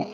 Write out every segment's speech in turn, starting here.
You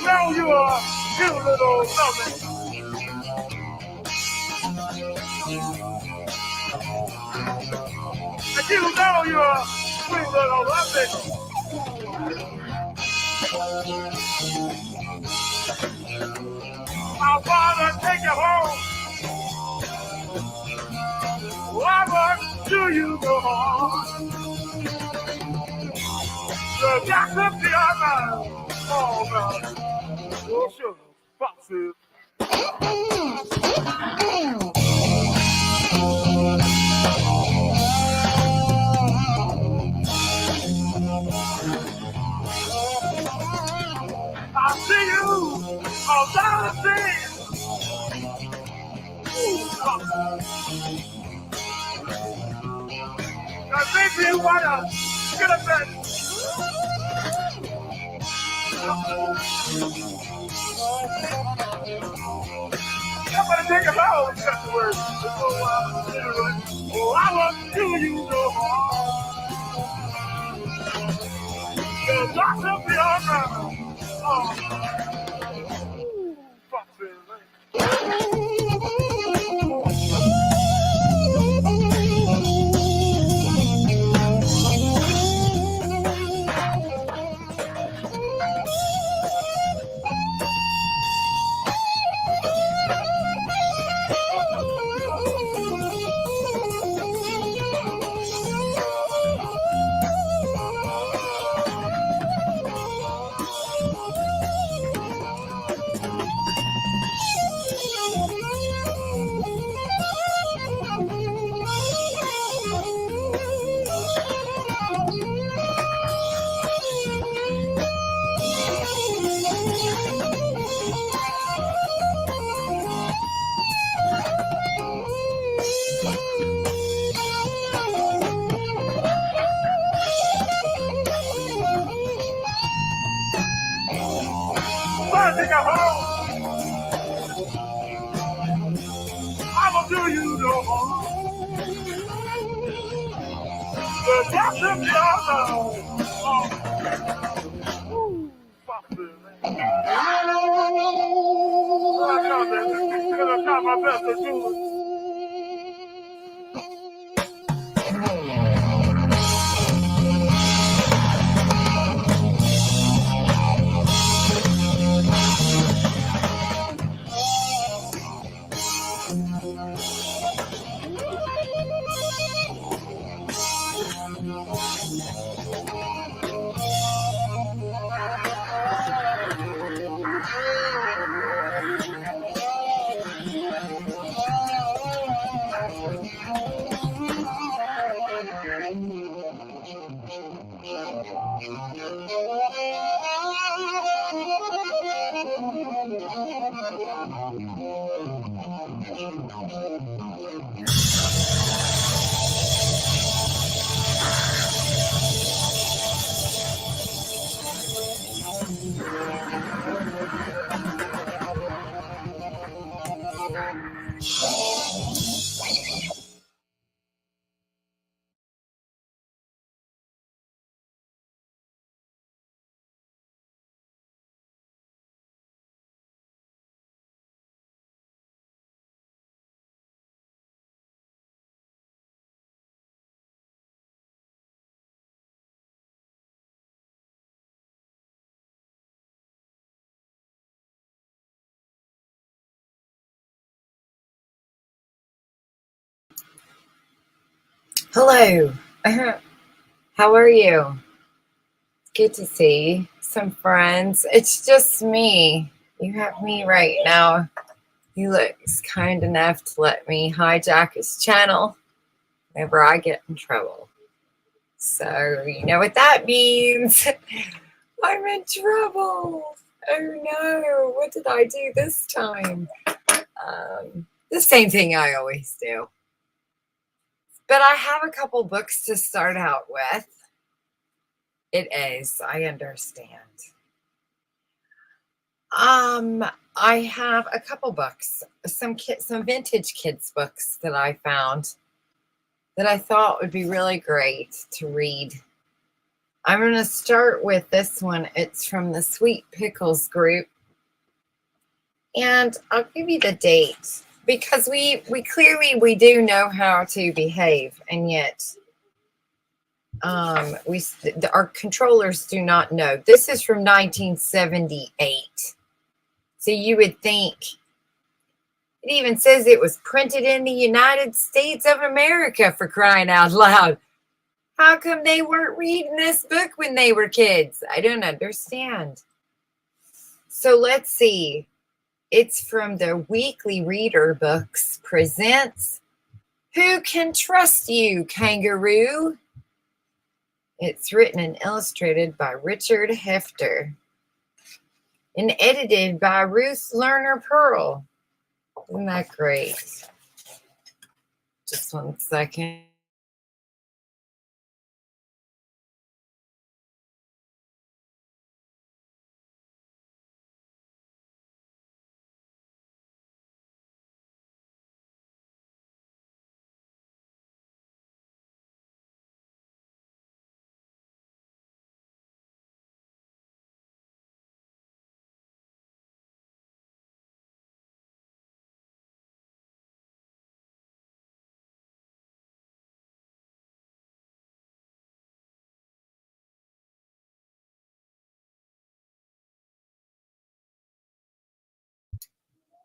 know you're a cute little something. And you know you're a sweet little something. Our father take you home. Why do you go home? The doctor be alright. Oh, God. Oh, sugar. Foxes. I see you on the scene. That makes me wanna get a bit. I'm gonna take a bow and cut the words. Oh, I want to you no more. The doctor be alright. Oh, foxes. Take a home. I will do you no harm. The doctor be alright. Oh, foxes. I'm trying my best to do it. Hello. How are you? Good to see some friends. It's just me. You have me right now. Uhlicks kind enough to let me hijack his channel whenever I get in trouble. So you know what that means. I'm in trouble. Oh no, what did I do this time? The same thing I always do. But I have a couple books to start out with. It is, I understand. I have a couple books, some vintage kids books that I found that I thought would be really great to read. I'm going to start with this one. It's from the Sweet Pickles group. And I'll give you the date because we clearly do know how to behave, and yet our controllers do not know. This is from 1978. So you would think, it even says it was printed in the United States of America, for crying out loud. How come they weren't reading this book when they were kids? I don't understand. So let's see. It's from the Weekly Reader Books presents Who Can Trust You, Kangaroo? It's written and illustrated by Richard Hefter and edited by Ruth Lerner Pearl. Isn't that great? Just 1 second.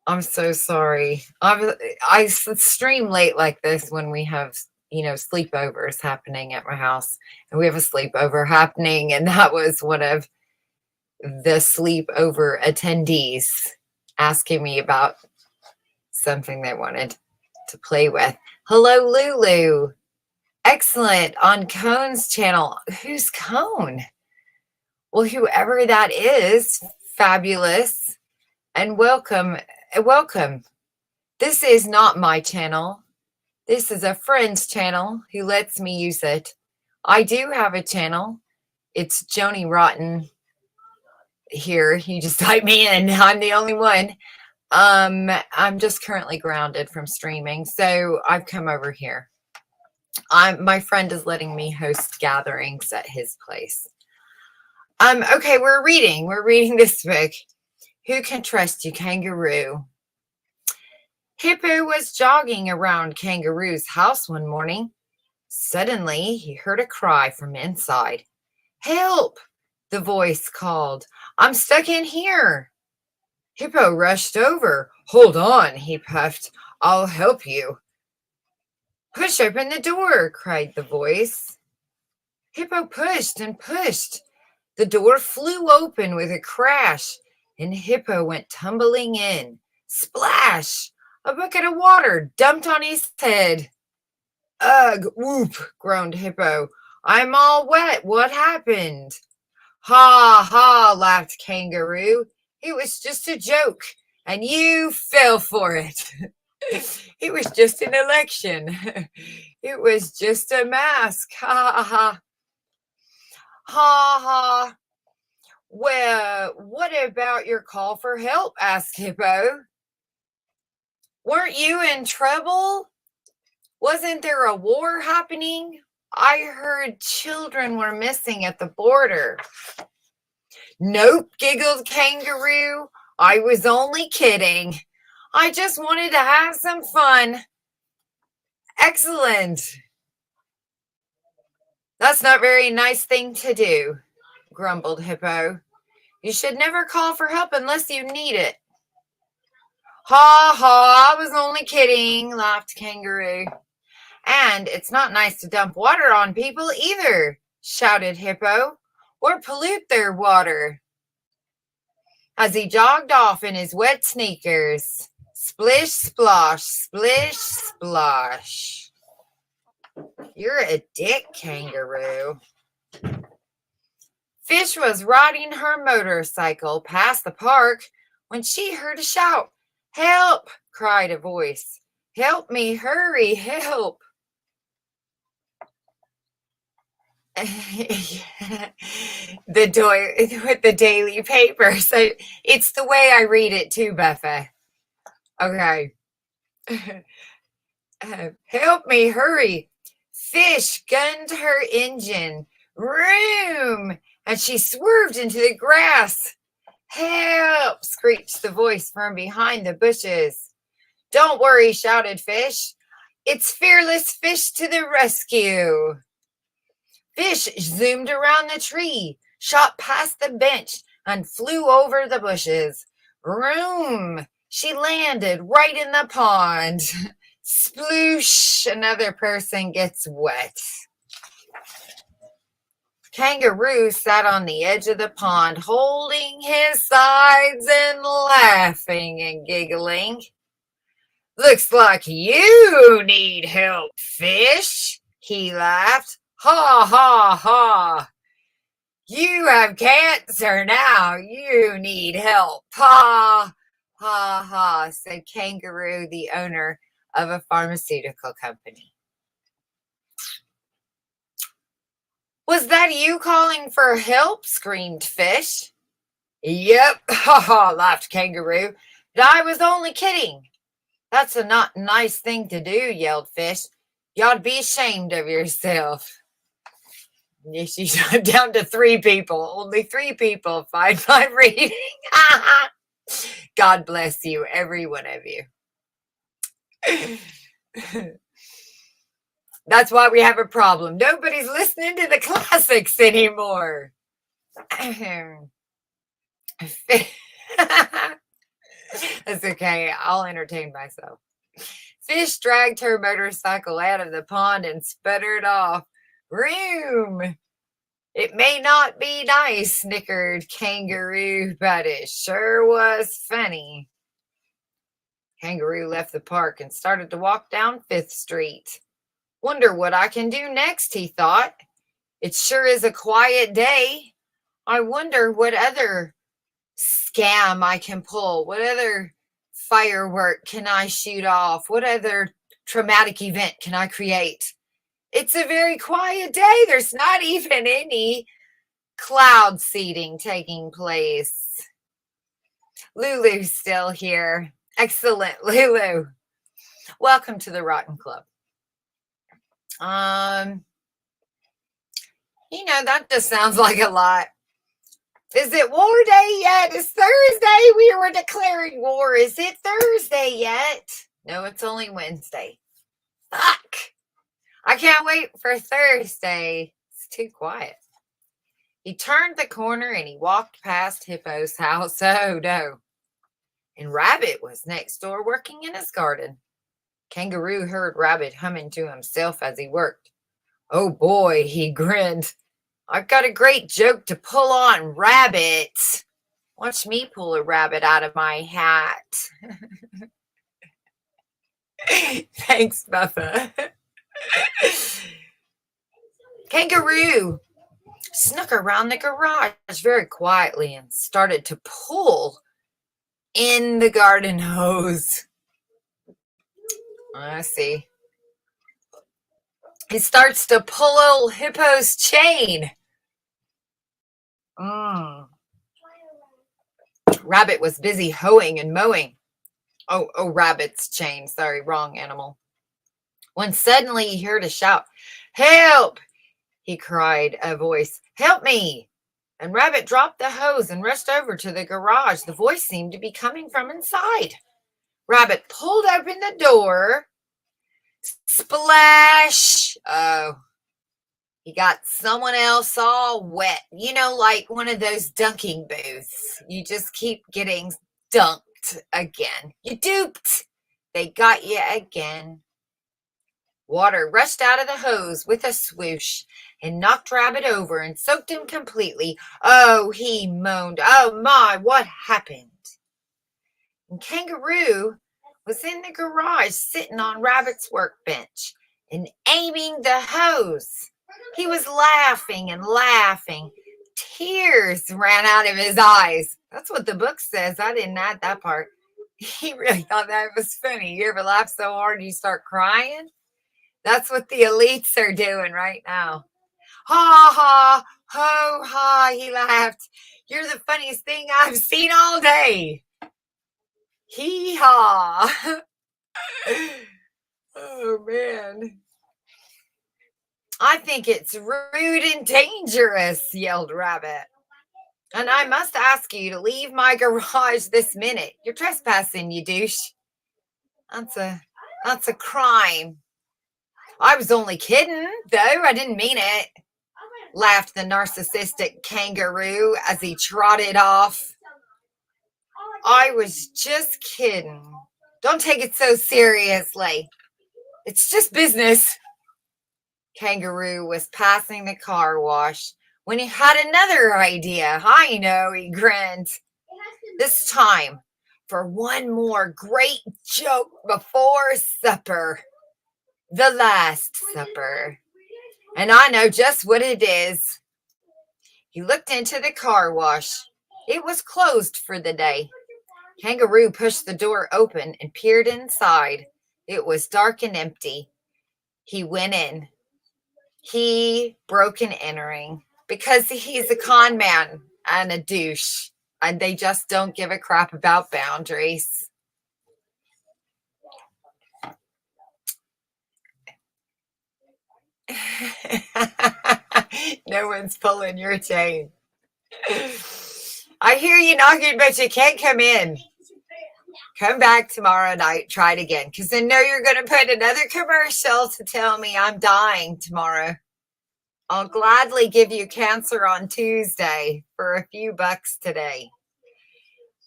I'm so sorry. I stream late like this when we have, sleepovers happening at my house. And we have a sleepover happening, and that was one of the sleepover attendees asking me about something they wanted to play with. Hello, Lulu. Excellent. On Cone's channel. Who's Cone? Well, whoever that is, fabulous. And welcome. Welcome. This is not my channel. This is a friend's channel who lets me use it. I do have a channel. It's Joanie Rotten here. You just type me in. I'm the only one. I'm just currently grounded from streaming, so I've come over here. My friend is letting me host gatherings at his place. Okay, we're reading this book. Who Can Trust You, Kangaroo? Hippo was jogging around Kangaroo's house one morning. Suddenly, he heard a cry from inside. Help! The voice called. I'm stuck in here. Hippo rushed over. Hold on, he puffed. I'll help you. Push open the door, cried the voice. Hippo pushed and pushed. The door flew open with a crash, and Hippo went tumbling in. Splash! A bucket of water dumped on his head. Ugh, whoop, groaned Hippo. I'm all wet. What happened? Ha, ha, laughed Kangaroo. It was just a joke, and you fell for it. It was just an election. It was just a mask. Ha, ha, ha. Ha, ha. Well, what about your call for help? Asked Hippo. Weren't you in trouble? Wasn't there a war happening? I heard children were missing at the border. Nope, giggled Kangaroo. I was only kidding. I just wanted to have some fun. Excellent. That's not a very nice thing to do, grumbled Hippo. You should never call for help unless you need it. Ha ha, I was only kidding, laughed Kangaroo. And it's not nice to dump water on people either, shouted Hippo, or pollute their water. As he jogged off in his wet sneakers, Splish, splosh, splish, splosh. You're a dick, Kangaroo. Fish was riding her motorcycle past the park when she heard a shout. Help! Cried a voice. Help me, hurry, help. With the daily paper. So it's the way I read it too, Buffett. Okay. Help me, hurry. Fish gunned her engine. Room! And she swerved into the grass. Help! Screeched the voice from behind the bushes. Don't worry, shouted Fish. It's Fearless Fish to the rescue. Fish zoomed around the tree, shot past the bench, and flew over the bushes. Vroom! She landed right in the pond. Sploosh! Another person gets wet. Kangaroo sat on the edge of the pond, holding his sides and laughing and giggling. Looks like you need help, Fish, he laughed. Ha, ha, ha. You have cancer now. You need help. Ha, ha, ha, said Kangaroo, the owner of a pharmaceutical company. Was that you calling for help? Screamed Fish. Yep, ha ha, laughed Kangaroo. But I was only kidding. That's a not nice thing to do, yelled Fish. You ought to be ashamed of yourself. She's down to 3 people. Only 3 people find my reading. God bless you, every one of you. That's why we have a problem. Nobody's listening to the classics anymore. That's okay. I'll entertain myself. Fish dragged her motorcycle out of the pond and sputtered off. Room! It may not be nice, snickered Kangaroo, but it sure was funny. Kangaroo left the park and started to walk down 5th Street. Wonder what I can do next, he thought. It sure is a quiet day. I wonder what other scam I can pull. What other firework can I shoot off? What other traumatic event can I create? It's a very quiet day. There's not even any cloud seeding taking place. Lulu's still here. Excellent, Lulu. Welcome to the Rotten Club. That just sounds like a lot. Is it war day yet? It's Thursday. We were declaring war. Is it Thursday yet? No, it's only Wednesday. Fuck. I can't wait for Thursday. It's too quiet. He turned the corner and he walked past Hippo's house. Oh, no. And Rabbit was next door working in his garden. Kangaroo heard Rabbit humming to himself as he worked. Oh, boy, he grinned. I've got a great joke to pull on Rabbit. Watch me pull a rabbit out of my hat. Thanks, Buffa. Kangaroo snuck around the garage very quietly and started to pull in the garden hose. I see. He starts to pull old Hippo's chain. Rabbit was busy hoeing and mowing. Oh, Rabbit's chain. Sorry, wrong animal. When suddenly he heard a shout. Help! He cried, a voice. Help me! And Rabbit dropped the hose and rushed over to the garage. The voice seemed to be coming from inside. Rabbit pulled open the door. Splash! Oh, he got someone else all wet. Like one of those dunking booths. You just keep getting dunked again. You duped. They got you again. Water rushed out of the hose with a swoosh and knocked Rabbit over and soaked him completely. Oh, he moaned. Oh, my, what happened? And Kangaroo was in the garage sitting on Rabbit's workbench and aiming the hose. He was laughing and laughing. Tears ran out of his eyes. That's what the book says. I didn't add that part. He really thought that was funny. You ever laugh so hard you start crying? That's what the elites are doing right now. Ha ha, ho ha, he laughed. You're the funniest thing I've seen all day. Hee haw. Oh, man. I think it's rude and dangerous, yelled Rabbit. And I must ask you to leave my garage this minute. You're trespassing, you douche. That's a crime. I was only kidding, though. I didn't mean it, laughed the narcissistic kangaroo as he trotted off. I was just kidding. Don't take it so seriously. It's just business. Kangaroo was passing the car wash when he had another idea. I know, he grinned. This time for one more great joke before supper. The last supper. And I know just what it is. He looked into the car wash. It was closed for the day. Kangaroo pushed the door open and peered inside. It was dark and empty. He went in. He broke in entering because he's a con man and a douche, and they just don't give a crap about boundaries. No one's pulling your chain. I hear you knocking, but you can't come in. Come back tomorrow night, try it again, because I know you're going to put another commercial to tell me I'm dying tomorrow. I'll gladly give you cancer on Tuesday for a few bucks today,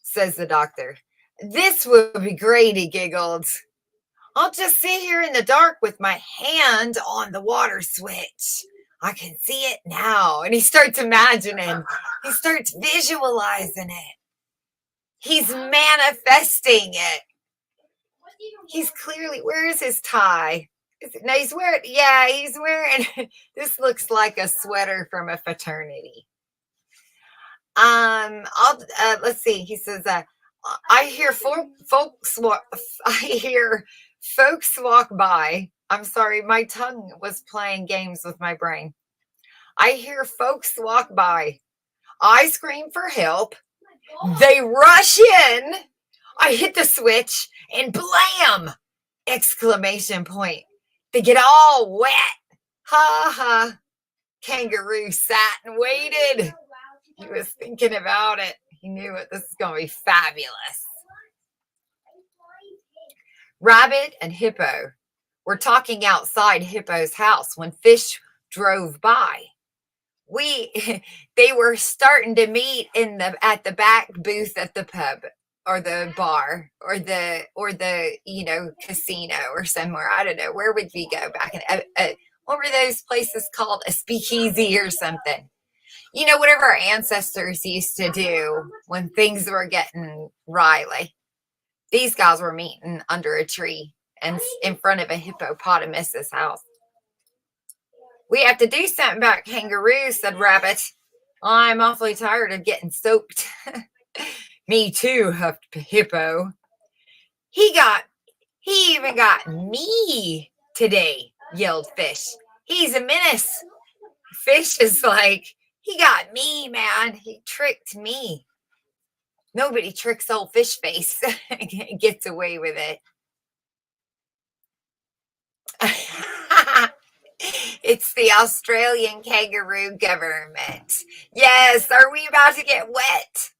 says the doctor. This would be great, he giggled. I'll just sit here in the dark with my hand on the water switch. I can see it now. And he starts imagining, he starts visualizing it. He's manifesting it. He's clearly, where is his tie? No, he's wearing, yeah, he's wearing, this looks like a sweater from a fraternity. Let's see. He says, I hear folks walk by. I'm sorry, my tongue was playing games with my brain. I hear folks walk by. I scream for help. They rush in. I hit the switch and blam! Exclamation point. They get all wet. Ha ha. Kangaroo sat and waited. He was thinking about it. He knew it. This is going to be fabulous. Rabbit and Hippo were talking outside Hippo's house when Fish drove by. They were starting to meet at the back booth at the pub or the bar or the casino or somewhere. I don't know. Where would we go back? What were those places called? A speakeasy or something. You know, whatever our ancestors used to do when things were getting riley. These guys were meeting under a tree and in front of a hippopotamus's house. We have to do something about kangaroos, said Rabbit. I'm awfully tired of getting soaked. Me too, huffed Hippo. He even got me today, yelled Fish. He's a menace. Fish is like, he got me, man. He tricked me. Nobody tricks old Fish Face. Gets away with it. It's the Australian kangaroo government. Yes, are we about to get wet?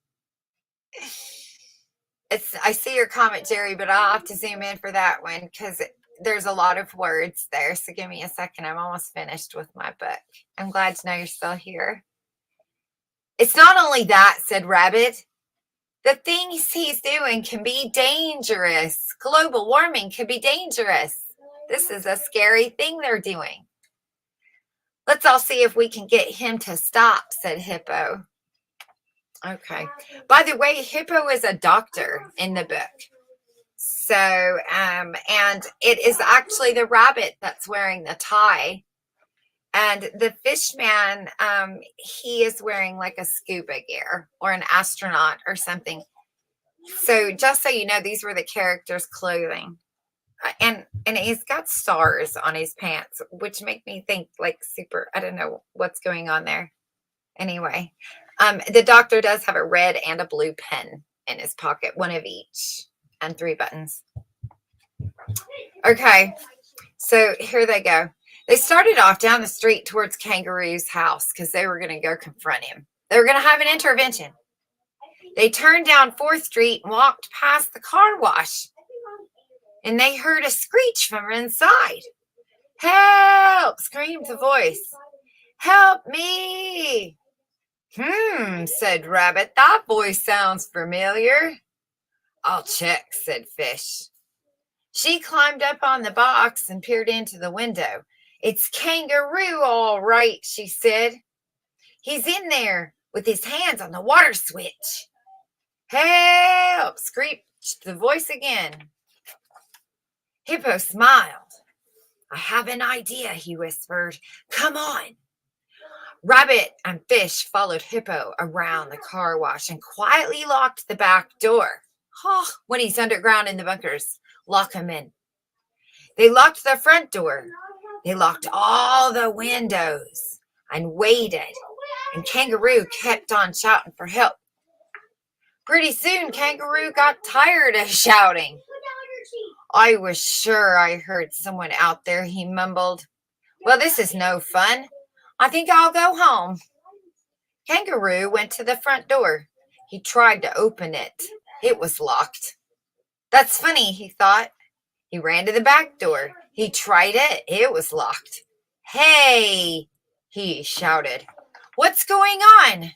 I see your comment, Jerry, but I'll have to zoom in for that one because there's a lot of words there. So give me a second. I'm almost finished with my book. I'm glad to know you're still here. It's not only that, said Rabbit. The things he's doing can be dangerous. Global warming can be dangerous. This is a scary thing they're doing. Let's all see if we can get him to stop, said Hippo. Okay. By the way, Hippo is a doctor in the book. So, and it is actually the rabbit that's wearing the tie. And the fish man, he is wearing like a scuba gear or an astronaut or something. So just so you know, these were the characters' clothing. And he's got stars on his pants, which make me think like super, I don't know what's going on there. Anyway, the doctor does have a red and a blue pen in his pocket, one of each, and 3 buttons. Okay, so here they go. They started off down the street towards Kangaroo's house because they were going to go confront him. They were going to have an intervention. They turned down 4th Street and walked past the car wash. And they heard a screech from inside. Help! Screamed the voice. Help me! Said Rabbit. That voice sounds familiar. I'll check, said Fish. She climbed up on the box and peered into the window. It's Kangaroo, all right, she said. He's in there with his hands on the water switch. Help! Screeched the voice again. Hippo smiled. I have an idea, he whispered. Come on. Rabbit and Fish followed Hippo around the car wash and quietly locked the back door. When he's underground in the bunkers, lock him in. They locked the front door. They locked all the windows and waited. And Kangaroo kept on shouting for help. Pretty soon, Kangaroo got tired of shouting. I was sure I heard someone out there, he mumbled. Well, this is no fun. I think I'll go home. Kangaroo went to the front door. He tried to open it. It was locked. That's funny, he thought. He ran to the back door. He tried it. It was locked. Hey, he shouted. What's going on?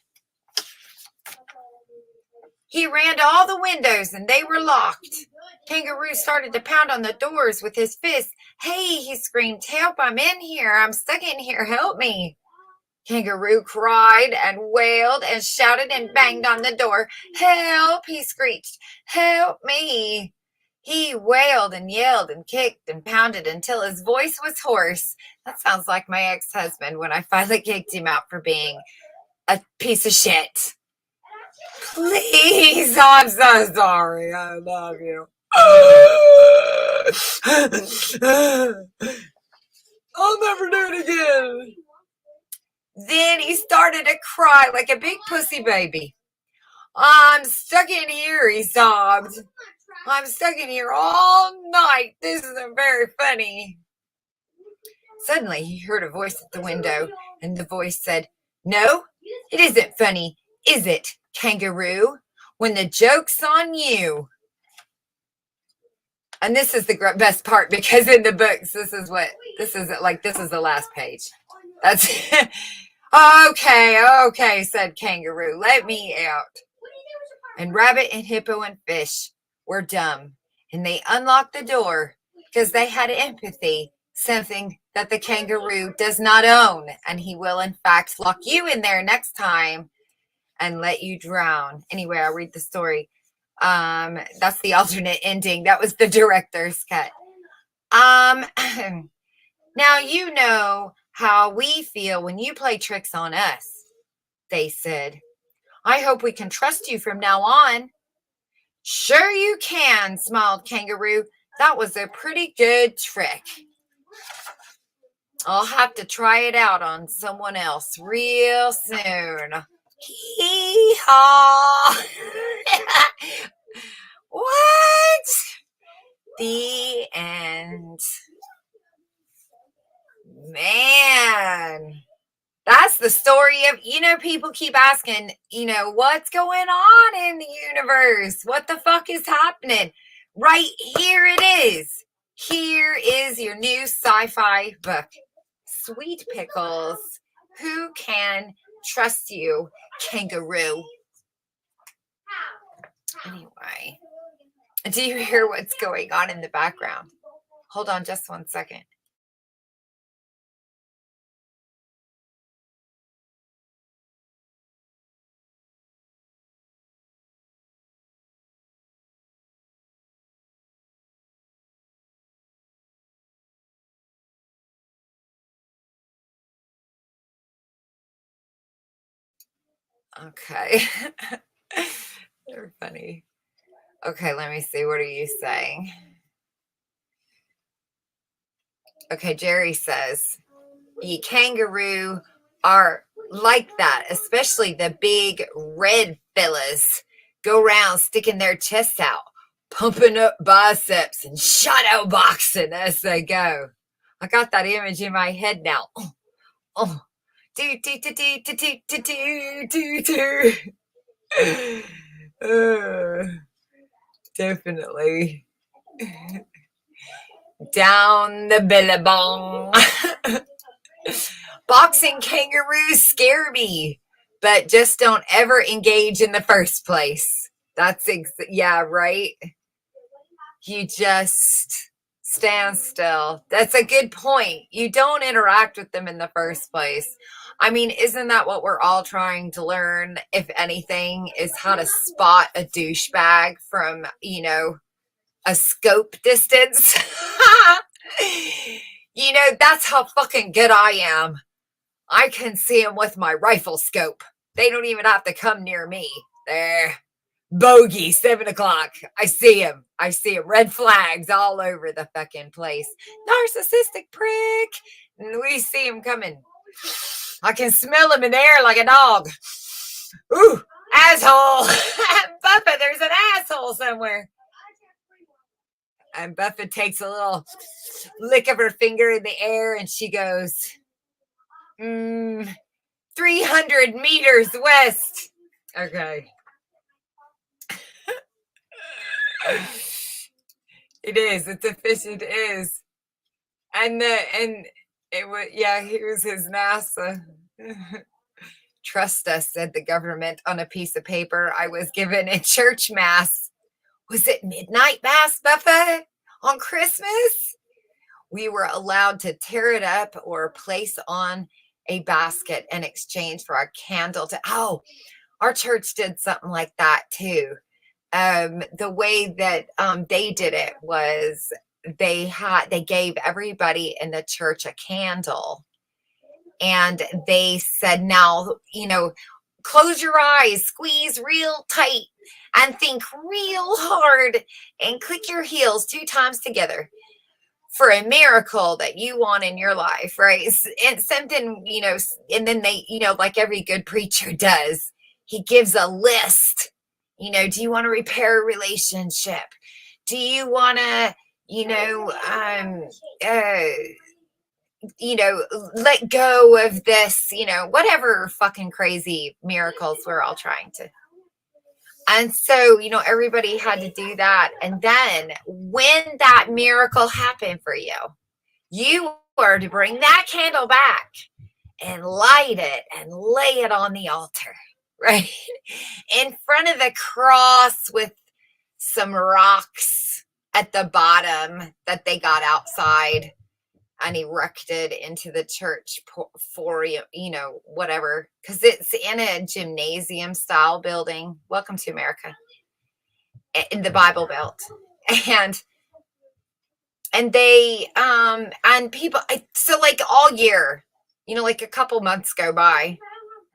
He ran to all the windows and they were locked. Kangaroo started to pound on the doors with his fist. Hey, he screamed, help, I'm in here. I'm stuck in here. Help me. Kangaroo cried and wailed and shouted and banged on the door. Help, he screeched. Help me. He wailed and yelled and kicked and pounded until his voice was hoarse. That sounds like my ex-husband when I finally kicked him out for being a piece of shit. Please, I'm so sorry. I love you. I'll never do it again. Then he started to cry like a big pussy baby. I'm stuck in here, he sobbed. I'm stuck in here all night. This isn't very funny. Suddenly, he heard a voice at the window, and the voice said, No, it isn't funny, is it, Kangaroo? When the joke's on you. And this is the best part because in the books, this is the last page. That's Okay, said Kangaroo. Let me out. And Rabbit and Hippo and Fish were dumb, and they unlocked the door because they had empathy, something that the kangaroo does not own, and he will, in fact, lock you in there next time and let you drown. Anyway, I'll read the story. That's the alternate ending. That was the director's cut. Now you know how we feel when you play tricks on us, they said. I hope we can trust you from now on. Sure you can, smiled Kangaroo. That was a pretty good trick. I'll have to try it out on someone else real soon. Hee-haw! What? The end. Man. That's the story of, people keep asking, what's going on in the universe? What the fuck is happening? Right here it is. Here is your new sci-fi book. Sweet pickles. Who can trust you, Kangaroo? Anyway, do you hear what's going on in the background? Hold on just 1 second. Okay. They're funny. Okay, let me see. What are you saying? Okay, Jerry says, ye kangaroo are like that, especially the big red fellas go around sticking their chests out, pumping up biceps and shadow boxing as they go. I got that image in my head now. Oh, do do do do do do do do do. Definitely. Down the billabong. Boxing kangaroos scare me, but just don't ever engage in the first place. Yeah, right? You just stand still. That's a good point. You don't interact with them in the first place. I mean, isn't that what we're all trying to learn, if anything, is how to spot a douchebag from, a scope distance? That's how fucking good I am. I can see them with my rifle scope. They don't even have to come near me. There. Bogey, 7 o'clock. I see him. Red flags all over the fucking place. Narcissistic prick. And we see him coming. I can smell him in the air like a dog. Ooh, asshole. Buffa, there's an asshole somewhere. And Buffa takes a little lick of her finger in the air and she goes, 300 meters west. Okay. It is. It's efficient. It is. And it was, yeah, here's his NASA. Trust us, said the government on a piece of paper I was given in church mass. Was it midnight mass, Buffa? On Christmas? We were allowed to tear it up or place on a basket in exchange for a candle our church did something like that too. The way that they did it was they gave everybody in the church a candle, and they said, now, close your eyes, squeeze real tight, and think real hard, and click your heels 2 times together for a miracle that you want in your life, right? And something, and then they, like every good preacher does, he gives a list. Do you want to repair a relationship? Do you want to, let go of this, whatever fucking crazy miracles we're all trying to. And so, everybody had to do that. And then when that miracle happened for you, you were to bring that candle back and light it and lay it on the altar, right? In front of the cross with some rocks at the bottom that they got outside and erected into the church for, whatever, because it's in a gymnasium style building. Welcome to America, in the Bible Belt. And they, and people, so like all year, like a couple months go by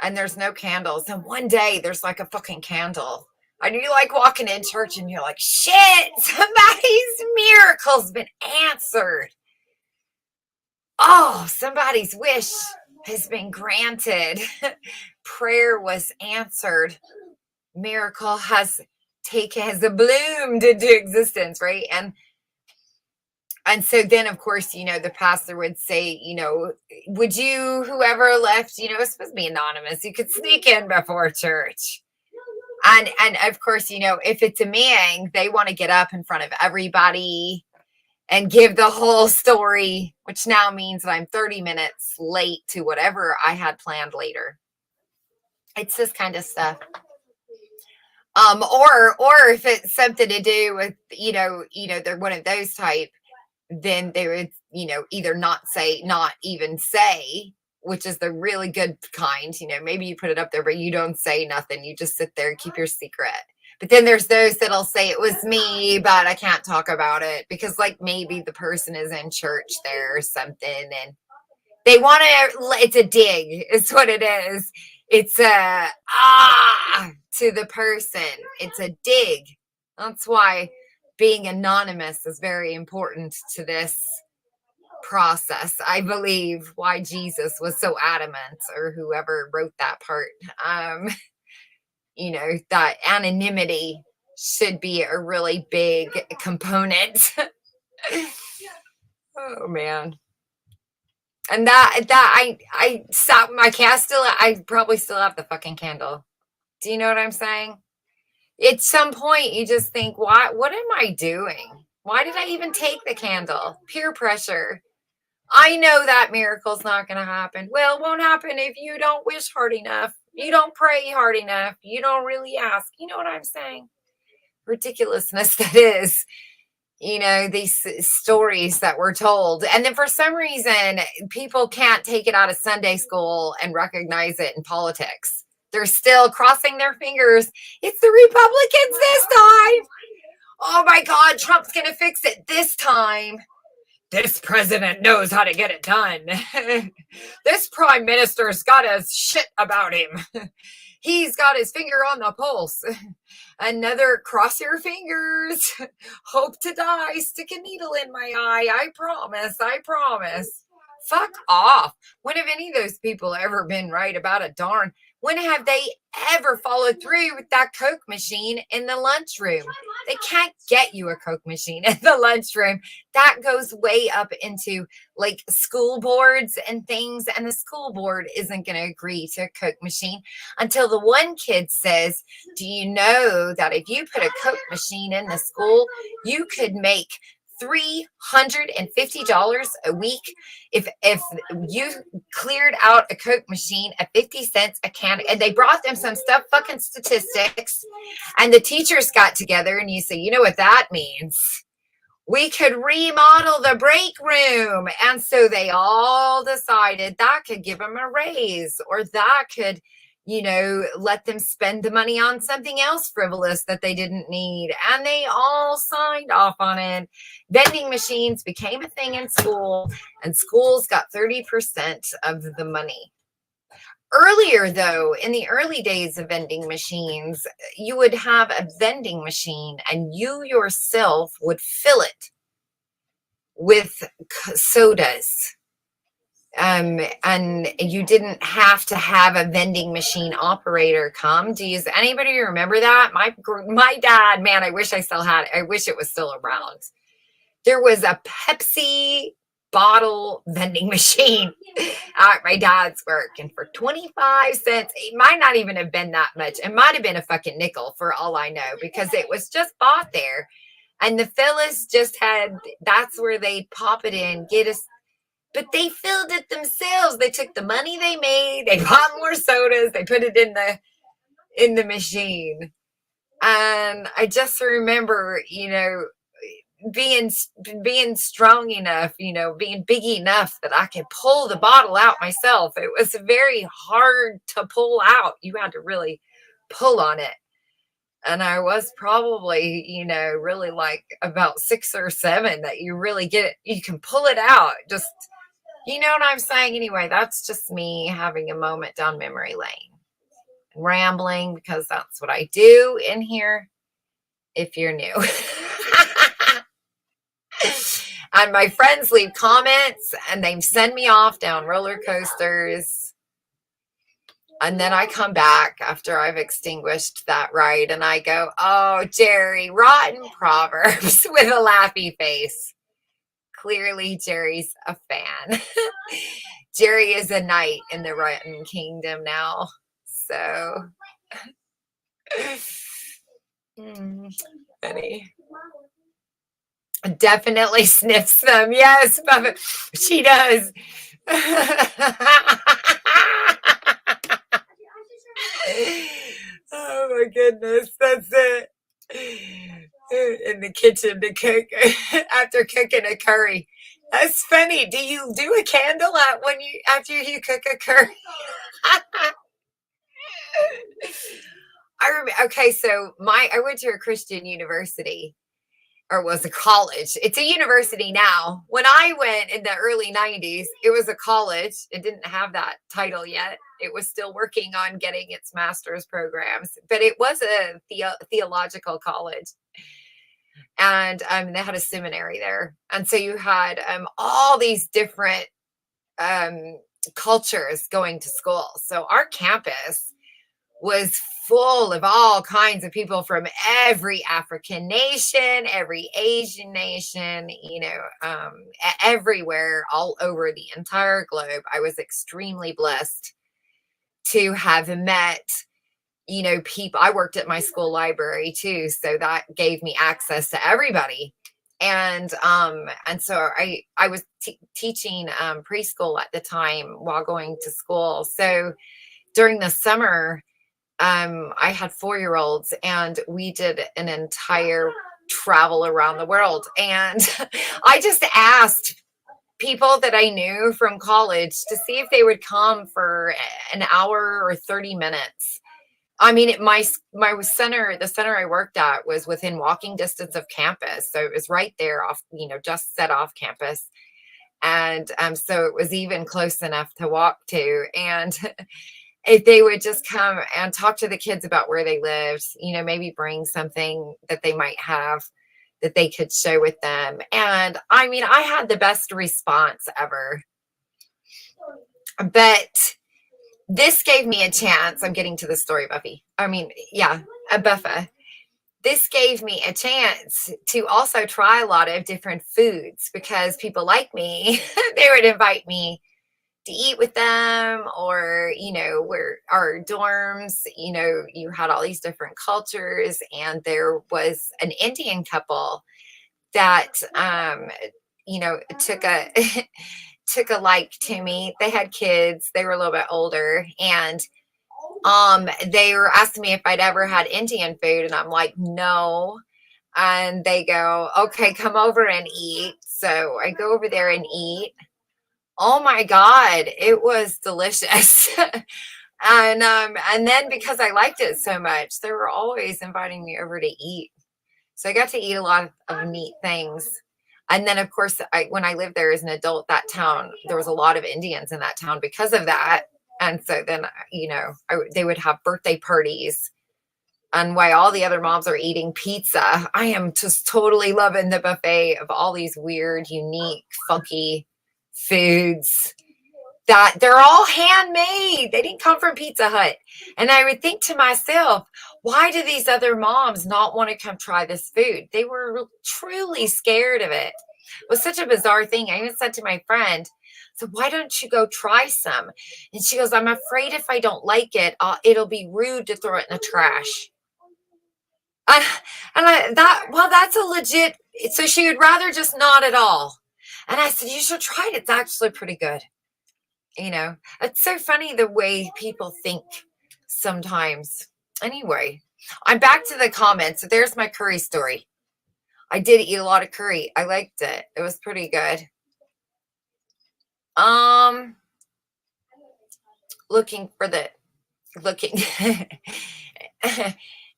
and there's no candles. And one day there's like a fucking candle. And you like walking in church and you're like, shit, somebody's miracle's been answered. Oh, somebody's wish has been granted. Prayer was answered. Miracle has bloomed into existence, right? And so then, of course, the pastor would say, would you, whoever left, it's supposed to be anonymous. You could sneak in before church. And of course, if it's a man, they want to get up in front of everybody and give the whole story, which now means that I'm 30 minutes late to whatever I had planned later. It's this kind of stuff. Or if it's something to do with, they're one of those type, then they would, either not even say, which is the really good kind. Maybe you put it up there, but you don't say nothing. You just sit there and keep your secret. But then there's those that'll say it was me, but I can't talk about it because, like, maybe the person is in church there or something, and they want to. It's a dig. It's what it is. It's a to the person. It's a dig. That's why being anonymous is very important to this process. I believe why Jesus was so adamant, or whoever wrote that part. That anonymity should be a really big component. Oh man. And I stopped my cast still. I probably still have the fucking candle. Do you know what I'm saying? At some point you just think, what am I doing? Why did I even take the candle? Peer pressure. I know that miracle's not going to happen. Well, it won't happen if you don't wish hard enough. You don't pray hard enough. You don't really ask. You know what I'm saying? Ridiculousness that is. These stories that we're told. And then for some reason, people can't take it out of Sunday school and recognize it in politics. They're still crossing their fingers. It's the Republicans this time. Oh my God, Trump's going to fix it this time. This president knows how to get it done. This prime minister's got his shit about him. He's got his finger on the pulse. Another cross your fingers. Hope to die. Stick a needle in my eye. I promise. I promise. Fuck off. When have any of those people ever been right about a darn? When have they ever followed through with that Coke machine in the lunchroom? They can't get you a Coke machine in the lunchroom. That goes way up into like school boards and things. And the school board isn't going to agree to a Coke machine until the one kid says, do you know that if you put a Coke machine in the school, you could make $350 a week if you cleared out a Coke machine at 50 cents a can. And they brought them some stuff, fucking statistics, and the teachers got together and you say, you know what that means? We could remodel the break room. And so they all decided that could give them a raise, or that could let them spend the money on something else frivolous that they didn't need. And they all signed off on it. Vending machines became a thing in school, and schools got 30% of the money. Earlier, though, in the early days of vending machines, you would have a vending machine and you yourself would fill it with sodas. And you didn't have to have a vending machine operator come. Does anybody remember that? My dad, man, I wish I still had it. I wish it was still around. There was a Pepsi bottle vending machine at my dad's work, and for 25 cents, it might not even have been that much. It might have been a fucking nickel for all I know, because it was just bought there. And the fellas just that's where they pop it in, get us. But they filled it themselves. They took the money they made, they bought more sodas, they put it in the machine. And I just remember, being strong enough, being big enough that I could pull the bottle out myself. It was very hard to pull out. You had to really pull on it. And I was probably, really like about 6 or 7 that you really get it. You can pull it out. Just, you know what I'm saying? Anyway, that's just me having a moment down memory lane. Rambling, because that's what I do in here if you're new. And my friends leave comments and they send me off down roller coasters. And then I come back after I've extinguished that ride and I go, oh, Jerry, rotten Proverbs, with a laughy face. Clearly, Jerry's a fan. Jerry is a knight in the rotten kingdom now. So, funny. Definitely sniffs them. Yes, Buffett. She does. Oh my goodness, that's it. In the kitchen to cook after cooking a curry. That's funny. Do you do a candle after you cook a curry? I remember. Okay, so I went to a Christian university, or it was a college. It's a university now. When I went in the early 90s, it was a college. It didn't have that title yet. It was still working on getting its master's programs, but it was a theological college. And they had a seminary there. And so you had all these different cultures going to school. So our campus was full of all kinds of people from every African nation, every Asian nation, everywhere, all over the entire globe. I was extremely blessed to have met, people. I worked at my school library too, so that gave me access to everybody. And so I was teaching preschool at the time while going to school. So during the summer, I had 4-year-olds, and we did an entire travel around the world. And I just asked people that I knew from college to see if they would come for an hour or 30 minutes. I mean, my center, the center I worked at, was within walking distance of campus. So it was right there off, just set off campus. And so it was even close enough to walk to. And if they would just come and talk to the kids about where they lived, maybe bring something that they might have that they could share with them. And I mean, I had the best response ever. But this gave me a chance. I'm getting to the story, Buffy. Buffa. This gave me a chance to also try a lot of different foods, because people like me, they would invite me to eat with them, or, where our dorms, you had all these different cultures. And there was an Indian couple that, took a, took a like to me. They had kids. They were a little bit older, and they were asking me if I'd ever had Indian food, and I'm like, no. And they go, okay, come over and eat. So I go over there and eat. Oh my God, it was delicious. And then because I liked it so much, they were always inviting me over to eat. So I got to eat a lot of neat things. And then, of course, when I lived there as an adult, that town, there was a lot of Indians in that town because of that. And so then, they would have birthday parties. And while all the other moms are eating pizza, I am just totally loving the buffet of all these weird, unique, funky foods that they're all handmade. They didn't come from Pizza Hut. And I would think to myself, why do these other moms not want to come try this food? They were truly scared of it. It was such a bizarre thing. I even said to my friend, so why don't you go try some? And she goes, I'm afraid if I don't like it, it'll be rude to throw it in the trash. That's a legit. So she would rather just not at all. And I said, you should try it. It's actually pretty good. It's so funny the way people think sometimes. Anyway, I'm back to the comments. So there's my curry story. I did eat a lot of curry. I liked it. It was pretty good. Looking.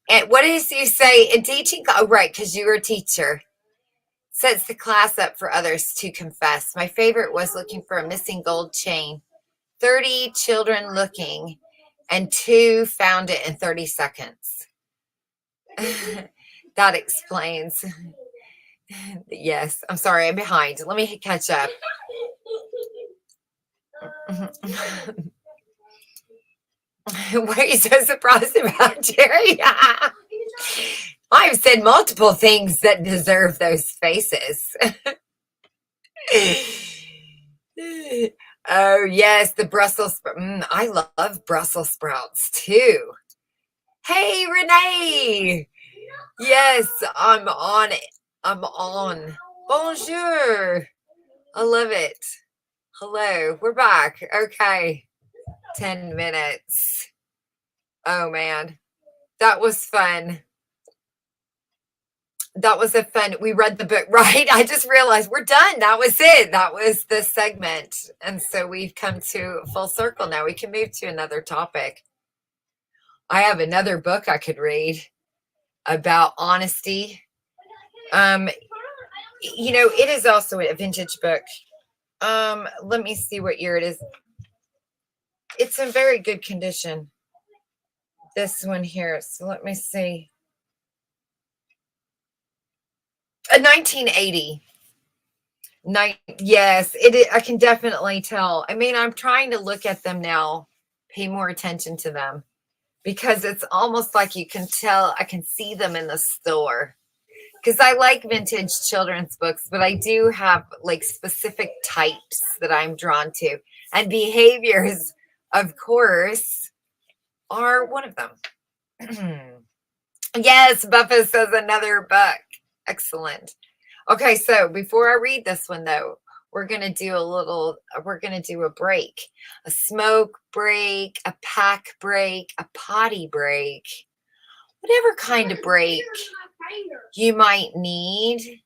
And what does you say in teaching? Oh, right, because you were a teacher. Sets the class up for others to confess. My favorite was looking for a missing gold chain. 30 children looking, and 2 found it in 30 seconds. That explains. Yes, I'm sorry, I'm behind. Let me catch up. What are you so surprised about, Jerry? I've said multiple things that deserve those faces. Oh, yes, the Brussels sprouts. I love Brussels sprouts too. Hey, Renee. Yes, I'm on it. I'm on. Bonjour. I love it. Hello, we're back. Okay. 10 minutes. Oh, man. That was fun. That was we read the book, right? I just realized we're done. That was it. That was the segment. And so we've come to full circle now. We can move to another topic. I have another book I could read about honesty. Um, it is also a vintage book. Let me see what year it is. It's in very good condition. This one here. So let me see. 1980. Yes, I can definitely tell. I mean, I'm trying to look at them now, pay more attention to them, because it's almost like you can tell. I can see them in the store. Because I like vintage children's books, but I do have like specific types that I'm drawn to, and behaviors, of course, are one of them. Yes, Buffa says another book. Excellent. Okay, so before I read this one, though, we're going to do a break, a smoke break, a pack break, a potty break, whatever kind of break you might need.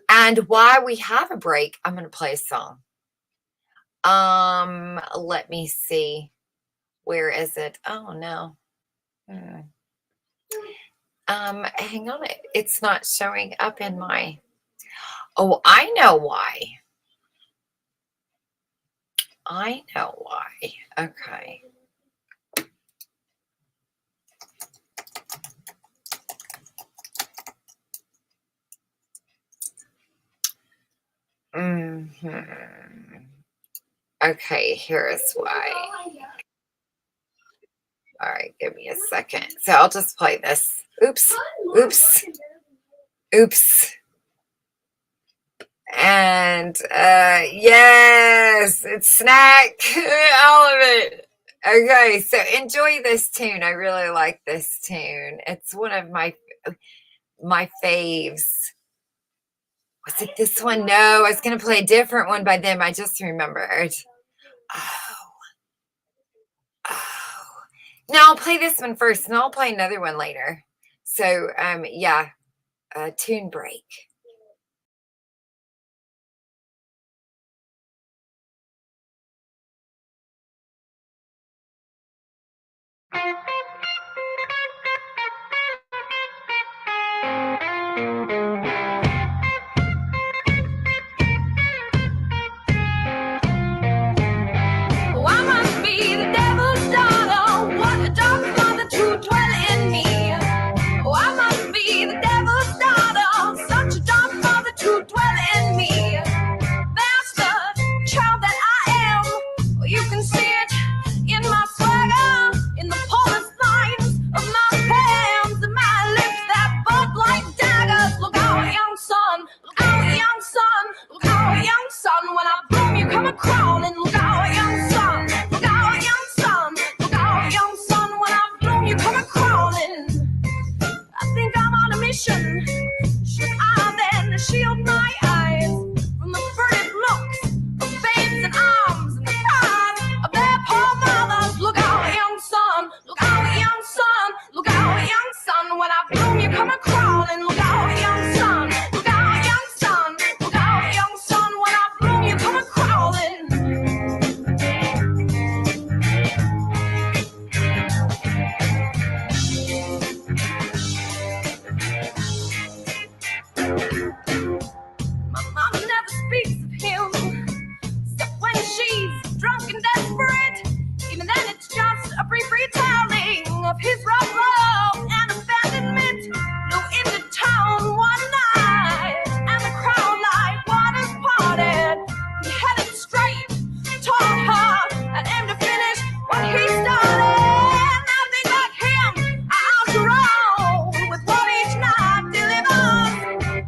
And while we have a break, I'm going to play a song. Let me see. Where is it? Oh, no. Hang on. It's not showing up in my... Oh, I know why. Okay. Okay, here's why. All right, give me a second. So I'll just play this. Oops. And yes, it's snack, all of it. Okay, so enjoy this tune. I really like this tune. It's one of my faves. Was it this one? No, I was gonna play a different one by them. I just remembered. Oh. No, I'll play this one first, and I'll play another one later. So, yeah, tune break. Oh, I must be the devil's daughter. What a dark father to dwell in me. Oh, I must be the devil's daughter. Such a dark father to dwell in me. That's the child that I am. Well, you can see it in my swagger, in the porous lines of my hands and my lips that bud like daggers. Look out, young son. Look out, young son. Look out, young son. When I bloom, you come a crawling. Look out, young son. Look out, young son. Look out, young son. When I bloom, you come a crawling. I think I'm on a mission. Should I then shield my eyes from the furtive looks of babes and arms and the cries of their poor mothers? Look out, young son. Look out, young son. Look out, young son. When I bloom, you come a crawling. Look out, young son. Look out, young son. Look out, young son. When I bloom, you come a crawling. My mom never speaks of him, except when she's drunk and desperate. Even then, it's just a brief retelling of his rough love and abandonment. Flew into town one night, and the crowd like waters parted. He headed straight toward her and aimed to finish what he started. Nothing like him, I outgrow with what each night delivers.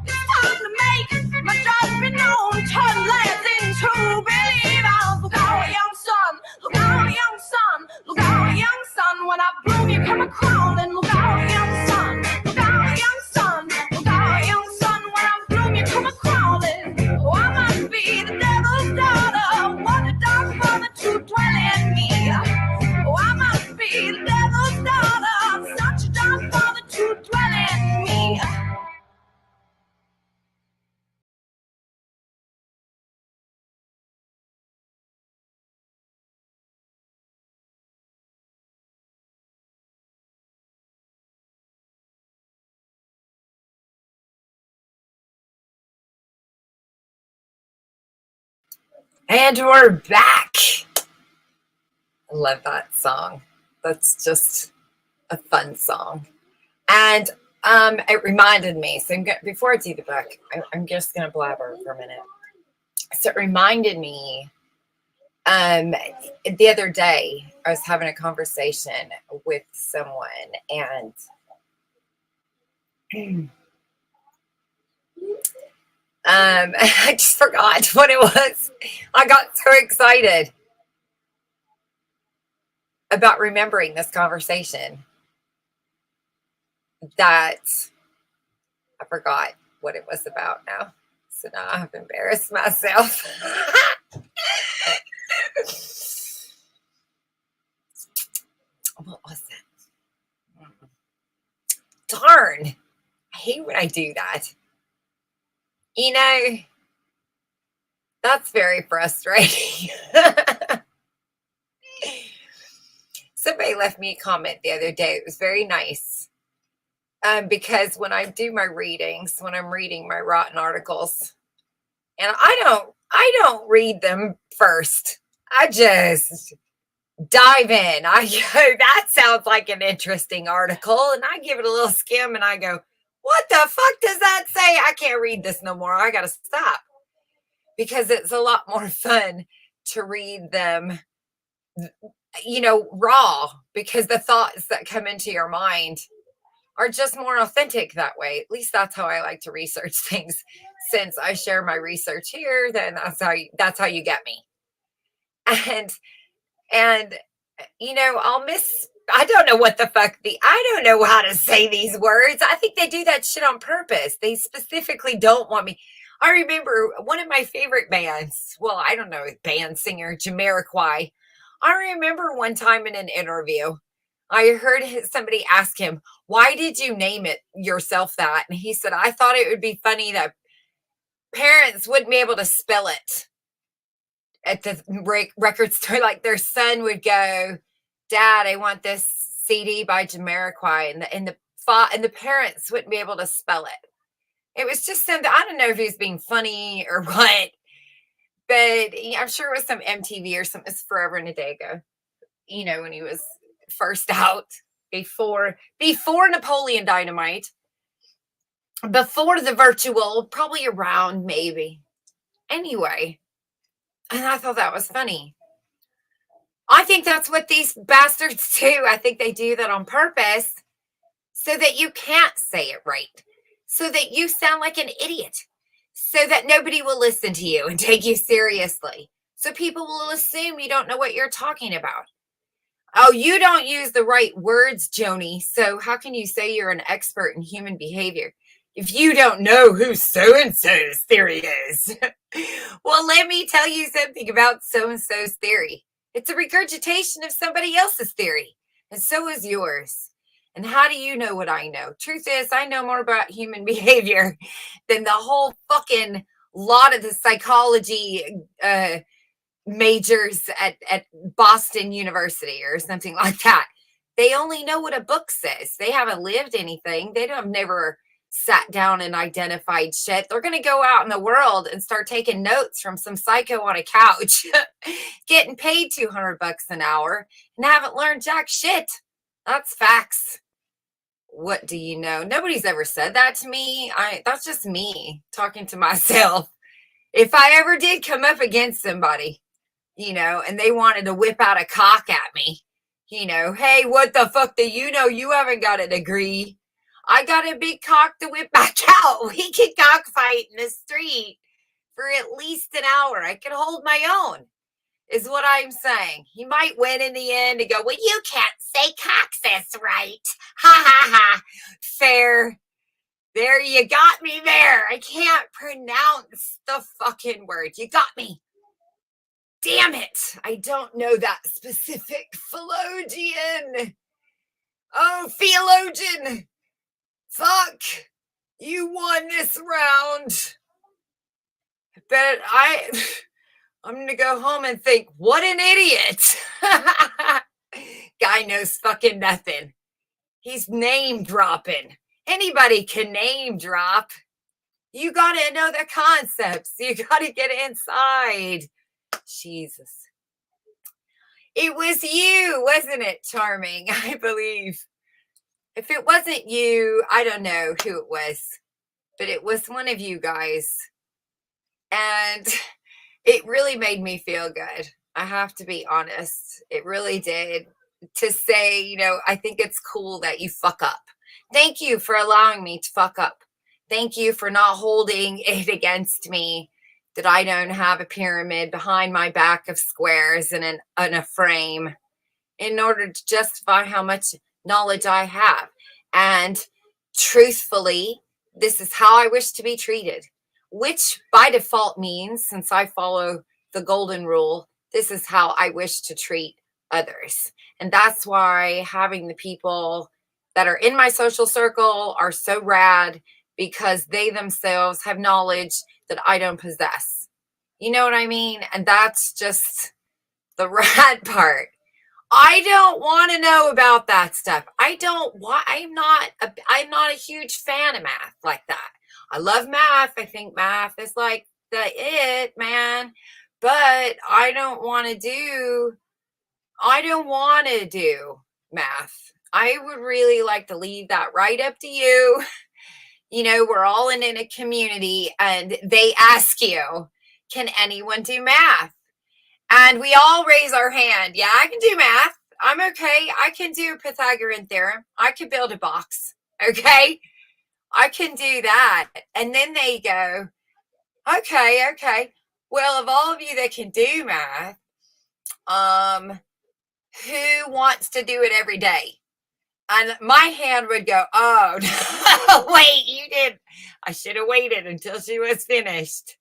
It's time to make my judgment known, turn lads into believers. Look out, young son. Look out, young son. Look out, young son. When I bloom, you come a crawling. Look out, young son. Look out, young son. Look out, young son. When I bloom, you come a crawling. Oh, I must be the devil's daughter. What a dark father to dwell in me. Oh, I must be the devil's daughter. Such a dark father to dwell in me. And we're back. I love that song. That's just a fun song. And it reminded me. So before I do the book, I'm just going to blabber for a minute. So it reminded me. The other day, I was having a conversation with someone, and I just forgot what it was. I got so excited about remembering this conversation that I forgot what it was about now. So now I've embarrassed myself. What was it? Darn. I hate when I do that. You know, that's very frustrating. Somebody left me a comment the other day. It was very nice. Because when I do my readings, when I'm reading my rotten articles, and I don't read them first. I just dive in. I go, that sounds like an interesting article, and I give it a little skim, and I go, what the fuck does that say? I can't read this no more. I gotta stop, because it's a lot more fun to read them, you know, raw, because the thoughts that come into your mind are just more authentic that way. At least that's how I like to research things. Since I share my research here, then that's how you get me. And you know, I don't know what the fuck I don't know how to say these words. I think they do that shit on purpose. They specifically don't want me. I remember one of my favorite bands. Well, I don't know, band singer Jamiroquai. I remember one time in an interview, I heard somebody ask him, "Why did you name it yourself that?" And he said, "I thought it would be funny that parents wouldn't be able to spell it at the record store. Like their son would go, 'Dad, I want this CD by Jamiroquai,' and the parents wouldn't be able to spell it." It was just something. I don't know if he was being funny or what, but I'm sure it was some MTV or something. It's forever and a day ago. You know, when he was first out, before Napoleon Dynamite, before the virtual, probably around maybe. Anyway, and I thought that was funny. I think that's what these bastards do. I think they do that on purpose so that you can't say it right, so that you sound like an idiot, so that nobody will listen to you and take you seriously. So people will assume you don't know what you're talking about. Oh, you don't use the right words, Joanie. So how can you say you're an expert in human behavior if you don't know who so-and-so's theory is? Well, let me tell you something about so-and-so's theory. It's a regurgitation of somebody else's theory, and so is yours. And how do you know what I know? Truth is, I know more about human behavior than the whole fucking lot of the psychology majors at Boston University or something like that. They only know what a book says. They haven't lived anything. They don't have never sat down and identified shit. They're going to go out in the world and start taking notes from some psycho on a couch, getting paid $200 an hour, and haven't learned jack shit. That's facts. What do you know? Nobody's ever said that to me. That's just me talking to myself. If I ever did come up against somebody, you know, and they wanted to whip out a cock at me, you know, hey, what the fuck do you know? You haven't got a degree. I got a big cock to whip back out. We could cockfight in the street for at least an hour. I could hold my own, is what I'm saying. He might win in the end and go, well, you can't say cockfist right. Ha ha ha. Fair. There, you got me there. I can't pronounce the fucking word. You got me. Damn it. I don't know that specific theologian. Oh, theologian. Fuck. You won this round. But I'm going to go home and think, what an idiot. Guy knows fucking nothing. He's name dropping. Anybody can name drop. You got to know the concepts. You got to get inside. Jesus. It was you, wasn't it, Charming? I believe. If it wasn't you, I don't know who it was, but it was one of you guys. And it really made me feel good. I have to be honest. It really did. To say, I think it's cool that you fuck up. Thank you for allowing me to fuck up. Thank you for not holding it against me that I don't have a pyramid behind my back of squares and a frame in order to justify how much knowledge I have. And truthfully, this is how I wish to be treated, which by default means, since I follow the golden rule, this is how I wish to treat others. And that's why having the people that are in my social circle are so rad, because they themselves have knowledge that I don't possess. You know what I mean? And that's just the rad part. I don't want to know about that stuff. I'm not a huge fan of math like that. I love math. I think math is like it, man. But I don't want to do math. I would really like to leave that right up to you. We're all in a community and they ask you, can anyone do math? And we all raise our hand. Yeah, I can do math. I'm okay. I can do Pythagorean theorem. I can build a box. Okay. I can do that. And then they go, okay. Well, of all of you that can do math, who wants to do it every day? And my hand would go, oh, no, wait, you did. I should have waited until she was finished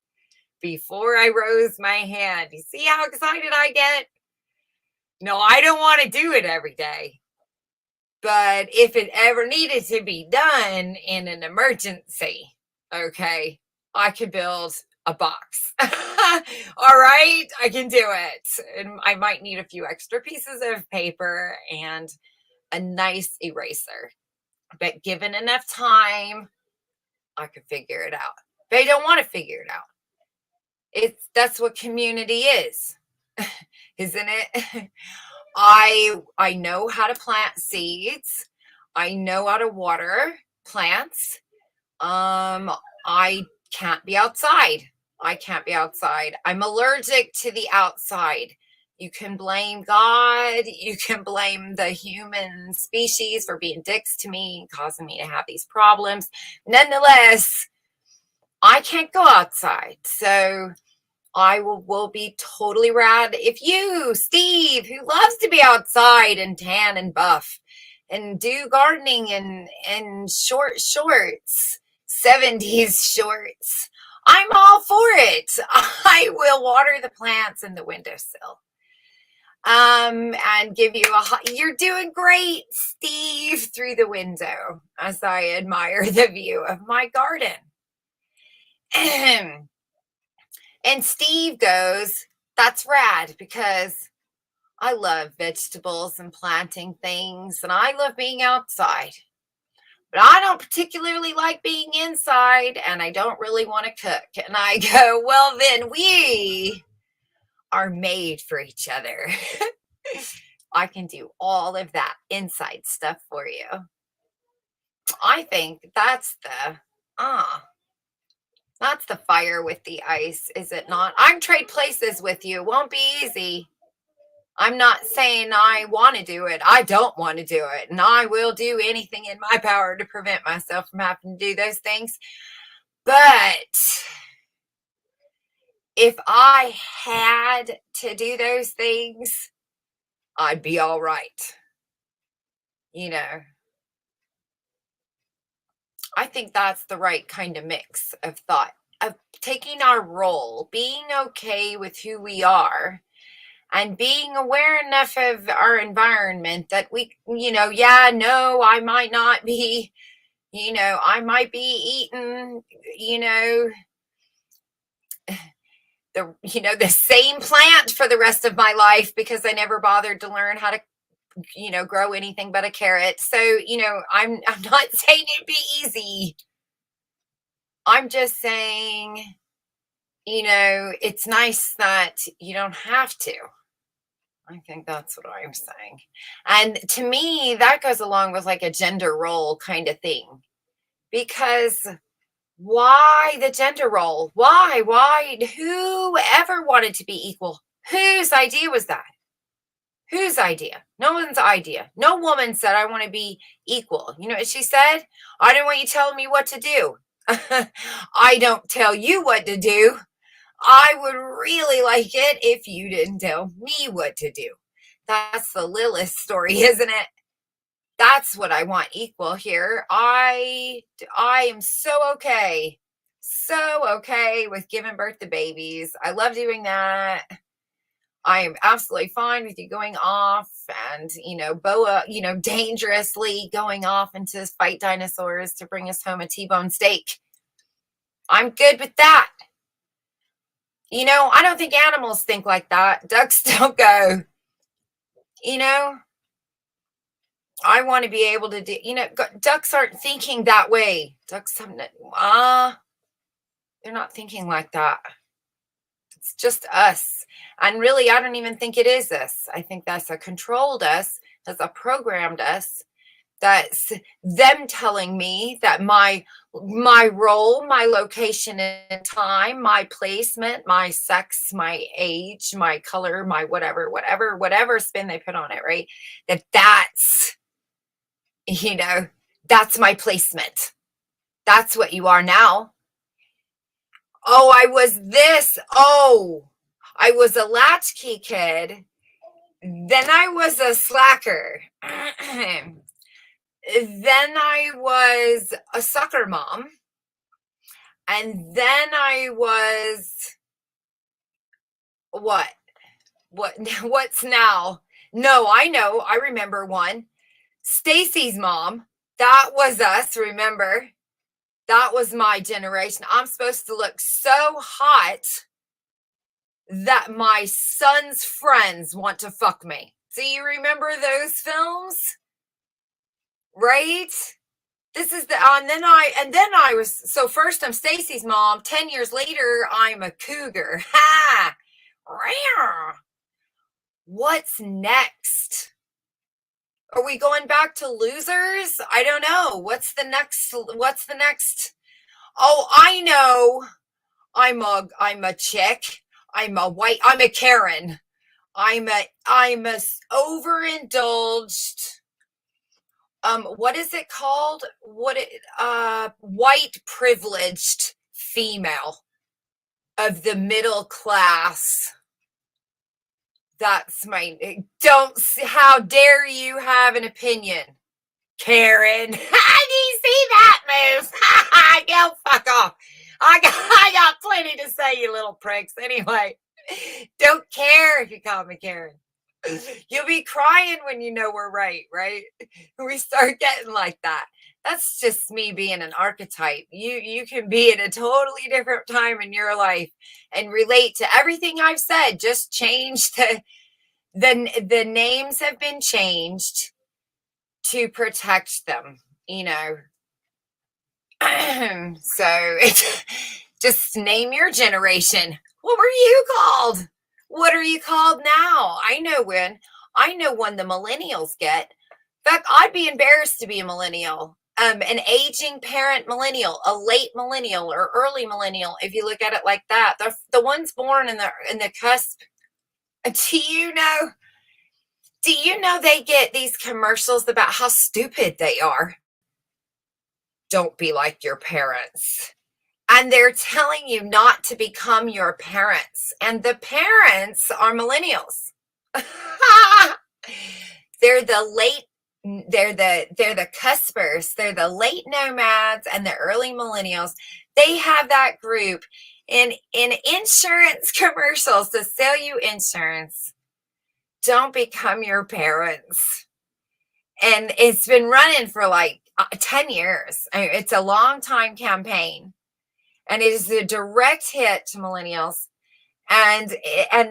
before I rose my hand. You see how excited I get? No, I don't want to do it every day. But if it ever needed to be done in an emergency, okay, I could build a box. All right, I can do it. And I might need a few extra pieces of paper and a nice eraser. But given enough time, I could figure it out. But I don't want to figure it out. That's what community is, isn't it? I know how to plant seeds. I know how to water plants. I can't be outside. I'm allergic to the outside. You can blame God. You can blame the human species for being dicks to me, causing me to have these problems. Nonetheless, I can't go outside. So I will be totally rad if you, Steve, who loves to be outside and tan and buff and do gardening and short shorts, 70s shorts, I'm all for it. I will water the plants in the windowsill. And give you you're doing great, Steve, through the window as I admire the view of my garden. And Steve goes, that's rad, because I love vegetables and planting things, and I love being outside. But I don't particularly like being inside, and I don't really want to cook. And I go, well, then we are made for each other. I can do all of that inside stuff for you. I think that's the fire with the ice, is it not? I'd trade places with you. It won't be easy. I'm not saying I want to do it. I don't want to do it. And I will do anything in my power to prevent myself from having to do those things. But if I had to do those things, I'd be all right. I think that's the right kind of mix of thought, of taking our role, being okay with who we are, and being aware enough of our environment that we, I might not be, I might be eating, the same plant for the rest of my life because I never bothered to learn how to grow anything but a carrot. So, I'm not saying it'd be easy. I'm just saying it's nice that you don't have to. I think that's what I'm saying. And to me, that goes along with like a gender role kind of thing. Because why the gender role? Why? Who ever wanted to be equal? Whose idea was that? Whose idea? No one's idea. No woman said, I want to be equal. You know what she said? I don't want you telling me what to do. I don't tell you what to do. I would really like it if you didn't tell me what to do. That's the Lilith story, isn't it? That's what I want equal here. I am so okay with giving birth to babies. I love doing that. I am absolutely fine with you going off and, Boa, dangerously going off into fight dinosaurs to bring us home a T-bone steak. I'm good with that. I don't think animals think like that. Ducks don't go, I want to be able to do, ducks aren't thinking that way. Ducks have, they're not thinking like that. It's just us. And really, I don't even think it is us. I think that's a controlled us, that's a programmed us. That's them telling me that my role, my location in time, my placement, my sex, my age, my color, my whatever spin they put on it, right? That's that's my placement. That's what you are now. Oh, I was this. Oh, I was a latchkey kid. Then I was a slacker. Then I was a soccer mom. And then I was what? What's now? No, I know. I remember one. Stacy's mom. That was us, remember? That was my generation. I'm supposed to look so hot that my son's friends want to fuck me. Do you remember those films? Right? This is and then I was, so first I'm Stacy's mom, 10 years later, I'm a cougar. Ha! What's next? Are we going back to losers? I don't know. What's the next? Oh, I know. I'm a chick. I'm a Karen. I'm a overindulged, what is it called? White privileged female of the middle class. That's how dare you have an opinion, Karen? Do you see that move? Go fuck off. I got plenty to say, you little pricks. Anyway, don't care if you call me Karen. You'll be crying when you know we're right? We start getting like that. That's just me being an archetype. You can be at a totally different time in your life and relate to everything I've said. Just change the names have been changed to protect them, So it's just name your generation. What were you called? What are you called now? I know when the millennials get. In fact, I'd be embarrassed to be a millennial. An aging parent millennial, a late millennial or early millennial, if you look at it like that. The ones born in the cusp. Do you know they get these commercials about how stupid they are? Don't be like your parents. And they're telling you not to become your parents. And the parents are millennials. They're the cuspers. They're the late nomads and the early millennials. They have that group in insurance commercials to sell you insurance. Don't become your parents. And it's been running for like 10 years. It's a long time campaign. And it is a direct hit to millennials. And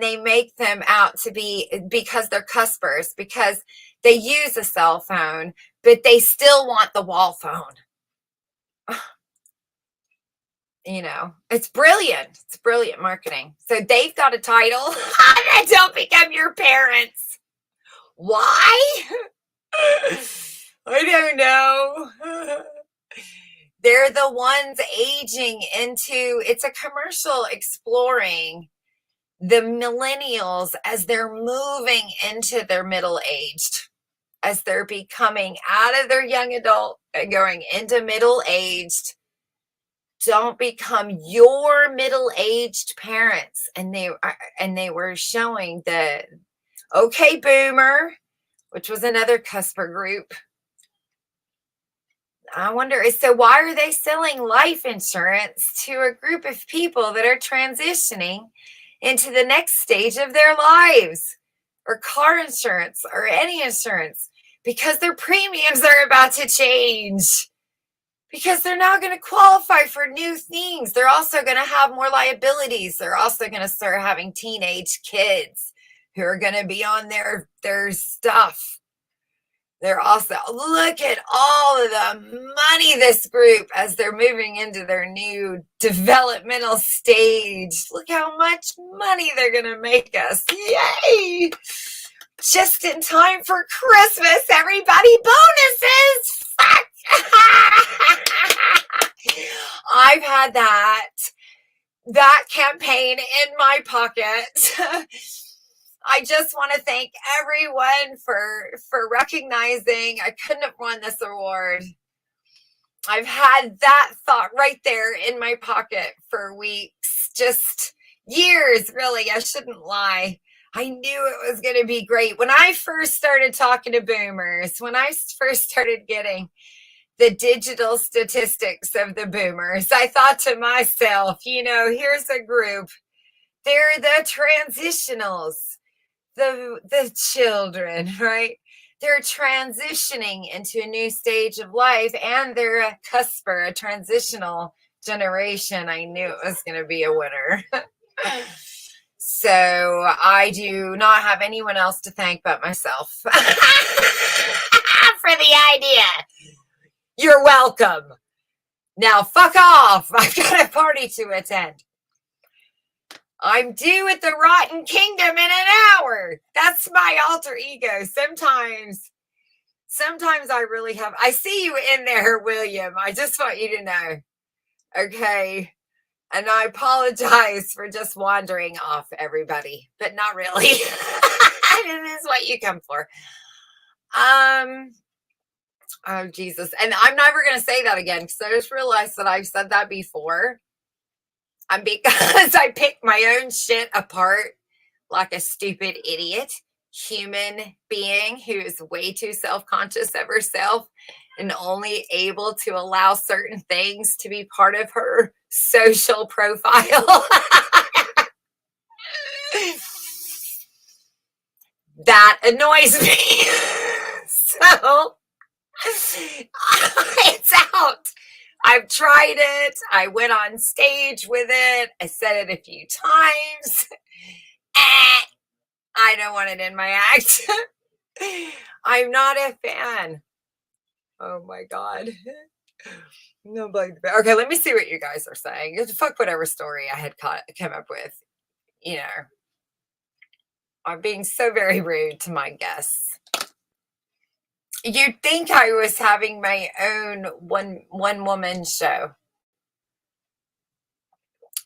they make them out to be, because they're cuspers, because they use a cell phone, but they still want the wall phone. you know, it's brilliant. It's brilliant marketing. So they've got a title. Don't become your parents. Why? I don't know. They're the ones aging into, it's a commercial exploring the millennials as they're moving into their middle aged, as they're becoming out of their young adult and going into middle aged. Don't become your middle-aged parents. And they were showing the Okay Boomer, which was another cusper group. I wonder, so why are they selling life insurance to a group of people that are transitioning into the next stage of their lives, or car insurance or any insurance? Because their premiums are about to change. Because they're now going to qualify for new things. They're also going to have more liabilities. They're also going to start having teenage kids who are going to be on their stuff. They're also, look at all of the money this group, as they're moving into their new developmental stage. Look how much money they're going to make us. Yay! Just in time for Christmas, everybody. Bonuses! Fuck! I've had that campaign in my pocket. I just want to thank everyone for recognizing I couldn't have won this award. I've had that thought right there in my pocket for weeks, just years, really. I shouldn't lie. I knew it was going to be great. When I first started talking to boomers, when I first started getting the digital statistics of the boomers, I thought to myself, you know, here's a group. They're the transitionals, the children, right? They're transitioning into a new stage of life, and they're a cusper, a transitional generation. I knew it was going to be a winner. So I do not have anyone else to thank but myself for the idea. You're welcome. Now fuck off. I've got a party to attend. I'm due at the Rotten Kingdom in an hour. That's my alter ego. Sometimes I really have. I see you in there, William. I just want you to know. Okay. And I apologize for just wandering off, everybody, but not really. This is what you come for. Oh, Jesus. And I'm never going to say that again, because I just realized that I've said that before. Because I picked my own shit apart like a stupid idiot human being who is way too self-conscious of herself and only able to allow certain things to be part of her social profile. That annoys me. So it's out. I've tried it. I went on stage with it. I said it a few times. I don't want it in my act. I'm not a fan. Oh my God. No, okay, let me see what you guys are saying. Fuck whatever story I had come up with. You know, I'm being so very rude to my guests. You'd think I was having my own one woman show.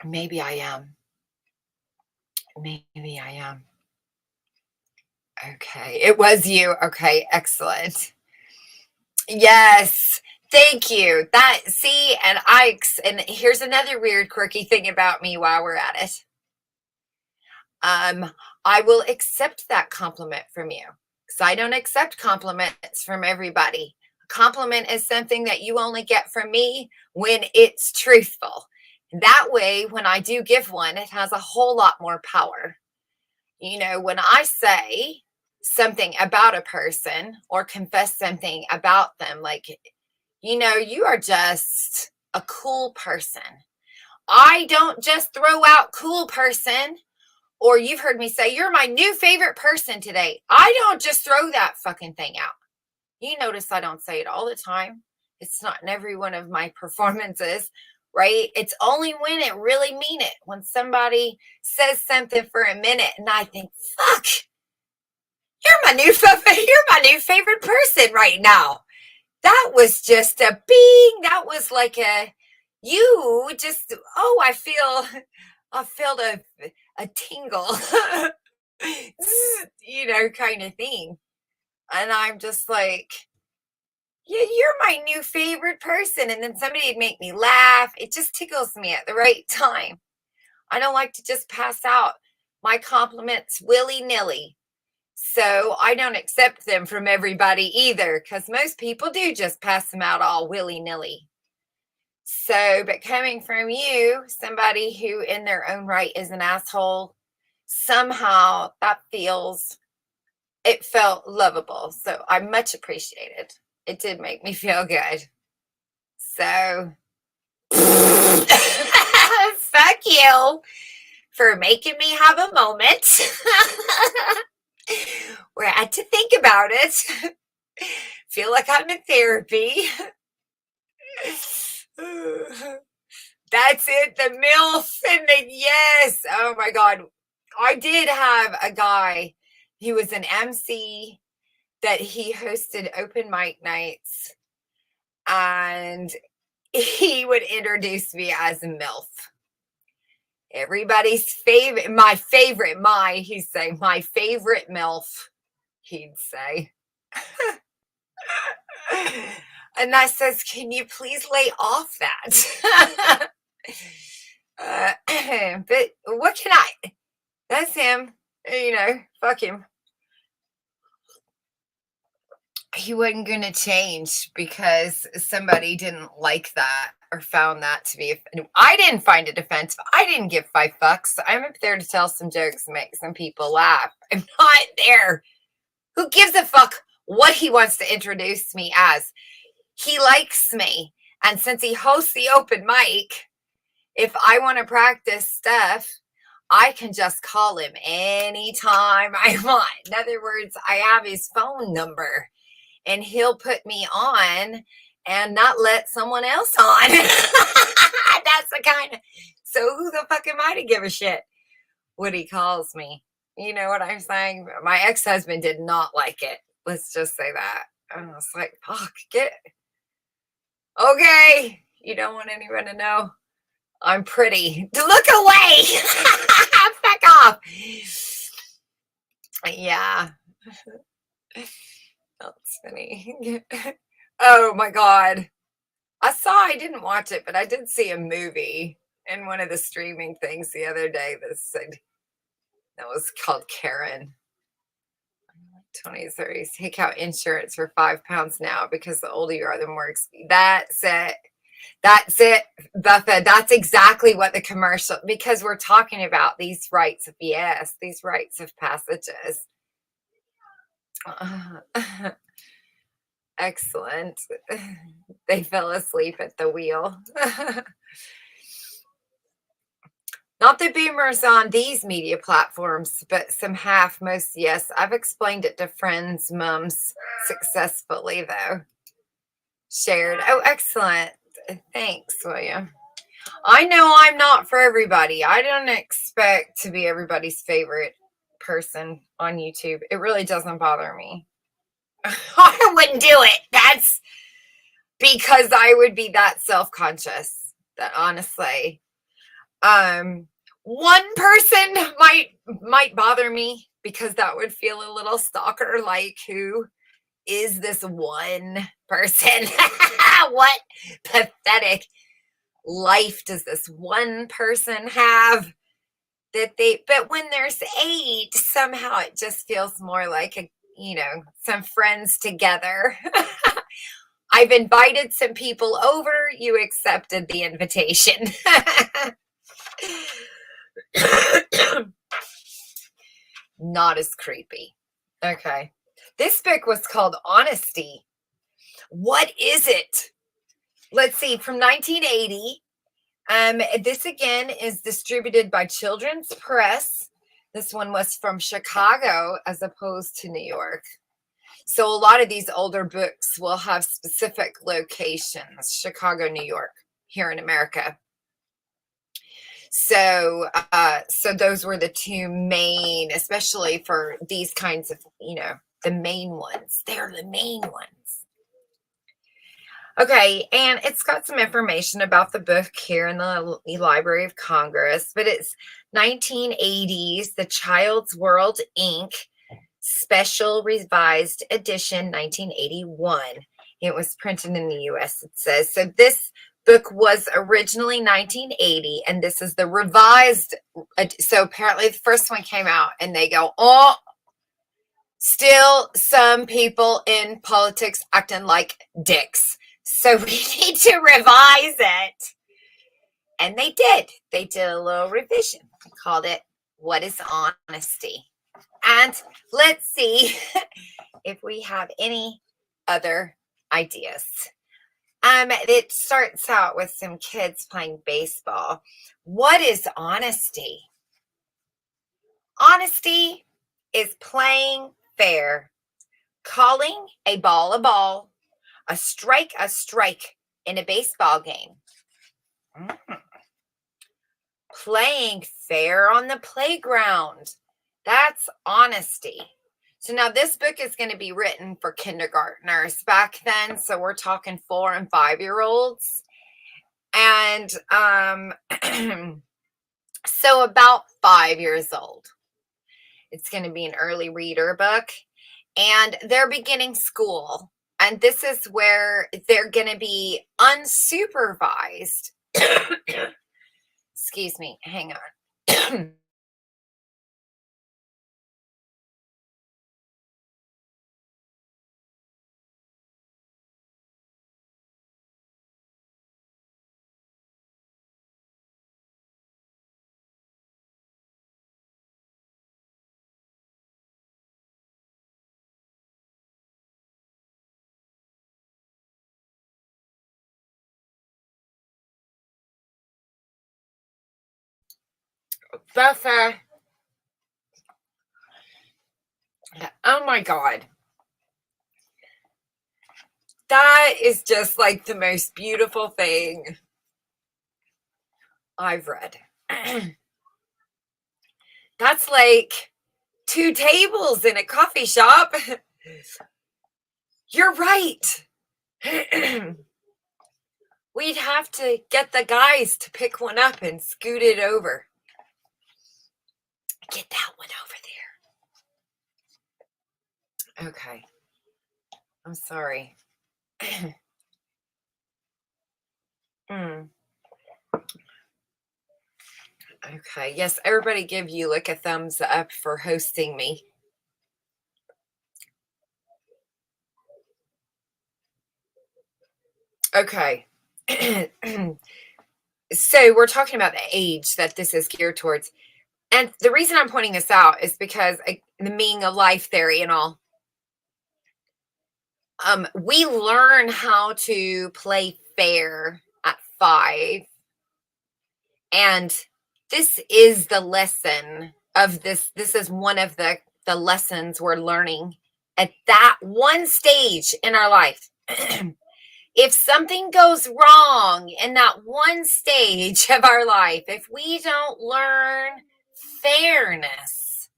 Maybe I am. Maybe I am. Okay, it was you. Okay, excellent. Yes, thank you. And here's another weird, quirky thing about me while we're at it. I will accept that compliment from you, because I don't accept compliments from everybody. A compliment is something that you only get from me when it's truthful. That way, when I do give one, it has a whole lot more power. You know, when I say something about a person or confess something about them, like, you know, you are just a cool person. I don't just throw out cool person, or you've heard me say, you're my new favorite person today. I don't just throw that fucking thing out. You notice I don't say it all the time. It's not in every one of my performances. right? It's only when it really mean it, when somebody says something for a minute and I think, fuck, you're my new favorite person right now. That was just a bing. That was like you just, oh, I felt a tingle, kind of thing. And I'm just like, yeah, you're my new favorite person. And then somebody would make me laugh. It just tickles me at the right time. I don't like to just pass out my compliments willy-nilly. So I don't accept them from everybody either, because most people do just pass them out all willy-nilly. So, but coming from you, somebody who in their own right is an asshole, somehow it felt lovable. So I much appreciated. It did make me feel good. So, fuck you for making me have a moment where I had to think about it. Feel like I'm in therapy. That's it, the MILF and the yes. Oh my God. I did have a guy, he was an MC that he hosted open mic nights, and he would introduce me as a MILF. Everybody's favorite, he'd say, my favorite MILF, he'd say. And I says, can you please lay off that? But what can that's him, fuck him. He wasn't going to change because somebody didn't like that or found that to be. I didn't find it offensive. I didn't give 5 fucks. I'm up there to tell some jokes and make some people laugh. I'm not there. Who gives a fuck what he wants to introduce me as? He likes me. And since he hosts the open mic, if I want to practice stuff, I can just call him anytime I want. In other words, I have his phone number. And he'll put me on and not let someone else on. That's the kind of, so who the fuck am I to give a shit what he calls me? You know what I'm saying? My ex-husband did not like it. Let's just say that. I was like, fuck, get it. Okay. You don't want anyone to know I'm pretty. Look away. Fuck off. Yeah. That's funny. Oh my God. I didn't watch it, but I did see a movie in one of the streaming things the other day that was called Karen. 20s, 30s. Take out insurance for £5 now because the older you are, the more expensive. That's it, Buffett. That's exactly what the commercial, because we're talking about these rites of passages. Excellent. They fell asleep at the wheel. Not the boomers on these media platforms, but some have, most yes. I've explained it to friends, mums, successfully though. Shared. Oh, excellent. Thanks, William. I know I'm not for everybody. I don't expect to be everybody's favorite person on YouTube. It really doesn't bother me. I wouldn't do it. That's because I would be that self-conscious that honestly, one person might bother me because that would feel a little stalker, like who is this one person? What pathetic life does this one person have that but when there's 8, somehow it just feels more like some friends together. I've invited some people over. You accepted the invitation. Not as creepy. Okay. This book was called Honesty. What is it? Let's see, from 1980. This again is distributed by Children's Press. This one was from Chicago as opposed to New York. So a lot of these older books will have specific locations, Chicago, New York. here in America. So, so those were the two main, especially for these kinds of, the main ones. They're the main ones. Okay, and it's got some information about the book here in the Library of Congress, but it's 1980s, The Child's World, Inc., Special Revised Edition, 1981. It was printed in the U.S., it says. So this book was originally 1980, and this is the revised. So apparently the first one came out, and they go, oh, still some people in politics acting like dicks. So we need to revise it. And they did. They did a little revision. They called it, What is Honesty? And let's see if we have any other ideas. It starts out with some kids playing baseball. What is honesty? Honesty is playing fair, calling a ball, a strike in a baseball game. Playing fair on the playground. That's honesty. So now this book is going to be written for kindergartners back then. So we're talking 4 and 5-year-olds. And so about 5 years old. It's going to be an early reader book. And they're beginning school. And this is where they're going to be unsupervised. Excuse me, hang on. Buffer. Oh my God. That is just like the most beautiful thing I've read. That's like 2 tables in a coffee shop. You're right. We'd have to get the guys to pick one up and scoot it over. Get that one over there. Okay. I'm sorry. Okay. Yes, everybody give Uhlicks a thumbs up for hosting me. Okay. So we're talking about the age that this is geared towards. And the reason I'm pointing this out is because the meaning of life theory and all, we learn how to play fair at 5. And this is the lesson of this. This is one of the lessons we're learning at that one stage in our life. If something goes wrong in that one stage of our life, if we don't learn fairness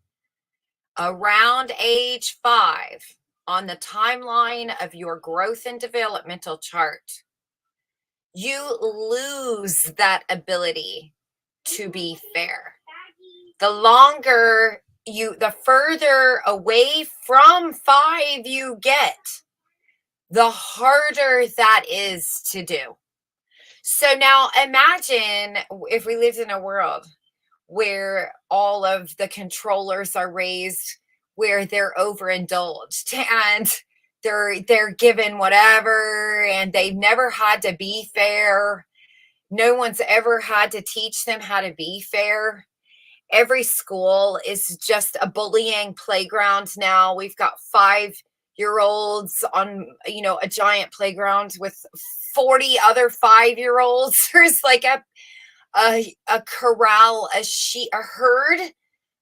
around age 5 on the timeline of your growth and developmental chart, you lose that ability to be fair. The further away from 5 you get, the harder that is to do. So now imagine if we lived in a world where all of the controllers are raised, where they're overindulged and they're given whatever, and they've never had to be fair. No one's ever had to teach them how to be fair. Every school is just a bullying playground now. We've got 5-year-olds on, a giant playground with 40 other 5-year-olds. There's like a corral, a herd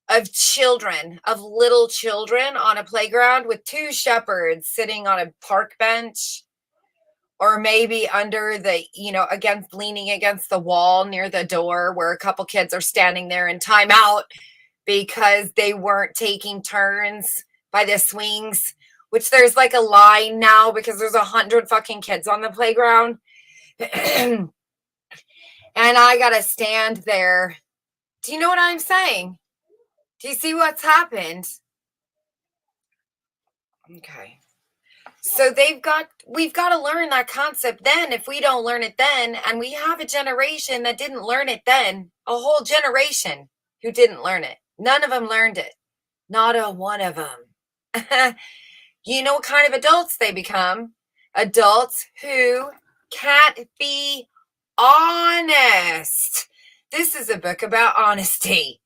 of children, of little children on a playground with 2 shepherds sitting on a park bench or maybe under the, leaning against the wall near the door where a couple kids are standing there in timeout because they weren't taking turns by the swings, which there's like a line now because there's 100 fucking kids on the playground. And I gotta stand there. Do you know what I'm saying? Do you see what's happened? Okay. So we've got to learn that concept then. If we don't learn it then, and we have a generation that didn't learn it then, a whole generation who didn't learn it. None of them learned it. Not a one of them. You know what kind of adults they become? Adults who can't be honest. This is a book about honesty.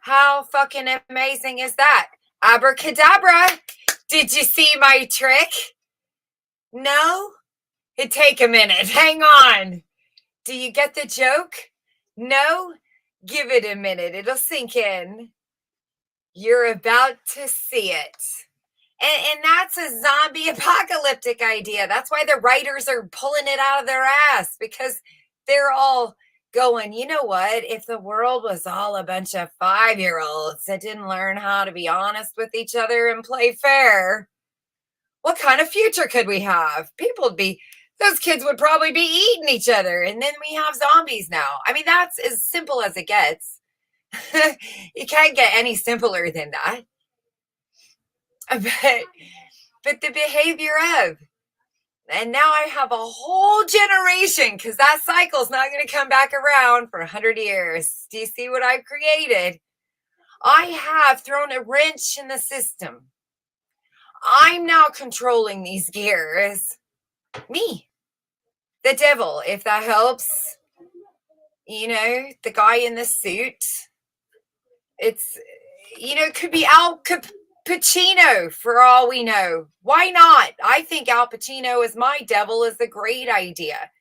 How fucking amazing is that? Abracadabra. Did you see my trick? No? It'd take a minute. Hang on. Do you get the joke? No? Give it a minute. It'll sink in. You're about to see it. And that's a zombie apocalyptic idea. That's why the writers are pulling it out of their ass, because they're all going, you know what? If the world was all a bunch of 5-year-olds that didn't learn how to be honest with each other and play fair, what kind of future could we have? Those kids would probably be eating each other. And then we have zombies now. I mean, that's as simple as it gets. You can't get any simpler than that. But the behavior of, and now I have a whole generation, because that cycle's not going to come back around for 100 years. Do you see what I've created? I have thrown a wrench in the system. I'm now controlling these gears. Me. The devil, if that helps. The guy in the suit. It's, it could be Al Pacino for all we know. Why not? I think Al Pacino as my devil is a great idea.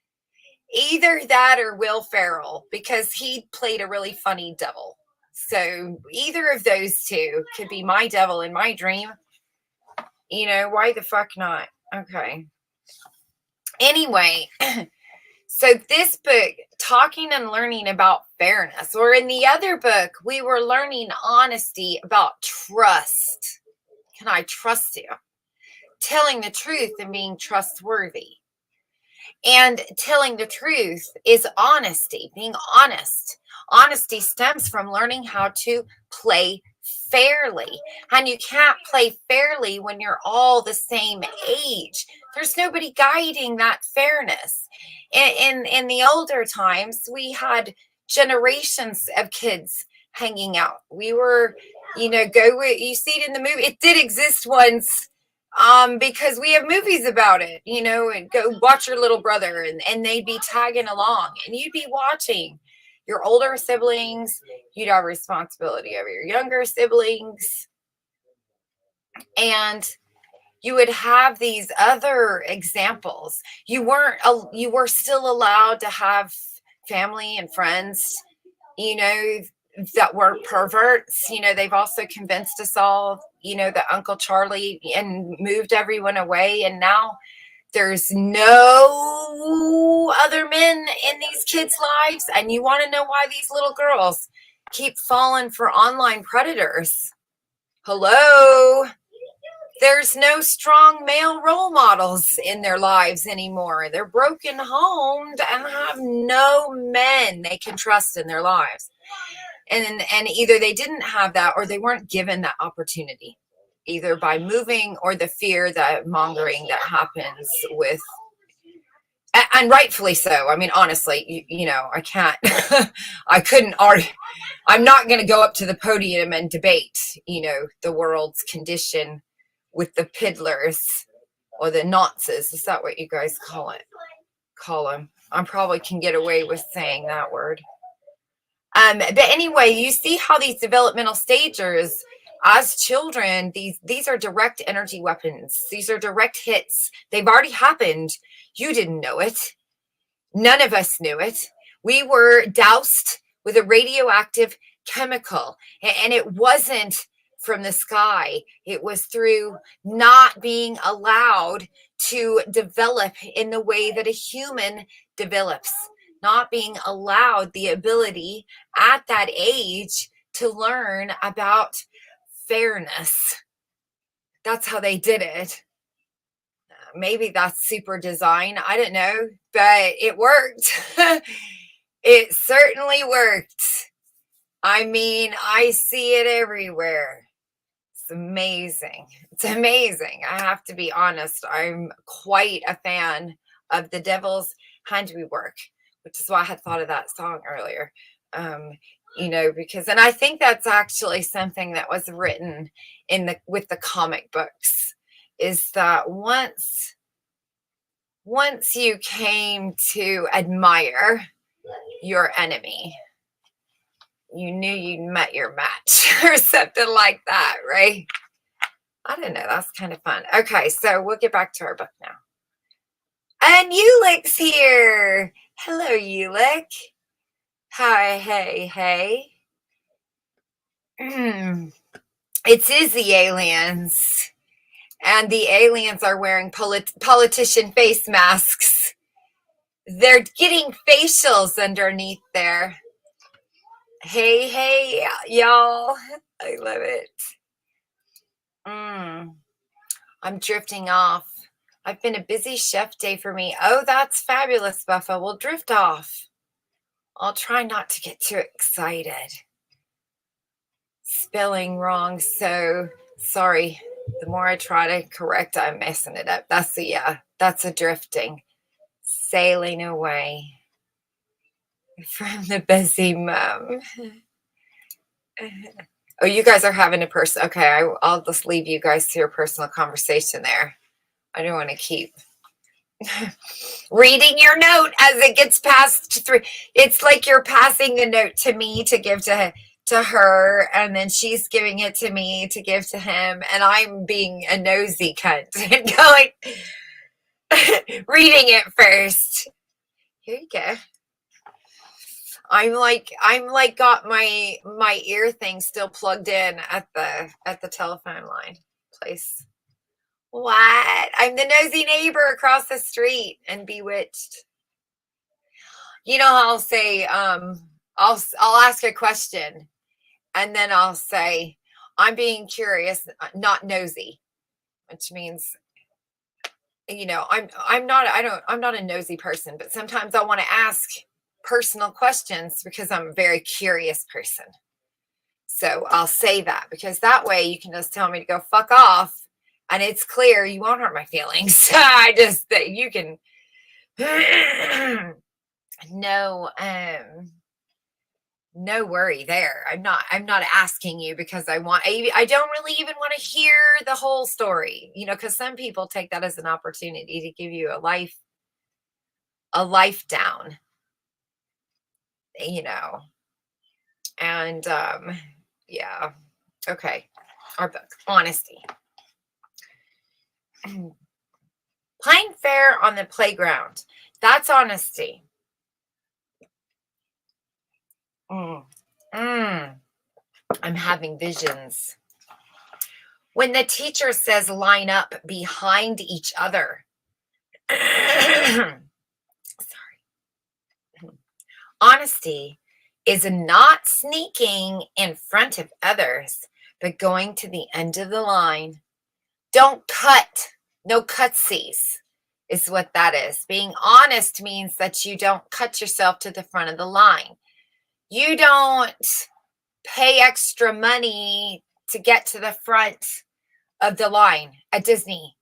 Either that or Will Ferrell, because he played a really funny devil. So either of those two could be my devil in my dream. Why the fuck not? Okay. Anyway, so this book, talking and learning about fairness, or in the other book, we were learning honesty about trust. Can I trust you? Telling the truth and being trustworthy. And telling the truth is honesty, being honest. Honesty stems from learning how to play fairly. And you can't play fairly when you're all the same age. There's nobody guiding that fairness. In the older times, we had generations of kids hanging out. We were, you see it in the movie. It did exist once, because we have movies about it, and go watch your little brother, and they'd be tagging along, and you'd be watching your older siblings. You'd have responsibility over your younger siblings, and you would have these other examples. You were still allowed to have family and friends, that were perverts. They've also convinced us all, that Uncle Charlie and moved everyone away. And now there's no other men in these kids' lives. And you want to know why these little girls keep falling for online predators? Hello? There's no strong male role models in their lives anymore. They're broken homed and have no men they can trust in their lives. And either they didn't have that, or they weren't given that opportunity, either by moving or the fear, that mongering that happens with, and rightfully so. I mean, honestly, I can't, I couldn't argue. I'm not going to go up to the podium and debate, the world's condition with the piddlers or the Nazis. Is that what you guys call them? I probably can get away with saying that word. But anyway, you see how these developmental stages as children, these are direct energy weapons. These are direct hits. They've already happened. You didn't know it. None of us knew it. We were doused with a radioactive chemical, and it wasn't from the sky. It was through not being allowed to develop in the way that a human develops, not being allowed the ability at that age to learn about fairness. That's how they did it. Maybe that's super design. I don't know, but it worked. It certainly worked. I mean, I see it everywhere. It's amazing. It's amazing. I have to be honest. I'm quite a fan of the devil's handiwork, which is why I had thought of that song earlier. Because, and I think that's actually something that was written with the comic books, is that once you came to admire your enemy, you knew you'd met your match or something like that, right? I don't know. That's kind of fun. Okay, so we'll get back to our book now. And Uhlicks here. Hello, Uhlick. Hi, hey. It is the aliens. And the aliens are wearing politician face masks. They're getting facials underneath there. Hey, y'all. I love it. I'm drifting off. I've been a busy chef day for me. Oh, that's fabulous, Buffa. We'll drift off. I'll try not to get too excited. Spelling wrong, so sorry. The more I try to correct, I'm messing it up. That's a drifting. Sailing away from the busy mom. Oh, you guys are having a person. Okay, I'll just leave you guys to your personal conversation there. I don't want to keep reading your note as it gets passed through. It's like you're passing the note to me to give to her, and then she's giving it to me to give to him, and I'm being a nosy cunt and going reading it first. Here you go. I'm like got my ear thing still plugged in at the telephone line place. What? I'm the nosy neighbor across the street and Bewitched. You know how I'll say, I'll ask a question, and then I'll say, I'm being curious, not nosy, which means, I'm not a nosy person, but sometimes I want to ask personal questions because I'm a very curious person. So I'll say that, because that way you can just tell me to go fuck off, and it's clear you won't hurt my feelings. That you can no worry there. I'm not asking you because I don't really even want to hear the whole story, because some people take that as an opportunity to give you a life down, and yeah. Okay, our book, Honesty. Playing fair on the playground, that's honesty. I'm having visions. When the teacher says line up behind each other. Sorry. Honesty is not sneaking in front of others, but going to the end of the line. Don't cut. No cutsies is what that is. Being honest means that you don't cut yourself to the front of the line. You don't pay extra money to get to the front of the line at Disney.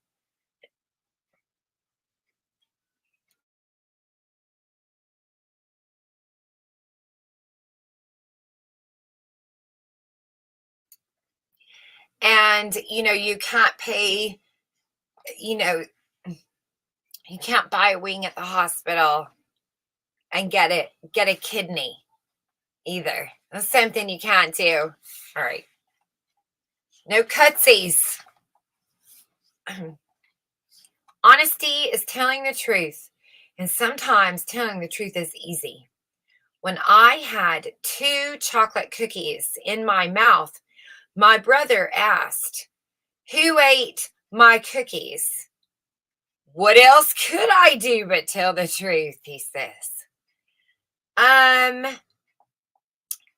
And, you can't pay, you can't buy a wing at the hospital and get a kidney either. That's something you can't do. All right. No cutsies. Honesty is telling the truth. And sometimes telling the truth is easy. When I had 2 chocolate cookies in my mouth My brother asked, "Who ate my cookies?" "What else could I do but tell the truth?" he says.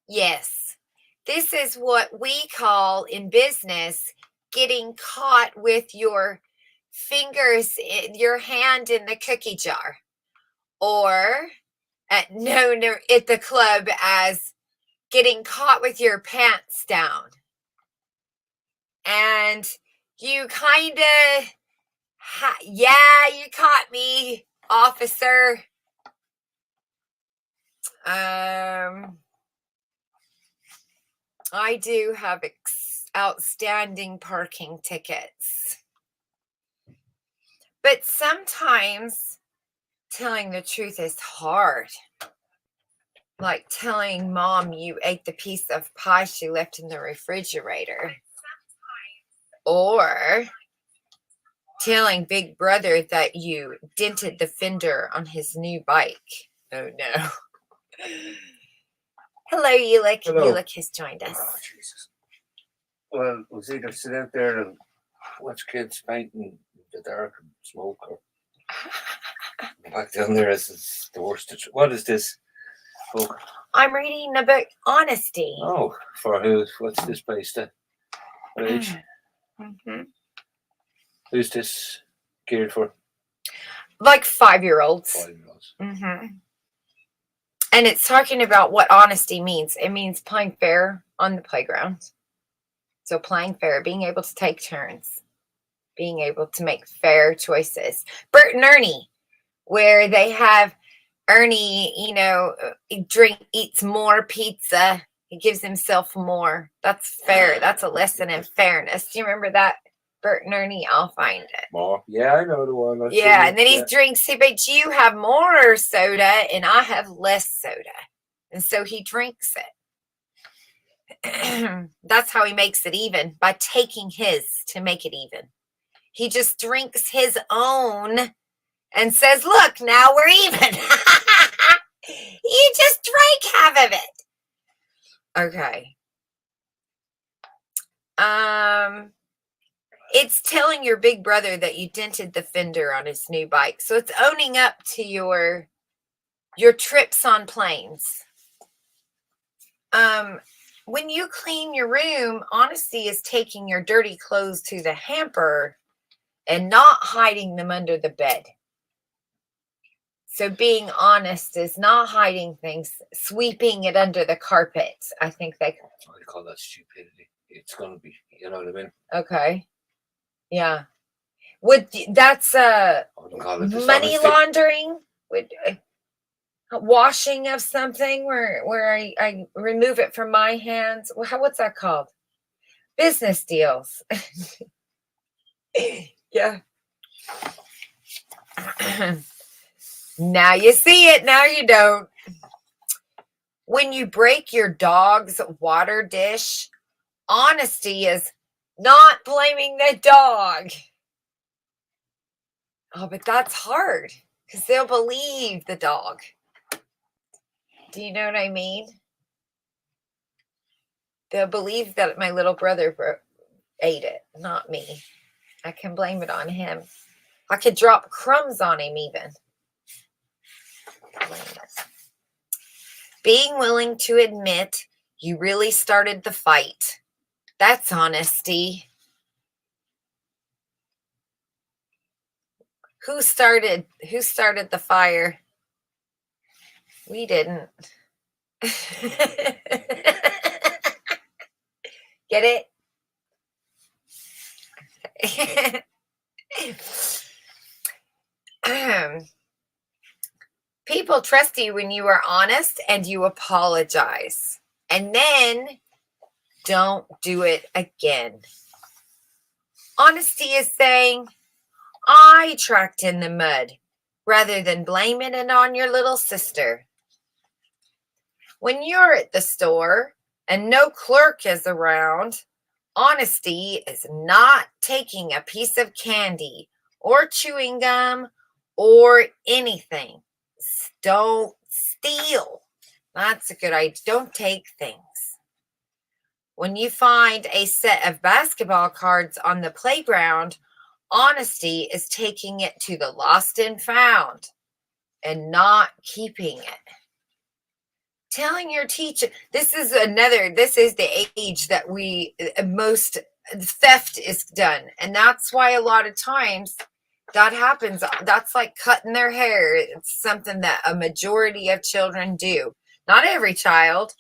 Yes. This is what we call in business getting caught with your fingers, your hand in the cookie jar, or known at the club as getting caught with your pants down. And you kind of, yeah, you caught me, officer. I do have outstanding parking tickets. But sometimes telling the truth is hard. Like telling mom you ate the piece of pie she left in the refrigerator. Or telling Big Brother that you dented the fender on his new bike. Oh no. Hello, Uhlicks. Hello. Uhlicks has joined us. Oh, Jesus. Well, we'll either sit out there and watch kids painting in the dark and smoke, or back down there as the worst. What is this book? I'm reading the book Honesty. Oh, for who? What's this based at? What age? Mm-hmm. Who's this geared for? Like 5-year-olds. 5-year-olds. Mm-hmm. And it's talking about what honesty means. It means playing fair on the playground. So playing fair, being able to take turns, being able to make fair choices. Bert and Ernie, where they have Ernie, eats more pizza. He gives himself more. That's fair. That's a lesson in fairness. Do you remember that? Bert and Ernie, I'll find it. More? Yeah, I know the one. Yeah, and then he drinks, but you have more soda and I have less soda. And so he drinks it. That's how he makes it even, by taking his to make it even. He just drinks his own and says, "Look, now we're even." You just drank half of it. Okay. It's telling your big brother that you dented the fender on his new bike. So it's owning up to your trips on planes. When you clean your room, honesty is taking your dirty clothes to the hamper and not hiding them under the bed. So being honest is not hiding things, sweeping it under the carpet. I think I call that stupidity. It's going to be, you know what I mean? Okay. Yeah. That's money laundering? Washing of something where I remove it from my hands. What's that called? Business deals. Yeah. Now you see it, now you don't. When you break your dog's water dish, honesty is not blaming the dog. Oh, but that's hard because they'll believe the dog. Do you know what I mean? They'll believe that my little brother ate it, not me. I can blame it on him. I could drop crumbs on him even. Being willing to admit you really started the fight. That's honesty. Who started the fire? We didn't. Get it? People trust you when you are honest and you apologize. And then don't do it again. Honesty is saying, I tracked in the mud, rather than blaming it on your little sister. When you're at the store and no clerk is around, honesty is not taking a piece of candy or chewing gum or anything. Don't steal. That's a good idea. Don't take things. When you find a set of basketball cards on the playground, honesty is taking it to the lost and found and not keeping it. Telling your teacher, this is the age that most theft is done. And that's why a lot of times that happens. That's like cutting their hair. It's something that a majority of children do. Not every child,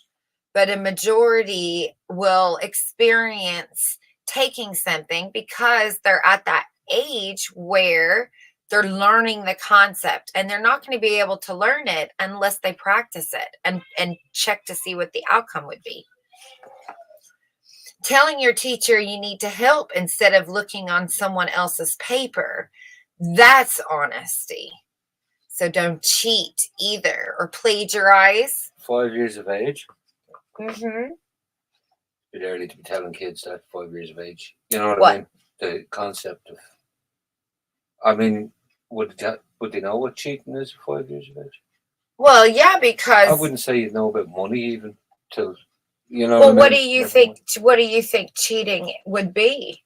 but a majority will experience taking something because they're at that age where they're learning the concept, and they're not going to be able to learn it unless they practice it and check to see what the outcome would be. Telling your teacher you need to help instead of looking on someone else's paper, that's honesty. So don't cheat either or plagiarize. 5 years of age. Mm-hmm. Bit early to be telling kids that 5 years of age. You know what What? I mean? The concept of. I mean, would they know what cheating is at 5 years of age? Well, yeah, because I wouldn't say you'd know about money even till, you know. well, what I what mean? do you Never think? mind. What do you think cheating would be?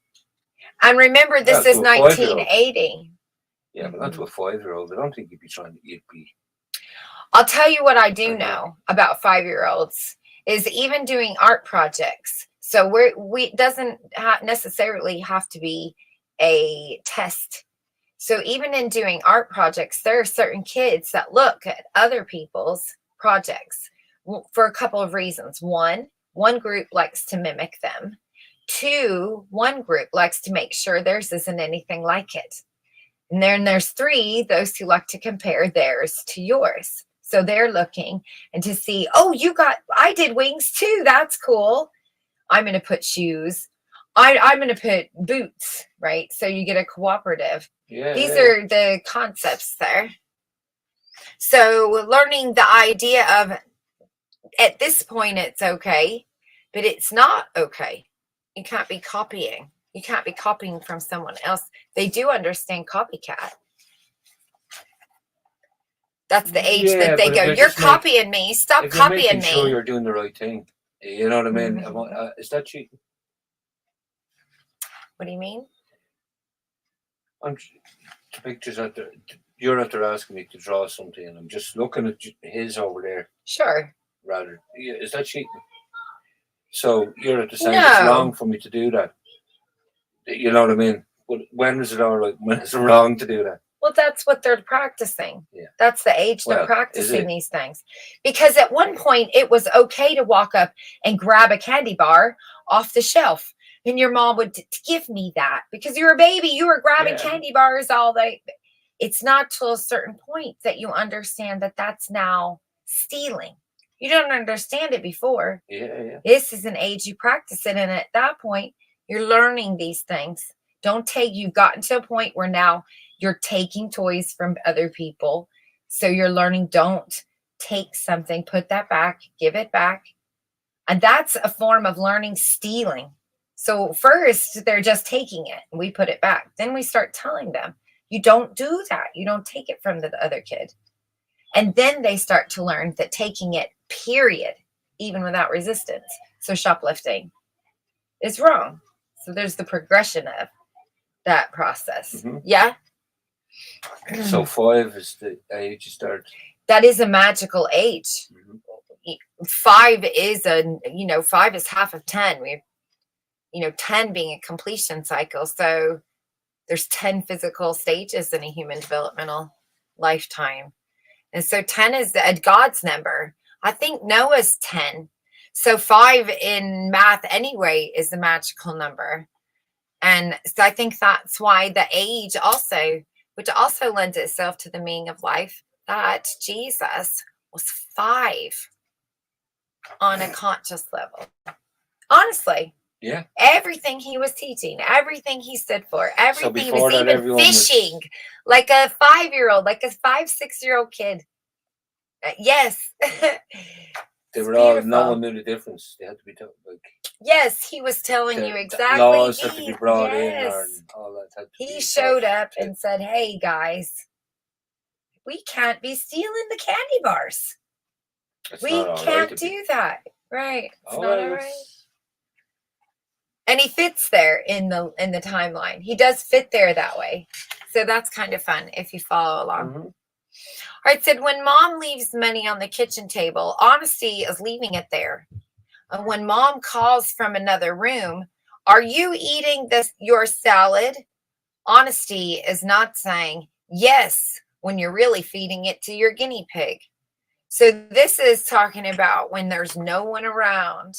And remember, this Well, is to a 5-year-old. 1980. Yeah, but not to a 5-year-old. I don't think you'd be. I'll tell you what I do Uh-huh. know about 5-year-olds is even doing art projects. So we doesn't necessarily have to be a test. So even in doing art projects, there are certain kids that look at other people's projects for a couple of reasons. One group likes to mimic them. Two, one group likes to make sure theirs isn't anything like it. And then there's three, those who like to compare theirs to yours. So they're looking and to see, oh, I did wings too. That's cool. I'm going to put shoes. I'm going to put boots, right? So you get a cooperative. Yeah. These yeah. are the concepts there. So learning the idea of, at this point, it's okay, but it's not okay. You can't be copying. You can't be copying from someone else. They do understand copycat. That's the age Yeah, that they but if go, you're you're just copying me. Stop if you're copying making me. sure you're doing the right thing, you know what I mean? Mhm. Is that cheating? What do you mean? I'm the pictures out there. You're out there asking me to draw something, and I'm just looking at his over there. Sure. Rather, yeah, is that cheating? So you're at the saying No. it's wrong for me to do that. You know what I mean? But when is it all right? When is it wrong to do that? Well, that's what they're practicing. Yeah. That's the age Well, they're is practicing it? these things. Because at one point it was okay to walk up and grab a candy bar off the shelf. And your mom would give me that because you're a baby. You were grabbing Yeah. candy bars all day. It's not till a certain point that you understand that that's now stealing. You don't understand it before. Yeah. This is an age you practice it. And at that point, you're learning these things. You've gotten to a point where now you're taking toys from other people. So you're learning, don't take something, put that back, give it back. And that's a form of learning stealing. So first, they're just taking it and we put it back. Then we start telling them, you don't do that. You don't take it from the other kid. And then they start to learn that taking it, period, even without resistance. So shoplifting is wrong. So there's the progression of that process. Mhm. Yeah. So 5 is the age you start. That is a magical age. Mhm. 5 is 5 is half of 10. 10 being a completion cycle. So there's 10 physical stages in a human developmental lifetime. And so 10 is a God's number. I think Noah's 10. So 5 in math anyway is a magical number. And so I think that's why the age also, which also lends itself to the meaning of life, that Jesus was 5 on a conscious level. Honestly. Yeah. Everything he was teaching, everything he stood for, everything he before was that, even everyone was- fishing like a 5-year-old, like a 5-6-year-old kid. Yes. They It's were all, beautiful. no one knew the difference. They had to be taught, like, Yes, he was telling the you exactly. laws had to be brought yes. in, or all that. Had to He be showed taught up to- and said, hey, guys, we can't be stealing the candy bars. It's We not all right can't to be- do that. Right. It's Oh, not well, all it's- right. And he fits there in the timeline. He does fit there that way. So that's kind of fun if you follow along. Mhm. All right, said when mom leaves money on the kitchen table, honesty is leaving it there. And when mom calls from another room, are you eating your salad? Honesty is not saying yes when you're really feeding it to your guinea pig. So this is talking about when there's no one around.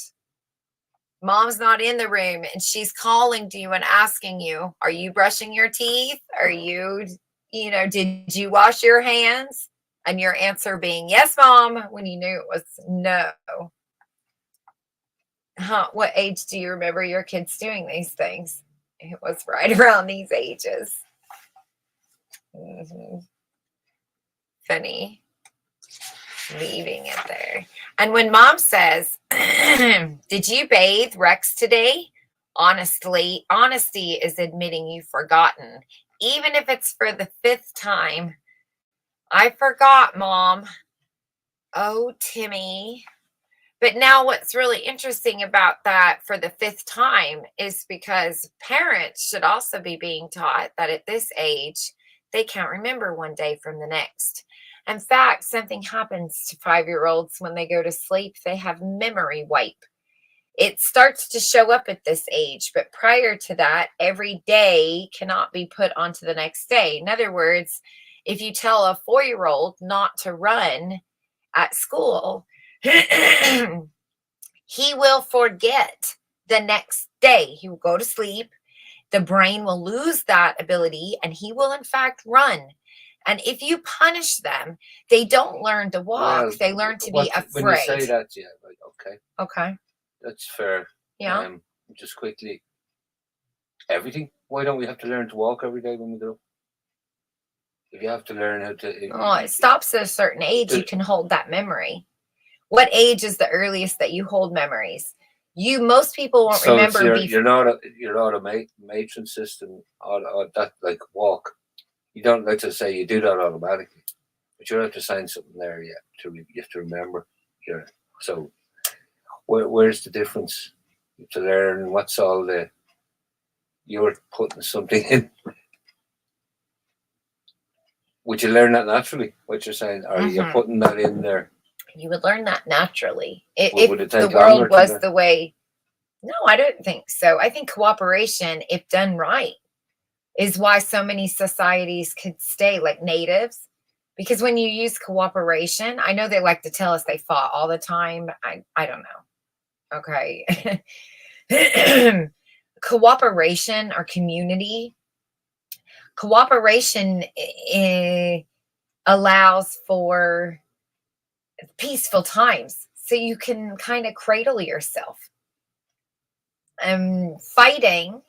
Mom's not in the room and she's calling to you and asking you, are you brushing your teeth? Are you, did you wash your hands? And your answer being, yes, mom, when you knew it was no. What age do you remember your kids doing these things? It was right around these ages. Funny. Leaving it there. And when mom says, did you bathe Rex today? Honesty is admitting you've forgotten, even if it's for the 5th time. I forgot, mom. Oh, Timmy. But now what's really interesting about that for the 5th time is because parents should also be being taught that at this age, they can't remember one day from the next. In fact, something happens to 5-year-olds when they go to sleep. They have memory wipe. It starts to show up at this age, but prior to that, every day cannot be put onto the next day. In other words, if you tell a 4-year-old not to run at school, he will forget the next day. He will go to sleep. The brain will lose that ability and he will in fact run. And if you punish them, they don't learn to walk. Well, they learn to be afraid. When you say that, yeah, right, okay. Okay. That's fair. Yeah. Just quickly, everything. Why don't we have to learn to walk every day when we grow up? If you have to learn how to... It stops at a certain age. You can hold that memory. What age is the earliest that you hold memories? Most people won't remember. You're not a matron system or that like walk. You don't, let's just say you do that automatically, but you have to sign something there. Yeah, you have to remember. So where's the difference? You have to learn what's all you're putting something in. Would you learn that naturally? What you're saying, or you're putting that in there? You would learn that naturally if the world was the way. No, I don't think so. I think cooperation, if done right, is why so many societies could stay like natives. Because when you use cooperation, I know they like to tell us they fought all the time. I don't know. Okay. Cooperation or community. Cooperation allows for peaceful times. So you can kind of cradle yourself. Fighting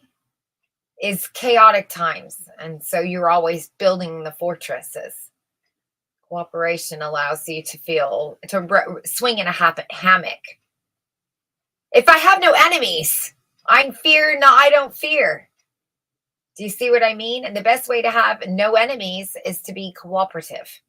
is chaotic times, and so you're always building the fortresses. Cooperation allows you to swing in a hammock. If I have no enemies, I don't fear. Do you see what I mean? And the best way to have no enemies is to be cooperative,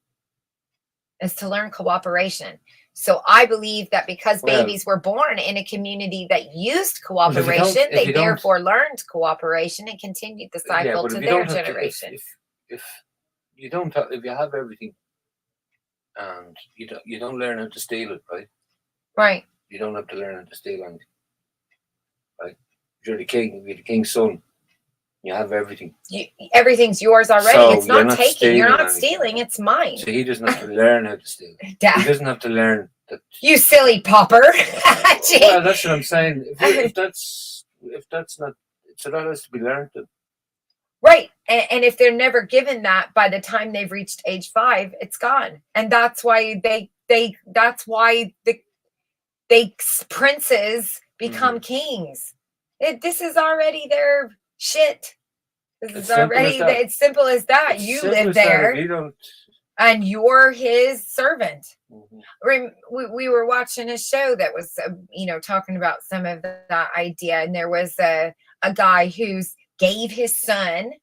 is to learn cooperation. So I believe that because babies were born in a community that used cooperation, they therefore learned cooperation and continued the cycle to their generation. If you have everything and you don't learn how to steal it, right? Right. You don't have to learn how to steal anything. Right? You're the king's son. You have everything. Everything's yours already. So it's not taking. You're not stealing. It's mine. So he doesn't have to learn how to steal. Dad. He doesn't have to learn that. You silly pauper. Well, that's what I'm saying. If that's not, so that has to be learned. Right. And if they're never given that by the time they've reached age 5, it's gone. And that's why the princes become kings. This is already their shit. It's already it's simple as that. You live there and you're his servant. We were watching a show that was talking about some of that idea, and there was a guy who's gave his son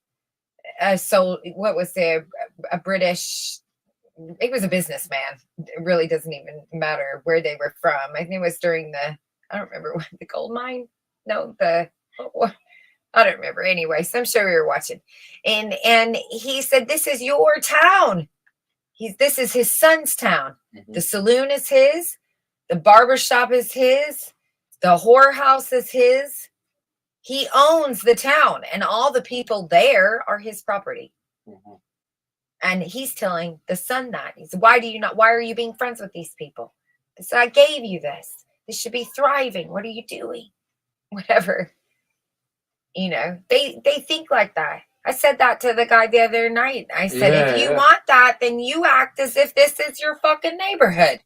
a British, it was a businessman. It really doesn't even matter where they were from. I think it was during I don't remember what, the gold mine. No, I don't remember. Anyway, some show we were watching. And he said, this is your town. This is his son's town. The saloon is his. The barber shop is his. The whorehouse is his. He owns the town, and all the people there are his property. And he's telling the son that. He said, why are you being friends with these people? He said, I gave you this. This should be thriving. What are you doing? Whatever. You know, they think like that. I said that to the guy the other night. I said, if you want that, then you act as if this is your fucking neighborhood.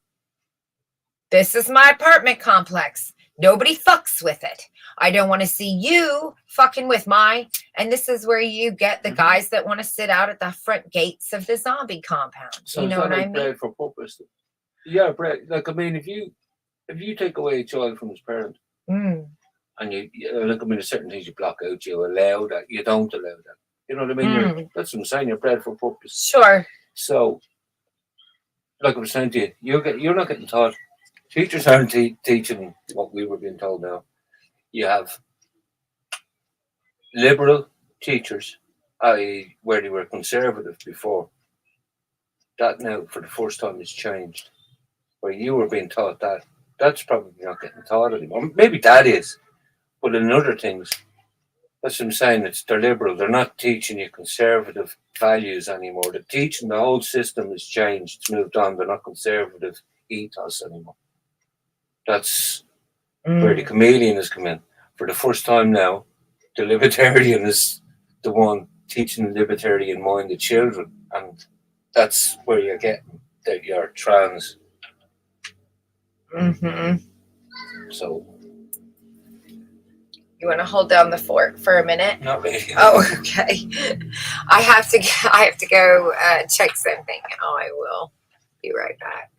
This is my apartment complex. Nobody fucks with it. I don't want to see you fucking with and this is where you get the guys that want to sit out at the front gates of the zombie compound. So you know what I mean? Bread for purpose. Yeah, bread. Like, I mean, if you take away a child from his parent, and you look, I mean, there's certain things you block out, you allow that, you don't allow that. You know what I mean? That's what I'm saying. You're bred for purpose. Sure. So, like I was saying to you, you're not getting taught. Teachers aren't teaching what we were being told now. You have liberal teachers, i.e., where they were conservative before. That now, for the first time, has changed. Where you were being taught that. That's probably not getting taught anymore. Maybe that is. But in other things, that's what I'm saying. They're liberal. They're not teaching you conservative values anymore. They're teaching the whole system has changed. It's moved on. They're not conservative ethos anymore. That's where the chameleon has come in. For the first time now, the libertarian is the one teaching the libertarian mind the children. And that's where you're getting that you're trans. So. You want to hold down the fort for a minute? Not really. Oh, okay. I have to go check something. I will be right back.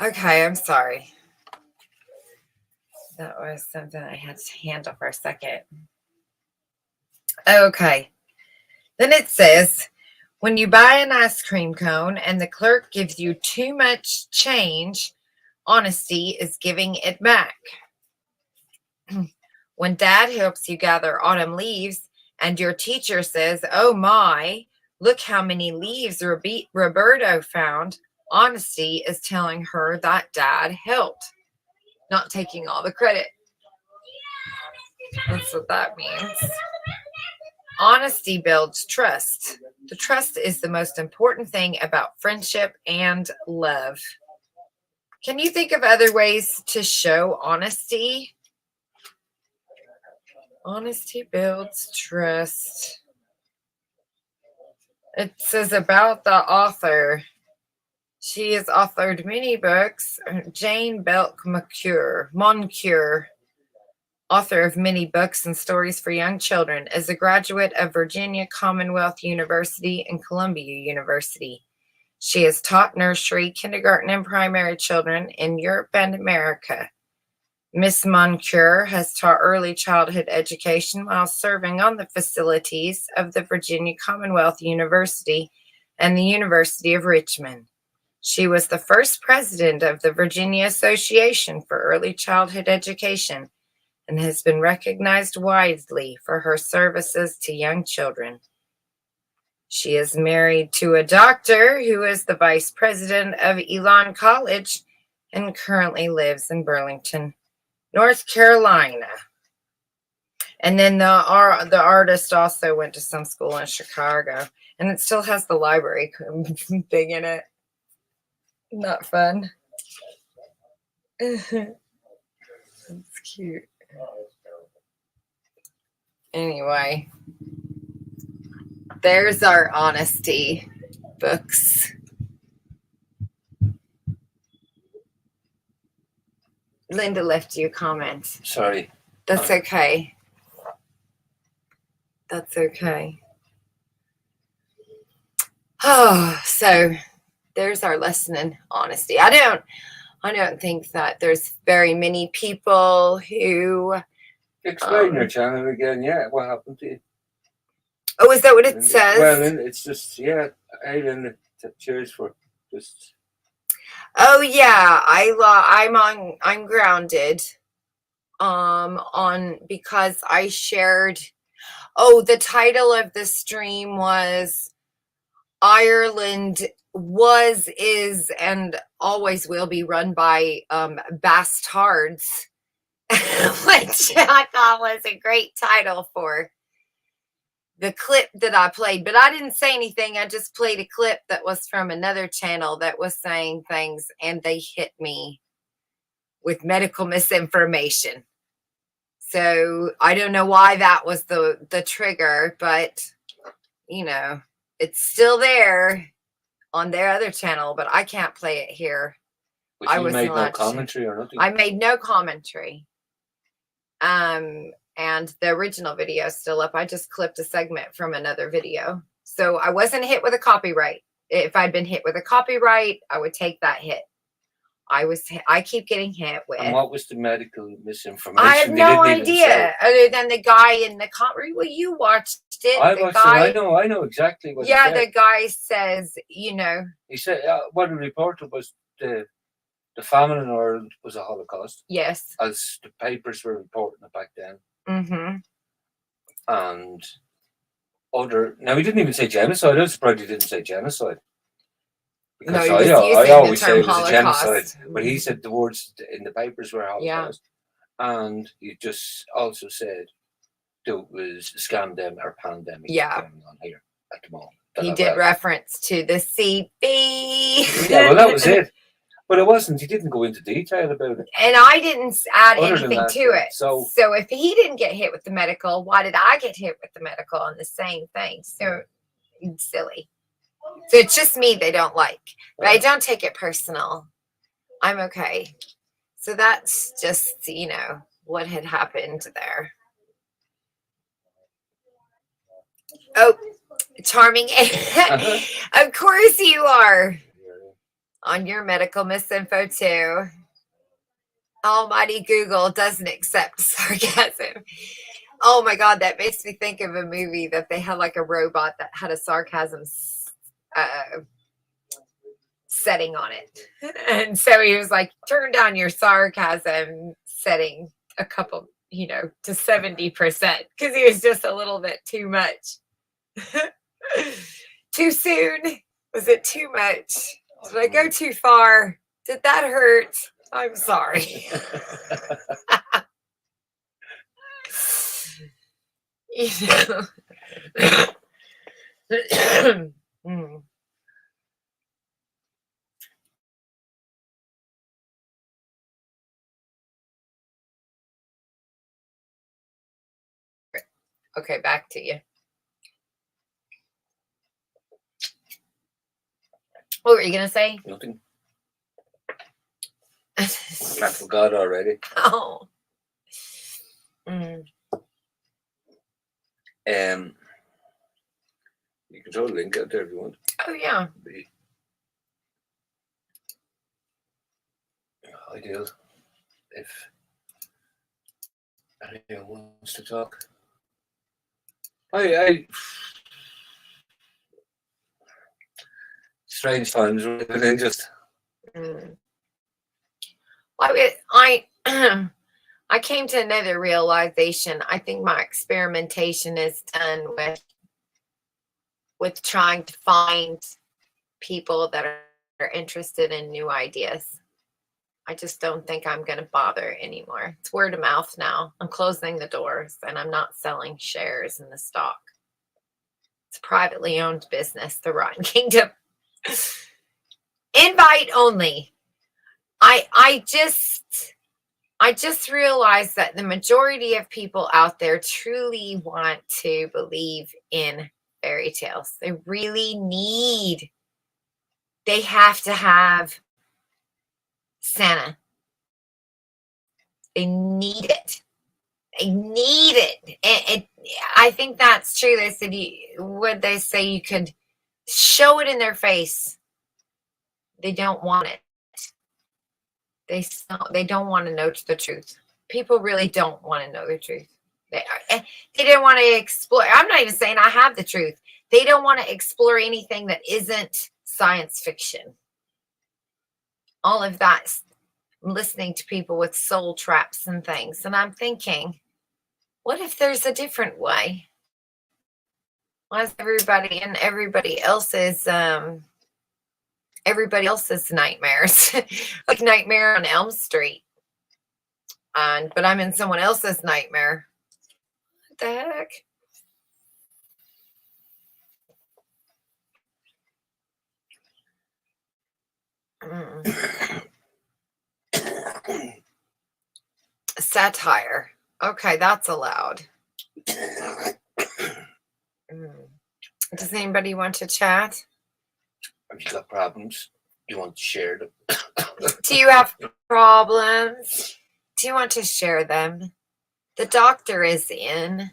Okay, I'm sorry. That was something I had to handle for a second. Okay. Then it says, when you buy an ice cream cone and the clerk gives you too much change, honesty is giving it back. When dad helps you gather autumn leaves and your teacher says, oh my, look how many leaves Roberto found, honesty is telling her that dad helped, not taking all the credit. That's what that means. Honesty builds trust. The trust is the most important thing about friendship and love. Can you think of other ways to show honesty? Honesty builds trust. It says about the author. She has authored many books. Jane Belk Moncure, author of many books and stories for young children, is a graduate of Virginia Commonwealth University and Columbia University. She has taught nursery, kindergarten, and primary children in Europe and America. Miss Moncure has taught early childhood education while serving on the facilities of the Virginia Commonwealth University and the University of Richmond. She was the first president of the Virginia Association for Early Childhood Education and has been recognized widely for her services to young children. She is married to a doctor who is the vice president of Elon College and currently lives in Burlington, North Carolina. And then the artist also went to some school in Chicago, and it still has the library thing in it. Not fun. That's cute. Anyway, there's our honesty books. Linda left you a comment. Sorry. That's okay. That's okay. Oh, so there's our lesson in honesty. I don't think that there's very many people who Explain your channel again. Yeah, what happened to you? Oh, is that what it says? Well, it's just hey, Linda, cheers for just. Oh yeah, I'm grounded. On because I shared. Oh, the title of the stream was Ireland was, is, and always will be run by bastards, which I thought was a great title for the clip that I played. But I didn't say anything. I just played a clip that was from another channel that was saying things, and they hit me with medical misinformation. So I don't know why that was the trigger, but you know, it's still there on their other channel, but I can't play it here. But you made no commentary or nothing? I made no commentary. And the original video is still up. I just clipped a segment from another video. So I wasn't hit with a copyright. If I'd been hit with a copyright, I would take that hit. I keep getting hit with. And what was the medical misinformation? I have no idea, other than the guy in the comment. Well, you watched it. I watched it. I know exactly what. Yeah, the guy says, you know. He said what the reporter was the famine in Ireland was a Holocaust. Yes. As the papers were reporting it back then. Mm-hmm. And now he didn't even say genocide. I was surprised he didn't say genocide. Because no, I always say it was a genocide, but he said the words in the papers were Holocaust. Yeah. And he just also said there was a scandemic or pandemic going on here at the moment. He did reference to the CB. Yeah, well, that was it. But it wasn't. He didn't go into detail about it. And I didn't add anything to it. So if he didn't get hit with the medical, why did I get hit with the medical on the same thing? So silly. So it's just me they don't like. But I don't take it personal. I'm okay. So that's just, you know, what had happened there. Oh, charming. Of course you are. On your medical misinfo too. Almighty Google doesn't accept sarcasm. Oh my God, that makes me think of a movie that they had like a robot that had a sarcasm setting on it. And so he was like, turn down your sarcasm setting a couple, you know, to 70%, because he was just a little bit too much. Too soon? Was it too much? Did I go too far? Did that hurt? I'm sorry. You know. Okay, back to you. What were you gonna say? Nothing. I forgot already. Oh. Mm. You can throw a link out there if you want. Oh yeah. Be ideal if anyone wants to talk. I strange times we're living in. Just Mm. I came to another realization. I think my experimentation is done with trying to find people that are interested in new ideas. I just don't think I'm going to bother anymore. It's word of mouth now. I'm closing the doors and I'm not selling shares in the stock. It's a privately owned business, the Rotten Kingdom. Invite only. I just realized that the majority of people out there truly want to believe in fairy tales. They really they have to have Santa. They need it. They need it. And I think that's true. They said, would they say you could show it in their face? They don't want it. They don't want to know the truth. People really don't want to know the truth. They don't want to explore. I'm not even saying I have the truth. They don't want to explore anything that isn't science fiction. All of that. I'm listening to people with soul traps and things, and I'm thinking, what if there's a different way? Why is everybody else's nightmares like Nightmare on Elm Street, but I'm in someone else's nightmare? What the heck? Satire. Okay, that's allowed. Does anybody want to chat? have you got problems? You want to share them? Do you have problems? Do you want to share them? The doctor is in.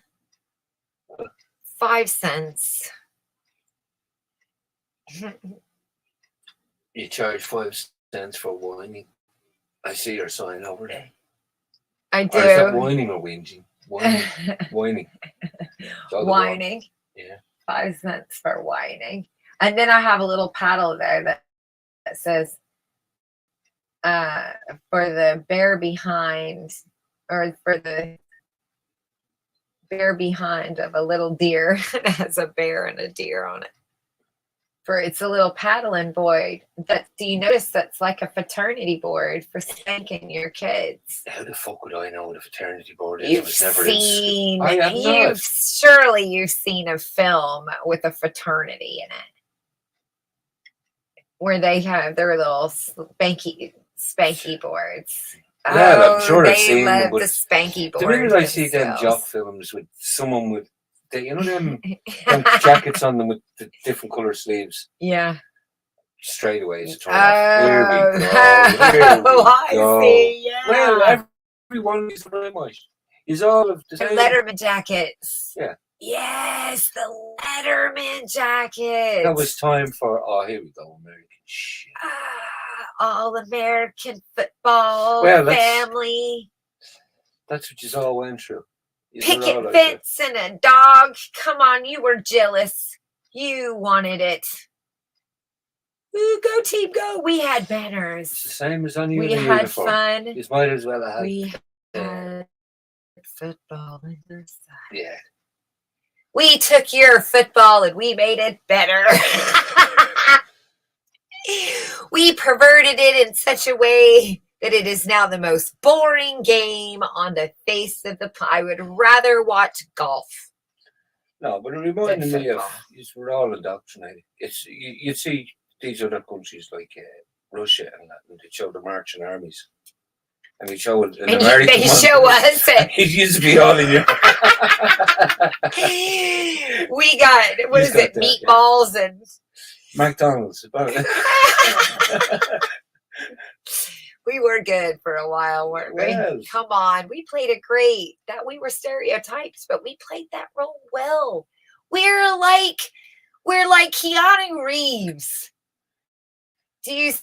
5 cents. You charge 5 cents for whining. I see your sign over there. I do. Or is that whining or whinging? Whining. Whining. Whining. Yeah. 5 cents for whining. And then I have a little paddle there that says for the bear behind, or for the bear behind of a little deer. It has a bear and a deer on it. It's a little paddling board. Do you notice that's like a fraternity board for spanking your kids? How the fuck would I know what a fraternity board is? Surely you've seen a film with a fraternity in it, where they have their little spanky boards. Yeah, I'm sure I've seen them. The spanky board. The minute I see them jock films with someone with, them jackets on them with the different colour sleeves. Yeah. Straight away, it's turn off. Here we go. I see. Yeah. Well, everyone is brainwashed. Is all of the same. Letterman jackets. Yeah. Yes, the Letterman jackets. That was time for. Oh, here we go, American shit. All American football family. That's what you all went through. Picket fence and a dog. Come on, you were jealous. You wanted it. Ooh, go team, go. We had banners. It's the same as on your uniform. We had fun. You might as well have. We had football in the side. Yeah. We took your football and we made it better. We perverted it in such a way that it is now the most boring game on the face of the planet. I would rather watch golf. No, but it reminded me of, we're all indoctrinated. You see these other countries like Russia and that, and they show the marching armies. And they show an American they show us. It used to be all in your... We got, what is it, meatballs and... McDonald's. We were good for a while, weren't we? Yes. Come on, we played it great. That we were stereotypes, but we played that role well. We're like Keanu Reeves. Do you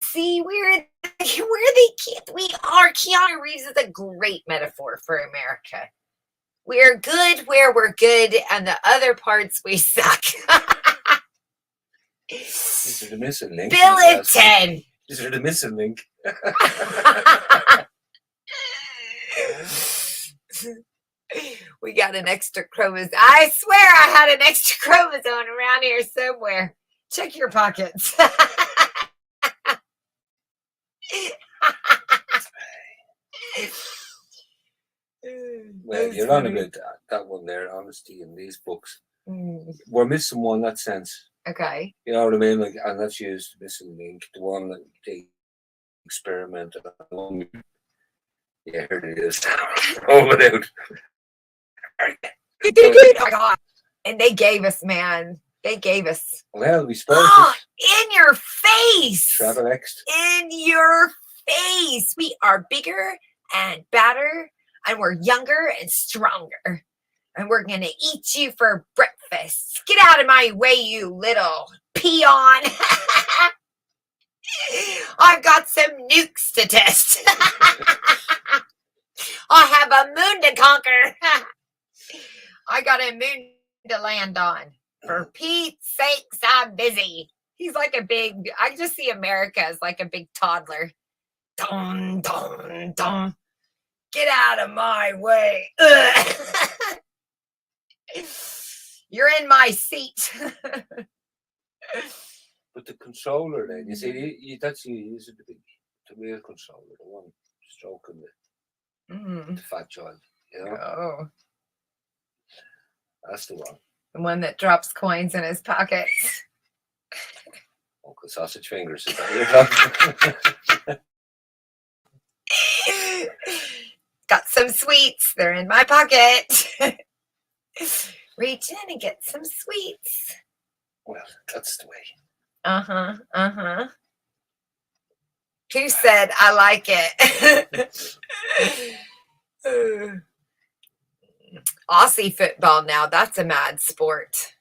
see? We're the kid. We are. Keanu Reeves is a great metaphor for America. We're good where we're good, and the other parts we suck. These are the missing link. Billington. These are the missing link. We got an extra chromosome. I swear I had an extra chromosome around here somewhere. Check your pockets. Well, you're on about that one there, honesty in these books. We're missing one in that sense. Okay. You know what I mean? Like, and that's used missing link, the one that they experimented on. Yeah, here it is. Roll it out. Oh my God. And they gave us, man. They gave us. Well, we spoke in your face. Travel X. In your face. We are bigger and badder, and we're younger and stronger. And we're going to eat you for breakfast. Get out of my way, you little peon. I've got some nukes to test. I have a moon to conquer. I got a moon to land on. For Pete's sakes, I'm busy. He's like a big, I just see America as like a big toddler. Dun, dun, dun. Get out of my way. You're in my seat. But the controller then, you see, that's you use the real controller, the one stroking the fat child, you know? Oh. That's the one. The one that drops coins in his pockets. Uncle Sausage Fingers, is that what you're talking? Got some sweets. They're in my pocket. Reach in and get some sweets. Well, that's the way. Uh-huh. Who said I like it? Aussie football now. That's a mad sport.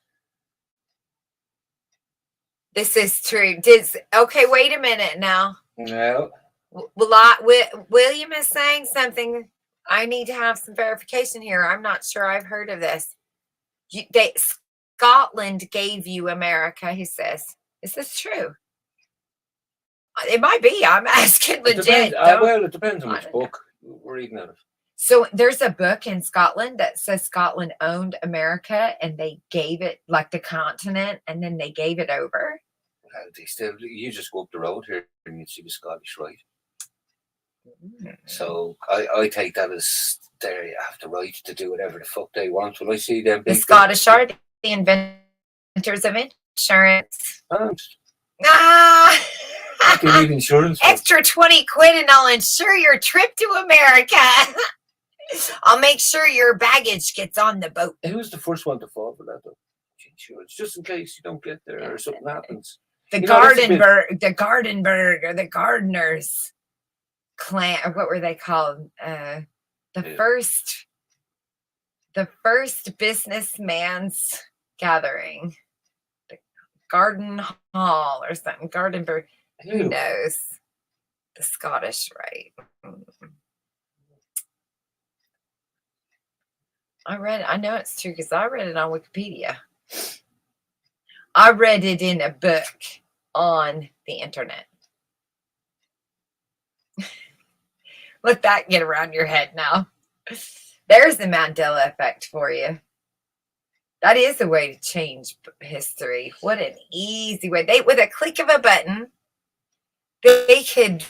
This is true. Okay, wait a minute now. No. William is saying something. I need to have some verification here. I'm not sure I've heard of this. Scotland gave you America, he says. Is this true? It might be. I'm asking legit. Well, it depends on which book we're reading out of. So there's a book in Scotland that says Scotland owned America and they gave it, like the continent, and then they gave it over. You just go up the road here and you see the Scottish Rite. So I take that as they have the right to do whatever the fuck they want. When I see them, the Scottish are the inventors of insurance. You need insurance. Extra 20 quid and I'll insure your trip to America. I'll make sure your baggage gets on the boat. Who's the first one to fall for that though? Insurance, just in case you don't get there or something happens. The Gardenberg, or the Gardeners clan, or what were they called? The first businessman's gathering, the Garden Hall or something. Gardenberg. Who knows? The Scottish Rite. I know it's true because I read it on Wikipedia. I read it in a book on the internet. Let that get around your head now. There's the Mandela effect for you. That is a way to change history. What an easy way. With a click of a button, they could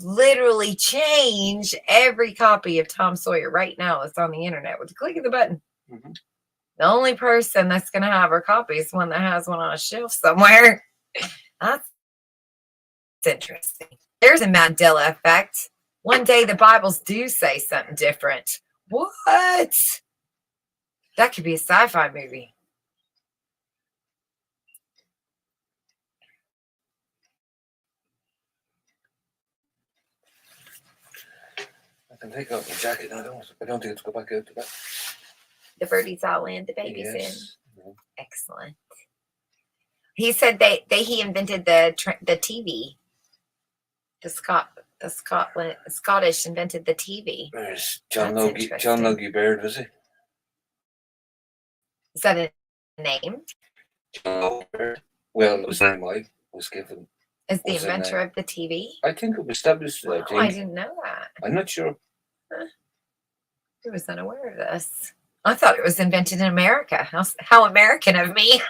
literally change every copy of Tom Sawyer right now that's on the internet with a click of the button. Mm-hmm. The only person that's going to have her copy is one that has one on a shelf somewhere. That's interesting. There's a Mandela effect. One day the Bibles do say something different. What? That could be a sci-fi movie. can take off my jacket. I don't think it's go back out to that. The birdies all in, the baby's in. Yes. Yeah. Excellent. He said he invented the TV. The Scottish invented the TV. There's John That's Logie interesting. Baird, was he? Is that a name? John Logie Baird. Well, it was the name I was given. Is the Was it inventor of the TV? I think it was established. Wow, I I think. didn't know that. I'm not sure. I was unaware of this. I thought it was invented in America. How American of me.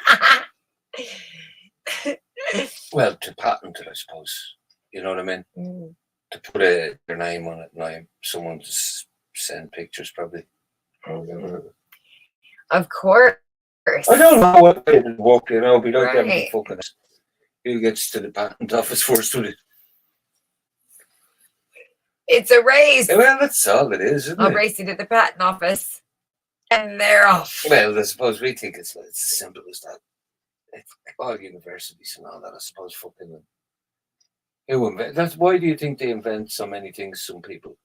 Well, to patent it, I suppose. You know what I mean? Mm. To put their name on it, and someone to send pictures, probably. Of course. I don't know what it would work, you know, but like having Right. fucking. Who gets to the patent office first, would it? It's a race. Well, that's all it is, isn't I'll it? race you to the patent office. And they're off. Well, I suppose we think it's as simple as that. It's all universities and all that, I suppose, fucking. That's why do you think they invent so many things? Some people.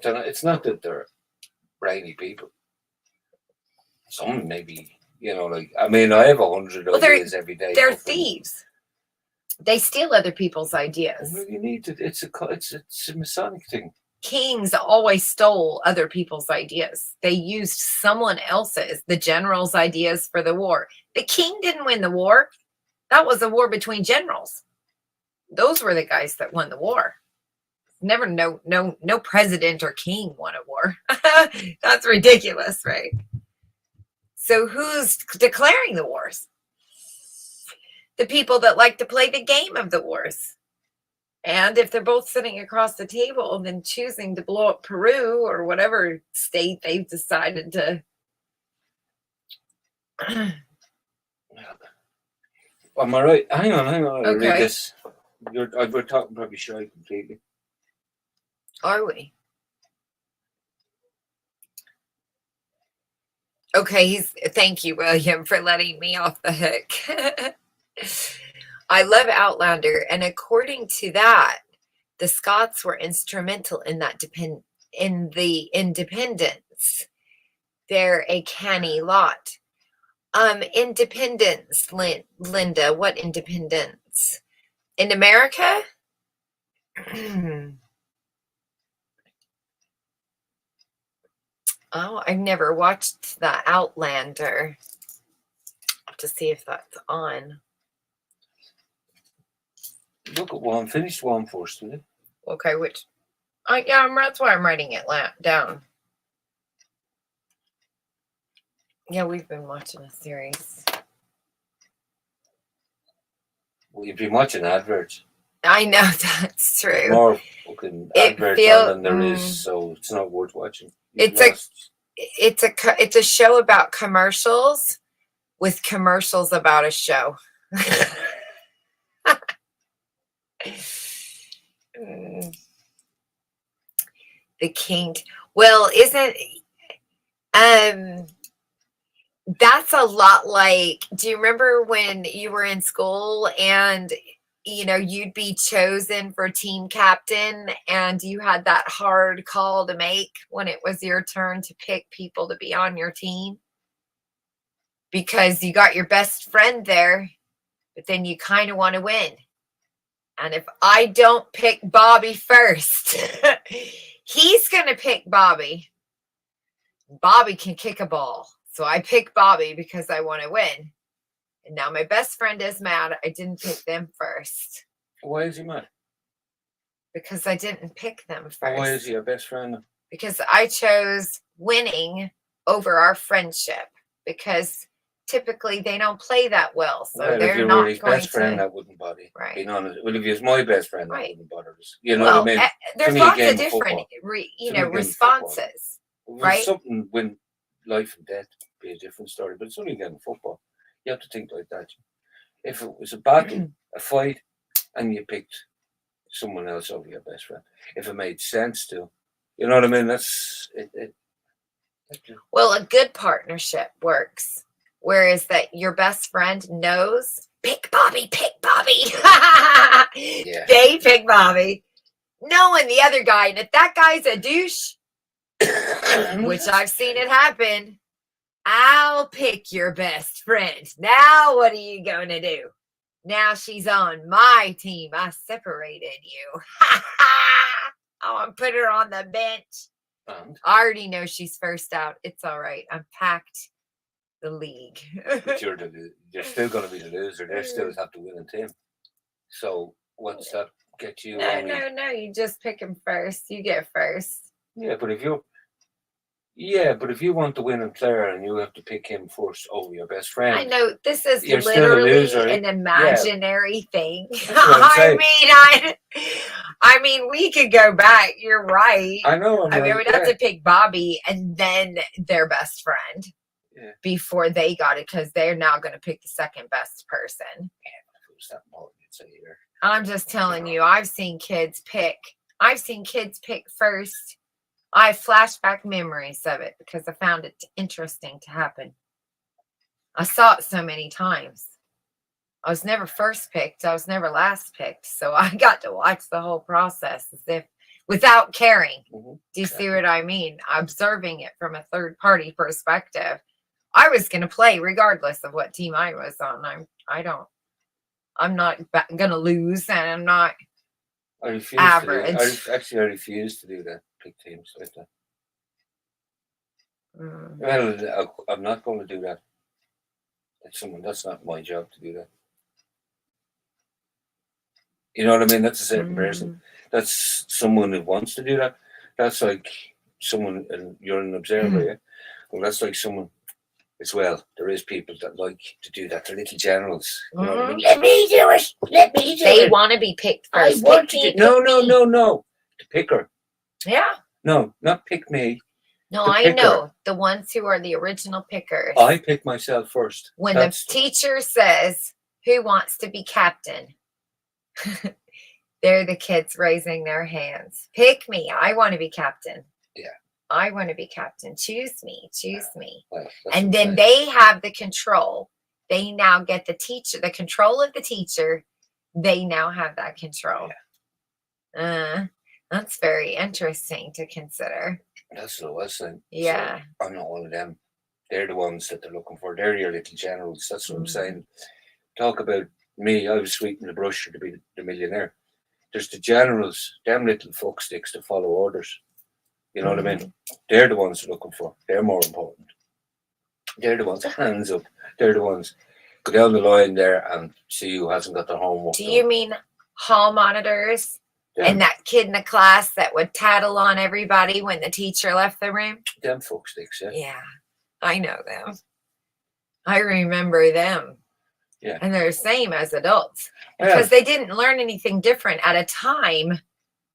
It's not that they're brainy people. Some maybe, you know, like I mean, I have 100 ideas every day. They're thieves. They steal other people's ideas. Well, you need to. It's a Masonic thing. Kings always stole other people's ideas. They used someone else's, the general's ideas for the war. The king didn't win the war. That was a war between generals. Those were the guys that won the war. Never no president or king won a war. That's ridiculous, right? So who's declaring the wars? The people that like to play the game of the wars. And if they're both sitting across the table, then choosing to blow up Peru or whatever state they've decided to. Am I right? Hang on. I'll read Okay. this. We're talking probably shy completely. Are we? Okay, thank you, William, for letting me off the hook. I love Outlander, and according to that, the Scots were instrumental in that in the independence. They're a canny lot. Independence, Linda. What independence? In America? Oh, I've never watched the Outlander. I'll have to see if that's on. Look at one. Finish one first, will you? Okay, which? Yeah, that's why I'm writing it down. Yeah, we've been watching a series. Well, you've been watching adverts. I know that's true. More fucking adverts on than there is, so it's not worth watching. It's a show about commercials with commercials about a show. The king. Well, isn't that's a lot like, do you remember when you were in school and you'd be chosen for team captain and you had that hard call to make when it was your turn to pick people to be on your team? Because you got your best friend there, but then you kind of want to win. And if I don't pick Bobby first, he's going to pick Bobby. Bobby can kick a ball. So I pick Bobby because I want to win. And now my best friend is mad I didn't pick them first. Why is he mad? Because I didn't pick them first. Why is he your best friend? Because I chose winning over our friendship. Because typically they don't play that well. So well, they're if you not were his going best friend, to. that wouldn't bother you. Right. Being honest. Well, if he was my best friend, that Right. wouldn't bother us. You know Well, what I mean? there's me, lots game of of different football. responses. If right? something when life and death would be a different story, but it's only a game of football. You have to think like that. If it was a battle, a fight, and you picked someone else over your best friend, if it made sense to, you know what I mean? That's it. Well, a good partnership works. Whereas that your best friend knows, pick Bobby. Yeah. They pick Bobby. knowing the other guy. And if that guy's a douche, which I've seen it happen, I'll pick your best friend. Now, what are you going to do? Now she's on my team. I separated you. I want to put her on the bench. And I already know she's first out. It's all right. I'm packed the league. but you're still going to be the loser. They still have to win a team. So what's that get you? No. You just pick him first. You get first. Yeah, but if you want to win a player and you have to pick him first over your best friend. I know this is You're still a literally loser. an imaginary thing. what I'm saying. I mean, we could go back. You're right. I know. I mean, we'd have to pick Bobby and then their best friend before they got it, because they're now going to pick the second best person. Who's that more you'd say here? I'm just telling you, I've seen kids pick first. I have flashback memories of it because I found it interesting to happen. I saw it so many times. I was never first picked. I was never last picked. So I got to watch the whole process as if without caring. Mm-hmm. Do you see what I mean? Observing it from a third party perspective. I was going to play regardless of what team I was on. I'm not going to lose, and I'm not average. I refuse to do that. Pick teams like that. Well, I'm not going to do that. That's not my job to do that. You know what I mean? That's a certain person. That's someone who wants to do that. That's like someone, and you're an observer, yeah? Well, that's like someone as well. There is people that like to do that. They're little generals. You know what I mean? Let me do it. Let me do it. They want to be picked first. I want to do No. To pick her. Yeah. No, not pick me. No, I know. The ones who are the original pickers. I pick myself first. When the teacher says, who wants to be captain? They're the kids raising their hands. Pick me. I want to be captain. Yeah. I want to be captain. Choose me. Well, and then they have the control. They now get the control of the teacher. They now have that control. Yeah. That's very interesting to consider. That's what I was saying. Yeah. So I'm not one of them. They're the ones that they're looking for. They're your little generals. That's what I'm saying. Talk about me. I was sweeping the brush to be the millionaire. There's the generals, them little fuck sticks to follow orders. You know what I mean? They're the ones they're looking for. They're more important. They're the ones, hands up. They're the ones. Go down the line there and see who hasn't got their homework. Do you mean hall monitors? Yeah. And that kid in the class that would tattle on everybody when the teacher left the room? Them fuck sticks, yeah. Yeah, I know them. I remember them. Yeah. And they're the same as adults. Because they didn't learn anything different at a time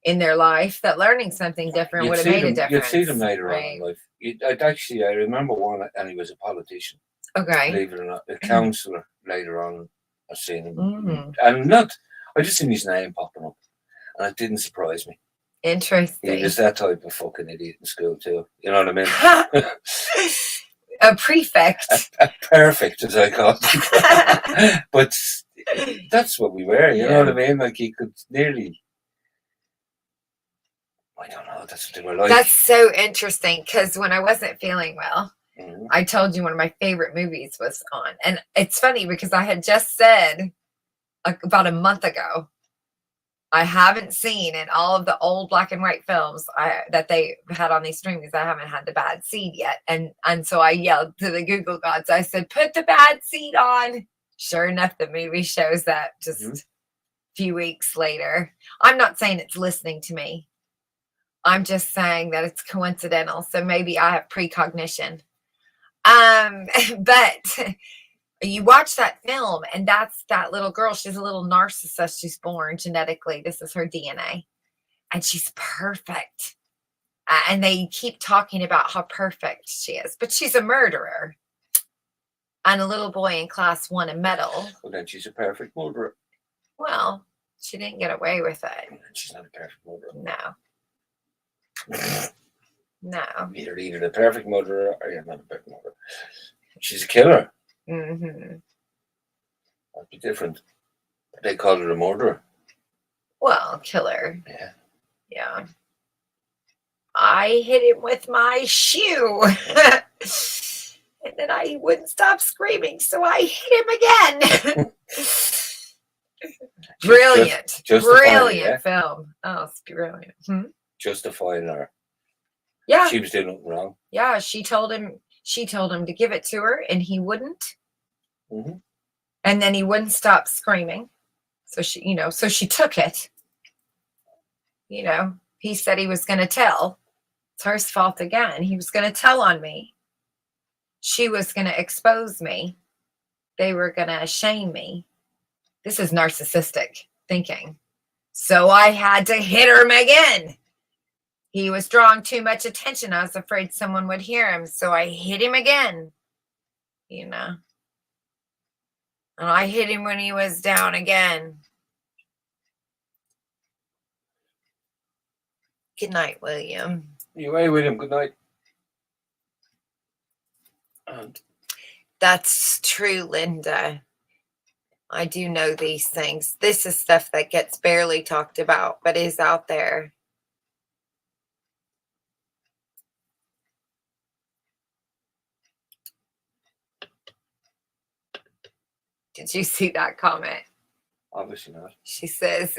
in their life that learning something different would have made a difference. You'd see them later on in life. I remember one, and he was a politician. Okay. Believe it or not. A councillor later on. I've seen him. And I just seen his name popping up. And it didn't surprise me. Interesting. He was that type of fucking idiot in school too. You know what I mean? A prefect. A perfect, as I call it. But that's what we were. You know what I mean? Like he could nearly. I don't know. That's what they were like. That's so interesting because when I wasn't feeling well, I told you one of my favorite movies was on. And it's funny because I had just said about a month ago, I haven't seen in all of the old black and white films that they had on these streamings. I haven't had the bad seed yet. And so I yelled to the Google gods. I said, put the bad seed on. Sure enough, the movie shows that just a few weeks later. I'm not saying it's listening to me. I'm just saying that it's coincidental. So maybe I have precognition. But you watch that film and that's that little girl. She's a little narcissist. She's born genetically. This is her DNA. And she's perfect. And they keep talking about how perfect she is. But she's a murderer. And a little boy in class won a medal. Well, then she's a perfect murderer. Well, she didn't get away with it. She's not a perfect murderer. No. No. You're either the perfect murderer or you're not a perfect murderer. She's a killer. Mm-hmm. That'd be different. They call her a murderer. Well, killer. Yeah. Yeah. I hit him with my shoe. And then he wouldn't stop screaming, so I hit him again. Brilliant. Brilliant film. Oh, it's brilliant. Justifying her. Yeah. She was doing nothing wrong. Yeah, she told him to give it to her, and he wouldn't. Mm-hmm. And then he wouldn't stop screaming. So she took it. He said he was going to tell. It's her fault again. He was going to tell on me. She was going to expose me. They were going to shame me. This is narcissistic thinking. So I had to hit him again. He was drawing too much attention. I was afraid someone would hear him. So I hit him again. And I hit him when he was down again. Good night, William. You away, William. Good night. And that's true, Linda. I do know these things. This is stuff that gets barely talked about, but is out there. Did you see that comment? Obviously not. She says,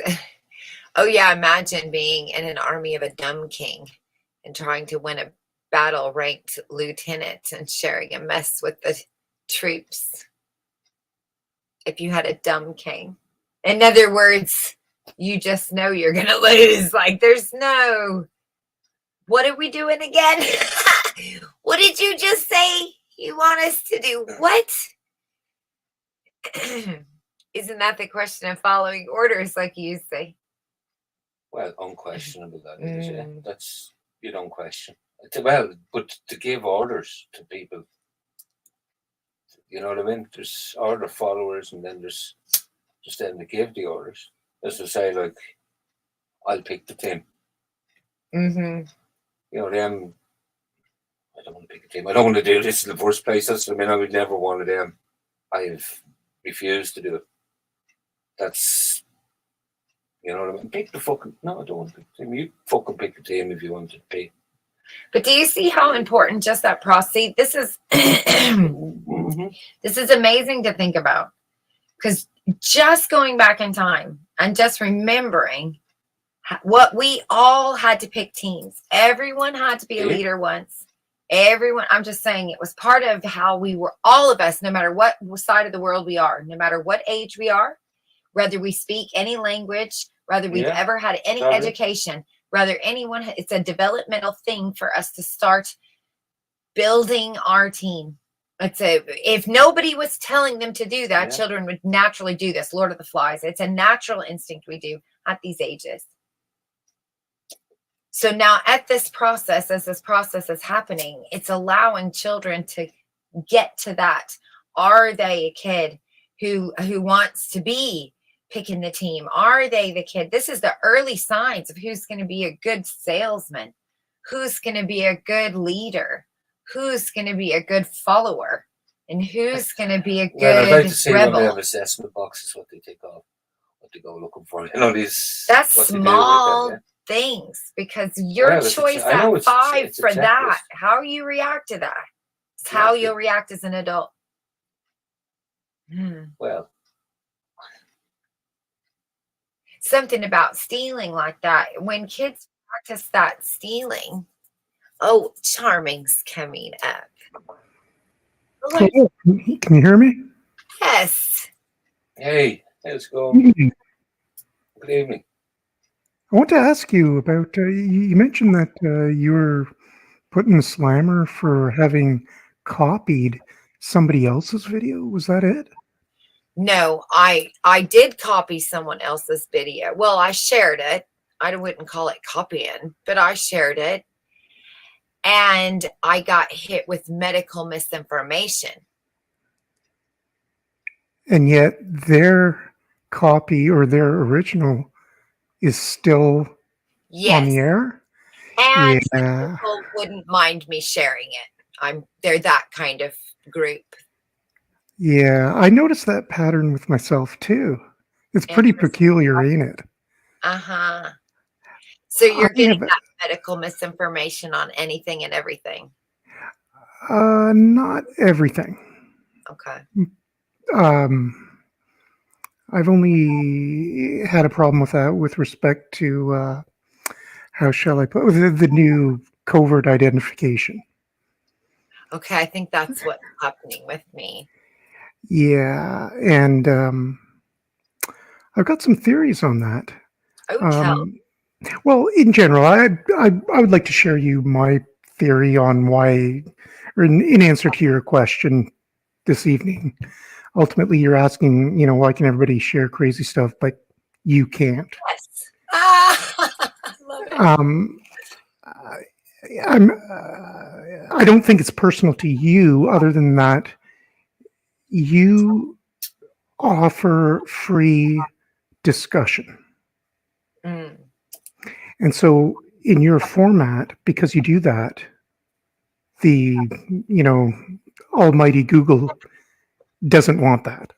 oh yeah, imagine being in an army of a dumb king and trying to win a battle ranked lieutenant and sharing a mess with the troops. If you had a dumb king. In other words, you just know you're going to lose. Like there's no, what are we doing again? What did you just say? You want us to do what? Isn't that the question of following orders, like you say? Well, unquestionable that is, yeah. That's, you don't question. Well, but to give orders to people, you know what I mean? There's order followers, and then there's just them to give the orders. As to say, like, I'll pick the team. Mm-hmm. You know, them, I don't want to pick a team. I don't want to do this in the first place. I would never want of them. I've refused to do it. That's, you know what I mean? Pick the fucking, no, I don't want to pick the team. You fucking pick the team if you want to pick. But do you see how important just that process? This is this is amazing to think about, because just going back in time and just remembering what we all had to pick teams. Everyone had to be a leader once. Everyone, I'm just saying, it was part of how we were, all of us, no matter what side of the world we are, no matter what age we are, whether we speak any language, whether we've ever had any education, whether anyone, it's a developmental thing for us to start building our team. If nobody was telling them to do that, children would naturally do this. Lord of the Flies. It's a natural instinct we do at these ages. So now at this process, as this process is happening, it's allowing children to get to that. Are they a kid who wants to be picking the team? Are they the kid? This is the early signs of who's going to be a good salesman, who's going to be a good leader, who's going to be a good follower, and who's going to be a good I'd like to see rebel. when they have assessment boxes, what they take off, what they go looking for. You know, that's small things, because your choice at 5 for that, how you react to that, is how you'll react as an adult. Well, something about stealing like that. When kids practice that stealing, oh, Charming's coming up. Hello. Can you hear me? Yes. Hey, how's it going? Good evening. I want to ask you about, you mentioned that you were put in the slammer for having copied somebody else's video. Was that it? No, I did copy someone else's video. Well, I shared it. I wouldn't call it copying, but I shared it. And I got hit with medical misinformation. And yet their copy or their original is still on the air? And people wouldn't mind me sharing it. They're that kind of group. Yeah, I noticed that pattern with myself too. It's pretty peculiar, ain't it? So you're I getting have that medical misinformation on anything and everything. not everything. Okay. Um, I've only had a problem with that with respect to how shall I put the new covert identification. Okay. I think that's what's happening with me. Yeah, and I've got some theories on that. Oh, tell. Um, well, in general, I would like to share you my theory on why, or in answer to your question this evening. Ultimately, you're asking, why can everybody share crazy stuff, but you can't? Yes. Ah, I love it. I- I don't think it's personal to you, other than that you offer free discussion. Mm, And so in your format, because you do that, the, you know, almighty Google doesn't want that.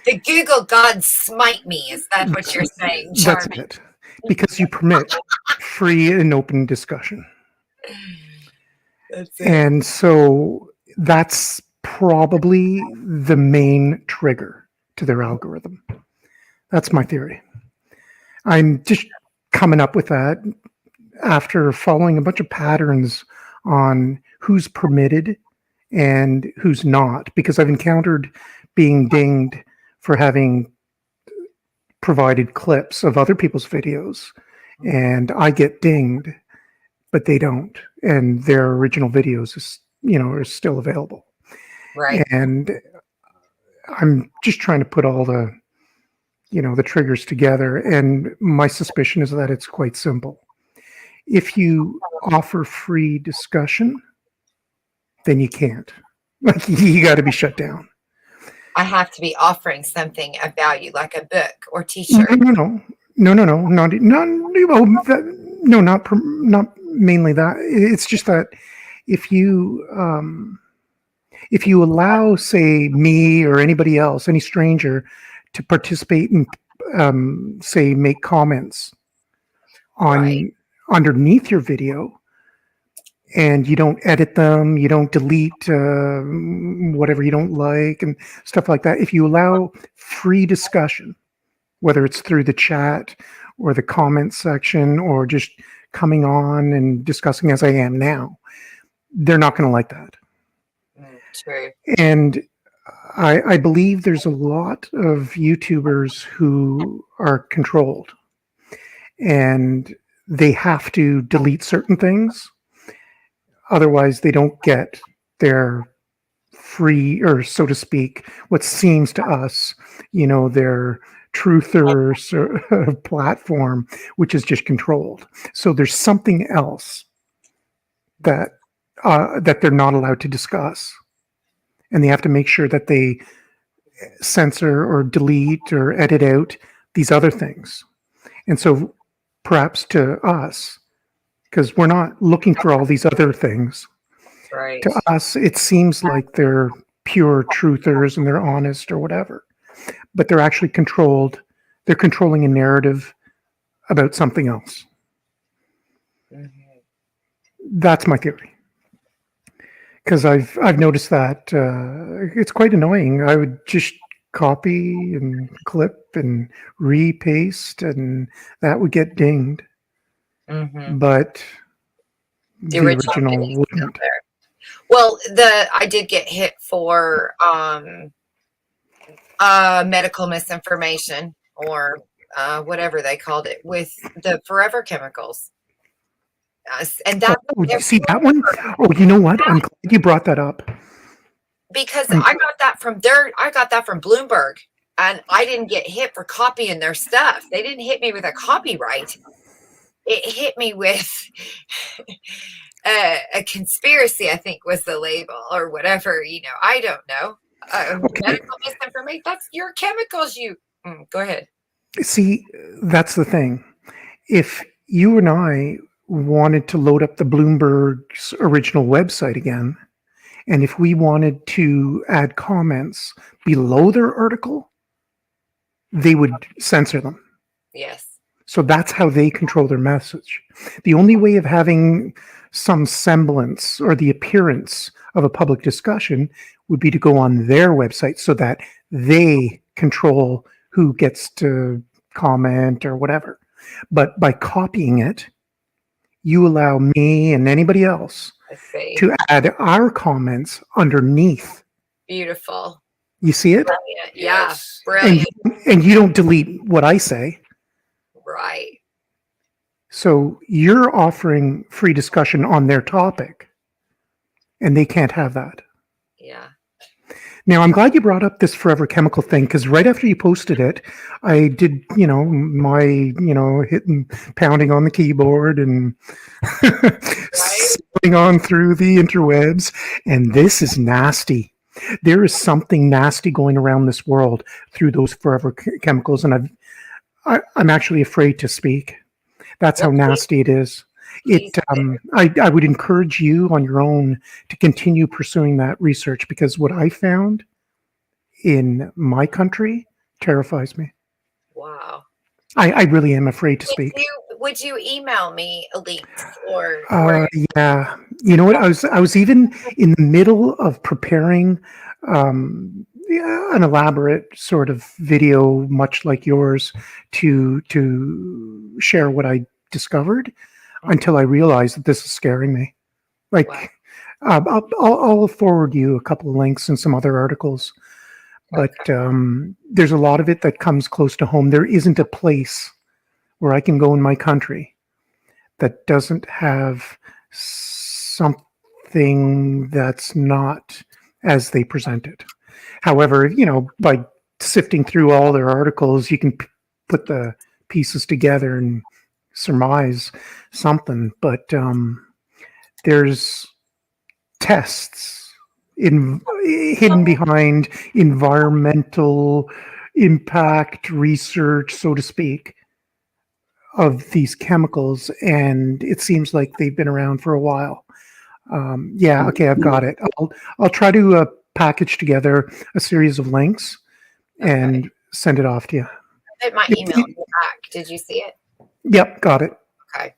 the Google God smite me. Is that what you're saying, That's Charmy? it. Because you permit free and open discussion. That's it. And so that's probably the main trigger to their algorithm. That's my theory. I'm just coming up with that after following a bunch of patterns on who's permitted and who's not, because I've encountered being dinged for having provided clips of other people's videos, and I get dinged, but they don't, and their original videos are still available. Right. And I'm just trying to put all the triggers together, and my suspicion is that it's quite simple. If you offer free discussion, then you can't. Like, you got to be shut down. I have to be offering something of value, like a book or No, T-shirt. no, not mainly that. It's just that if you allow, say, me or anybody else, any stranger, to participate and say make comments Right. on underneath your video, and you don't edit them, you don't delete whatever you don't like and stuff like that. If you allow free discussion, whether it's through the chat or the comment section or just coming on and discussing as I am now, they're not going to like that. True. And I believe there's a lot of YouTubers who are controlled, and they have to delete certain things. Otherwise, they don't get their free, or so to speak, what seems to us, their truther sort of platform, which is just controlled. So there's something else that they're not allowed to discuss, and they have to make sure that they censor or delete or edit out these other things. And so perhaps to us, because we're not looking for all these other things, Right. to us, it seems like they're pure truthers and they're honest or whatever, but they're actually controlled. They're controlling a narrative about something else. Mhm. That's my theory. Because I've noticed that it's quite annoying. I would just copy and clip and repaste, and that would get dinged. Mhm. But The the original original video's still wouldn't. there. Well, I did get hit for medical misinformation, or whatever they called it, with the forever chemicals. And Oh, that's you see that one? Oh, you know what? I'm glad you brought that up. because I'm- I got that from Bloomberg, and I didn't get hit for copying their stuff. They didn't hit me with a copyright. It hit me with a conspiracy, I think was the label, or whatever. I don't know. Okay. Medical misinformation. That's your chemicals. Go ahead. See, that's the thing. If you and I wanted to load up the Bloomberg's original website again, and if we wanted to add comments below their article, they would censor them. Yes. So that's how they control their message. The only way of having some semblance or the appearance of a public discussion would be to go on their website so that they control who gets to comment or whatever. But by copying it, you allow me and anybody else I see. to add our comments underneath. Beautiful. You see it? Brilliant. Yes. Yeah. Brilliant. And you don't delete what I say. Right. So you're offering free discussion on their topic, and they can't have that. Yeah. Now, I'm glad you brought up this Forever Chemical thing, because right after you posted it, I did, my, hitting, pounding on the keyboard and sailing on through the interwebs. And this is nasty. There is something nasty going around this world through those Forever Chemicals. And I'm actually afraid to speak. That's how nasty it is. I would encourage you on your own to continue pursuing that research, because what I found in my country terrifies me. Wow. I really am afraid to speak. Would you email me, Uhlicks, or yeah, you know what? I was even in the middle of preparing an elaborate sort of video, much like yours, to share what I discovered, until I realized that this is scaring me. Like, wow. I'll forward you a couple of links and some other articles, but there's a lot of it that comes close to home. There isn't a place where I can go in my country that doesn't have something that's not as they present it. However, by sifting through all their articles, you can put the pieces together and surmise something. But there's tests hidden behind environmental impact research, so to speak, of these chemicals, and it seems like they've been around for a while. Yeah, okay, I've got it. I'll try to package together a series of links and send it off to you. It might email me back. Did you see it? Yep, got it. Okay.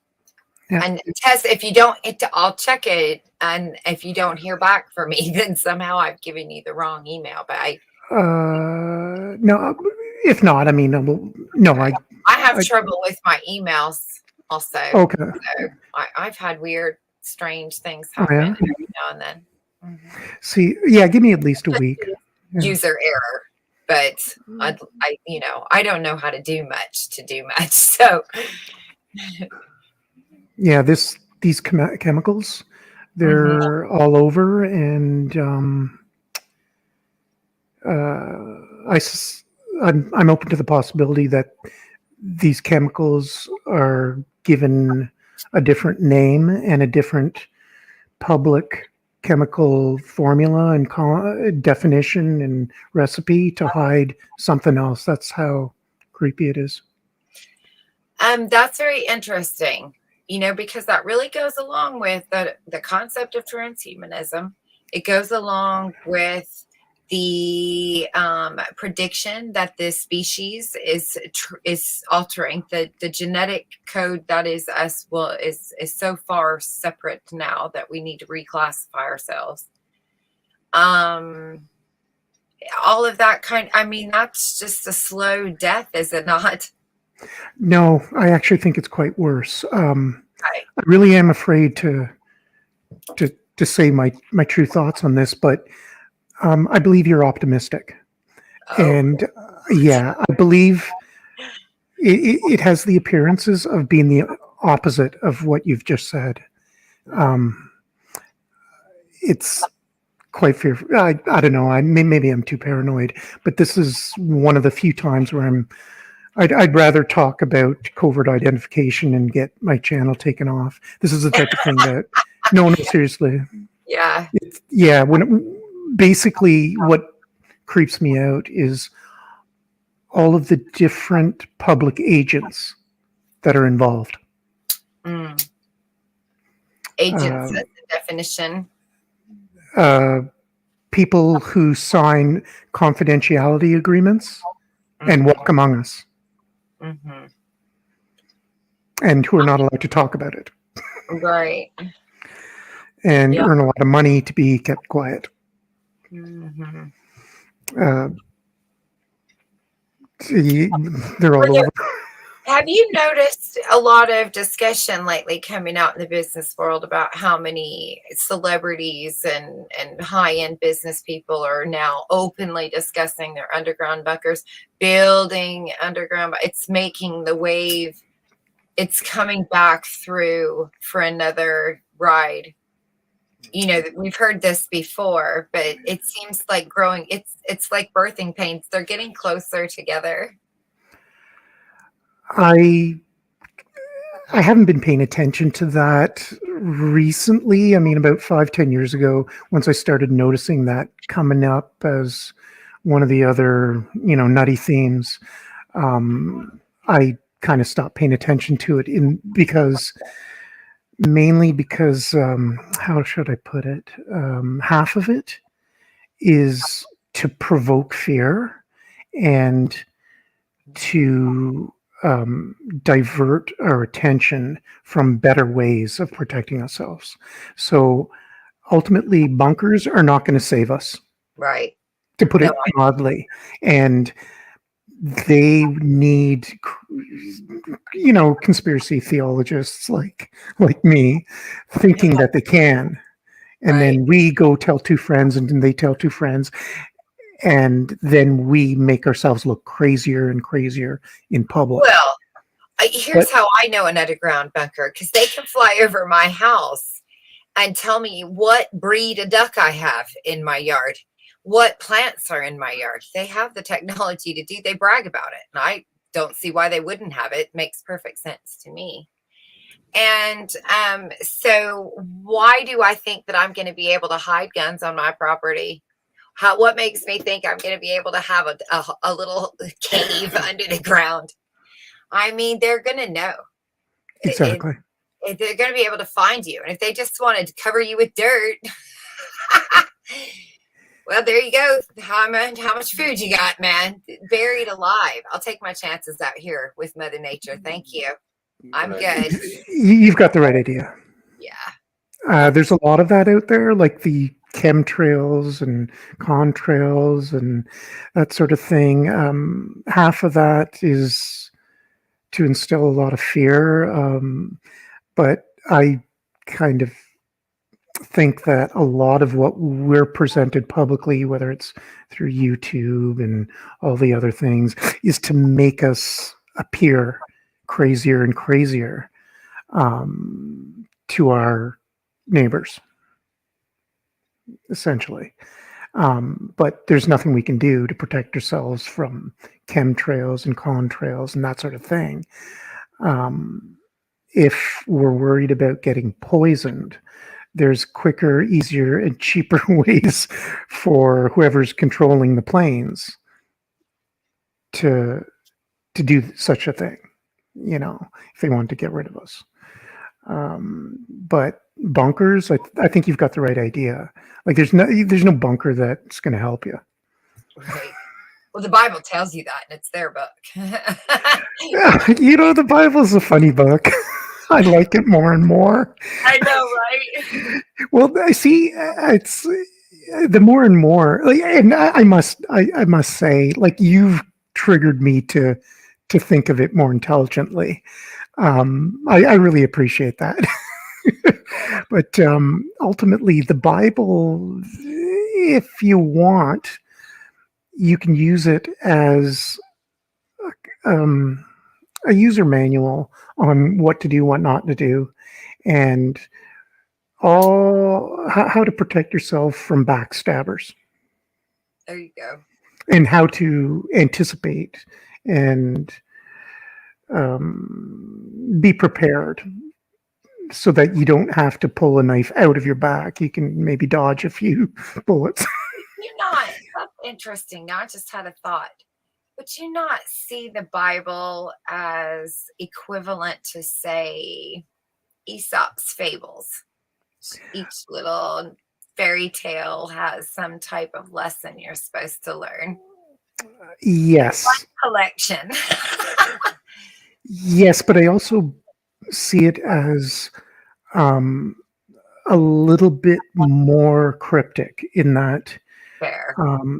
Yeah. And Tess, if you don't, I'll check it, and if you don't hear back from me, then somehow I've given you the wrong email. But no, if not, I mean, no, I have trouble with my emails also. Okay. So I've had weird, strange things happen every now and then. Mm-hmm. See, yeah, give me at least a week. User error, but I don't know how to do much. So yeah, these chemicals, they're all over, and I'm open to the possibility that these chemicals are given a different name and a different public chemical formula and definition and recipe to hide something else. That's how creepy it is. That's very interesting, because that really goes along with the concept of transhumanism. It goes along with the prediction that this species is altering the genetic code that is us. Well, is so far separate now that we need to reclassify ourselves. All of that that's just a slow death, is it not? No, I actually think it's quite worse. I really am afraid to say my true thoughts on this, but I believe you're optimistic. And yeah, I believe it has the appearances of being the opposite of what you've just said. It's quite fearful. I don't know. Maybe I'm too paranoid, but this is one of the few times where I'd rather talk about covert identification and get my channel taken off. This is the type of thing that no, seriously. Yeah. Basically what creeps me out is all of the different public agents that are involved. Agents, that's the definition. People who sign confidentiality agreements and walk among us. Mm-hmm. and who are not allowed to talk about it Right. and Yeah. earn a lot of money to be kept quiet. hmm Uh, see, they're Were all there, over. have you noticed a lot of discussion lately coming out in the business world about how many celebrities and high-end business people are now openly discussing their underground bunkers, building underground? It's making the wave. It's coming back through for another ride. We've heard this before, but it seems like growing. It's like birthing pains. They're getting closer together. I I haven't been paying attention to that recently. I mean, about 5, 10 years ago, once I started noticing that coming up as one of the other, nutty themes, I kind of stopped paying attention to it mainly because, how should I put it? Half of it is to provoke fear and to divert our attention from better ways of protecting ourselves. So ultimately, bunkers are not going to save us, Right. to put No, it mildly. And they need, conspiracy theologists like me thinking that they can. And right. then we go tell two friends, and then they tell two friends, and then we make ourselves look crazier and crazier in public. Well, But here's how I know an underground bunker, because they can fly over my house and tell me what breed of duck I have in my yard, what plants are in my yard. They have the technology to do. They brag about it, and I don't see why they wouldn't have it. It makes perfect sense to me. And so why do I think that I'm going to be able to hide guns on my property? What makes me think I'm going to be able to have a little cave under the ground? I mean, they're going to know. exactly. They're going to be able to find you. And if they just wanted to cover you with dirt, well, there you go. How much food you got, man? Buried alive. I'll take my chances out here with Mother Nature. Thank you. I'm good. You've got the right idea. Yeah. There's a lot of that out there, like the chemtrails and contrails and that sort of thing. Half of that is to instill a lot of fear. But I kind of think that a lot of what we're presented publicly, whether it's through YouTube and all the other things, is to make us appear crazier and crazier to our neighbors, essentially. But there's nothing we can do to protect ourselves from chemtrails and contrails and that sort of thing. If we're worried about getting poisoned, there's quicker, easier, and cheaper ways for whoever's controlling the planes to do such a thing, if they want to get rid of us. But bunkers, I think you've got the right idea. Like there's no bunker that's going to help you. Right. Well, the Bible tells you that, and it's their book. The Bible's a funny book. I like it more and more. I know, right? Well, I see. It's the more and more. And I must say, like you've triggered me to think of it more intelligently. I really appreciate that. But ultimately, the Bible, if you want, you can use it as a user manual on what to do, what not to do, and how to protect yourself from backstabbers. There you go. And how to anticipate and be prepared so that you don't have to pull a knife out of your back. You can maybe dodge a few bullets. That's interesting. Now I just had a thought. Would you not see the Bible as equivalent to, say, Aesop's fables? Each little fairy tale has some type of lesson you're supposed to learn. Yes. Collection. Yes, but I also see it as um, a little bit more cryptic in that Fair.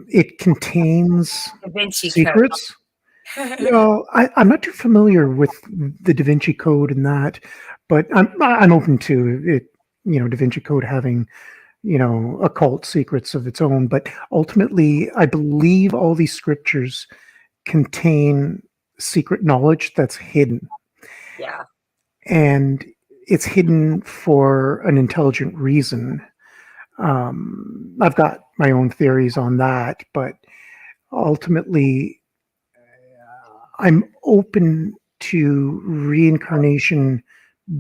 it contains Da Vinci secrets. Code. Well, I'm not too familiar with the Da Vinci Code and that, but I'm open to it. Da Vinci Code having occult secrets of its own. But ultimately, I believe all these scriptures contain secret knowledge that's hidden, Yeah. and it's hidden for an intelligent reason. I've got my own theories on that, but ultimately, I'm open to reincarnation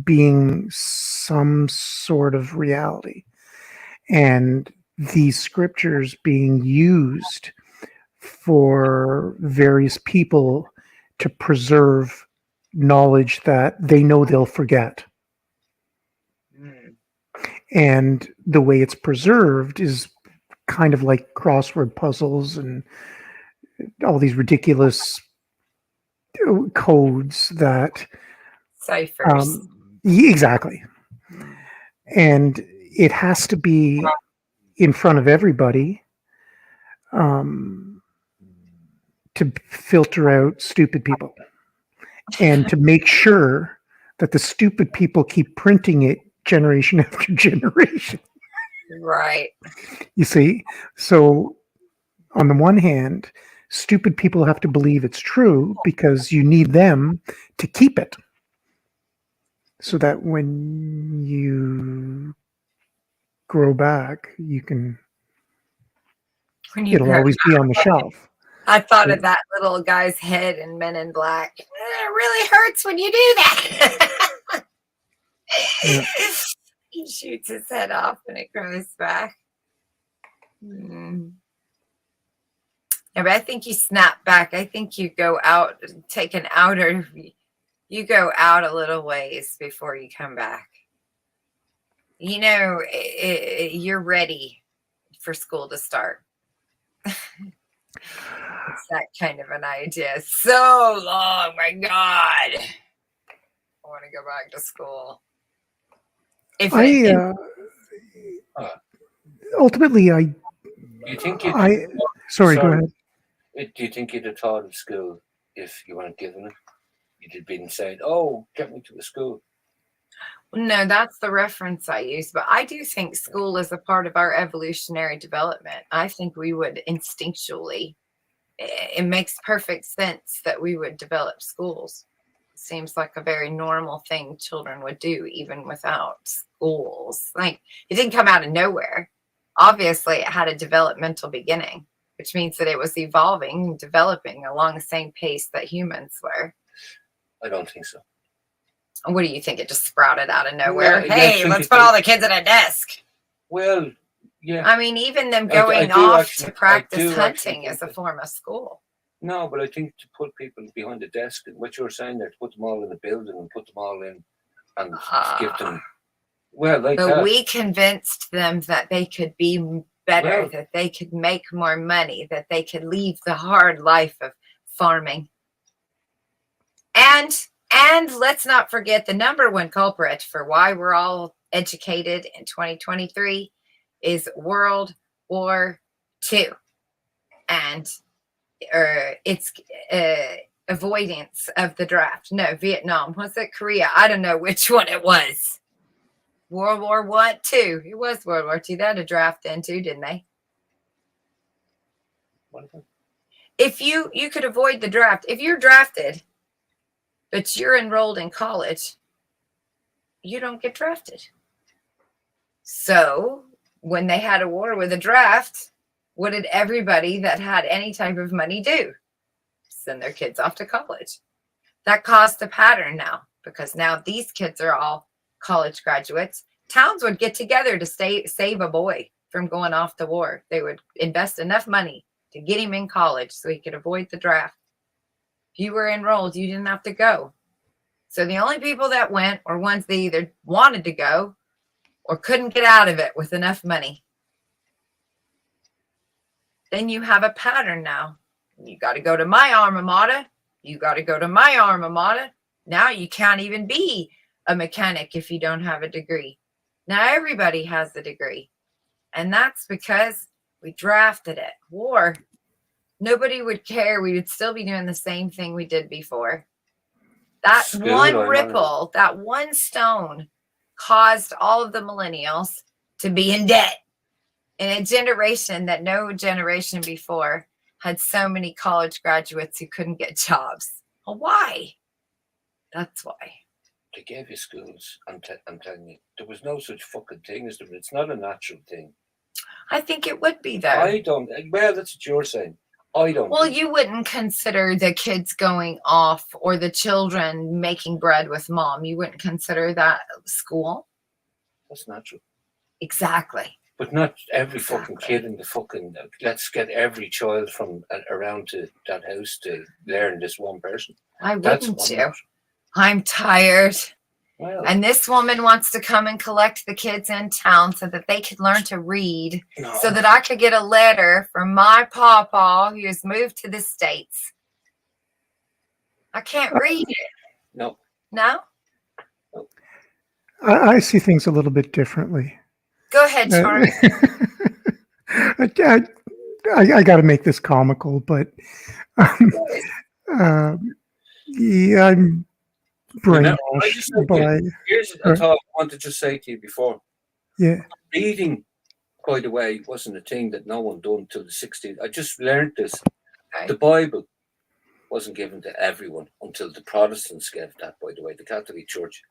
being some sort of reality, and these scriptures being used for various people to preserve knowledge that they know they'll forget. Mm. And the way it's preserved is kind of like crossword puzzles and all these ridiculous codes that Ciphers. exactly. Mm. And it has to be in front of everybody um, to filter out stupid people and to make sure that the stupid people keep printing it generation after generation. Right. You see? So, on the one hand, stupid people have to believe it's true because you need them to keep it so that when you grow back, When you it'll grow, always be on the shelf. I thought So, of that little guy's head in Men in Black. It really hurts when you do that. yeah. He shoots his head off and it grows back. Mm. Yeah, but I think you snap back. I think you go out, take an outer, you go out a little ways before you come back. You're ready for school to start. It's that kind of an idea. So long, my God. I want to go back to school. Ultimately, I You think you'd sorry, go sorry, ahead. do you think you'd have taught at school if you weren't given it? You'd have been saying, "Oh, get me to the school." No, that's the reference I use. But I do think school is a part of our evolutionary development. I think we would instinctually, it makes perfect sense that we would develop schools. It seems like a very normal thing children would do, even without schools. Like it didn't come out of nowhere. Obviously, it had a developmental beginning, which means that it was evolving and developing along the same pace that humans were. I don't think so. What do you think? It just sprouted out of nowhere? Yeah, Hey, I let's think put all the kids at a desk. Well, yeah. I mean, even them I going do off actually- to I practice do actually hunting think is a that- form of school. No, but I think to put people behind the desk, what you were saying there, to put them all in the building and put them all in and give them, well, like But that. we convinced them that they could be better, Well- that they could make more money, that they could leave the hard life of farming. And let's not forget the number one culprit for why we're all educated in 2023 is World War II and its avoidance of the draft. No, Vietnam. Was it Korea? I don't know which one it was. World War One, two. It was World War II. They had a draft then too, didn't they? If you could avoid the draft, if you're drafted, but you're enrolled in college, you don't get drafted. So when they had a war with a draft, what did everybody that had any type of money do? Send their kids off to college. That caused a pattern now, because now these kids are all college graduates. Towns would get together to save a boy from going off to war. They would invest enough money to get him in college so he could avoid the draft. If you were enrolled, you didn't have to go. So the only people that went were ones that either wanted to go or couldn't get out of it with enough money. Then you have a pattern now. You got to go to my alma mater. You got to go to my alma mater. Now you can't even be a mechanic if you don't have a degree. Now everybody has a degree. And that's because we drafted it. War. Nobody would care. We would still be doing the same thing we did before. That School, one I know. ripple, that one stone caused all of the millennials to be in debt in a generation that no generation before had so many college graduates who couldn't get jobs. Well, why? That's why. They gave you schools. I'm telling you, there was no such fucking thing as there. It's not a natural thing. I think it would be, though. I don't. Well, that's what you're saying. I don't. Well, you wouldn't consider the kids going off or the children making bread with mom. You wouldn't consider that school. That's natural. Exactly. But not every fucking kid in the fucking. Let's get every child from around to that house to learn this one person. I That's wouldn't one you? natural. I'm tired. Well, And this woman wants to come and collect the kids in town so that they could learn to read, no. so that I could get a letter from my pawpaw who has moved to the States. I can't read it. No. No? I see things a little bit differently. Go ahead, Charlie. I got to make this comical, but yeah, I'm Remember, I brainwashed just said by here's a thought I wanted to say to you before. yeah. Reading, by the way, wasn't a thing that no one done till the 60s. I just learned this. Okay. The Bible wasn't given to everyone until the Protestants gave that, by the way. The Catholic Church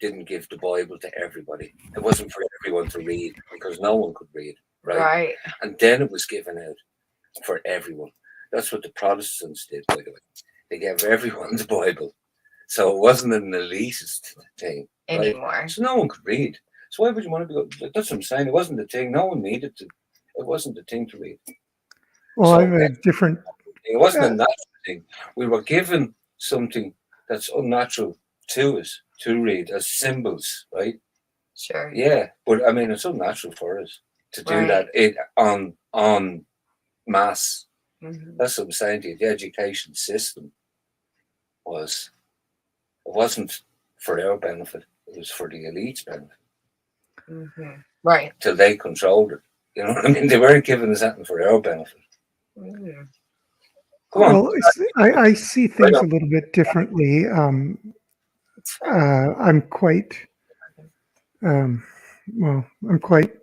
didn't give the Bible to everybody. It wasn't for everyone to read because no one could read, right? Right. And then it was given out for everyone. That's what the Protestants did, by the way. They gave everyone the Bible. So it wasn't an elitist thing right? Anymore. So no one could read. So why would you want to be? That's what I'm saying. It wasn't the thing. No one needed to. It wasn't the thing to read. Well, So I have a different. it wasn't a natural thing. We were given something that's unnatural to us to read as symbols, right? Sure. Yeah, but I mean, it's unnatural for us to do Right. that on mass. Mhm. That's what I'm saying to you. The education system it wasn't for our benefit. It was for the elite's benefit. Mhm. Right. Till they controlled it. You know what I mean? They weren't giving us that for our benefit. Mhm. Come on. Well, I see things a little bit differently. It's fine. I'm quite, I'm quite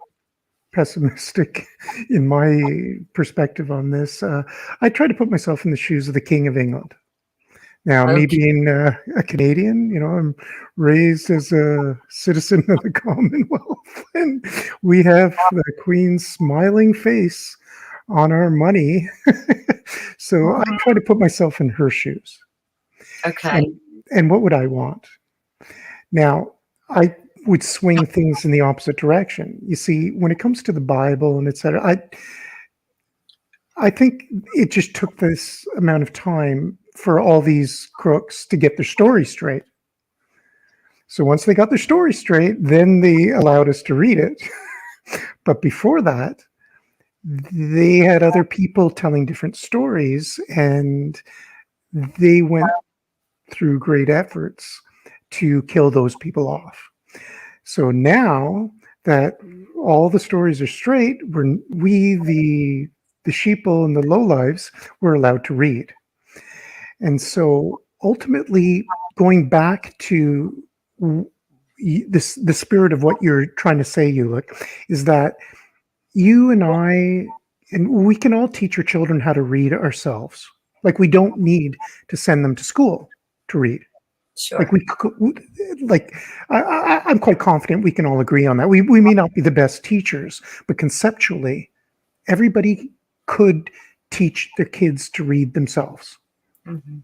pessimistic in my perspective on this. I try to put myself in the shoes of the King of England. Now, me Okay. being a Canadian, I'm raised as a citizen of the Commonwealth, and we have the Queen's smiling face on our money. So I try to put myself in her shoes. Okay. And what would I want? Now, I would swing things in the opposite direction. You see, when it comes to the Bible and et cetera, I think it just took this amount of time for all these crooks to get their story straight. So once they got their story straight, then they allowed us to read it. But before that, they had other people telling different stories, and they went through great efforts to kill those people off. So now that all the stories are straight, the sheeple and the lowlives were allowed to read. And so ultimately, going back to the spirit of what you're trying to say, Uhlick, is that you and I, and we can all teach our children how to read ourselves. Like, we don't need to send them to school to read. Sure. Like I'm quite confident we can all agree on that. We may not be the best teachers, but conceptually, everybody could teach their kids to read themselves. Mhm.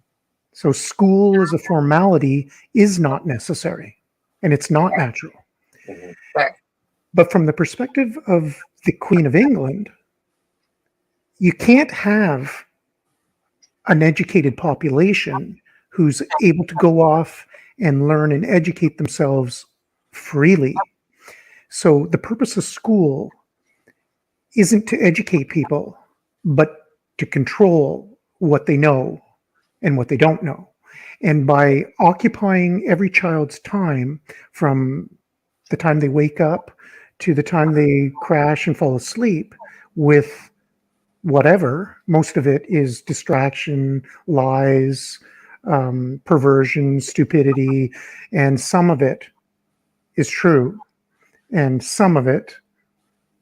So school as a formality is not necessary, and it's not natural. Mhm. Sure. But from the perspective of the Queen of England, you can't have an educated population who's able to go off and learn and educate themselves freely. So the purpose of school isn't to educate people, but to control what they know and what they don't know. And by occupying every child's time from the time they wake up to the time they crash and fall asleep with whatever, most of it is distraction, lies, perversion, stupidity, and some of it is true, and some of it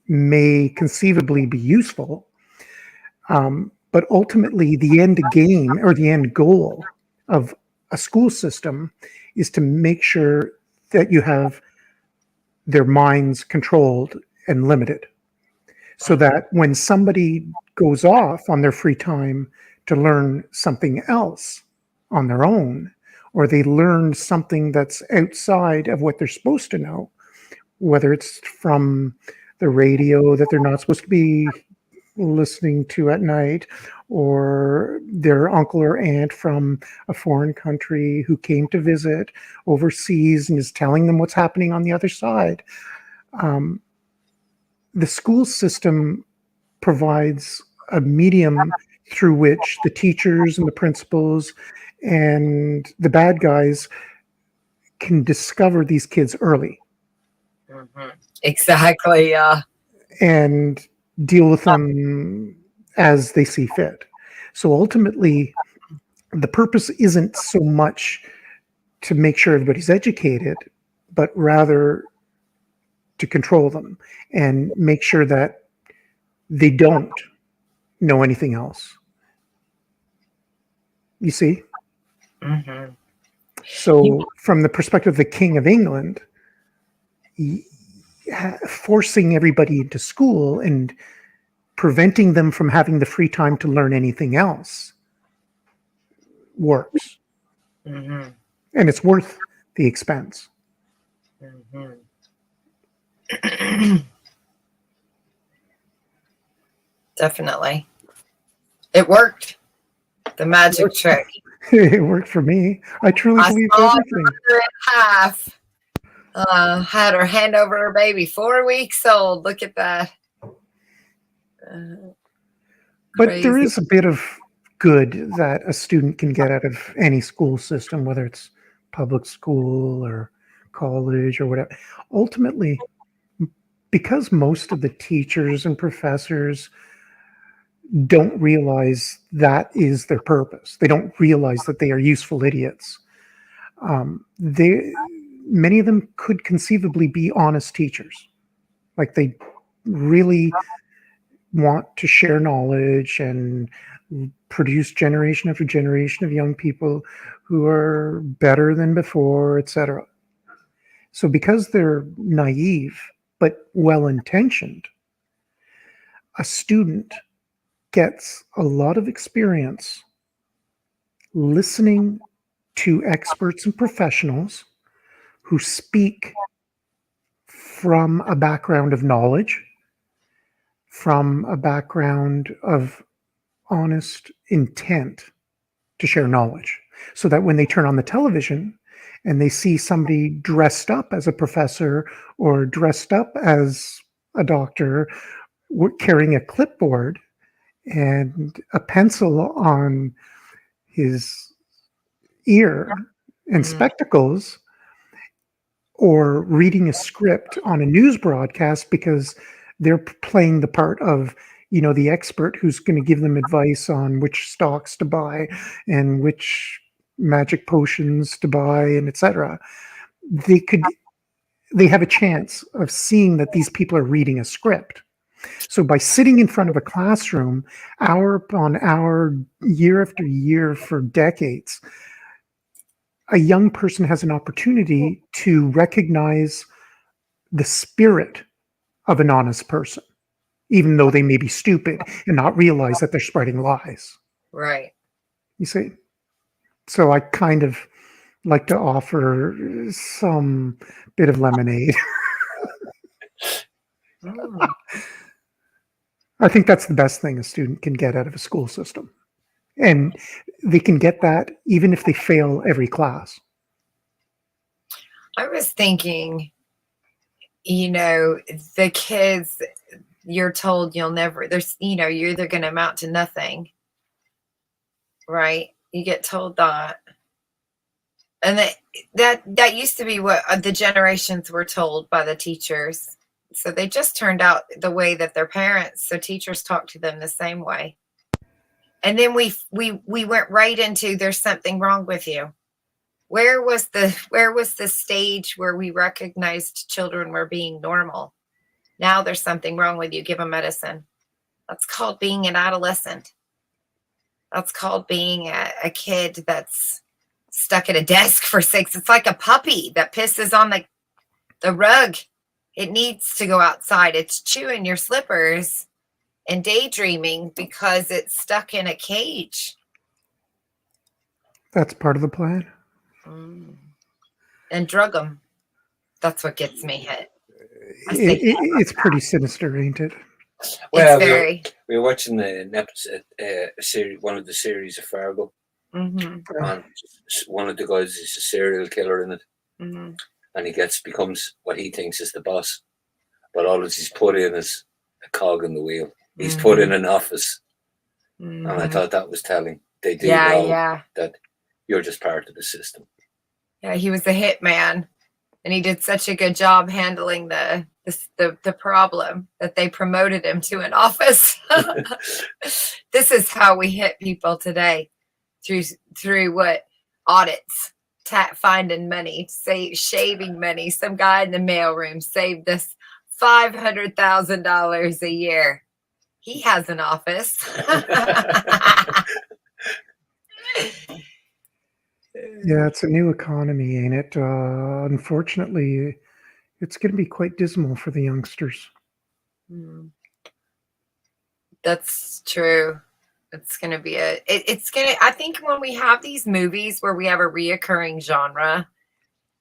may conceivably be useful. But ultimately, the end game or the end goal of a school system is to make sure that you have their minds controlled and limited, so that when somebody goes off on their free time to learn something else on their own, or they learn something that's outside of what they're supposed to know, whether it's from the radio that they're not supposed to be listening to at night, or their uncle or aunt from a foreign country who came to visit overseas and is telling them what's happening on the other side. The school system provides a medium through which the teachers and the principals and the bad guys can discover these kids early Exactly. Yeah. and deal with them as they see fit. So ultimately, the purpose isn't so much to make sure everybody's educated, but rather to control them and make sure that they don't know anything else. You see? Hmm. So, from the perspective of the King of England, forcing everybody into school and preventing them from having the free time to learn anything else works. Hmm. And it's worth the expense. Hmm. Definitely. It worked. The magic trick. It worked for me. I truly I believe saw everything. her in half. Had her hand over her baby, 4 weeks old. Look at that. But there Crazy. is a bit of good that a student can get out of any school system, whether it's public school or college or whatever. Ultimately, because most of the teachers and professors don't realize that is their purpose, they don't realize that they are useful idiots. Many of them could conceivably be honest teachers. Like they really want to share knowledge and produce generation after generation of young people who are better than before, etc. So because they're naive but well-intentioned, a student gets a lot of experience listening to experts and professionals who speak from a background of knowledge, from a background of honest intent to share knowledge, so that when they turn on the television and they see somebody dressed up as a professor or dressed up as a doctor carrying a clipboard and a pencil on his ear and spectacles, or reading a script on a news broadcast because they're playing the part of, the expert who's going to give them advice on which stocks to buy and which magic potions to buy and etc. They have a chance of seeing that these people are reading a script. So by sitting in front of a classroom hour upon hour, year after year for decades, a young person has an opportunity to recognize the spirit of an honest person, even though they may be stupid and not realize that they're spreading lies. Right. You see? So I kind of like to offer some bit of lemonade. Mm. I think that's the best thing a student can get out of a school system. And they can get that even if they fail every class. I was thinking, the kids, you're told you'll never, you're either going to amount to nothing, right? You get told that. And that used to be what the generations were told by the teachers. So they just turned out the way that their parents, so teachers talked to them the same way. And then we went right into there's something wrong with you. Where was the stage where we recognized children were being normal? Now there's something wrong with you, give them medicine. That's called being an adolescent. That's called being a kid that's stuck at a desk for 6. It's like a puppy that pisses on the rug. It needs to go outside. It's chewing your slippers and daydreaming because it's stuck in a cage. That's part of the plan. And drug them. That's what gets me hit. It's pretty sinister, ain't it? Well, It's very. we were watching an episode, a series, one of the series of Fargo. Mm-hmm. And one of the guys is a serial killer in it, Mm-hmm. and he becomes what he thinks is the boss, but all he's put in is a cog in the wheel. He's put in an office, and I thought that was telling. They do know that you're just part of the system. Yeah, he was a hitman, and he did such a good job handling the problem that they promoted him to an office. This is how we hit people today, through what audits, finding money, shaving money. Some guy in the mailroom saved us $500,000 a year. He has an office. Yeah, it's a new economy, ain't it? Unfortunately, it's going to be quite dismal for the youngsters. That's true. It's going to be I think when we have these movies where we have a reoccurring genre,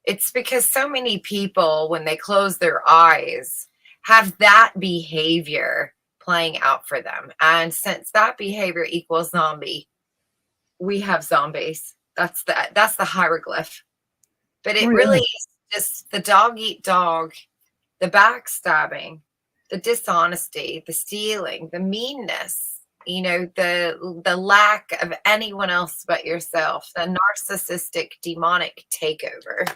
it's because so many people, when they close their eyes, have that behavior playing out for them. And since that behavior equals zombie, we have zombies. That's the hieroglyph. But it really is just the dog eat dog, the backstabbing, the dishonesty, the stealing, the meanness, the lack of anyone else but yourself, the narcissistic demonic takeover.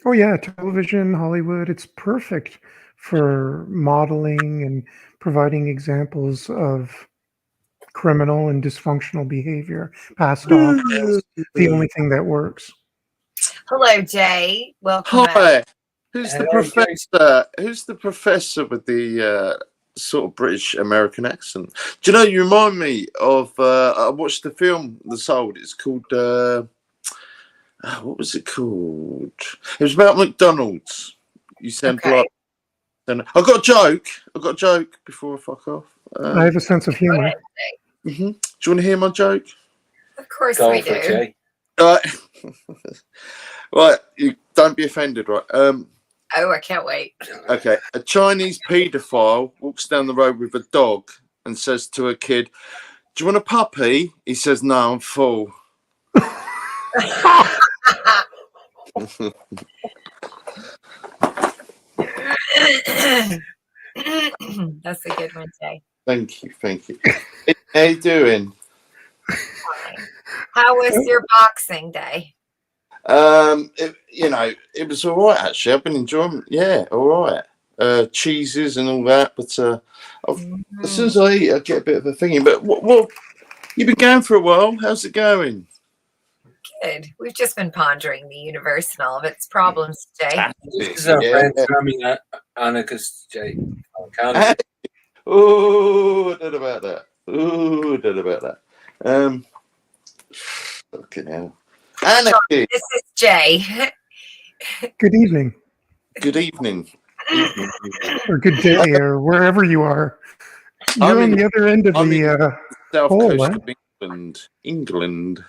Oh yeah, television, Hollywood, it's perfect for modeling and providing examples of criminal and dysfunctional behavior passed off as the only thing that works. Hello, Jay. Welcome Hi. back. Who's the professor? Who's the professor with the sort of British American accent? Do you know? You remind me of. I watched the film The Sold. It's called. What was it called? It was about McDonald's. You sound like. I've got a joke before I fuck off. I have a sense of humor. Do you want to hear my joke? Of course we do. Right, you don't be offended, right? Oh, I can't wait. Okay, a Chinese paedophile walks down the road with a dog and says to a kid, "Do you want a puppy?" He says, "No, I'm full." That's a good one, Jay. Thank you. How you doing? How was your boxing day? It was all right actually. I've been enjoying. Yeah, all right. Cheeses and all that, but as soon as I eat, I get a bit of a thingy. But what? You've been going for a while. How's it going? Good. We've just been pondering the universe and all of its problems, Jay. This is our friend Sammy Anarchist Jay. Oh, I don't know about that. Fucking hell. Anarchy. This is Jay. Good evening. Good evening. Or good day, or wherever you are. You're on the other end of the South pole, coast huh? of England.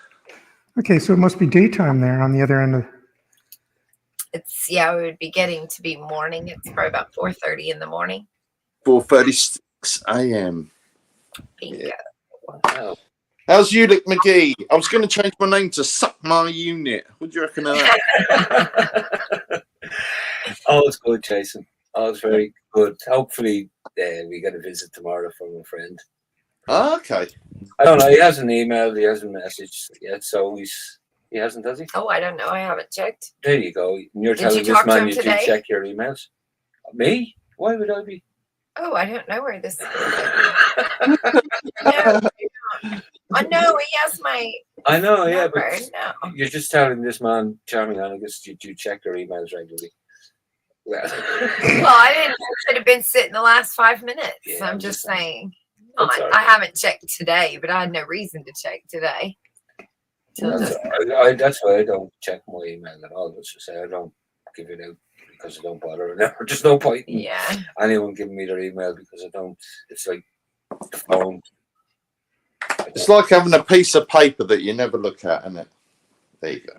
Okay, so it must be daytime there on the other end of. It would be getting to be morning. It's probably about 4:30 in the morning. 4:36 a.m. Bingo. Yeah. Wow. How's Uhlicks McGee? I was going to change my name to Suck My Unit. What do you reckon of that? Oh, it's good, Jason. Oh, it's very good. Hopefully, we get a visit tomorrow from a friend. Okay. I don't know. He hasn't emailed. He hasn't messaged yet. So he hasn't, has he? Oh, I don't know. I haven't checked. There you go. And you're Did telling you this talk to man him you do today? check your emails. Me? Why would I be? Oh, I don't know where this is. No, I know he has my I know, yeah, number. but No. you're just telling this man, Charming Anagus, you check your emails regularly. Well, Well, I didn't know it had been sitting the last 5 minutes. Yeah, I'm I'm just just saying. That's I, all I right. haven't checked today, but I had no reason to check today. Till that's, just- all right. That's why I don't check my email at all. Let's just say I don't give it out because I don't bother. There's no point in yeah. anyone giving me their email because I don't. It's like the phone. It's like having a piece of paper that you never look at, isn't it? There you go.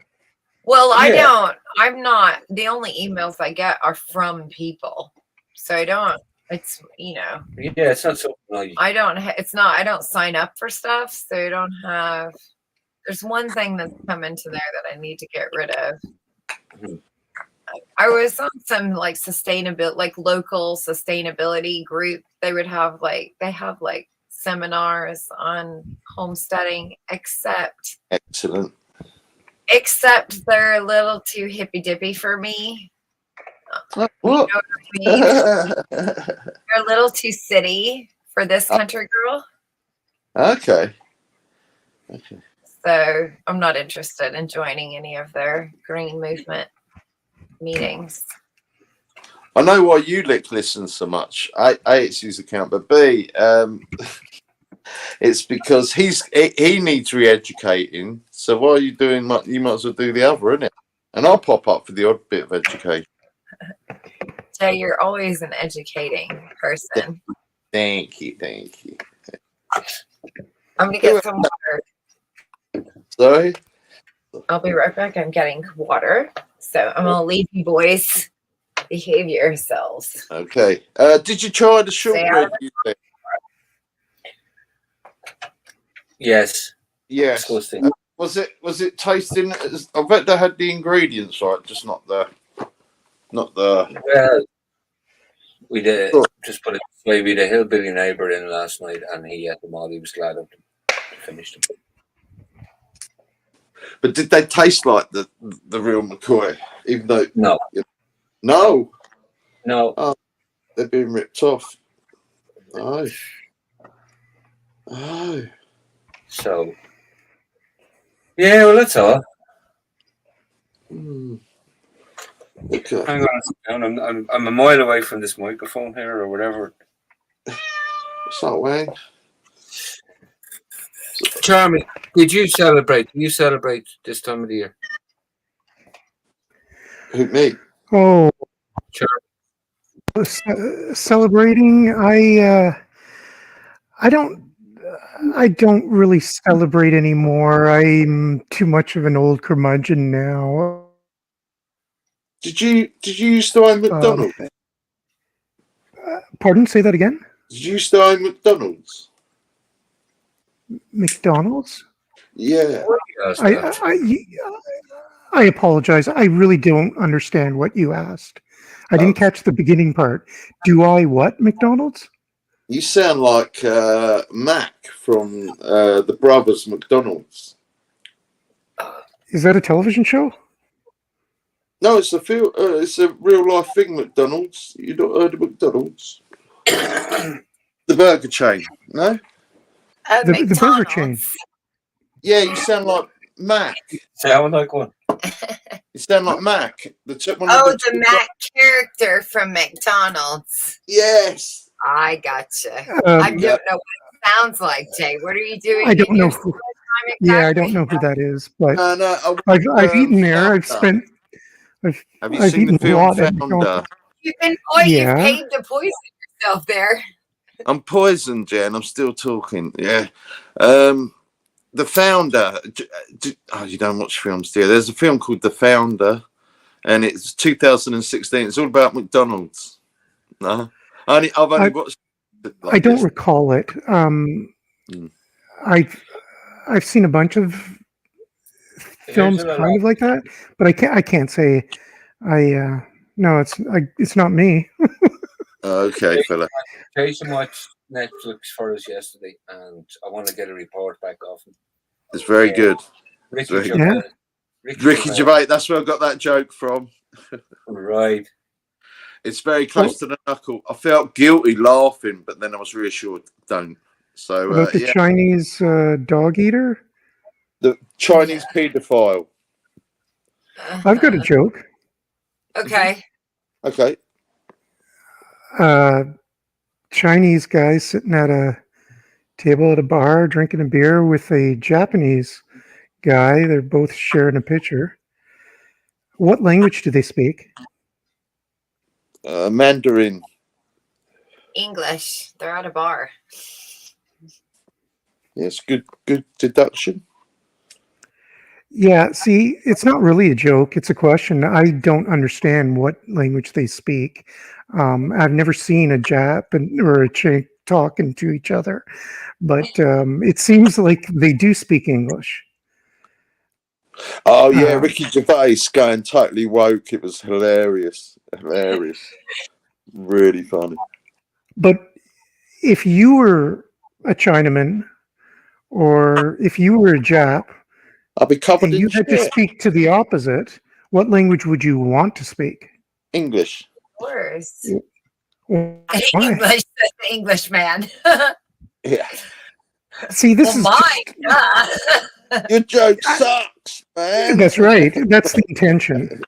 Well, I Yeah. don't. I'm not. The only emails I get are from people, so I don't. It's Yeah, it's not something I don't. It's not. I don't sign up for stuff, so I don't have. There's one thing that's come into there that I need to get rid of. Mhm. I was on some like sustainability, like local sustainability group. They have like seminars on homesteading, except Excellent. they're a little too hippy dippy for me. What? You know what I mean? They're a little too city for this country girl. Okay. So I'm not interested in joining any of their green movement meetings. I know why Uhlicks listens so much. A, it's his account, but B, it's because he needs re-educating. So why are you doing? You might as well do the other, innit? And I'll pop up for the odd bit of education. Jay, you're always an educating person. Thank you. I'm gonna get some water. Sorry. I'll be right back. I'm getting water. So I'm gonna leave you boys. Behave yourselves. Okay. Did you try the shortbread? Yes. Yes. Disgusting. Was it tasting? I bet they had the ingredients right, just not the. Well, we did Sure. just put it this way. We had a hillbilly neighbour in last night, and he had them all. He was glad of them. Finished them. But did they taste like the real McCoy? Even though No, no, they're being ripped off. Oh. So yeah, well, that's all. Okay. Hang on, I'm a mile away from this microphone here, or whatever. What's that, Wayne? Charming, did you celebrate? Do you celebrate this time of the year? Who, me? Oh, Sure. celebrating. I don't really celebrate anymore. I'm too much of an old curmudgeon now. Did you used to own McDonald's? Pardon? Say that again. Did you used to own McDonald's? McDonald's? Yeah. I apologize. I really don't understand what you asked. I didn't catch the beginning part. Do I what, McDonald's? You sound like Mac from the Brothers McDonald's. Is that a television show? No, it's a real life thing. McDonald's. You not heard of McDonald's? The burger chain. No. The burger chain. Yeah, you sound like Mac. Sound like one. You sound like Mac. The Mac character from McDonald's. Yes. I gotcha. I don't know what it sounds like, Jay. What are you doing? I don't know. I don't Exactly? know who that is, but No. I've eaten there. I've spent. Have you I've seen the eaten a film lot at Founder? McDonald's. You've Yeah. paid to poison yourself there. I'm poisoned, Jen. I'm still talking. Yeah. The Founder. You don't watch films, dear. There's a film called The Founder, and it's 2016. It's all about McDonald's. No, I've only watched. I don't recall it. I've seen a bunch of films kind of like that, but I can't say. No, it's not me. Okay, fella. Jason watched Netflix for us yesterday, and I want to get a report back off him. It's very good. Ricky Very Gervais. Yeah. Ricky Gervais. That's where I got that joke from. Right. It's very close to the knuckle. I felt guilty laughing, but then I was reassured, don't. So About the yeah, Chinese dog eater? the Chinese paedophile. I've got a joke. Okay. Okay. Chinese guy sitting at a table at a bar drinking a beer with a Japanese guy. They're both sharing a pitcher. What language do they speak? Mandarin. English. They're at a bar. Yes, good deduction. Yeah, see, it's not really a joke. It's a question. I don't understand what language they speak. I've never seen a Jap or a Chink talking to each other, but it seems like they do speak English. Oh yeah, Ricky Gervais going totally woke. It was hilarious. Really funny. But if you were a Chinaman or if you were a Jap I'll be covered and in you had to shit. speak to the opposite, what language would you want to speak? English. Of course. Why? English, says the English man. Yeah. See, this Well, is mine. Your joke sucks, man. that's right. That's the intention.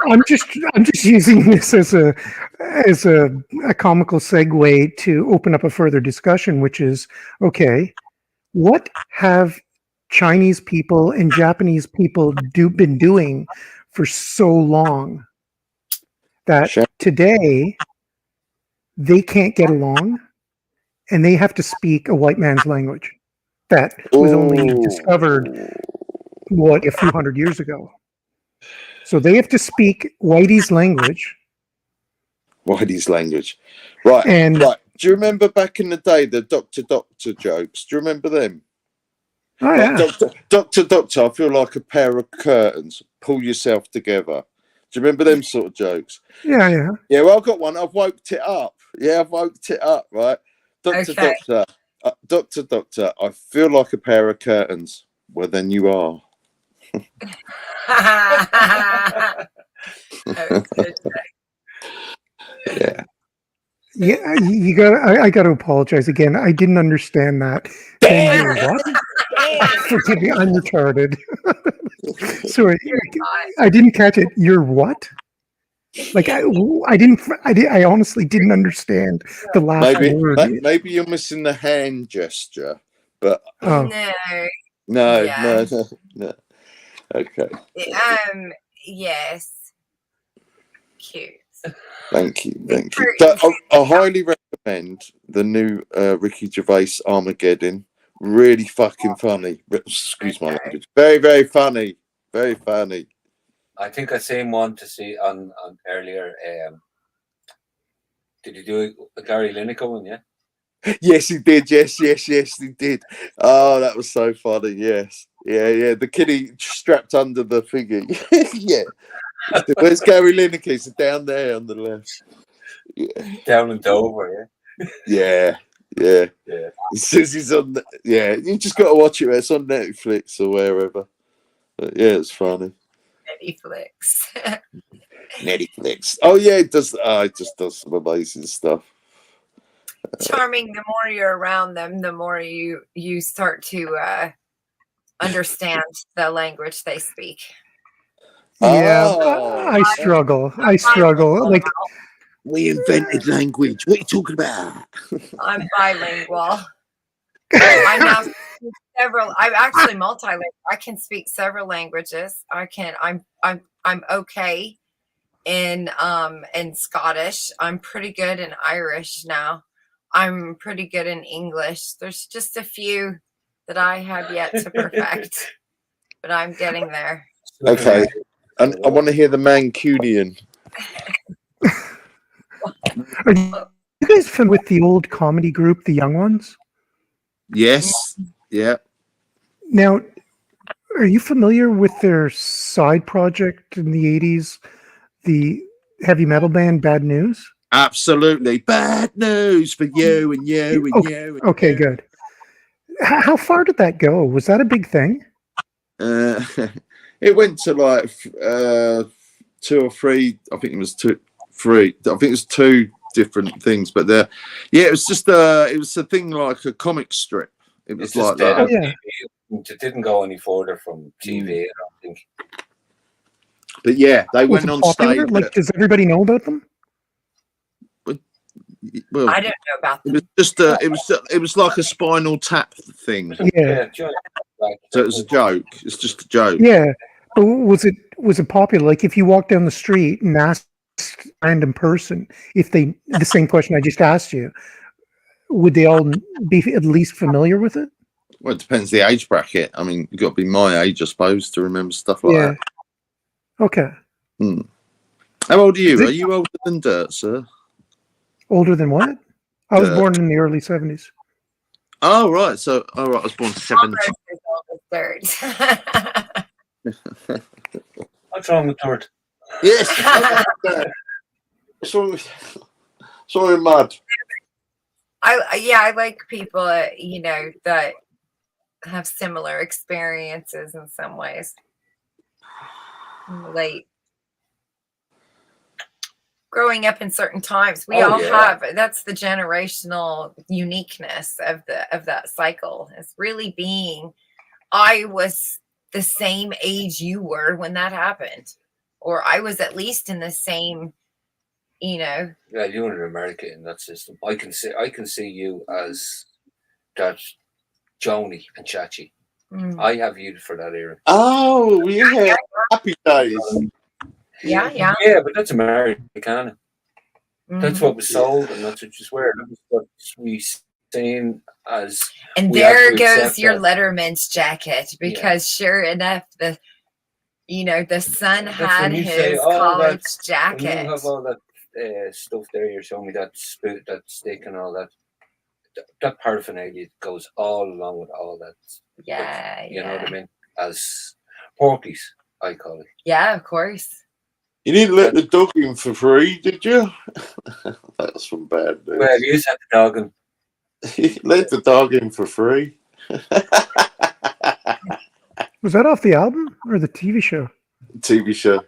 I'm just using this as a comical segue to open up a further discussion, which is okay. What have Chinese people and Japanese people been doing for so long that Sure. today they can't get along and they have to speak a white man's language that was only discovered a few hundred years ago. So they have to speak Whitey's language. Whitey's language. Right. And right. Do you remember back in the day the Doctor jokes? Do you remember them? oh Like, yeah, Doctor, I feel like a pair of curtains. Pull yourself together. Do you remember them sort of jokes? yeah. Yeah, well, I've got one. I've woked it up. Yeah, I've woked it up, right? Okay. Doctor, I feel like a pair of curtains. Well, then you are. That was good. Yeah. Yeah, you got. I got to apologize again. I didn't understand that. Then you're what? Forgive me, I'm retarded. Sorry, I didn't catch it. You're what? Like I honestly didn't understand the last word. Maybe you're missing the hand gesture, but Oh, No. no. Okay. Yes. Cute. Thank you. So I highly recommend the new Ricky Gervais Armageddon. Really fucking funny. Excuse my language. Very, very funny. Very funny. I think I seen one to see on earlier. Did you do a Gary Lineker one? Yeah. Yes, he did. Yes, he did. Oh, that was so funny. Yes. Yeah. The kiddie strapped under the thingy. Yeah. Where's Gary Lineker? He's down there on the left. Yeah. Down in Dover, Yeah. It says he's on. You just got to watch it. It's on Netflix or wherever. But yeah, it's funny. Netflix. Oh yeah, it does. It just does some amazing stuff. Charming. The more you're around them, the more you start to understand the language they speak. yeah. Oh. I struggle. Like We invented language. What are you talking about? I'm bilingual. I now speak several. I'm actually multilingual. I can speak several languages. I'm okay in Scottish. I'm pretty good in Irish now. I'm pretty good in English. There's just a few that I have yet to perfect, but I'm getting there. Okay, and I want to hear the Mancunian. are you guys familiar with the old comedy group, The Young Ones? Yes. Yeah. Now, are you familiar with their side project in the 80s, the heavy metal band Bad News? Absolutely. Bad news for you and you and Okay, you. okay, good. How far did that go? Was that a big thing? It went to like 2 or 3. I think it was 2, 3. I think it was 2 different things, but it was just it was a thing like a comic strip. It was It's just like dead that. on Yeah. TV. It didn't go any further from TV, I don't think. But yeah, they Was went it on popular? stage. Like, does everybody know about them? Well, I don't know about it them. was just it was like a Spinal Tap thing. Yeah. Johnny, like, So it was a joke. It's just a joke. Yeah. But was it popular? Like, if you walk down the street and ask a random person if they the same question I just asked you, would they all be at least familiar with it? Well, it depends the age bracket. I mean, you've got to be my age, I suppose, to remember stuff like Yeah. Okay. that. How old are Is you? it- Are you older than Dirt, sir? Older than what? I was Dirt. born in the early 70s. Oh, right. So, I was born 70. Third. what's wrong with Dirt? Yes. Sorry, mad. I like people, that have similar experiences in some ways. Like growing up in certain times, we Oh, all yeah. have. That's the generational uniqueness of that cycle. It's really being. I was the same age you were when that happened, or I was at least in the same. Yeah, you're in America in that system. I can see you as that Joanie and Chachi. Mm. I have you for that era. Oh, yeah. Happy days. Yeah. Yeah, but that's Americana. That's Mhm. what was sold, and that's what you swear. That was what we seen as. And we have there to goes accept your that. Letterman's jacket, because sure enough, the son That's had when you say his all college that. When you jacket. have all that stuff there, you're showing me that spoon, that stick, and all that. That paraphernalia goes all along with all that. Yeah, You know what I mean? As porkies, I call it. Yeah, of course. You didn't let the dog in for free, did you? That's from Bad News. Well, you said the dog, and You let the dog in for free. Was that off the album or the TV show? TV show. See,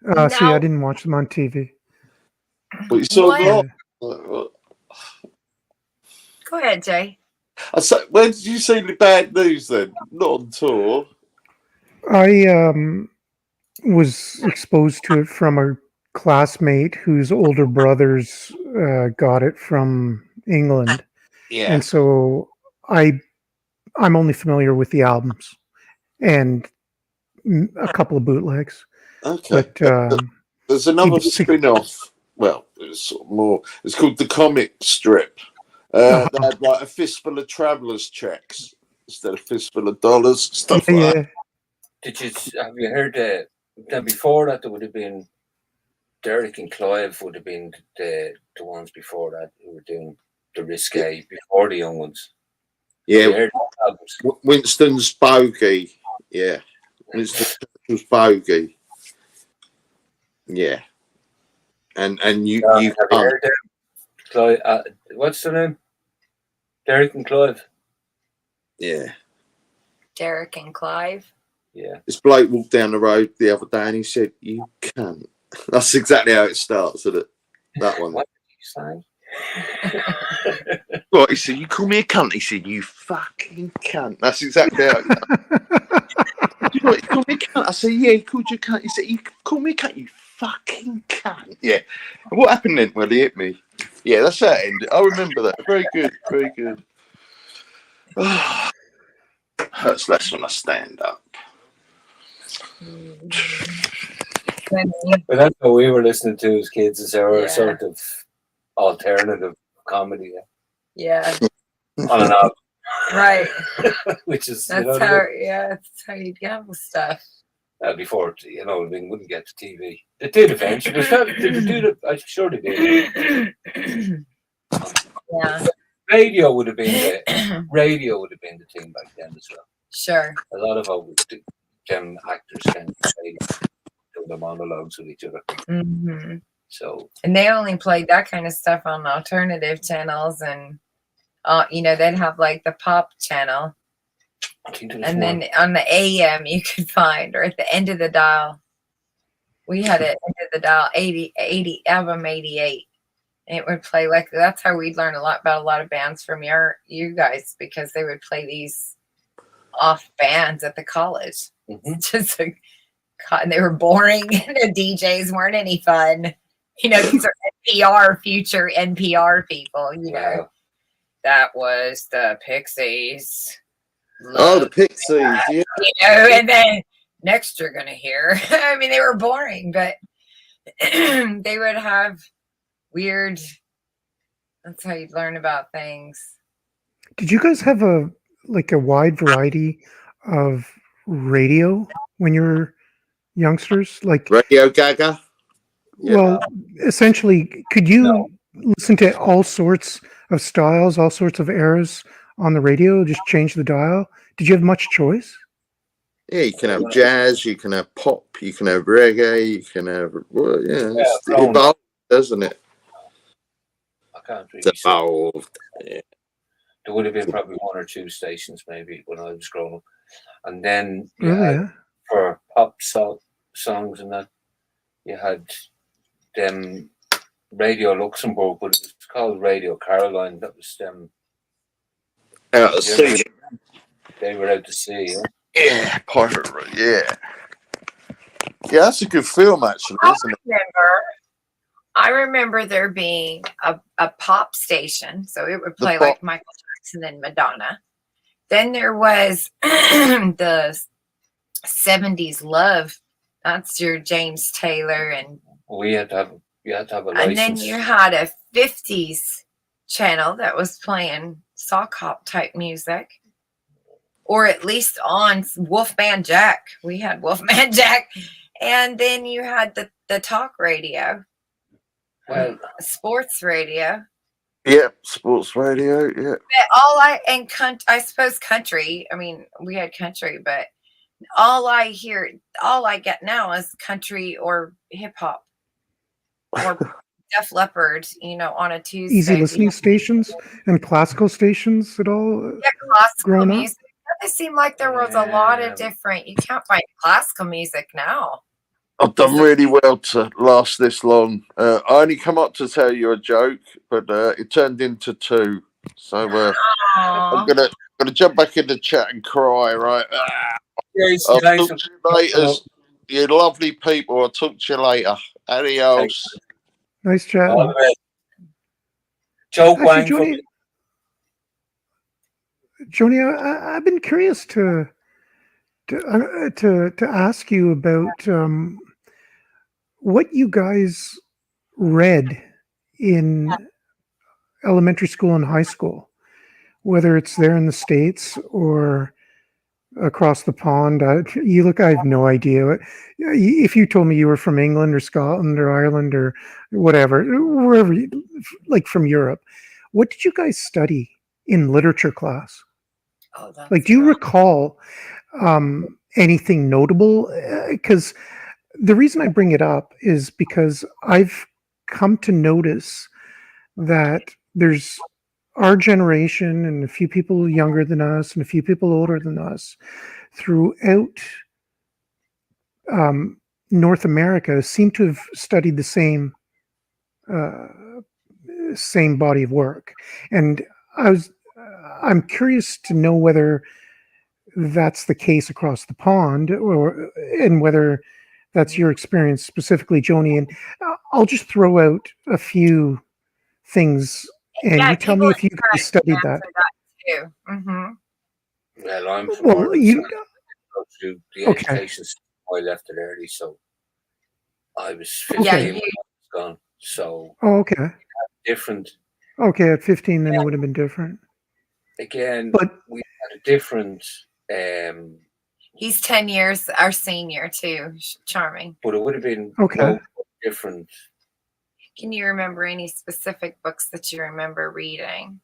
I No. didn't watch them on TV. But you saw What? Vlog. Go ahead, Jay. I say, where did you see the Bad News then? Not on tour. I was exposed to it from a classmate whose older brothers got it from England, Yeah. and so I'm only familiar with the albums and a couple of bootlegs. Okay. But There's another was sick- spin-off. Well, it's sort of more. It's called the comic strip. They had like a fistful of travelers' checks instead of fistful of dollars. Stuff like that. have you heard then before that there would have been Derek and Clive would have been the ones before that who were doing the risque before the young ones. Have you Yeah. heard those albums? Winston's bogey. Yeah. Winston's bogey. Yeah. And you Have you you can't. heard them? Clive, what's the name? Derek and Clive. Yeah. Derek and Clive. Yeah. This bloke walked down the road the other day and he said, "You can't." That's exactly how it starts, isn't it? That one. What did you say? What, he said, "You call me a cunt." He said, "You fucking cunt." That's exactly how it You called me a cunt. I said, "Yeah, he called you a cunt." He said, "You call me a cunt, you fucking cunt." Yeah. And what happened then? Well, he hit me. Yeah, that's how it ended. I remember that. Very good. Very good. Hurts less when I stand up. But that's what we were listening to as kids, is our Yeah. sort of alternative comedy Yeah, on and off, right. which is That's that's how you gamble stuff. before we wouldn't get to TV. They did eventually. Did they do the? I'm sure they did. Yeah, Radio would have been the thing back then as well. sure. A lot of them actors can say do the monologues with each other. Mm-hmm. So And they only played that kind of stuff on alternative channels, and they'd have like the pop channel, I think there was and one. then on the AM you could find, or at the end of the dial, we had it end of the dial 80 album 88. And it would play like that's how we'd learn a lot about a lot of bands from you guys, because they would play these off bands at the college. Mhm. Just like, and they were boring. The DJs weren't any fun. These are future NPR people. Wow. That was the Pixies. Oh, the Pixies, yeah. And then next you're gonna hear. I mean, they were boring, but they would have weird. That's how you'd learn about things. Did you guys have a wide variety of radio when you were youngsters? Like, Radio Gaga. Yeah. well, essentially, could you listen to all sorts of styles, all sorts of eras on the radio? Just change the dial. Did you have much choice? Yeah, you can have jazz, you can have pop, you can have reggae, you can have it's evolved, doesn't it? I can't really It's say. evolved. Yeah. There would have been probably one or two stations maybe when I was growing up, and then you Really? had, Yeah. for pop songs and that, you had them Radio Luxembourg, but it was called Radio Caroline. That was them. Out at sea. They were out to sea. Yeah, pirate. Yeah. Yeah, that's a good film, actually, isn't it? I remember there being a pop station, so it would play pop. like Michael Jackson and Madonna. Then there was the 70s love. That's your James Taylor, and You had to have a license. and then you had a 50s channel that was playing sock hop type music, or at least on Wolfman Jack. We had Wolfman Jack, and then you had the talk radio. Well, Sports radio. Yeah, sports radio. Yeah. But I suppose country. I mean, we had country, but all I get now is country or hip hop or Def Leppard. On a Tuesday. Easy listening stations and classical stations at all? Yeah, classical growing up? music. It seemed like there was a lot Yeah. of different. You can't find classical music now. I've done really well to last this long. I only come up to tell you a joke, but it turned into two. So I'm Aw. gonna jump back in the chat and cry, right? yes, I'll guys, talk to you later. You lovely people. I'll talk to you later. Adios. Nice chat. all the best. Joe Actually, Wang. Joanie, I've been curious to ask you about what you guys read in elementary school and high school, whether it's there in the States or across the pond. I have no idea. If you told me you were from England or Scotland or Ireland or whatever, wherever, like from Europe, what did you guys study in literature class? Oh, that's Like, do you right. recall anything notable? Because the reason I bring it up is because I've come to notice that there's our generation and a few people younger than us and a few people older than us throughout North America seem to have studied the same body of work. And I'm curious to know whether that's the case across the pond, and whether that's your experience specifically, Joanie. And I'll just throw out a few things, and Yeah, you tell me if you guys studied that. too. Mm-hmm. Well, I'm from Well, Ireland, you so I go through the Okay. education system. I left it early, so I was Okay. 15 Yeah, when you- I was gone. So oh, okay. different. Okay, at 15, then it would have been different. Again, But we had a different, He's 10 years our senior too. Charming. but it would have been Okay. different. Can you remember any specific books that you remember reading?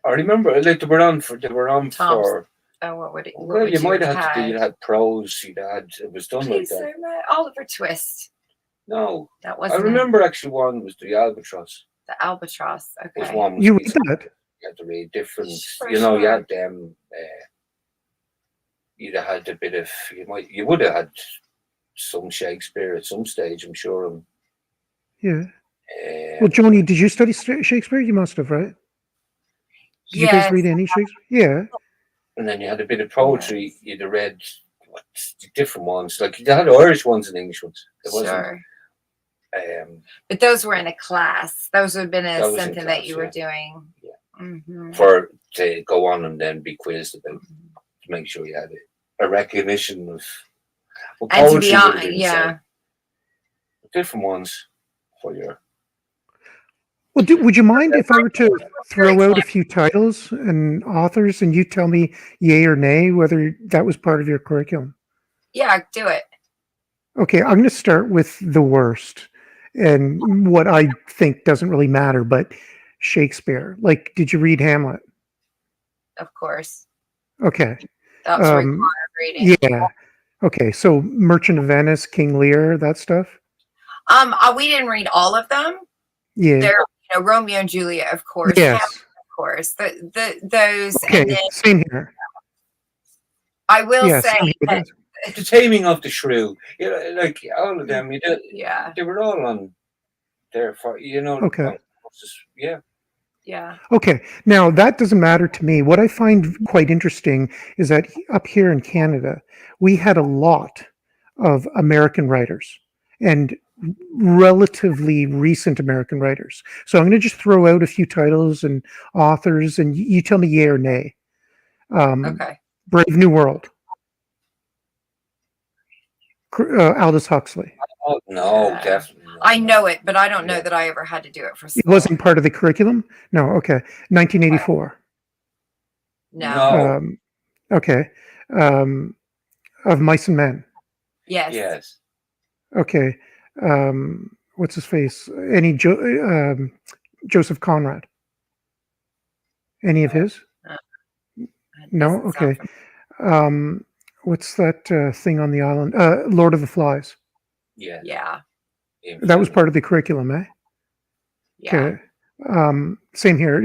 I remember, like, they were on for. Tom's. Oh, what would it? What Well, would you might have had? had to do. You had prose. It was done like Please, that. Oliver Twist. No, That I wasn't remember actually one was the Albatross. the albatross. Was Okay. one You was read that? you had to read different. For You know, you sure. had them. You'd have had a bit of. You would have had some Shakespeare at some stage, I'm sure. And, Yeah. Well, Joanie, did you study Shakespeare? You must have, right? Did you guys Yes. read any Shakespeare? Yeah. and then you had a bit of poetry. You'd have read different ones. Like you had Irish ones and English ones. It wasn't. Sure. But those were in a class. Those would have been That was in something that class, you were yeah. doing. Yeah. For to go on and then be quizzed about to make sure you had a recognition of. Well, And to poetry be would have honest, been the yeah. same. Different ones for your. Well, would you mind if I were to throw out a few titles and authors, and you tell me yay or nay whether that was part of your curriculum? Yeah, do it. Okay, I'm going to start with the worst, and what I think doesn't really matter, but Shakespeare. Like, did you read Hamlet? Of course. Okay. That was required reading. Yeah. Okay, so Merchant of Venice, King Lear, that stuff? We didn't read all of them. Yeah. They're, Romeo and Juliet, of course. Yes. Hamlet, of course. Those. Okay, And then same here. I will Yeah, say same here. that, The Taming of the Shrew. You know, like all of them. yeah. They were all on there for Okay. Yeah. Yeah. Okay, now that doesn't matter to me. What I find quite interesting is that up here in Canada, we had a lot of American writers and relatively recent American writers. So I'm going to just throw out a few titles and authors, and you tell me yay or nay. Okay. Brave New World. Aldous Huxley. Oh no, definitely. Not. I know it, but I don't know that I ever had to do it for school. It wasn't part of the curriculum? No, okay. 1984. No. Okay. Of Mice and Men. Yes. Yes. Okay. What's his face? Any Joseph Conrad? Any of his? No? Okay. What's that thing on the island? Lord of the Flies. Yeah. Yeah. That was part of the curriculum, eh? Yeah. Okay. Same here.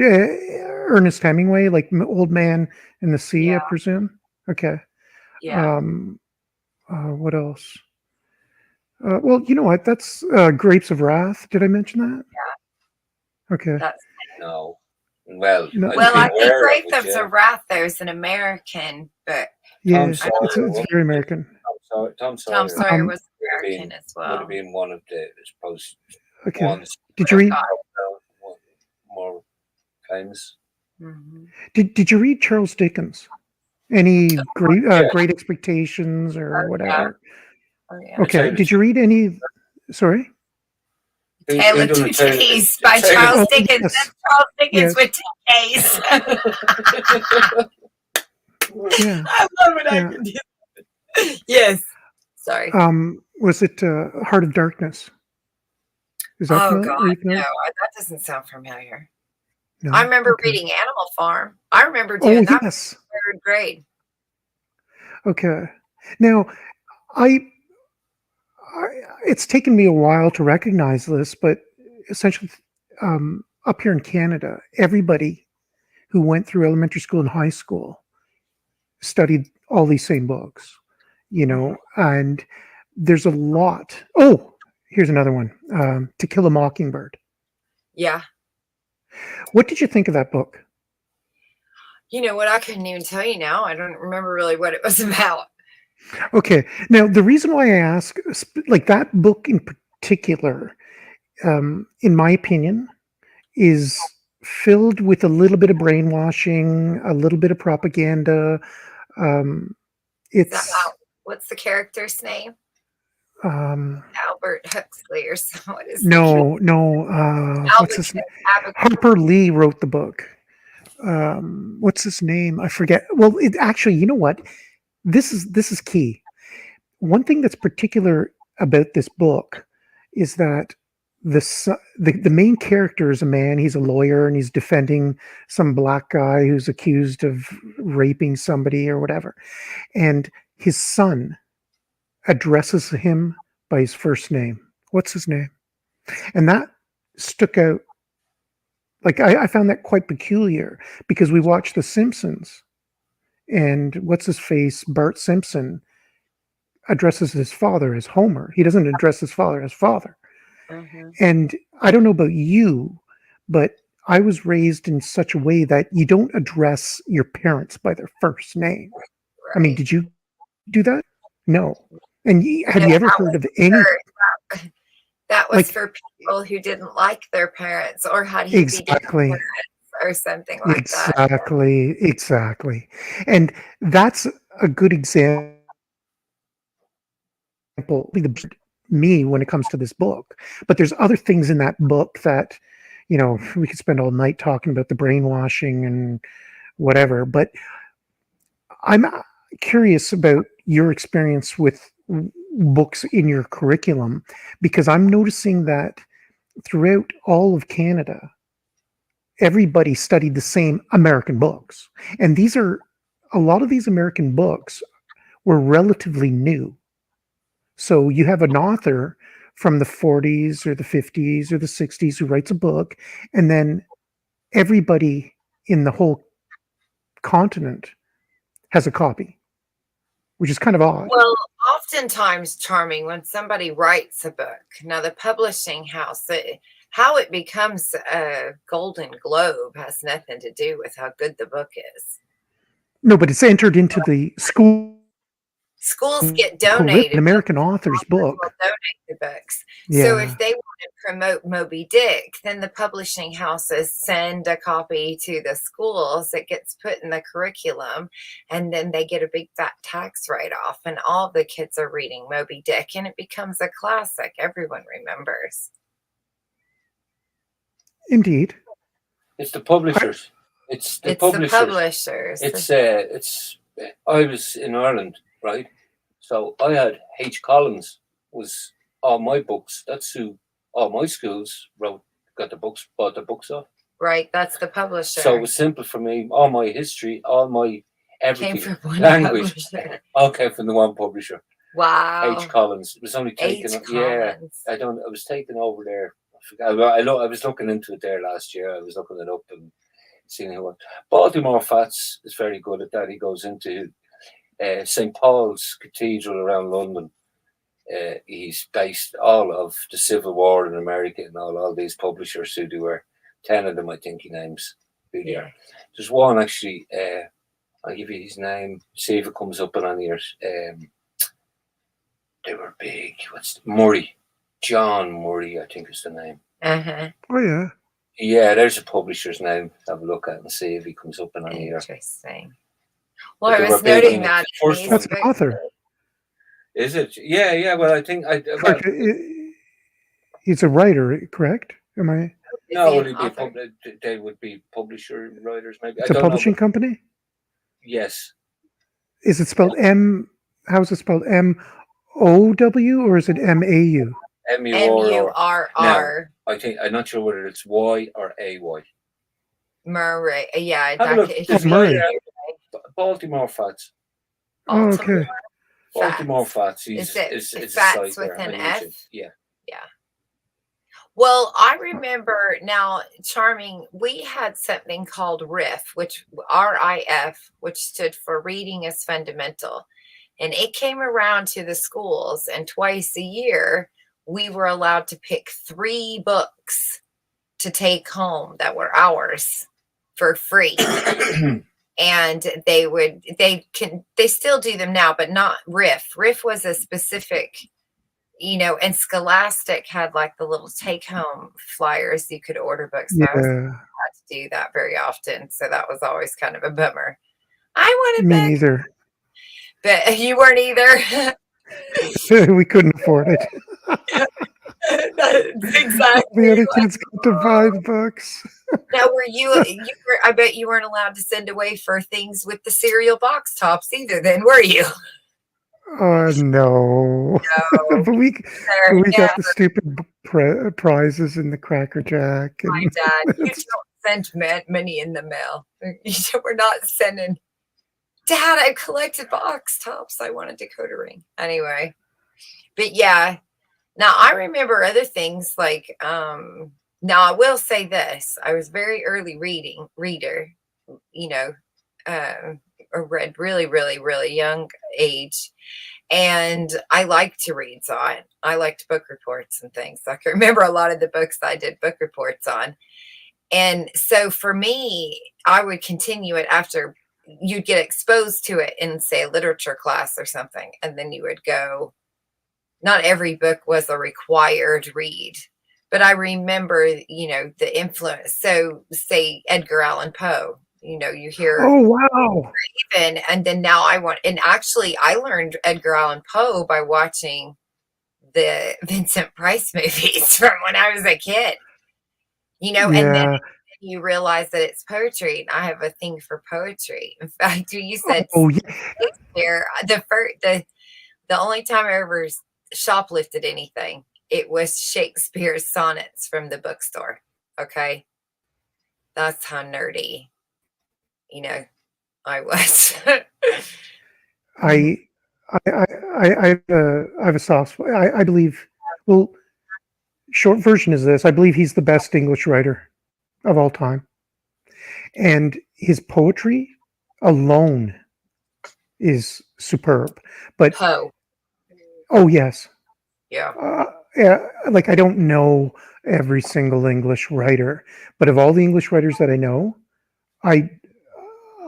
Ernest Hemingway, like Old Man and the Sea, I presume. Okay. Yeah. What else? Well, you know what? That's Grapes of Wrath. Did I mention that? Yeah. Okay. No. Well, No. Well, I think Grapes of Wrath, though, is an American book. Yeah, Tom Sawyer, it's very American. Tom Sawyer was American as well. Would have been one of the, I suppose, Okay. ones. Did you read? More famous. Mm-hmm. Did you read Charles Dickens? Any Great Expectations or whatever? Oh, yeah. Okay. Did you read any? Sorry. Tale of Two Days by Charles Dickens. Yes. That's Charles Dickens Yes. with 2 Ks. Yeah. I love it. I can do that. Yes. Sorry. Was it Heart of Darkness? Is that Oh familiar? God, no, that doesn't sound familiar. No? I remember Okay. reading Animal Farm. I remember doing that in 3rd grade. Okay. Now, it's taken me a while to recognize this, but essentially, up here in Canada, everybody who went through elementary school and high school studied all these same books, and there's a lot. Oh, here's another one, To Kill a Mockingbird. Yeah. What did you think of that book? You know what? I couldn't even tell you now. I don't remember really what it was about. Okay. Now, the reason why I ask, like that book in particular, in my opinion, is filled with a little bit of brainwashing, a little bit of propaganda. What's the character's name? Albert Huxley or something. What is no. What's his name? Harper Lee wrote the book. What's his name? I forget. Well, actually, you know what? This is key. One thing that's particular about this book is that the main character is a man. He's a lawyer and he's defending some black guy who's accused of raping somebody or whatever. And his son addresses him by his first name, What's his name? And that stuck out. Like I found that quite peculiar because we watched The Simpsons, and what's his face, Bart Simpson, addresses his father as Homer. He doesn't address his father as father. Mhm. And I don't know about you, but I was raised in such a way that you don't address your parents by their first name. I mean, Right. did you do that? No. And have No, you ever that heard was of any, that was like, for people who didn't like their parents or had heavy-duty exactly, parents or something like that. exactly. And that's a good example me when it comes to this book. But there's other things in that book that, we could spend all night talking about the brainwashing and whatever. But I'm curious about your experience with books in your curriculum because I'm noticing that throughout all of Canada, everybody studied the same American books. And a lot of these American books were relatively new. So you have an author from the 40s or the 50s or the 60s who writes a book, and then everybody in the whole continent has a copy, which is kind of odd. Well, oftentimes, Charming, when somebody writes a book, now the publishing house, how it becomes a Golden Globe has nothing to do with how good the book is. No, but it's entered into the school Schools get curriculum. An donated. American author's Will book. donate the books. So Yeah. if they want to promote Moby Dick, then the publishing houses send a copy to the schools. It gets put in the curriculum, and then they get a big fat tax write-off, and all the kids are reading Moby Dick, and it becomes a classic everyone remembers. Indeed. It's the publishers. It's the It's the publishers. publishers. It's. I was in Ireland, right? So I had H. Collins was all my books. That's who all my schools bought the books off. Right, that's the publisher. So it was simple for me. All my history, all my everything, Came from one language, publisher. all came from the one publisher. Wow. H. Collins. It was only taken. H. Yeah, Collins. I was taken over there. I was looking into it there last year. I was looking it up and seeing who. Baltimore Fats is very good at that. He goes into St. Paul's Cathedral around London. He's based all of the Civil War in America and all these publishers who do are 10 of them, I think he names. Who they are. There's one actually, I'll give you his name, see if it comes up on yours. They were big. Murray? John Murray, I think is the name. Uh-huh. Oh, yeah. Yeah, there's a publisher's name. Have a look at it and see if he comes up on here. Interesting. Well, But I they was were big noting in that. the first That's an author. Is it? Yeah. Well, I think Correct. He's a writer, correct? Am I? no, Is he an author? they would be publisher writers, maybe. It's I a don't publishing know. company? Yes. Is it spelled M? How's it spelled? MOW or is it MAU? MURR. I think I'm not sure whether it's Y or AY. Murray. Yeah, Have a look. that There's Murray. Baltimore Fats. Oh, okay. Baltimore Fats. Is It's it a Fats site with there an on F? YouTube. Yeah. Well, I remember now, Charming, we had something called RIF, which RIF, which stood for Reading is Fundamental. And it came around to the schools, and twice a year, we were allowed to pick 3 books to take home that were ours for free. And they still do them now, but not RIF. RIF was a specific, and Scholastic had like the little take home flyers you could order books. So I was Yeah. not to do that very often. So that was always kind of a bummer. I wanted Me books, neither. but you weren't either. We couldn't afford it. That's exactly. The other kids got to buy the books. Now, I bet you weren't allowed to send away for things with the cereal box tops either, then, were you? No. No. But we Yeah. got the stupid prizes in the Cracker Jack. My And dad, you don't send money in the mail. We're not sending. Dad, I collected box tops. I want a decoder ring. Anyway, but yeah, Now I remember other things like now I will say this. I was very early reader, you know, or read really, really, really young age. And I like to read, so I liked book reports and things. I can remember a lot of the books that I did book reports on. And so for me, I would continue it after you'd get exposed to it in, say, a literature class or something. And then you would go, not every book was a required read, but I remember, you know, the influence. So, say Edgar Allan Poe, you know, you hear Oh, wow. even, and then now and actually, I learned Edgar Allan Poe by watching the Vincent Price movies from when I was a kid, you know, and then Yeah. you realize that it's poetry. And I have a thing for poetry. In fact, when you said Oh, yeah. Shakespeare, the only time I ever shoplifted anything, it was Shakespeare's sonnets from the bookstore. Okay. That's how nerdy, you know, I was. I, I have a soft spot. I believe, well, short version is this. I believe he's the best English writer of all time. And his poetry alone is superb. But, Poe. oh, yes. Yeah. Yeah, like I don't know every single English writer, but of all the English writers that I know, I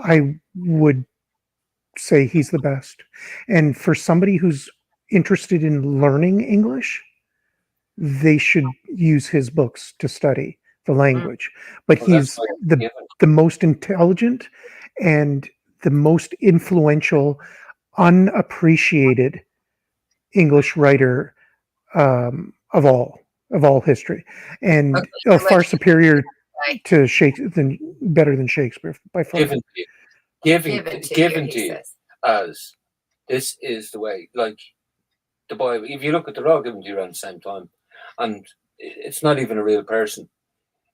I would say he's the best. And for somebody who's interested in learning English, they should use his books to study the Mm. language. But Well, that's he's like the given. the most intelligent and the most influential, unappreciated English writer of all history, and Okay. So far what superior say? to Shakespeare than better than Shakespeare by far. Given to you. Giving Given to you, given he to you says. as this is the way. Like the Bible. If you look at, they're all given to you around the same time, and it's not even a real person.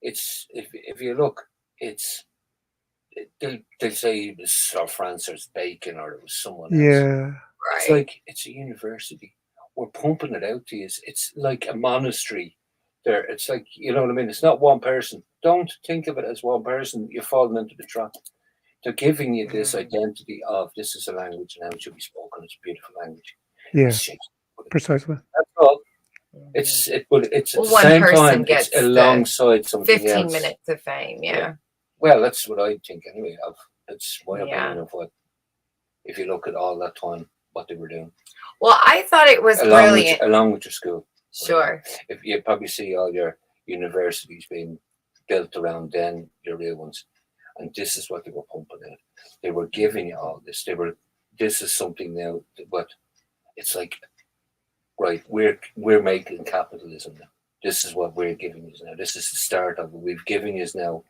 It's if you look, it's they'll say it was Sir Francis Bacon or it was someone else. Yeah, It's Right. like it's a university. We're pumping it out to you. It's like a monastery. There, it's like, you know what I mean. It's not one person. Don't think of it as one person. You're falling into the trap. They're giving you this identity of this is a language and how it should be spoken. It's a beautiful language. yeah, It's Shakespeare. precisely. That's all. But it's at Well, the one same person time, it's gets the alongside something 15 else. minutes of fame. Yeah. Well, that's what I think anyway. It's my Yeah. opinion of what, if you look at all that time, what they were doing, Well, I thought it was brilliant. along with your school. Sure. If you probably see all your universities being built around then, your real ones, and this is what they were pumping out. They were giving you all this. This is something now, but it's like, right, we're making capitalism now. This is what we're giving you now. This is the start of it. We've given you now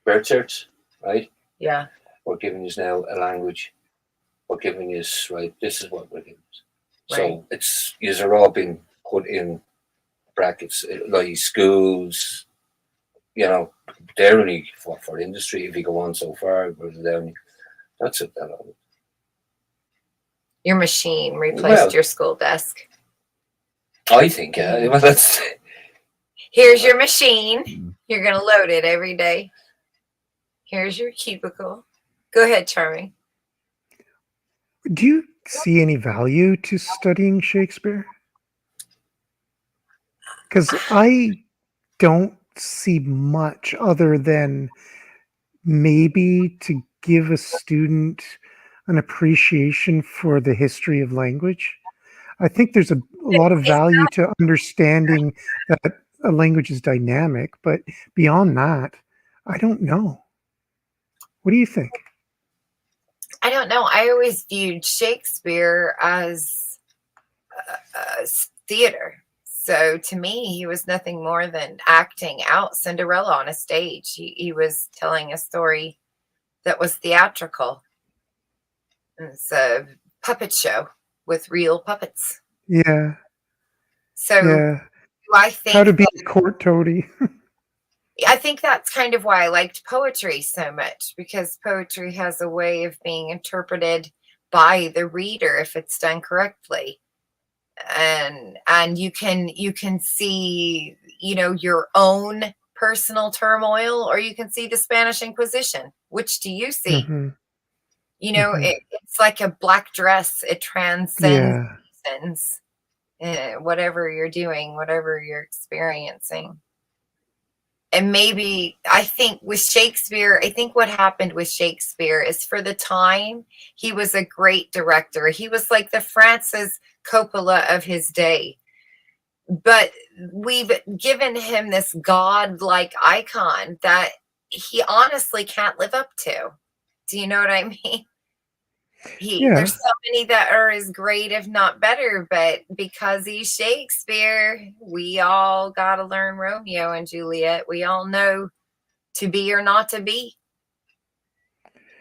birth certs, right? Yeah. We're giving you now a language. We're giving you, right, this is what we're giving you. Right. So it's, these are all being put in brackets, like schools, you know, they're only for industry. If you go on so far, that's it. Your machine replaced Well- your school desk. I think, well, that's Here's your machine. You're going to load it every day. Here's your cubicle. Go ahead, Charming. Do you see any value to studying Shakespeare? Because I don't see much other than maybe to give a student an appreciation for the history of language. I think there's a lot of value to understanding that a language is dynamic, but beyond that, I don't know. What do you think? I don't know. I always viewed Shakespeare as theater. So to me, he was nothing more than acting out Cinderella on a stage. He was telling a story that was theatrical. It's a puppet show with real puppets. Yeah, So yeah. I think How to be a court toady. I think that's kind of why I liked poetry so much, because poetry has a way of being interpreted by the reader if it's done correctly. and you can see, your own personal turmoil, or you can see the Spanish Inquisition. Which do you see? Hmm. Hmm. It's like a black dress. It transcends Yeah. seasons, whatever you're doing, whatever you're experiencing. And maybe I think what happened with Shakespeare is, for the time, he was a great director. He was like the Francis Coppola of his day. But we've given him this godlike icon that he honestly can't live up to. Do you know what I mean? Yeah. There's so many that are as great, if not better, but because he's Shakespeare, we all got to learn Romeo and Juliet. We all know to be or not to be.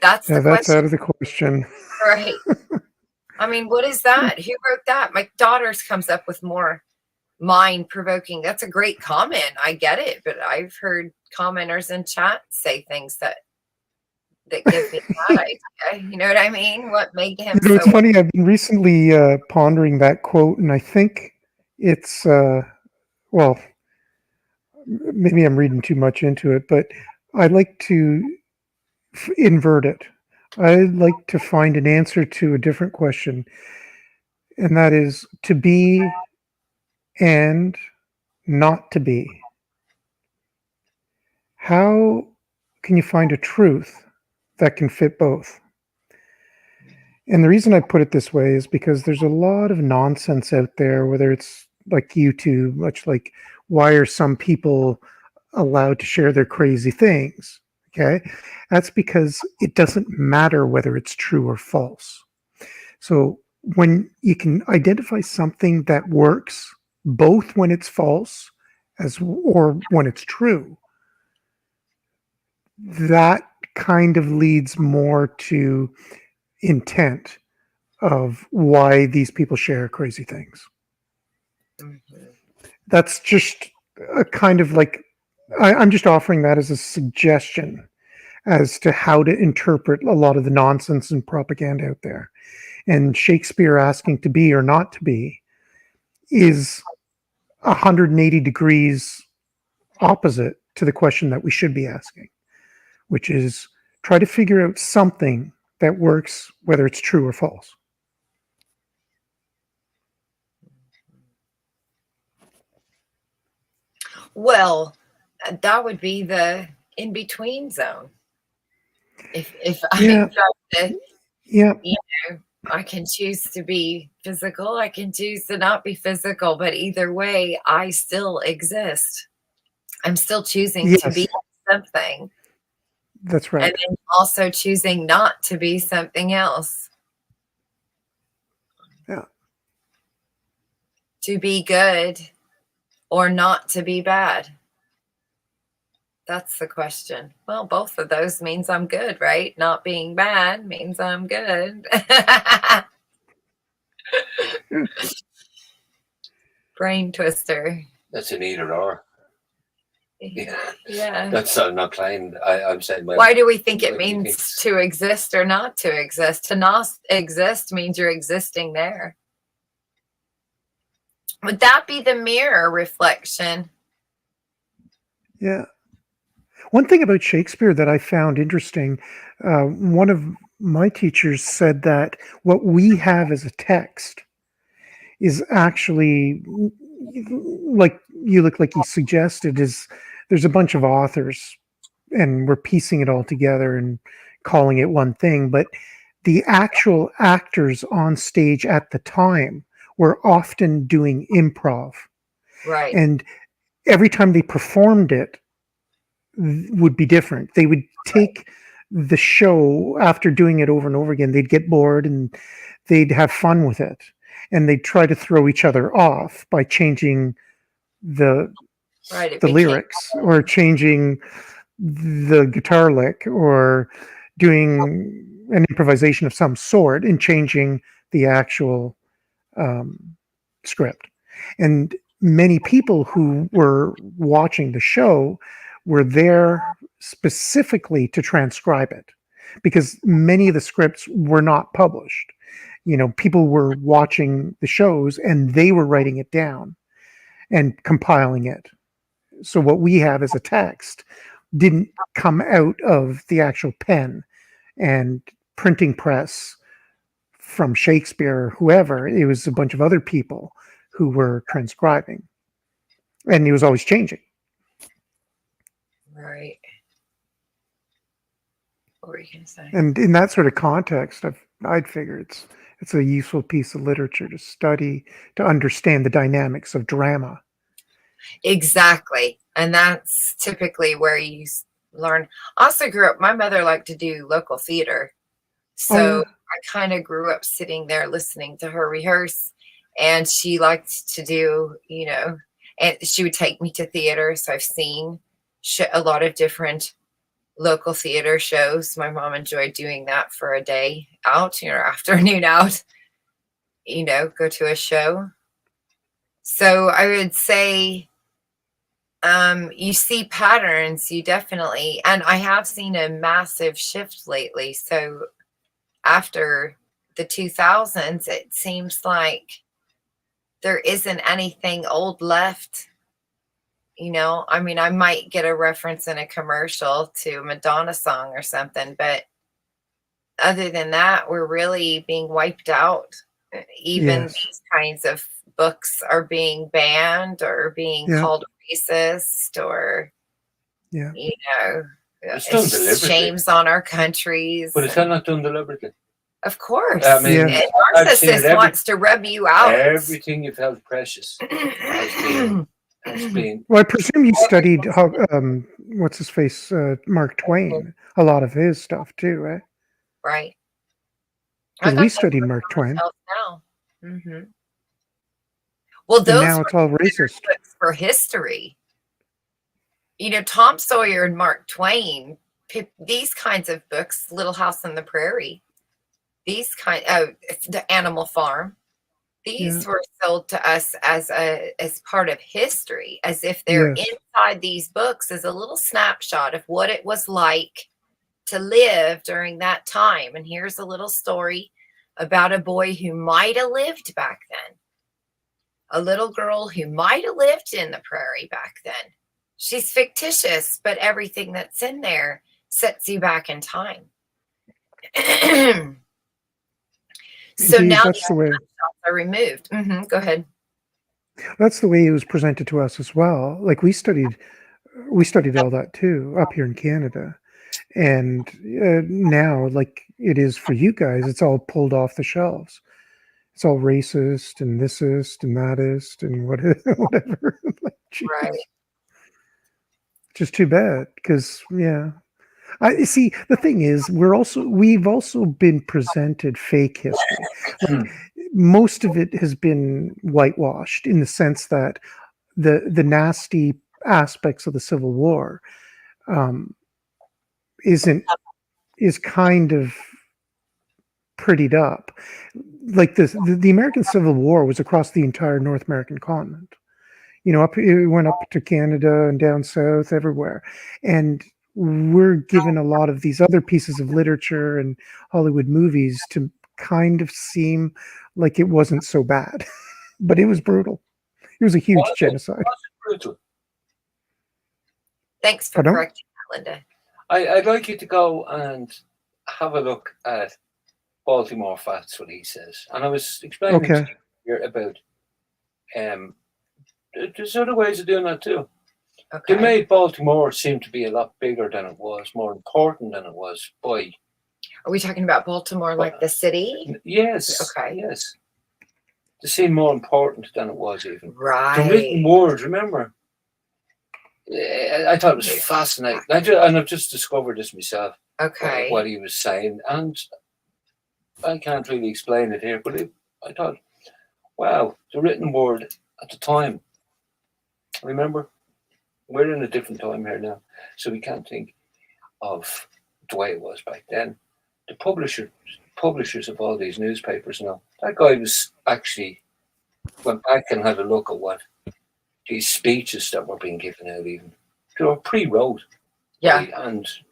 That's Yeah, the that's question, out of the question. right? I mean, what is that? Who wrote that? My daughter's comes up with more mind provoking. That's a great comment. I get it, but I've heard commenters in chat say things that give me that idea. You know what I mean? What made him It's so? funny. I've been recently pondering that quote, and I think it's well, maybe I'm reading too much into it, but I like to invert it. I like to find an answer to a different question, and that is to be and not to be. How can you find a truth that can fit both? And the reason I put it this way is because there's a lot of nonsense out there, whether it's like YouTube, much like why are some people allowed to share their crazy things? Okay. That's because it doesn't matter whether it's true or false. So when you can identify something that works both when it's false as or when it's true, that kind of leads more to intent of why these people share crazy things. That's just a kind of like, I'm just offering that as a suggestion as to how to interpret a lot of the nonsense and propaganda out there. And Shakespeare asking to be or not to be is 180 degrees opposite to the question that we should be asking, which is try to figure out something that works, whether it's true or false. Well, that would be the in between zone. If Yeah. Yeah. I can choose to be physical, I can choose to not be physical, but either way, I still exist. I'm still choosing to be Yes, something, that's right. and then also choosing not to be something else. Yeah. To be good or not to be bad. That's the question. Well, both of those means I'm good, right? Not being bad means I'm good. Brain twister. That's an either or. Yeah. Yeah. That's I'm not playing. I'm saying. Why do we think it What do you means think? to exist or not to exist? To not exist means you're existing there. Would that be the mirror reflection? Yeah. One thing about Shakespeare that I found interesting, one of my teachers said that what we have as a text is actually, like like you suggested, is there's a bunch of authors and we're piecing it all together and calling it one thing, but the actual actors on stage at the time were often doing improv, Right. and every time they performed it would be different. They would take the show after doing it over and over again. They'd get bored and they'd have fun with it, and they'd try to throw each other off by changing the Right. the lyrics or changing the guitar lick or doing an improvisation of some sort and changing the actual script. And many people who were watching the show were there specifically to transcribe it because many of the scripts were not published. People were watching the shows and they were writing it down and compiling it. So what we have as a text didn't come out of the actual pen and printing press from Shakespeare or whoever. It was a bunch of other people who were transcribing, and it was always changing. Right. What were you going to say? And in that sort of context, I'd figure it's a useful piece of literature to study, to understand the dynamics of drama. Exactly. And that's typically where you learn. I also grew up, my mother liked to do local theater. So I kind of grew up sitting there listening to her rehearse. And she liked to do, and she would take me to theater. So I've seen a lot of different local theater shows. My mom enjoyed doing that for a day out, afternoon out, go to a show. So I would say, you see patterns, you definitely, and I have seen a massive shift lately. So after the 2000s, it seems like there isn't anything old left. I might get a reference in a commercial to a Madonna song or something, but other than that, we're really being wiped out. Even these kinds of books are being banned or being called racist, or it's done deliberately. Shames on our countries. But it's not done deliberately. Of course. I mean, a narcissist wants to rub you out. Everything you've held precious has been. Well, I presume you studied what's his face, Mark Twain, a lot of his stuff too, right? Right. Because we studied Mark Twain. Now. Mm-hmm. Well, those and now it's all racist for history. Tom Sawyer and Mark Twain, these kinds of books, Little House on the Prairie, these the Animal Farm, these were sold to us as part of history, as if they're inside these books as a little snapshot of what it was like to live during that time. And here's a little story about a boy who might have lived back then, a little girl who might have lived in the prairie back then. She's fictitious, but everything that's in there sets you back in time. So Indeed, now that's the way are removed. Mm-hmm. Go ahead. That's the way it was presented to us as well. Like we studied all that too up here in Canada, and now, like it is for you guys, it's all pulled off the shelves. It's all racist and thisist and thatist and whatever. Like, right. Just too bad, because I see. The thing is, we've also been presented fake history. Like, most of it has been whitewashed in the sense that the nasty aspects of the Civil War is kind of prettied up. Like the American Civil War was across the entire North American continent. It went up to Canada and down south, everywhere. And we're given a lot of these other pieces of literature and Hollywood movies to kind of seem like it wasn't so bad. But it was brutal. It was a huge genocide. Brutal. Thanks for correcting that, Linda. I'd like you to go and have a look at Baltimore Facts, what he says. And I was explaining to you here about there's other ways of doing that too. Okay. They made Baltimore seem to be a lot bigger than it was, more important than it was. Boy, are we talking about Baltimore, like the city? Yes. Okay. Yes. They seem more important than it was even. Right. The written word, remember? I thought it was fascinating. I've just discovered this myself. Okay. What he was saying, and I can't really explain it here, but I thought, wow, the written word at the time. Remember, we're in a different time here now, so we can't think of the way it was back then. The publishers of all these newspapers now, that guy was actually went back and had a look at what these speeches that were being given out, even they were pre-wrote. Yeah.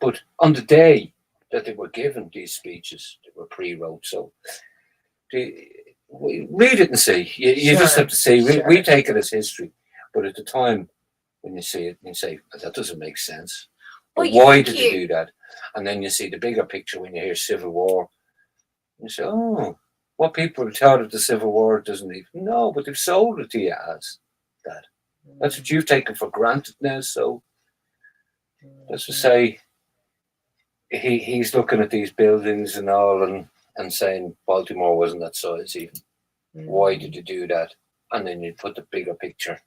But on the day that they were given these speeches, they were pre-wrote. So Read it and see. You just Sure, have to see. We sure. take it as history, but at the time when you see it, you say that doesn't make sense. Well, But you why think did they do that? And then you see the bigger picture when you hear Civil War. You say, oh, what people have thought of the Civil War doesn't even know, but they've sold it to you as that. That's what you've taken for granted now. So let's just say he's looking at these buildings and all and saying Baltimore wasn't that size even. Why did you do that? And then you put the bigger picture.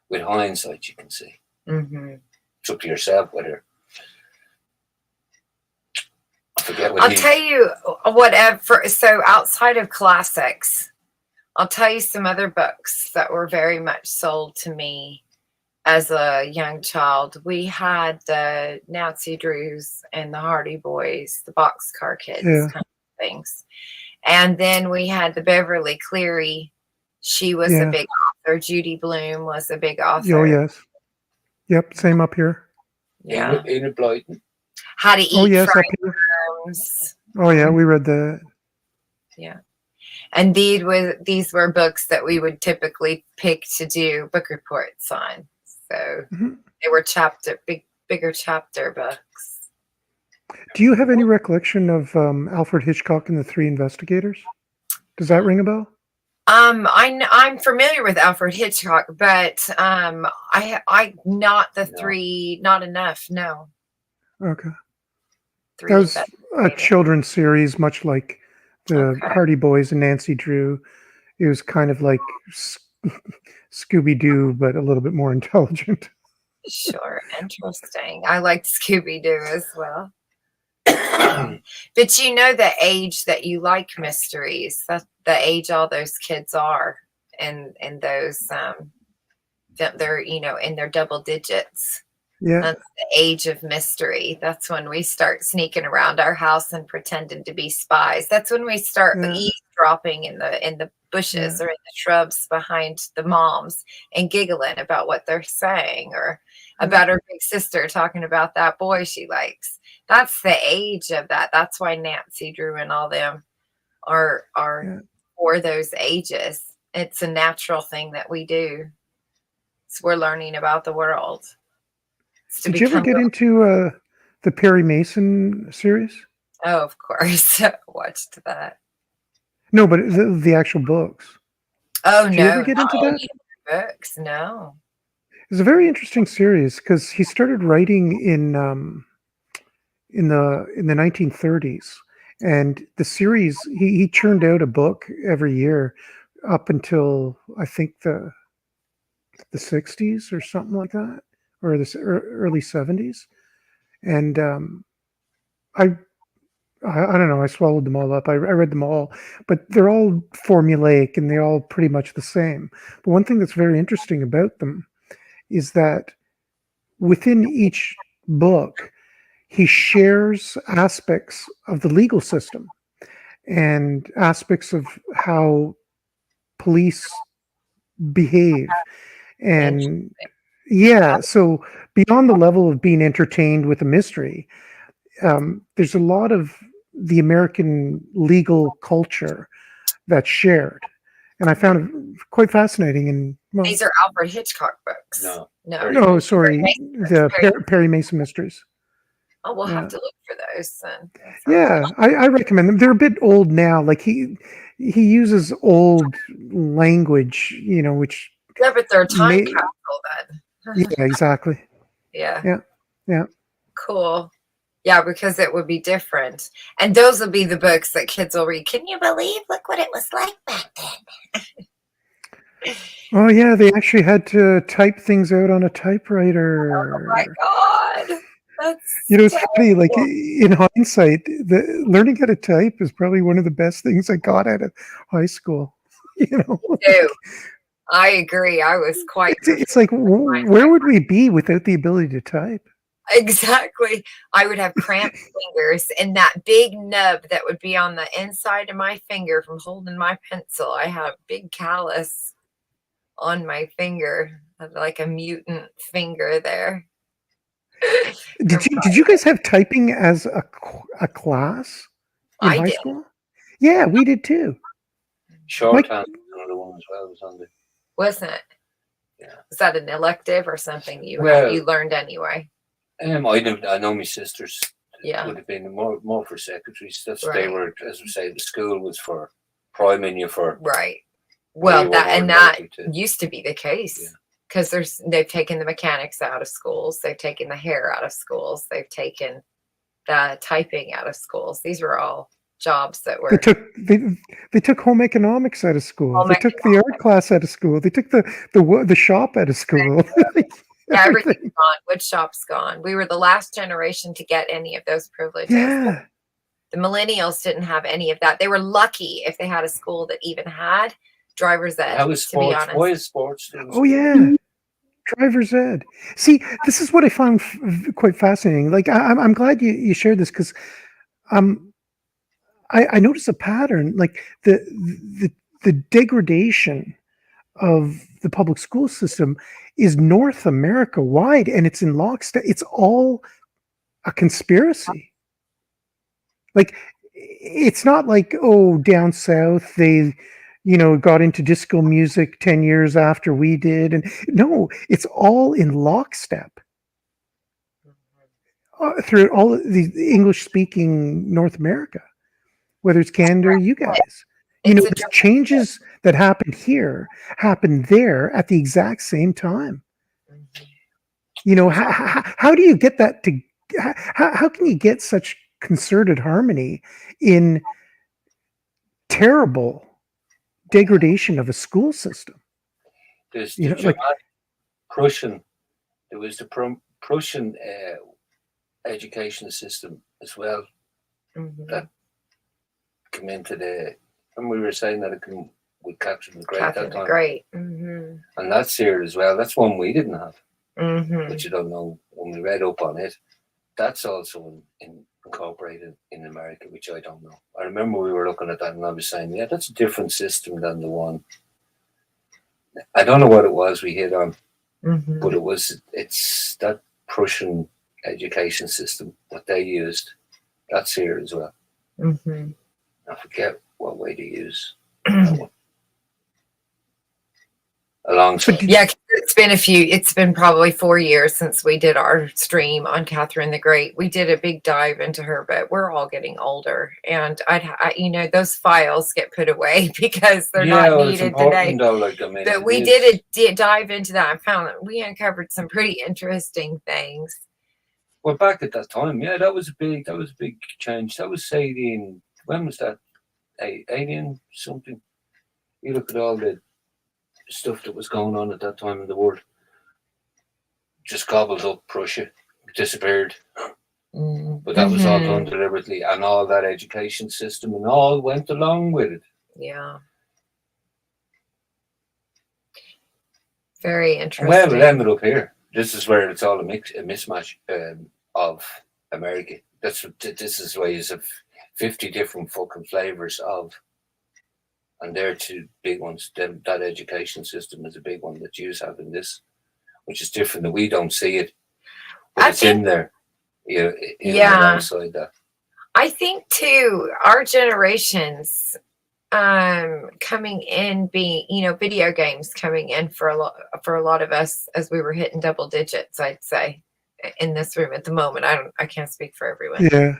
With hindsight, you can see. Mm-hmm. It's up to yourself whether. I forget what I'll he. tell you whatever. So outside of classics, I'll tell you some other books that were very much sold to me as a young child. We had the Nancy Drews and the Hardy Boys, the Boxcar Kids Yeah. kind of things. And then we had the Beverly Cleary. She was a Yeah. big author. Judy Blume was a big author. Oh, yes. Yep. Same up here. Yeah. Enid Blyton. How to Eat Oh, yes. Up Fried here. Worms. Oh, yeah. We read the. Yeah. And these were books that we would typically pick to do book reports on. So Mhm. they were bigger chapter books. Do you have any recollection of Alfred Hitchcock and the Three Investigators? Does that ring a bell? I'm familiar with Alfred Hitchcock, but I not the No. three, not enough. No, Okay. Three That was a Investigators. children's series, much like the Okay. Hardy Boys and Nancy Drew. It was kind of like Scooby Doo, but a little bit more intelligent. Sure, interesting. I liked Scooby Doo as well. But you know the age that you like mysteries. That's the age all those kids are, and those they're in their double digits. Yeah. That's the age of mystery. That's when we start sneaking around our house and pretending to be spies. That's when we start Yeah. eavesdropping in the bushes or in the shrubs behind the moms and giggling about what they're saying or about her big sister talking about that boy she likes. That's the age of that. That's why Nancy Drew and all them are Yeah. for those ages. It's a natural thing that we do. So we're learning about the world. Did you ever get into the Perry Mason series? Oh, of course. Watched that. No, but the actual books. Oh, Did no. you ever get into that? Books? No. It's a very interesting series because he started writing in the 1930s, and the series he churned out a book every year up until I think the 60s or something like that, or the early 70s, and I don't know. I swallowed them all up. I read them all, but they're all formulaic and they're all pretty much the same. But one thing that's very interesting about them is that within each book, he shares aspects of the legal system and aspects of how police behave. And yeah, so beyond the level of being entertained with a mystery, there's a lot of the American legal culture that's shared. And I found it quite fascinating. And well, These are Alfred Hitchcock books. No. no, sorry, the Perry Mason mysteries. Oh, we'll Yeah. have to look for those then. Yeah, I recommend them. They're a bit old now. Like he uses old language, which Yeah, but they're a time may- capsule then. yeah, exactly. Yeah. Yeah. Cool. Yeah, because it would be different. And those will be the books that kids will read. Can you believe? Look what it was like back then. Oh yeah, they actually had to type things out on a typewriter. Oh my God. That's It's funny, like in hindsight, the learning how to type is probably one of the best things I got out of high school. Ew. I agree. I was quite It's like, where would we be without the ability to type? exactly. I would have cramped fingers and that big nub that would be on the inside of my finger from holding my pencil. I have big callus on my finger, like a mutant finger there. Did you guys have typing as a class in I high did. school? Yeah, we did too. Shorthand was another one as well. Was on the Wasn't it? Yeah. Was that an elective or something Well, you learned anyway? I know my sisters Yeah. would have been more for secretaries. That's they Right. were, as we say, the school was for priming you for. Right. where you Well, were that more and that likely to- used to be the Yeah. case because they've taken the mechanics out of schools, they've taken the hair out of schools, they've taken the typing out of schools. These were all jobs that were They took home economics out of school. Home They took the art class out of school. They took the shop out of school. yeah, everything's gone. Wood shop's gone. We were the last generation to get any of those privileges. Yeah. The millennials didn't have any of that. They were lucky if they had a school that even had driver's ed. How is to be sports? honest. Why is sports? Oh yeah. Driver's ed. See, this is what I found quite fascinating. Like, I'm glad you shared this because, I noticed a pattern. Like the degradation of the public school system is North America wide, and it's in lockstep. It's all a conspiracy. Like, it's not like, oh, down south they got into disco music 10 years after we did, and no, it's all in lockstep through all the English speaking North America, whether it's Canada or you guys. The changes that happened here happened there at the exact same time. How do you get that to how can you get such concerted harmony in terrible degradation of a school system? There's the Germanic Prussian. There was the Prussian education system as well that came into the. And we were saying that it came with Catherine the Great at that time. Great. And that's here as well. That's one we didn't have, but you don't know when we read up on it. That's also incorporated in America, which I don't know. I remember we were looking at that and I was saying, yeah, that's a different system than the one. I don't know what it was we hit on, but it's that Prussian education system that they used. That's here as well. I forget what way to use that one. Alongside. Yeah, it's been probably 4 years since we did our stream on Catherine the Great. We did a big dive into her, but we're all getting older, and those files get put away because they're not needed today. Though, but we did dive into that and found that we uncovered some pretty interesting things. Well, back at that time, yeah, that was a big change. That was when was that? 80 something. You look at all the stuff that was going on at that time in the world. Just gobbled up Prussia, disappeared. But that was all done deliberately, and all that education system and all went along with it. Yeah. Very interesting. Well, it ended up here. This is where it's all a mismatch of America. This is why you have 50 different fucking flavors of, and they're two big ones. That education system is a big one that you have in this, which is different. That we don't see it, but it's in there. Alongside that. I think too, our generations coming in being, video games coming in for a lot of us as we were hitting double digits, I'd say, in this room at the moment. I can't speak for everyone. Yeah.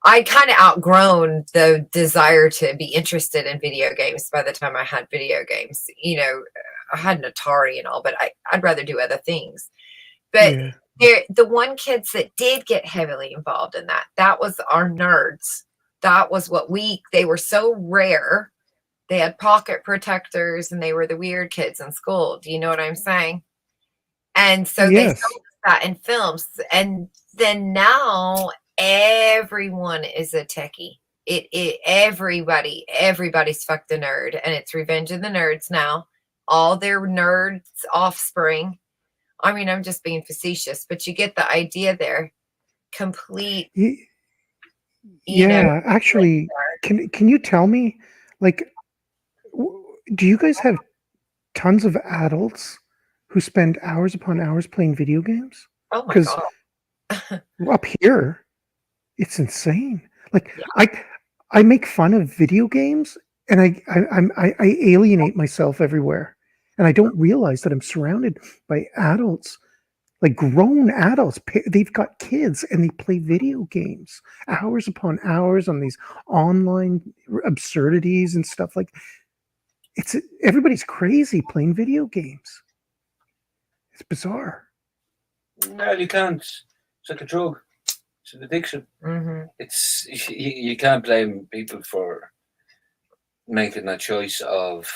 I kind of outgrown the desire to be interested in video games by the time I had video games. I had an Atari and all, but I'd rather do other things. But the one kids that did get heavily involved in that was our nerds. That was they were so rare. They had pocket protectors and they were the weird kids in school. Do you know what I'm saying? And so they showed that in films. And then now everyone is a techie. Everybody's fucked a nerd, and it's Revenge of the Nerds now. All their nerds offspring. I mean, I'm just being facetious, but you get the idea there. Complete. Actually, can you tell me, like, do you guys have tons of adults who spend hours upon hours playing video games? Oh my god! Up here, it's insane. Like, I make fun of video games and I alienate myself everywhere, and I don't realize that I'm surrounded by adults, like grown adults. They've got kids and they play video games hours upon hours on these online absurdities and stuff. Like, it's everybody's crazy playing video games. It's bizarre. Well, you can't. It's like a drug. It's an addiction. Mm-hmm. It's you can't blame people for making that choice of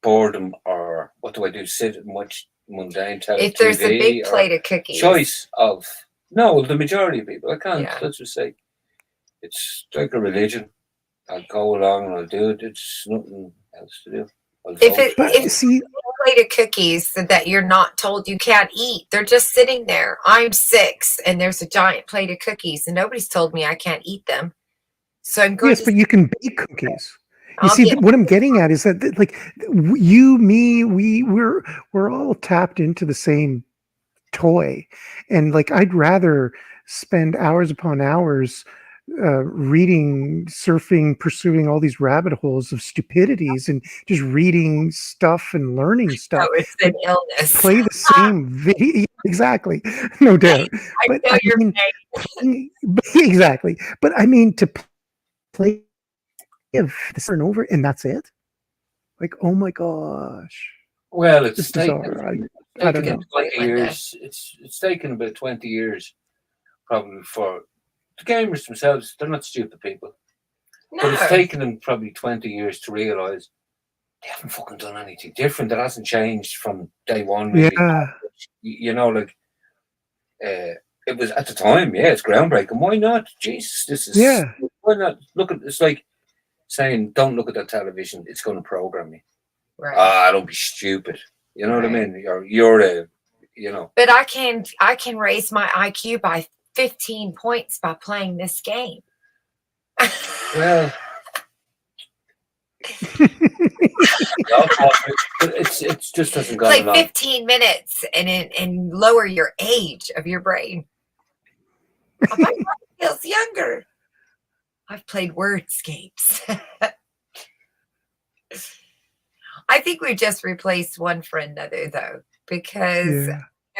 boredom or what do I do? Sit and watch mundane television. If there's a big plate of cookies, choice of no, the majority of people. I can't. Yeah. Let's just say it's like a religion. I'll go along and I'll do it. It's nothing else to do. If see a plate of cookies that you're not told you can't eat, they're just sitting there. I'm 6 and there's a giant plate of cookies and nobody's told me I can't eat them. So I'm going. Yes, but you can bake cookies. You see, what I'm getting at is that, like, you, me, we're all tapped into the same toy, and like, I'd rather spend hours upon hours reading, surfing, pursuing all these rabbit holes of stupidities, and just reading stuff and learning stuff. Oh, it's an illness. Play the same video, exactly, no doubt. I know your pain. Exactly, but I mean to play this over and over, and that's it. Like, oh my gosh. Well, it's taken, I don't know. 20 years. It's taken about 20 years, probably, for the gamers themselves. They're not stupid people, but it's taken them probably 20 years to realize they haven't fucking done anything different. That hasn't changed from day one. Maybe. Yeah, you know, like it was at the time. Yeah, it's groundbreaking. Why not? Jesus, this is Why not look at? It's like saying, "Don't look at that television. It's going to program me." Right. Don't be stupid. You know what I mean? You're a, you know. But I can raise my IQ by 15 points by playing this game. Well, it just doesn't go play along. 15 minutes and lower your age of your brain. My brain feels younger. I've played wordscapes. I think we just replaced one for another, though, because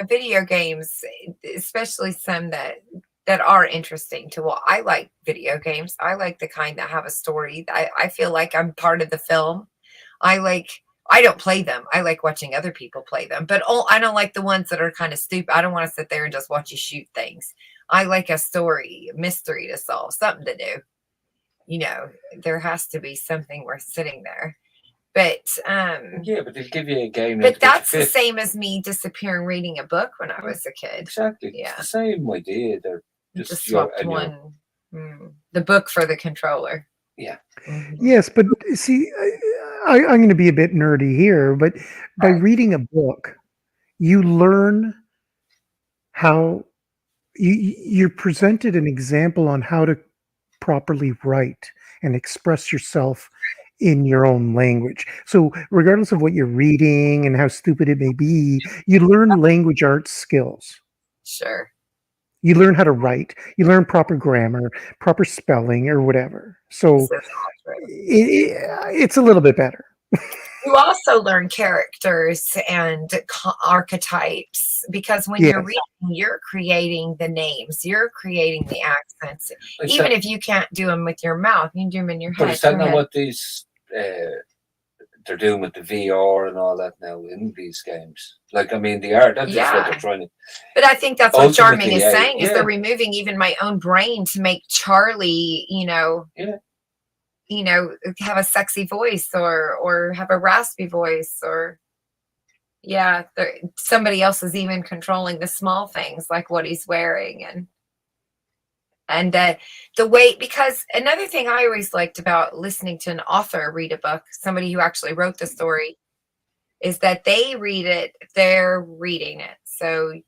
video games, especially some that are interesting to watch. I like video games. I like the kind that have a story. I feel like I'm part of the film. I don't play them. I like watching other people play them, but I don't like the ones that are kind of stupid. I don't want to sit there and just watch you shoot things. I like a story, a mystery to solve, something to do. You know, there has to be something worth sitting there. But but they'll give you a game. But that's the same as me disappearing reading a book when I was a kid. Exactly. Yeah. It's the same idea. They're just swapped one. The book for the controller. Yeah. Mm-hmm. Yes, but see, I'm going to be a bit nerdy here, but by reading a book, you learn how you're presented an example on how to properly write and express yourself in your own language. So regardless of what you're reading and how stupid it may be, you learn language arts skills. Sure. You learn how to write, you learn proper grammar, proper spelling, or whatever. So it's a little bit better. You also learn characters and archetypes, because when you're reading, you're creating the names, you're creating the accents. Even if you can't do them with your mouth, you can do them in your head. But is that not what these they're doing with the VR and all that now in these games? Like, I mean, the art, that's just what they're trying to. But I think that's what Charming is saying, is they're removing even my own brain to make Charlie, have a sexy voice or have a raspy voice, or somebody else is even controlling the small things like what he's wearing and the way. Because another thing I always liked about listening to an author read a book, somebody who actually wrote the story, is that they read it, they're reading it. So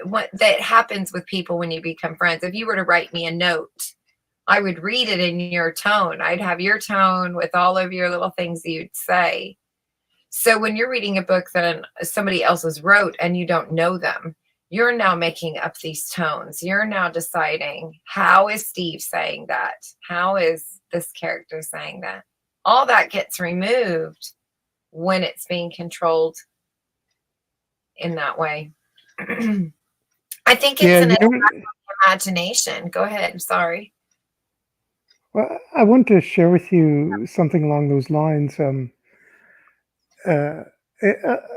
what that happens with people when you become friends. If you were to write me a note, I would read it in your tone. I'd have your tone with all of your little things you'd say. So when you're reading a book that somebody else has wrote and you don't know them, You're now making up these tones. You're now deciding, how is Steve saying that? How is this character saying that? All that gets removed when it's being controlled in that way. I think it's Yeah, an you know, imagination. Go ahead. I'm sorry. well, I want to share with you something along those lines. Uh,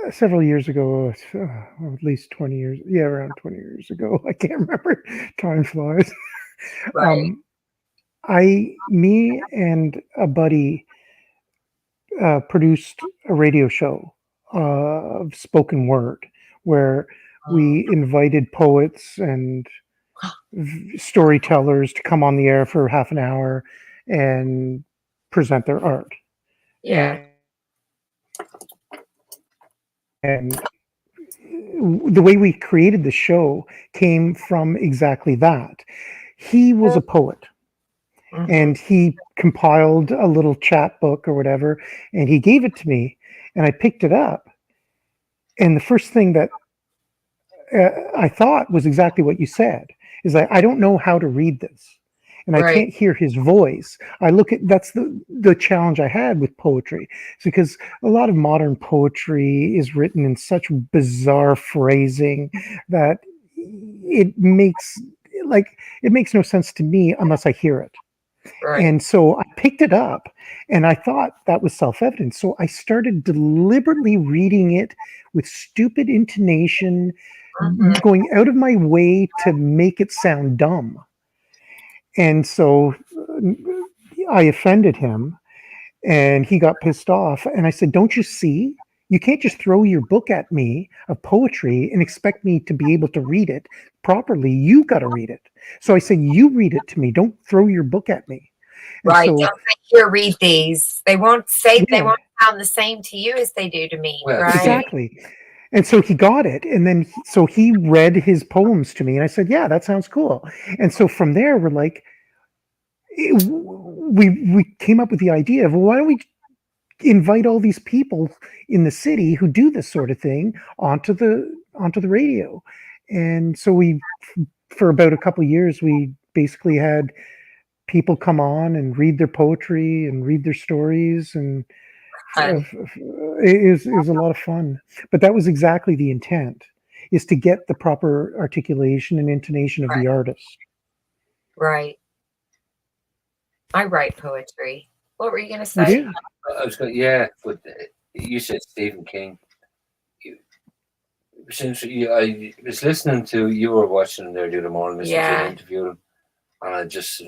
Several years ago, or at least 20 years, yeah, around 20 years ago, I can't remember. Time flies. Right. Me and a buddy produced a radio show of spoken word where we invited poets and storytellers to come on the air for half an hour and present their art. Yeah. And the way we created the show came from exactly that. He was a poet Mhm. and he compiled a little chapbook or whatever, and he gave it to me, and I picked it up. And the first thing that I thought was exactly what you said is that I don't know how to read this. And I Right. can't hear his voice. I look at that's the challenge I had with poetry. It's because a lot of modern poetry is written in such bizarre phrasing that it makes no sense to me unless I hear it. Right. And so I picked it up and I thought that was self evident. So I started deliberately reading it with stupid intonation, Mhm. going out of my way to make it sound dumb. And so I offended him and he got pissed off. And I said, "Don't you see? You can't just throw your book at me of poetry and expect me to be able to read it properly. You got to read it." So I said, "You read it to me. Don't throw your book at me." And Right. so, Don't say, here, read these. They won't say, they yeah, won't sound the same to you as they do to me. Well, Right. exactly. And so he got it. And then, so he read his poems to me. And I said, "Yeah, that sounds cool." And so from there, we're like, we came up with the idea of, well, why don't we invite all these people in the city who do this sort of thing onto the radio? And so we, for about a couple of years, we basically had people come on and read their poetry and read their stories, and Fun. it was a lot of fun. But that was exactly the intent, is to get the proper articulation and intonation of the artist. Right. I write poetry. What were you going to You say? do? I was going, yeah, but you said Stephen King. You, since I was listening to, you were watching him there the other morning, listening to Yeah. an interview, and I just,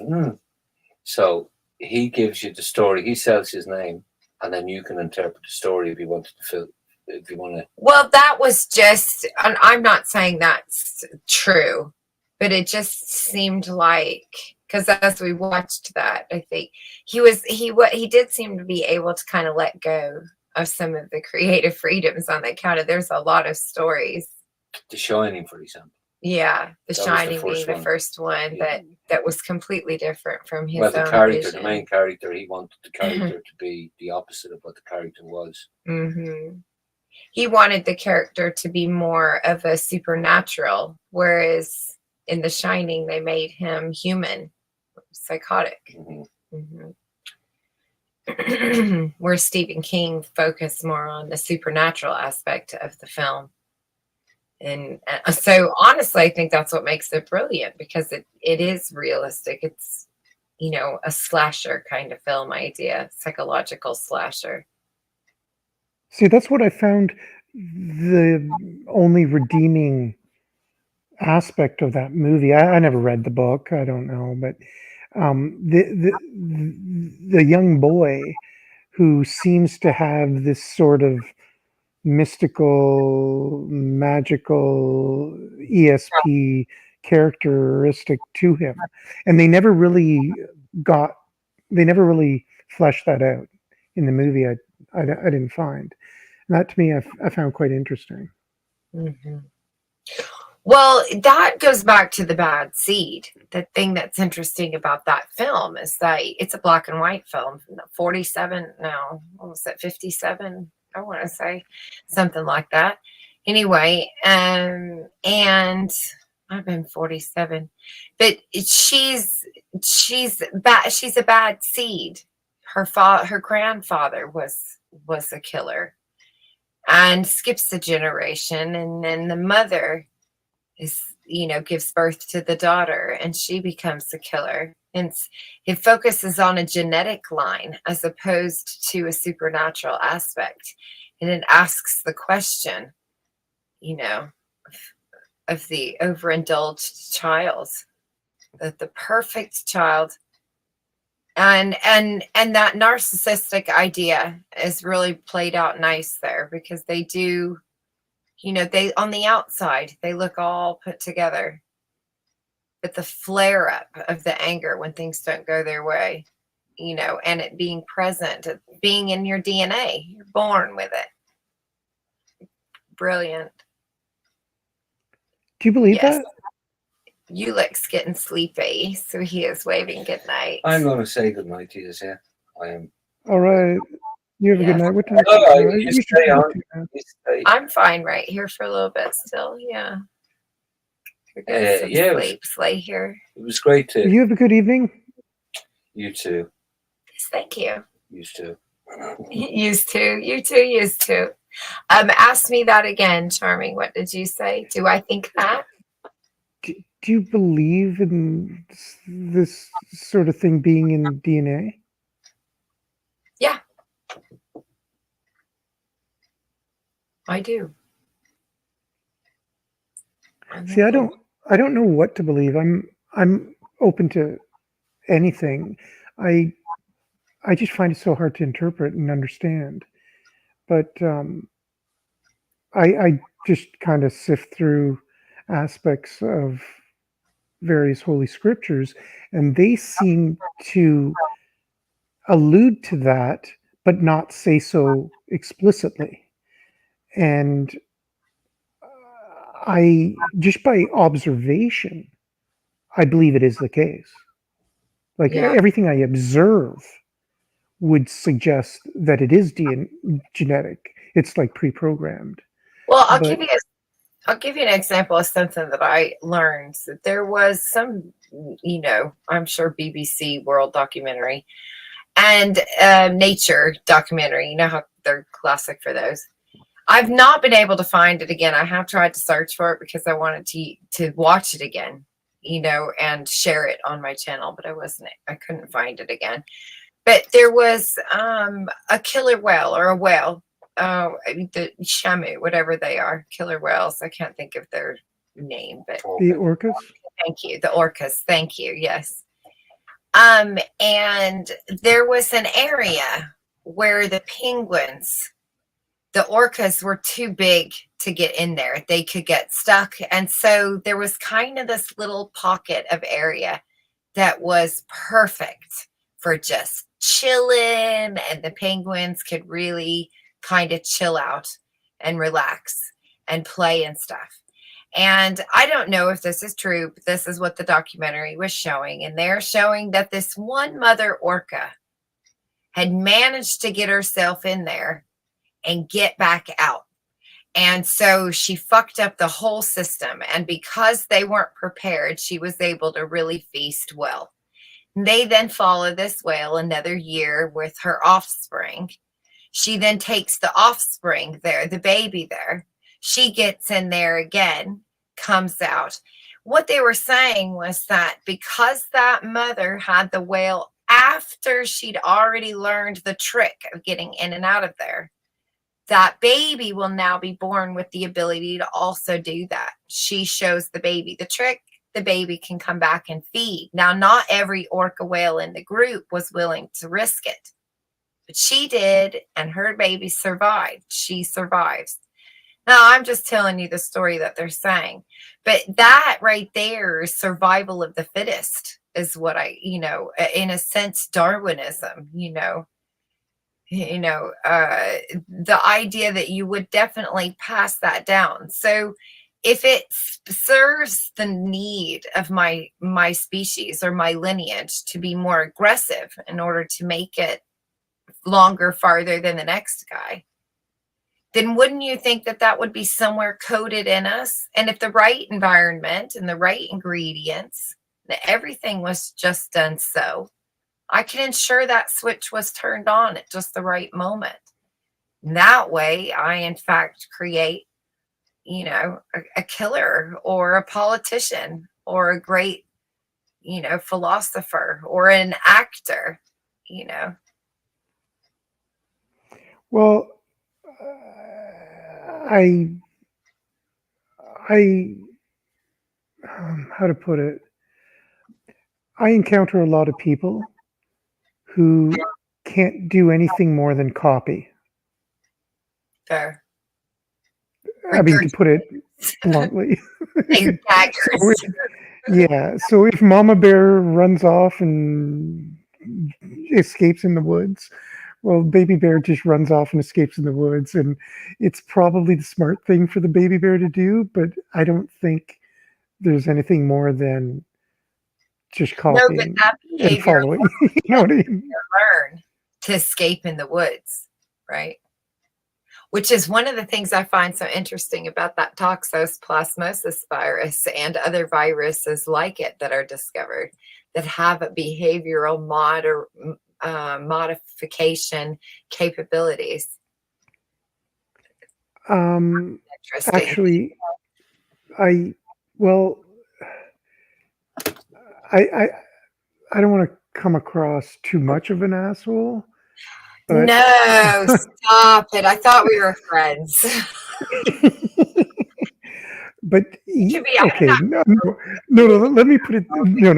So he gives you the story, he sells his name, and then you can interpret the story if you wanted to fill, if you want to. Well, that was just, and I'm not saying that's true, but it just seemed like, because as we watched that, I think he did seem to be able to kind of let go of some of the creative freedoms on the account of there's a lot of stories. The Shining, for example. Yeah, The That was the Shining being first the one. first one Yeah. that was completely different from his Well, the own character, the vision. main character, he wanted the character to be the opposite of what the character was. Mm-hmm. He wanted the character to be more of a supernatural, whereas in The Shining, they made him human, psychotic. Mm-hmm. Mm-hmm. Where Stephen King focused more on the supernatural aspect of the film. And so honestly, I think that's what makes it brilliant, because it is realistic. It's, a slasher kind of film idea, psychological slasher. See, that's what I found the only redeeming aspect of that movie. I never read the book. I don't know, but the young boy who seems to have this sort of mystical, magical ESP characteristic to him, and got they never really fleshed that out in the movie. I didn't find. And that to me, I found quite interesting. Mm-hmm. Well, that goes back to The Bad Seed. The thing that's interesting about that film is that it's a black and white film. 47, no, what was that, 57? I want to say something like that. Anyway, and I've been 47, but she's bad. She's a bad seed. Her grandfather was a killer, and skips a generation, and then the mother is, gives birth to the daughter, and she becomes a killer. And it focuses on a genetic line as opposed to a supernatural aspect, and it asks the question, of the overindulged child, that the perfect child, and that narcissistic idea is really played out nice there, because they do, they, on the outside, they look all put together, but the flare up of the anger when things don't go their way, and it being present, being in your DNA, you're born with it. Brilliant. Do you believe Yes. that? Uhlicks getting sleepy, so he is waving good night. I'm going to say good night to you. Yeah, I am. All right. You have a good Yes. night. What time? All right, you you should stay go on. to now. You stay. I'm fine right here for a little bit still. Yeah. We're getting some yeah, sleep. Slay here. It was great to You have a good evening. you too. Yes, thank you. Used to. Used to. You too. Used to. Ask me that again, Charming. What did you say? Do I think that? Do you believe in this sort of thing being in DNA? Yeah. I do. See, I don't know what to believe. I'm open to anything. I just find it so hard to interpret and understand. But I just kind of sift through aspects of various holy scriptures, and they seem to allude to that, but not say so explicitly. And I, just by observation, I believe it is the case. Like Yeah. everything I observe would suggest that it is genetic. It's like pre-programmed. Well, I'll But give you an example of something that I learned. That there was some, I'm sure BBC World documentary and nature documentary. You know how they're classic for those. I've not been able to find it again. I have tried to search for it because I wanted to watch it again, and share it on my channel, but I couldn't find it again. But there was a killer whale, or a whale, the shamu, whatever they are, killer whales. I can't think of their name, but the orcas? thank you. The orcas. Thank you. Yes. And there was an area where the penguins, the orcas were too big to get in there. They could get stuck. And so there was kind of this little pocket of area that was perfect for just chilling, and the penguins could really kind of chill out and relax and play and stuff. And I don't know if this is true, but this is what the documentary was showing. And they're showing that this one mother orca had managed to get herself in there and get back out. And so she fucked up the whole system. And because they weren't prepared, she was able to really feast well. They then follow this whale another year with her offspring. She then takes the offspring there, the baby there. She gets in there again, comes out. What they were saying was that because that mother had the whale after she'd already learned the trick of getting in and out of there, that baby will now be born with the ability to also do that. She shows the baby the trick. The baby can come back and feed. Now, not every orca whale in the group was willing to risk it, but she did, and her baby survived. She survives. Now, I'm just telling you the story that they're saying, but that right there is survival of the fittest, is what in a sense, Darwinism, the idea that you would definitely pass that down. So if it serves the need of my species or my lineage to be more aggressive in order to make it longer, farther than the next guy, then wouldn't you think that that would be somewhere coded in us? And if the right environment and the right ingredients, that everything was just done so, I can ensure that switch was turned on at just the right moment. And that way, I in fact create, a killer or a politician or a great, philosopher or an actor, you know. Well, I, how to put it? I encounter a lot of people who can't do anything more than copy. Fair. I mean, to put it bluntly. Exactly. So if Mama Bear runs off and escapes in the woods, well, Baby Bear just runs off and escapes in the woods, and it's probably the smart thing for the baby bear to do, but I don't think there's anything more than just No, but copying that and behavior following. You know what I mean? learn to escape in the woods, right? Which is one of the things I find so interesting about that toxoplasmosis virus and other viruses like it that are discovered that have a behavioral modification capabilities. Interesting. Actually, I well, I don't want to come across too much of an asshole, but No, stop it. I thought we were friends. but To be okay, no, let me put it. No,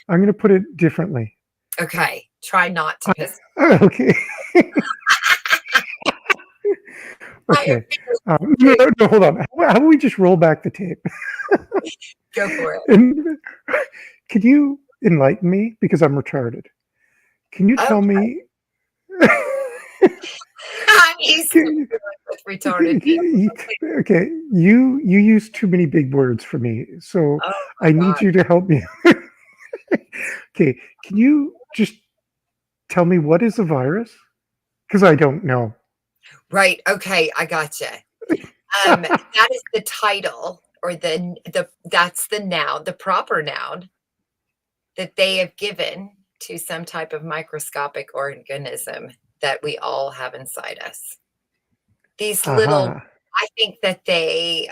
I'm gonna put it differently. okay. Try not to piss. Okay. Okay. No, hold on. How about we just roll back the tape? Go for it. And could you enlighten me because I'm retarded? Can you tell me? I'm used to with retarded people. Okay, you use too many big words for me, so Oh I need God. you to help me. Okay, can you just tell me what is a virus? Because I don't know. Right. Okay. I gotcha. That is the title or that's the noun, the proper noun that they have given to some type of microscopic organism that we all have inside us. These little, Aha. I think that they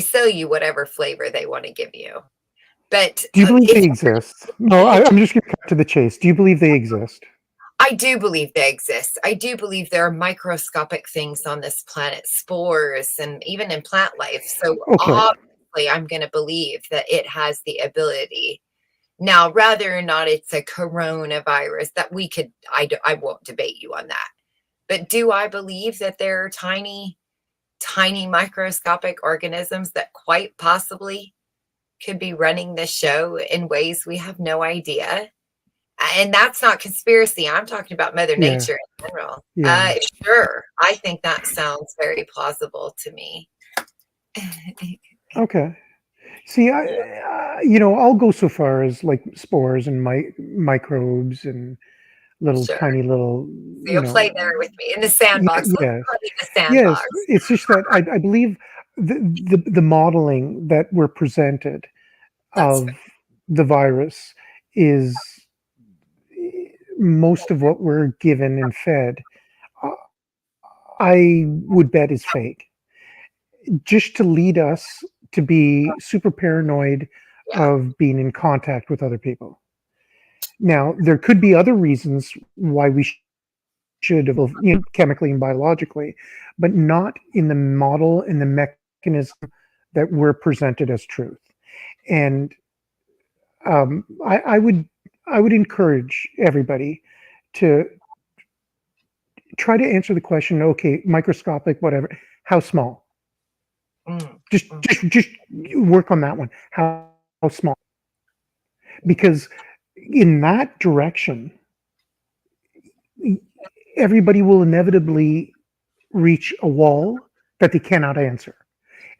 sell you whatever flavor they want to give you. But Do you believe they exist? No, I'm just going to cut to the chase. Do you believe they exist? I do believe they exist. I do believe there are microscopic things on this planet, spores, and even in plant life. So Okay. obviously, I'm going to believe that it has the ability. Now, whether or not it's a coronavirus, that we could, I won't debate you on that. But do I believe that there are tiny, tiny microscopic organisms that quite possibly could be running the show in ways we have no idea? And that's not conspiracy. I'm talking about Mother Yeah. Nature in general. Yeah. Sure. I think that sounds very plausible to me. Okay. See, I'll go so far as like spores and microbes and little Sure. tiny little, So you'll play there with me in the sandbox. Let's yes, play in the sandbox. yes. It's just that I believe the modeling that we're presented That's of the virus is most of what we're given and fed. uh, I would bet is fake, just to lead us to be super paranoid yeah. of being in contact with other people. Now, there could be other reasons why we should evolve, chemically and biologically, but not in the model and the mechanism that we're presented as truth. And I would encourage everybody to try to answer the question. Okay, microscopic, whatever. How small? Just work on that one. How small? Because in that direction, everybody will inevitably reach a wall that they cannot answer.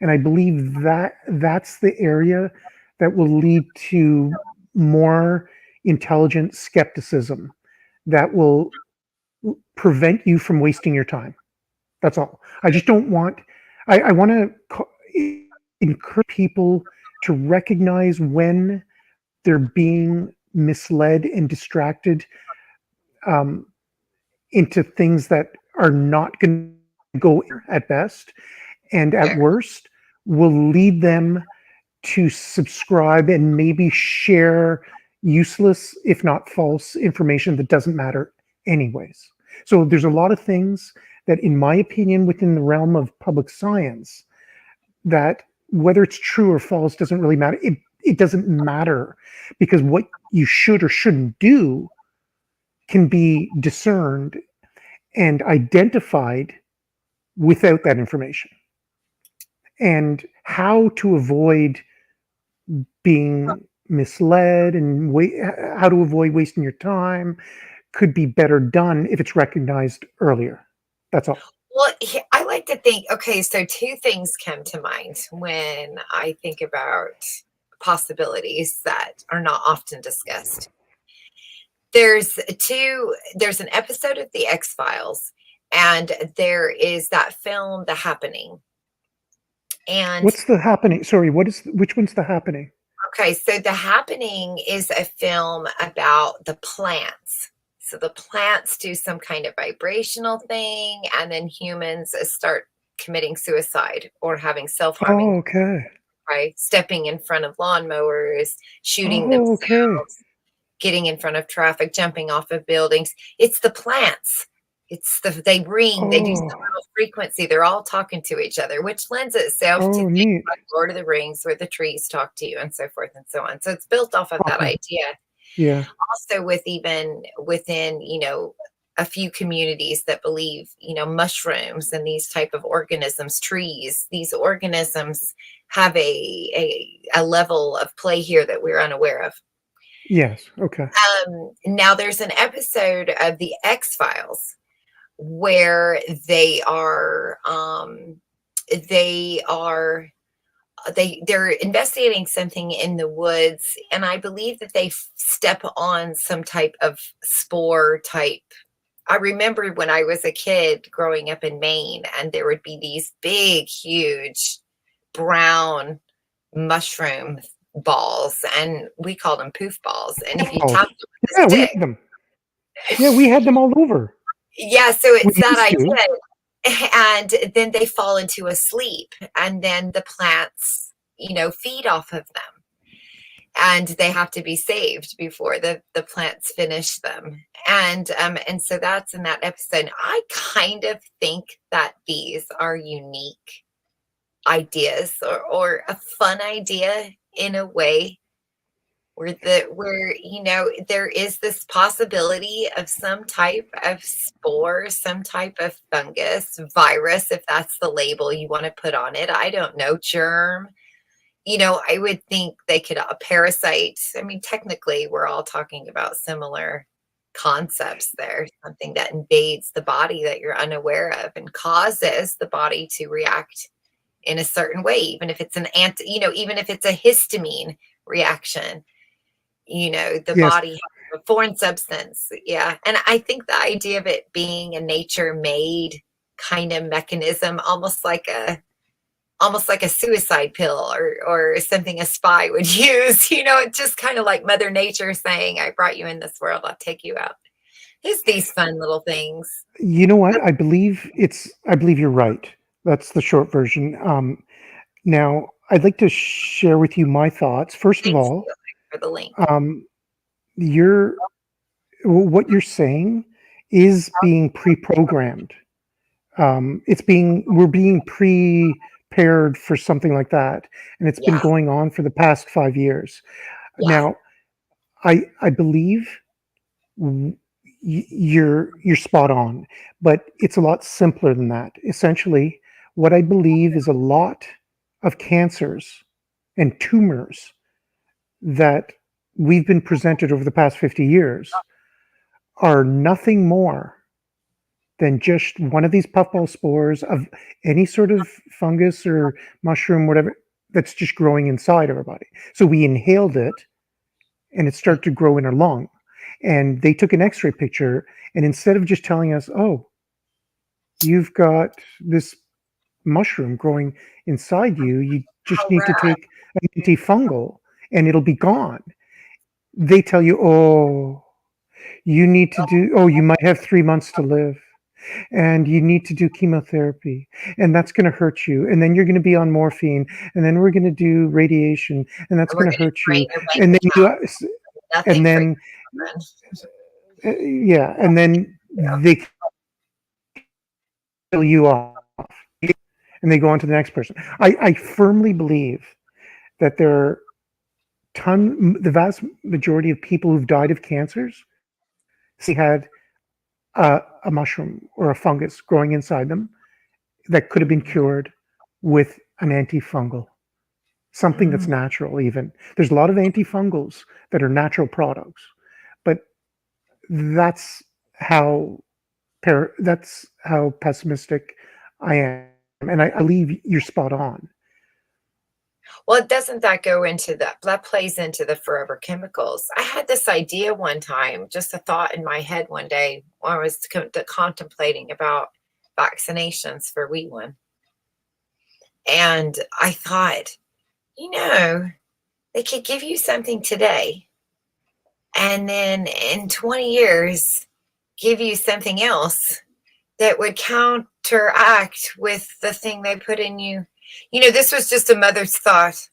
And I believe that that's the area that will lead to more intelligent skepticism that will prevent you from wasting your time. That's all. I just don't want. I want to encourage people to recognize when they're being misled and distracted um, into things that are not going to go at best, and at Fair. worst will lead them to subscribe and maybe share useless, if not false, information that doesn't matter anyways. So there's a lot of things that, in my opinion, within the realm of public science, that whether it's true or false doesn't really matter. It doesn't matter, because what you should or shouldn't do can be discerned and identified without that information. And how to avoid being misled and how to avoid wasting your time could be better done if it's recognized earlier. That's all. Well, I like to think, okay, so two things come to mind when I think about possibilities that are not often discussed. There's an episode of The X-Files, and there is that film, The Happening. And What's the happening? Sorry, which one's the happening? okay, so The Happening is a film about the plants. So the plants do some kind of vibrational thing, and then humans start committing suicide or having self-harming, Oh, okay. right? Stepping in front of lawnmowers, shooting Oh, okay. themselves, getting in front of traffic, jumping off of buildings. It's the plants. They ring, they do some Oh, little frequency. They're all talking to each other, which lends itself to oh, things neat. like Lord of the Rings, where the trees talk to you and so forth and so on. So it's built off of that Awesome. idea. Yeah. Also, with even within, a few communities that believe, mushrooms and these type of organisms, trees, these organisms have a level of play here that we're unaware of. Yes. Okay. Now there's an episode of The X-Files where they're investigating something in the woods, and I believe that they step on some type of spore type. I remember when I was a kid growing up in Maine, and there would be these big, huge brown mushroom balls, and we called them poof balls. And if you Oh, tap them with yeah, a we stick, had them. Yeah, we had them all over. yeah, so We it's that used to. idea. And then they fall into a sleep, and then the plants, feed off of them. And they have to be saved before the plants finish them. And so that's in that episode. I kind of think that these are unique ideas, or a fun idea in a way, where there is this possibility of some type of spore, some type of fungus, virus, if that's the label you want to put on it. I don't know, germ. I would think they could, a parasite. I mean, technically, we're all talking about similar concepts there. Something that invades the body that you're unaware of and causes the body to react in a certain way, even if it's even if it's a histamine reaction. The Yes. body has a foreign substance. Yeah. And I think the idea of it being a nature made kind of mechanism, almost like a suicide pill, or something a spy would use. It's just kind of like Mother Nature saying, I brought you in this world, I'll take you out. It's these fun little things. You know what? I believe you're right. That's the short version. Now, I'd like to share with you my thoughts. First of Thank all, you for the link. you're what you're saying is being pre-programmed. We're being prepared for something like that, and it's been Yeah. going on for the past 5 years. Yeah. Now, I believe you're spot on, but it's a lot simpler than that. Essentially, what I believe is a lot of cancers and tumors that we've been presented over the past 50 years are nothing more than just one of these puffball spores of any sort of fungus or mushroom, whatever, that's just growing inside of our body. So we inhaled it, and it started to grow in our lung. And they took an X-ray picture, and instead of just telling us, "Oh, you've got this mushroom growing inside you, you just How need to rad. take an antifungal, and it'll be gone," they tell you, "Oh, you need to do. Oh, you might have 3 months to live, and you need to do chemotherapy, and that's going to hurt you, and then you're going to be on morphine, and then we're going to do radiation, and that's We're going going to to hurt drain you, your bank and then account. and Nothing for then you. yeah, and then they kill you off, and they go on to the next person. I firmly believe that the vast majority of people who've died of cancers had a mushroom or a fungus growing inside them that could have been cured with an antifungal, something that's natural. Even there's a lot of antifungals that are natural products, but that's how that's how pessimistic I am, and I believe you're spot on. Well, doesn't that go into that plays into the forever chemicals? I had this idea one time, just a thought in my head one day when I was contemplating about vaccinations for wee one. And I thought, they could give you something today and then in 20 years give you something else that would counteract with the thing they put in you. This was just a mother's thought.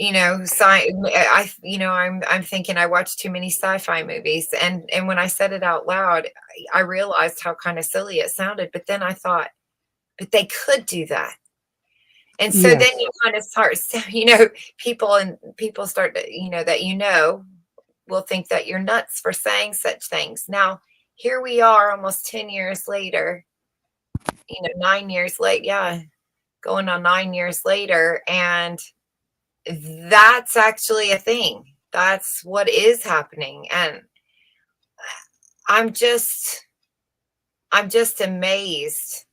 I'm thinking I watched too many sci-fi movies, and when I said it out loud, I realized how kind of silly it sounded. But then I thought, but they could do that, and so then Yes. you kind of start, people start to, that will think that you're nuts for saying such things. Now here we are, almost 10 years later. 9 years late, yeah, going on 9 years later, and that's actually a thing. That's what is happening. And I'm just amazed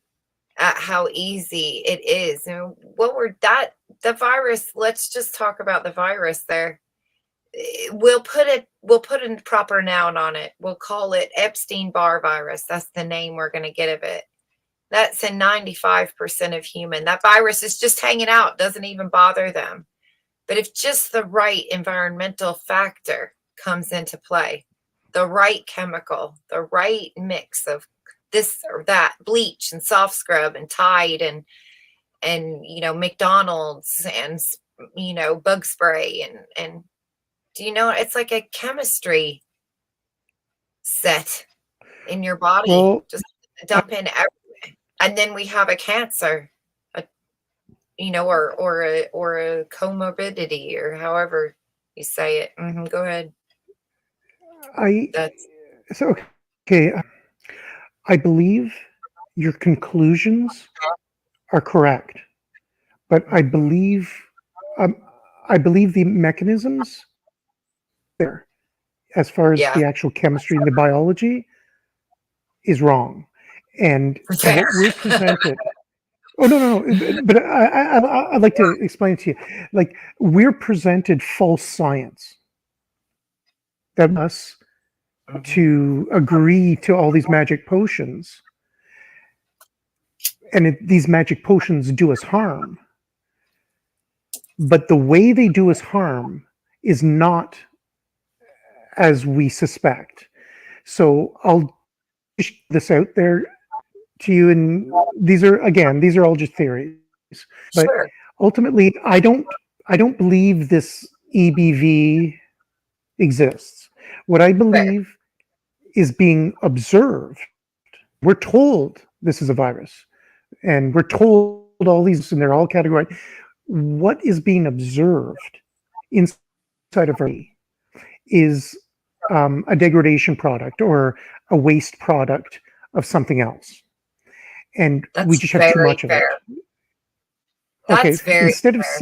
at how easy it is. And the virus, let's just talk about the virus there. We'll put a proper noun on it. We'll call it Epstein-Barr virus. That's the name we're going to get of it. That's in 95% of human. That virus is just hanging out, doesn't even bother them. But if just the right environmental factor comes into play, the right chemical, the right mix of this or that, bleach and soft scrub and Tide and McDonald's and bug spray and it's like a chemistry set in your body. Well, Just dump in everything. And then we have a cancer, or a comorbidity, or however you say it. Go ahead. That's So okay, I believe your conclusions are correct, but um, I believe the mechanisms there, as far as yeah, the actual chemistry and the biology, is wrong, and fair. what we're presented. Oh no, but I'd like to explain it to you. Like, we're presented false science that us to agree to all these magic potions, and these magic potions do us harm. But the way they do us harm is not as we suspect. So I'll just this out there to you, and these are all just theories. But Sure. ultimately, I don't believe this EBV exists. What I Fair. believe is being observed. We're told this is a virus, and we're told all these, and they're all categorized. What is being observed inside of our body is a degradation product or a waste product of something else, and we That's just have too very much of it. fair. Okay, That's very instead of fair.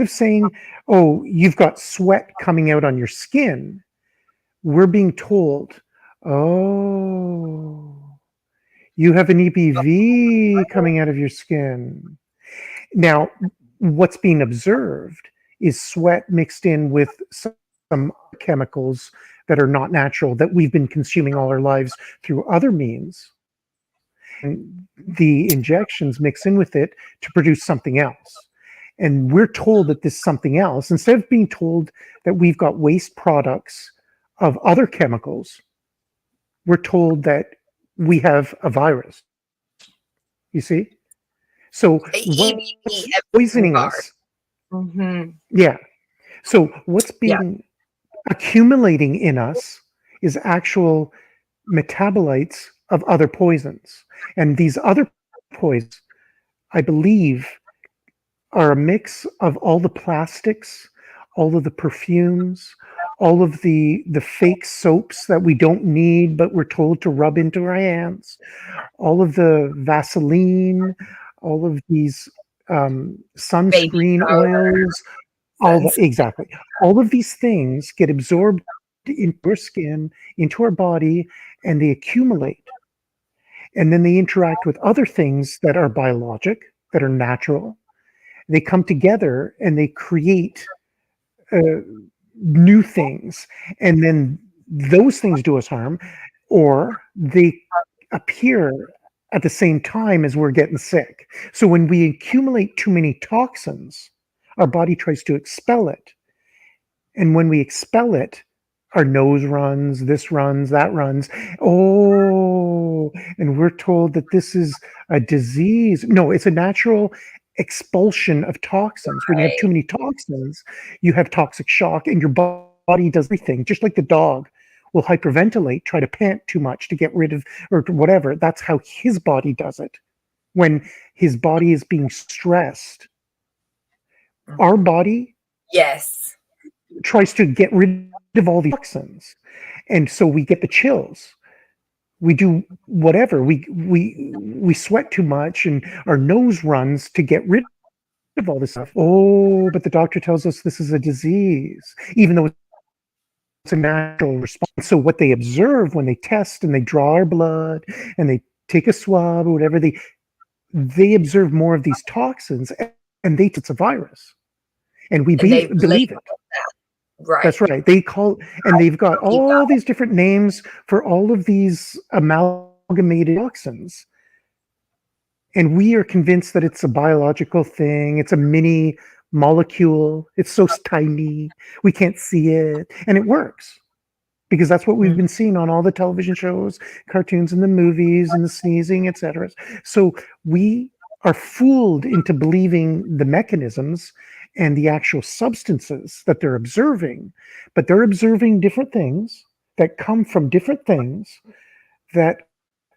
saying, oh, you've got sweat coming out on your skin, we're being told, oh, you have an EPV coming out of your skin. Now, what's being observed is sweat mixed in with some some chemicals that are not natural that we've been consuming all our lives through other means. And the injections mix in with it to produce something else. And we're told that this something else, instead of being told that we've got waste products of other chemicals, we're told that we have a virus. You see? So EBV what's poisoning us? Mm-hmm. Yeah. So what's Yeah. being accumulating in us is actual metabolites of other poisons. And these other poisons, I believe, are a mix of all the plastics, all of the perfumes, all of the fake soaps that we don't need but we're told to rub into our hands, all of the Vaseline, all of these Baby sunscreen powder. oils, exactly. All of these things get absorbed into our skin, into our body, and they accumulate. And then they interact with other things that are biologic, that are natural. They come together and they create uh, new things. And then those things do us harm, or they appear at the same time as we're getting sick. So when we accumulate too many toxins, our body tries to expel it. And when we expel it, our nose runs, this runs, that runs. Oh, and we're told that this is a disease. No, it's a natural expulsion of toxins. When you have too many toxins, you have toxic shock, and your body does everything, just like the dog will hyperventilate, try to pant too much to get rid of, or whatever. That's how his body does it. When his body is being stressed, our body Yes. tries to get rid of all the toxins, and so we get the chills. We do whatever. We sweat too much, and our nose runs to get rid of all this stuff. Oh, but the doctor tells us this is a disease, even though it's a natural response. So what they observe when they test and they draw our blood and they take a swab or whatever, they observe more of these toxins, and it's a virus, and we And they believe it. Right. That's right. They call, and they've got all these different names for all of these amalgamated toxins. And we are convinced that it's a biological thing. It's a mini molecule. It's so tiny. We can't see it. And it works because that's what we've been seeing on all the television shows, cartoons, and the movies, and the sneezing, etc. So we are fooled into believing the mechanisms and the actual substances that they're observing, but they're observing different things that come from different things that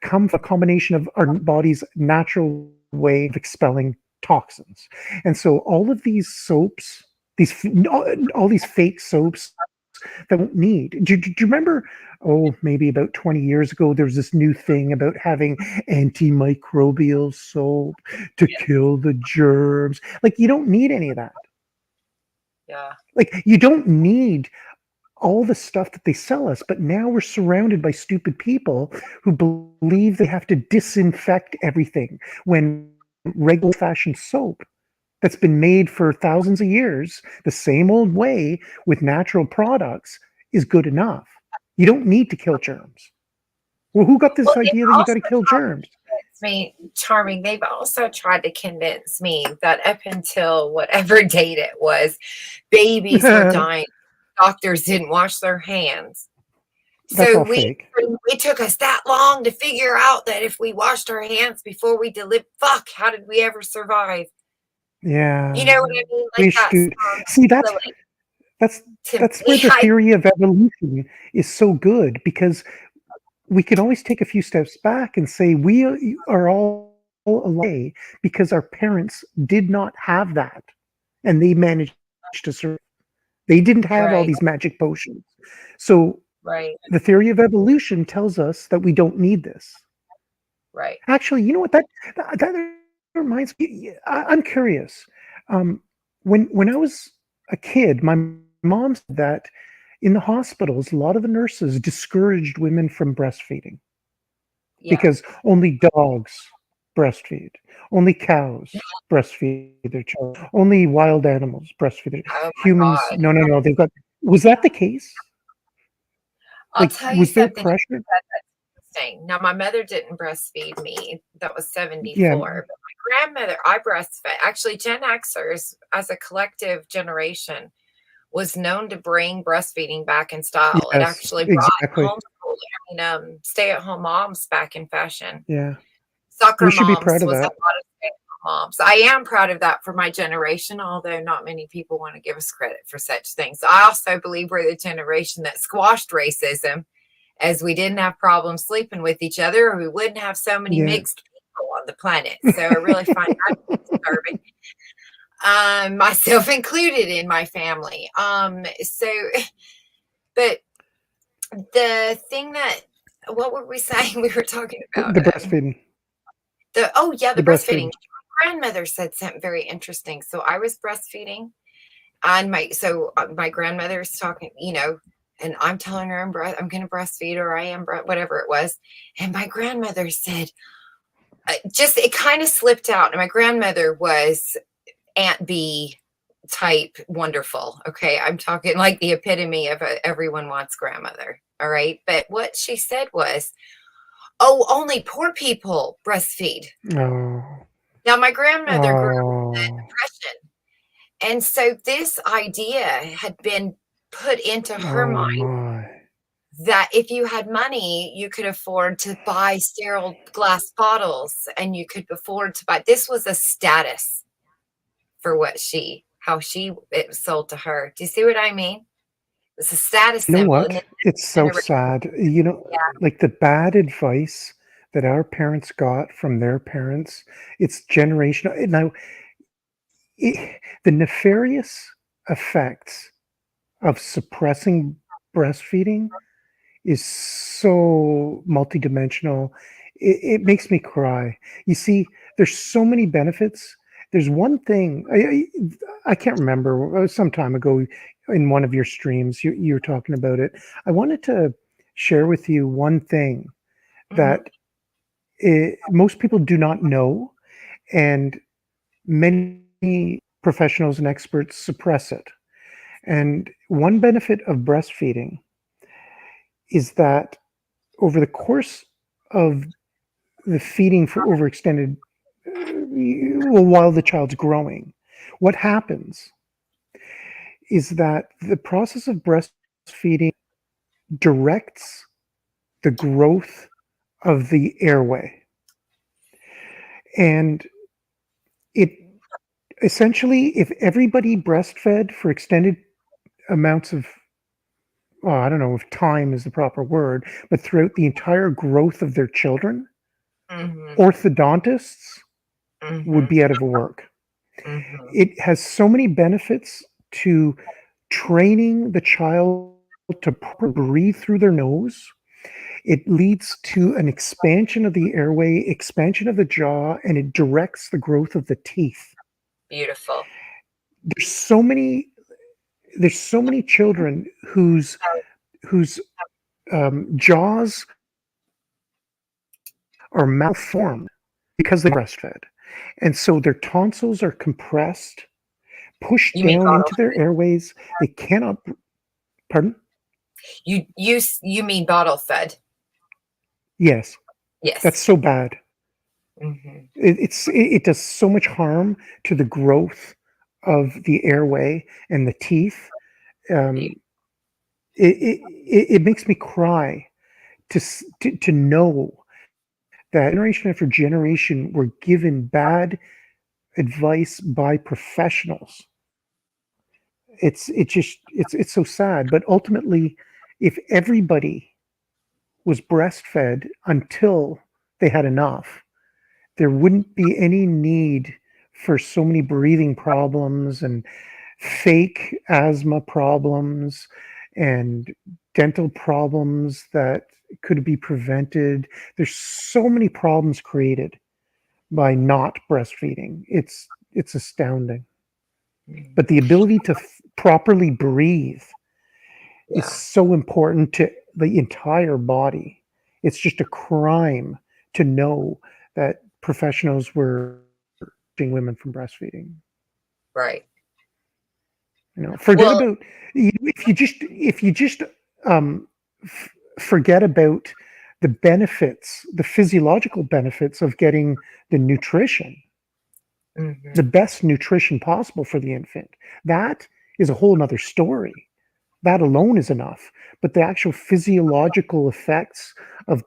come from a combination of our body's natural way of expelling toxins. And so all of these soaps, all these fake soaps that don't need. Do you remember? Oh, maybe about 20 years ago, there was this new thing about having antimicrobial soap to kill the germs. Like, you don't need any of that. Yeah. Like, you don't need all the stuff that they sell us, but now we're surrounded by stupid people who believe they have to disinfect everything when regular fashioned soap that's been made for thousands of years, the same old way with natural products, is good enough. You don't need to kill germs. Well, who got this idea that you got to kill germs? Me, Charming, they've also tried to convince me that up until whatever date it was, babies were dying. Doctors didn't wash their hands. That's So all fake. it took us that long to figure out that if we washed our hands before we delivered, how did we ever survive? Yeah. You know what I mean? We should see that's where the theory of evolution is so good, because we can always take a few steps back and say we are all alive because our parents did not have that, and they managed to survive. They didn't have all these magic potions. So the theory of evolution tells us that we don't need this. Right. Actually, you know what? That reminds me. I'm curious. When I was a kid, my mom said that in the hospitals, a lot of the nurses discouraged women from breastfeeding because only dogs breastfeed, only cows breastfeed their children, only wild animals breastfeed their humans. God. No, they've got Was that the case? I'll Like, tell you was there something pressure? interesting. Now, my mother didn't breastfeed me. That was Yeah, 74. But my grandmother, I breastfed. Actually, Gen Xers, as a collective generation, was known to bring breastfeeding back in style. It yes, actually brought exactly. stay-at-home moms back in fashion. Yeah, Soccer we should be proud moms of was a that. lot of stay-at-home moms. I am proud of that for my generation, although not many people want to give us credit for such things. I also believe we're the generation that squashed racism, as we didn't have problems sleeping with each other, or we wouldn't have so many Yeah. mixed people on the planet. So I really find that disturbing. Myself included in my family. But the thing that, what were we saying? We were talking about The breastfeeding. the The breastfeeding. breastfeeding. My grandmother said something very interesting. So I was breastfeeding, and my grandmother's talking, and I'm telling her I'm going to breastfeed, or I am whatever it was, and my grandmother said, just it kind of slipped out. And my grandmother was Aunt B type wonderful. Okay, I'm talking like the epitome of everyone wants grandmother. All right, but what she said was, "Oh, only poor people breastfeed." Oh, Now, my grandmother grew up in the oh, Depression. And so this idea had been put into her oh mind my. that if you had money, you could afford to buy sterile glass bottles, and you could afford to buy. This was a status for how it was sold to her. Do you see what I mean? It's a status You know symbol. And what? then It's so generation, sad. You know, like the bad advice that our parents got from their parents, it's generational. Now, the nefarious effects of suppressing breastfeeding is so multidimensional. It makes me cry. You see, there's so many benefits. There's one thing I can't remember. Some time ago in one of your streams, you were talking about it. I wanted to share with you one thing Mhm. that most people do not know, and many professionals and experts suppress it. And one benefit of breastfeeding is that over the course of the feeding for overextended, well, while the child's growing, what happens is that the process of breastfeeding directs the growth of the airway. And it essentially, if everybody breastfed for extended amounts of, well, I don't know if time is the proper word, but throughout the entire growth of their children, Mhm. orthodontists would Mhm. be out of work. Mhm. It has so many benefits to training the child to properly breathe through their nose. It leads to an expansion of the airway, expansion of the jaw, and it directs the growth of the teeth. Beautiful. There's so many there's so many children whose jaws are malformed because they breastfed. And so their tonsils are compressed, pushed You mean down bottle? into their airways. They cannot, pardon? You mean bottle fed? Yes, that's Yes. so bad. Mhm. It does so much harm to the growth of the airway and the teeth. Um, it makes me cry to know that generation after generation were given bad advice by professionals. It's so sad. But ultimately, if everybody was breastfed until they had enough, there wouldn't be any need for so many breathing problems and fake asthma problems and dental problems that could be prevented. There's so many problems created by not breastfeeding. It's astounding. Mm. But the ability to properly breathe is Yeah. so important to the entire body. It's just a crime to know that professionals were preventing women from breastfeeding. Right. Forget Well, about if you just um, forget about the benefits, the physiological benefits of getting the nutrition, the mhm. best nutrition possible for the infant. That is a whole nother story. That alone is enough. But the actual physiological effects of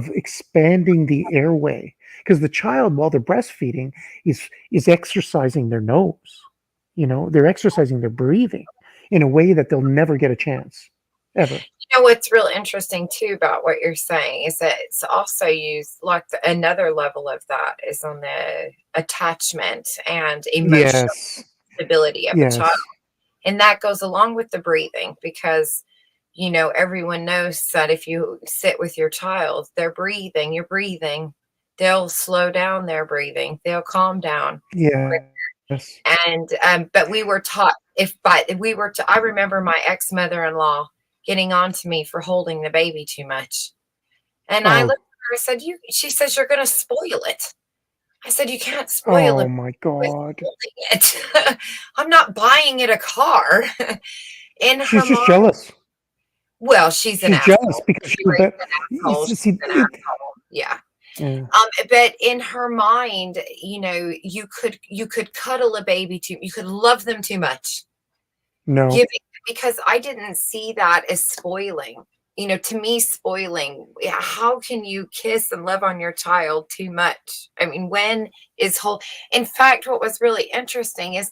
expanding the airway, because the child, while they're breastfeeding, is exercising their nose. They're exercising their breathing in a way that they'll never get a chance ever. What's real interesting too about what you're saying is that it's also used like another level of that is on the attachment and emotional Yes. stability of a child. Yes. And that goes along with the breathing because, everyone knows that if you sit with your child, you're breathing, they'll slow down their breathing, they'll calm down. Yes. And, but we were taught I remember my ex mother-in-law getting on to me for holding the baby too much. And I Oh. looked at her, I said, she says, you're going to spoil it. I said, you can't spoil Oh it my by God. holding it. I'm not buying it a car. In her She's just mind, jealous. well, she's an She's jealous asshole. because She she'll raised bet. an asshole. It's, She's see, an it, asshole. Yeah. yeah. But in her mind, you could cuddle a baby you could love them too much. No. Giving because I didn't see that as spoiling. To me, spoiling. How can you kiss and love on your child too much? I mean, when is whole? In fact, what was really interesting is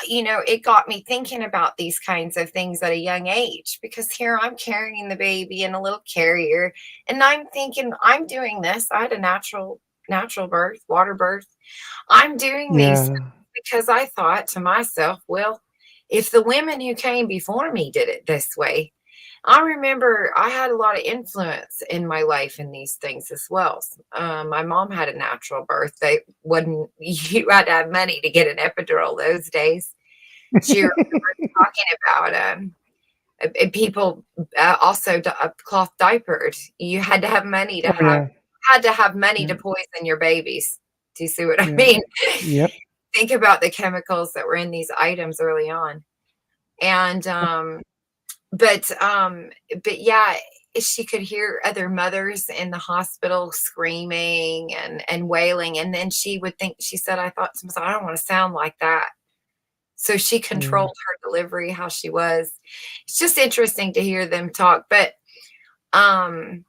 it got me thinking about these kinds of things at a young age because here I'm carrying the baby in a little carrier and I'm thinking I'm doing this. I had a natural birth, water birth. I'm doing these Yeah. because I thought to myself, well, if the women who came before me did it this way, I remember I had a lot of influence in my life in these things as well. My mom had a natural birth. They wouldn't, you had to have money to get an epidural those days. She remembers talking about people also cloth diapered. You had to have money to Oh have, yeah. had to have money Yeah. to poison your babies. Do you see what I Yeah. mean? Yep. Think about the chemicals that were in these items early on. And, but yeah, she could hear other mothers in the hospital screaming and wailing. And then she said, I thought to myself, I don't want to sound like that. So she Yeah. controlled her delivery, how she was. It's just interesting to hear them talk. Um,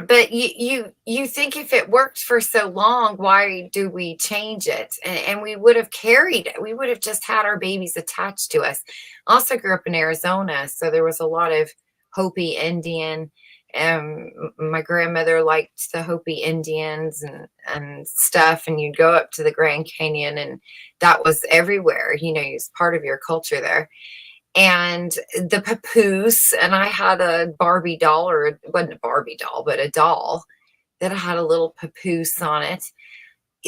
but you think if it worked for so long, why do we change it? And we would have carried it. We would have just had our babies attached to us. Also grew up in Arizona, so there was a lot of Hopi Indian. My grandmother liked the Hopi Indians and stuff, and you'd go up to the Grand Canyon, and that was everywhere. It was part of your culture there and the papoose. And I had a Barbie doll, or it wasn't a Barbie doll, but a doll that had a little papoose on it.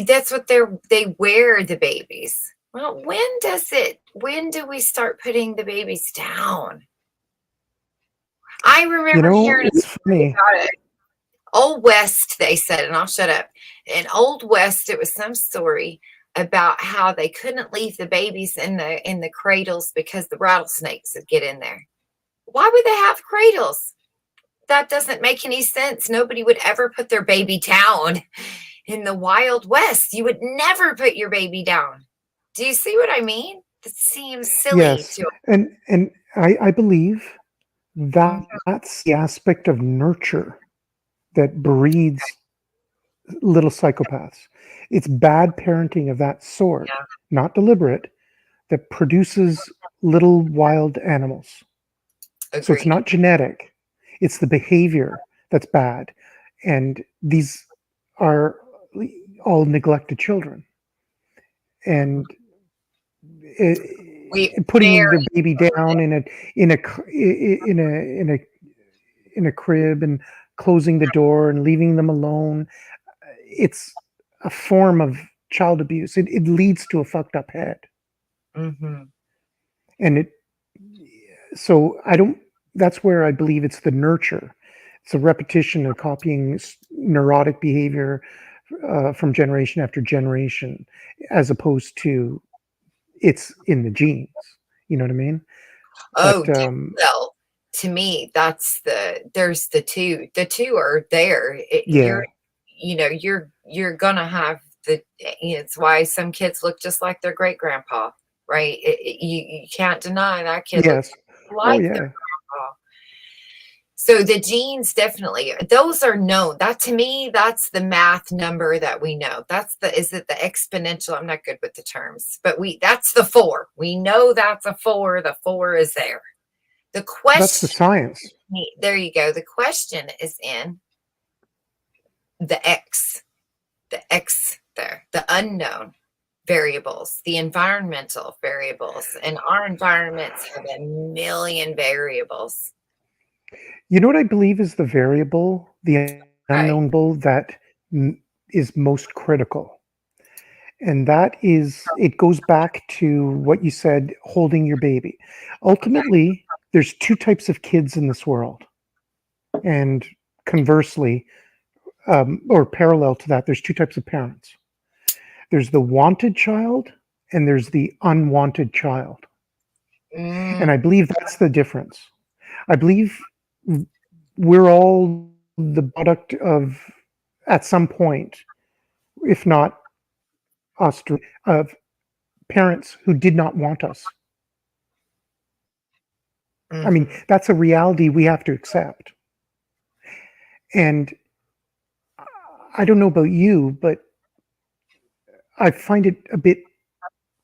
That's what they wear the babies. Well, when do we start putting the babies down? I remember hearing a It's story funny. about it. Old West, they said, and I'll shut up. In Old West, it was some story about how they couldn't leave the babies in the cradles because the rattlesnakes would get in there. Why would they have cradles? That doesn't make any sense. Nobody would ever put their baby down in the Wild West. You would never put your baby down. Do you see what I mean? It seems silly Yes. to. And I believe Mhm. that's the aspect of nurture that breeds little psychopaths. It's bad parenting of that sort, Yeah, not deliberate, that produces little wild animals. So it's agreed. not genetic, it's the behavior that's bad. And these are all neglected children. Mhm. And We putting their very baby down in a in a in a in a crib and closing the door and leaving them alone, it's a form of child abuse. It leads to a fucked up head. Mhm. And so I don't, that's where I believe it's the nurture. It's a repetition of copying neurotic behavior from generation after generation, as opposed to it's in the genes. You know what I mean? Oh, But well, to me, there's the two. The two are there. yeah, You're gonna have it's why some kids look just like their great grandpa, right? You can't deny that kid looks yes. Oh like their yeah. grandpa. So the genes definitely, those are known. That to me, that's the math number that we know. Is it the exponential? I'm not good with the terms, but that's the 4. We know that's a 4. The 4 is there. The That's the question, science. there you go. The question is in the X there, the unknown variables, the environmental variables, and our environments have a million variables. You know what I believe is the variable, the Okay. unknown variable that is most critical. And that is, it goes back to what you said, holding your baby. Ultimately, there's two types of kids in this world. And conversely, or parallel to that, there's two types of parents. There's the wanted child and there's the unwanted child. Mm, And I believe that's the difference. I believe we're all the product of, at some point, if not us, of parents who did not want us. I mean, mhm. that's a reality we have to accept. And I don't know about you, but I find it a bit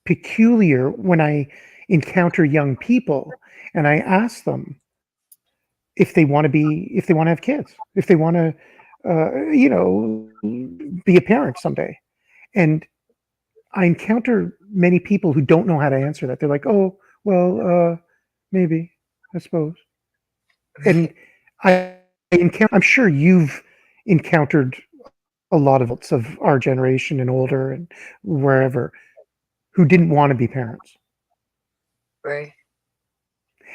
peculiar when I encounter young people and I ask them if they want to have kids, if they want to, be a parent someday. And I encounter many people who don't know how to answer that. They're like, "Oh, well, maybe, I suppose." And I encounter. I'm sure you've encountered a lot of adults of our generation and older and wherever who didn't want to be parents. Right.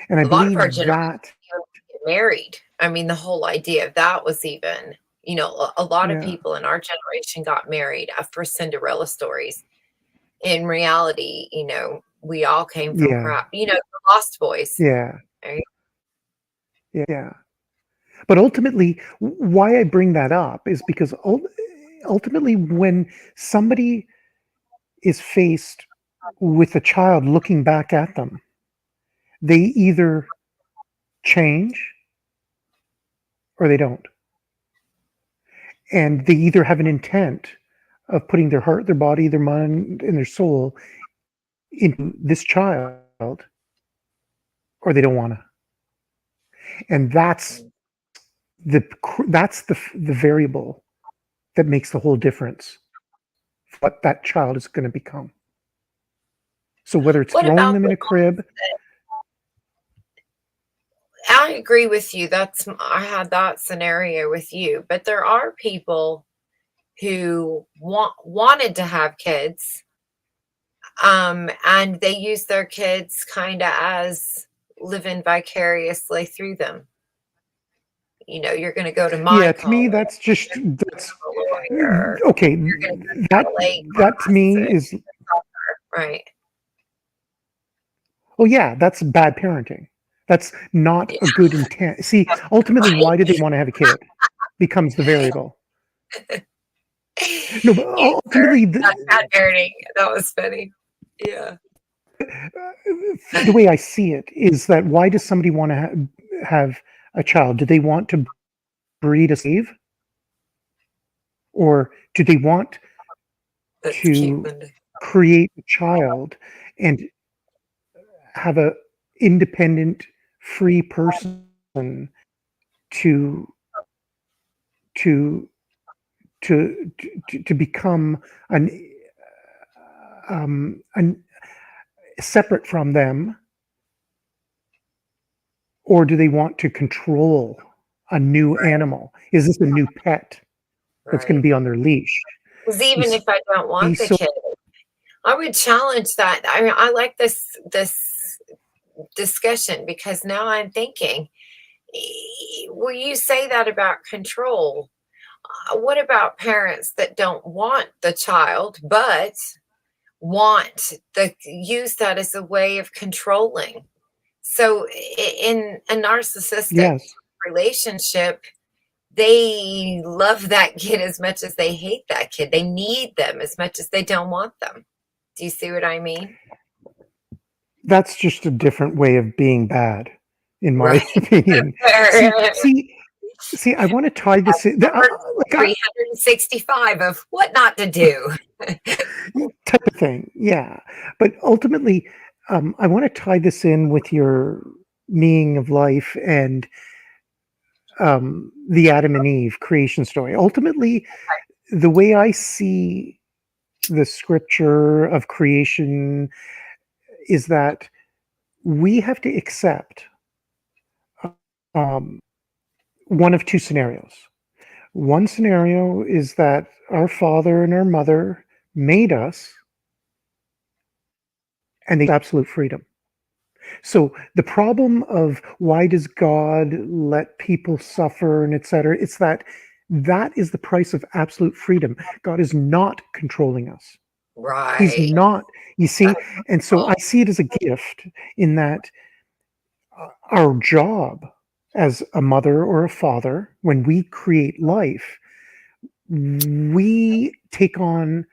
And I A lot of our believe generation that, get married. I mean, the whole idea of that was even, a lot of yeah, people in our generation got married after Cinderella stories. In reality, we all came from yeah, crap. The Lost Boys. yeah, Right? yeah. But ultimately, why I bring that up is because ultimately, when somebody is faced with a child looking back at them, they either change or they don't. And they either have an intent of putting their heart, their body, their mind, and their soul into this child, or they don't want to. And the that's the variable that makes the whole difference for what that child is going to become. So whether it's What throwing about them in the a crib, I agree with you. I had that scenario with you, but there are people who wanted to have kids, and they use their kids kind of as living vicariously through them. You're going to go to my yeah, to college, me that's a lawyer, okay. you're going to go to That ballet that to class, me is, right? oh yeah, that's bad parenting. That's not Yeah, a good intent. See, ultimately, why do they want to have a kid? Becomes the variable. right. No, but Answer. ultimately, That's bad parenting. That was funny. Yeah. the way I see it is that why does somebody want to have a child? Do they want to breed a slave, or do they want That's cute, to Linda. create a child and have a independent, free person to to to become an separate from them, or do they want to control a new animal? Is this a new pet that's going to Right. be on their leash? Because You even if I don't see, want the so kid, I would challenge that. I mean, I like this discussion because now I'm thinking, well, you say that about control. What about parents that don't want the child, but use that as a way of controlling. So in a narcissistic Yes. relationship, they love that kid as much as they hate that kid. They need them as much as they don't want them. Do you see what I mean? That's just a different way of being bad, in my Right. opinion. See, I want to tie this in, like, 365 of what not to do. type of thing. Yeah. But ultimately, I want to tie this in with your meaning of life and the Adam and Eve creation story. Ultimately, the way I see the scripture of creation is that we have to accept um, one of two scenarios. One scenario is that our father and our mother made us and they absolute freedom. So the problem of why does God let people suffer and etc. It's that is the price of absolute freedom. God is not controlling us. He's Right. not. You see, and so I see it as a gift in that our job as a mother or a father, when we create life, we take on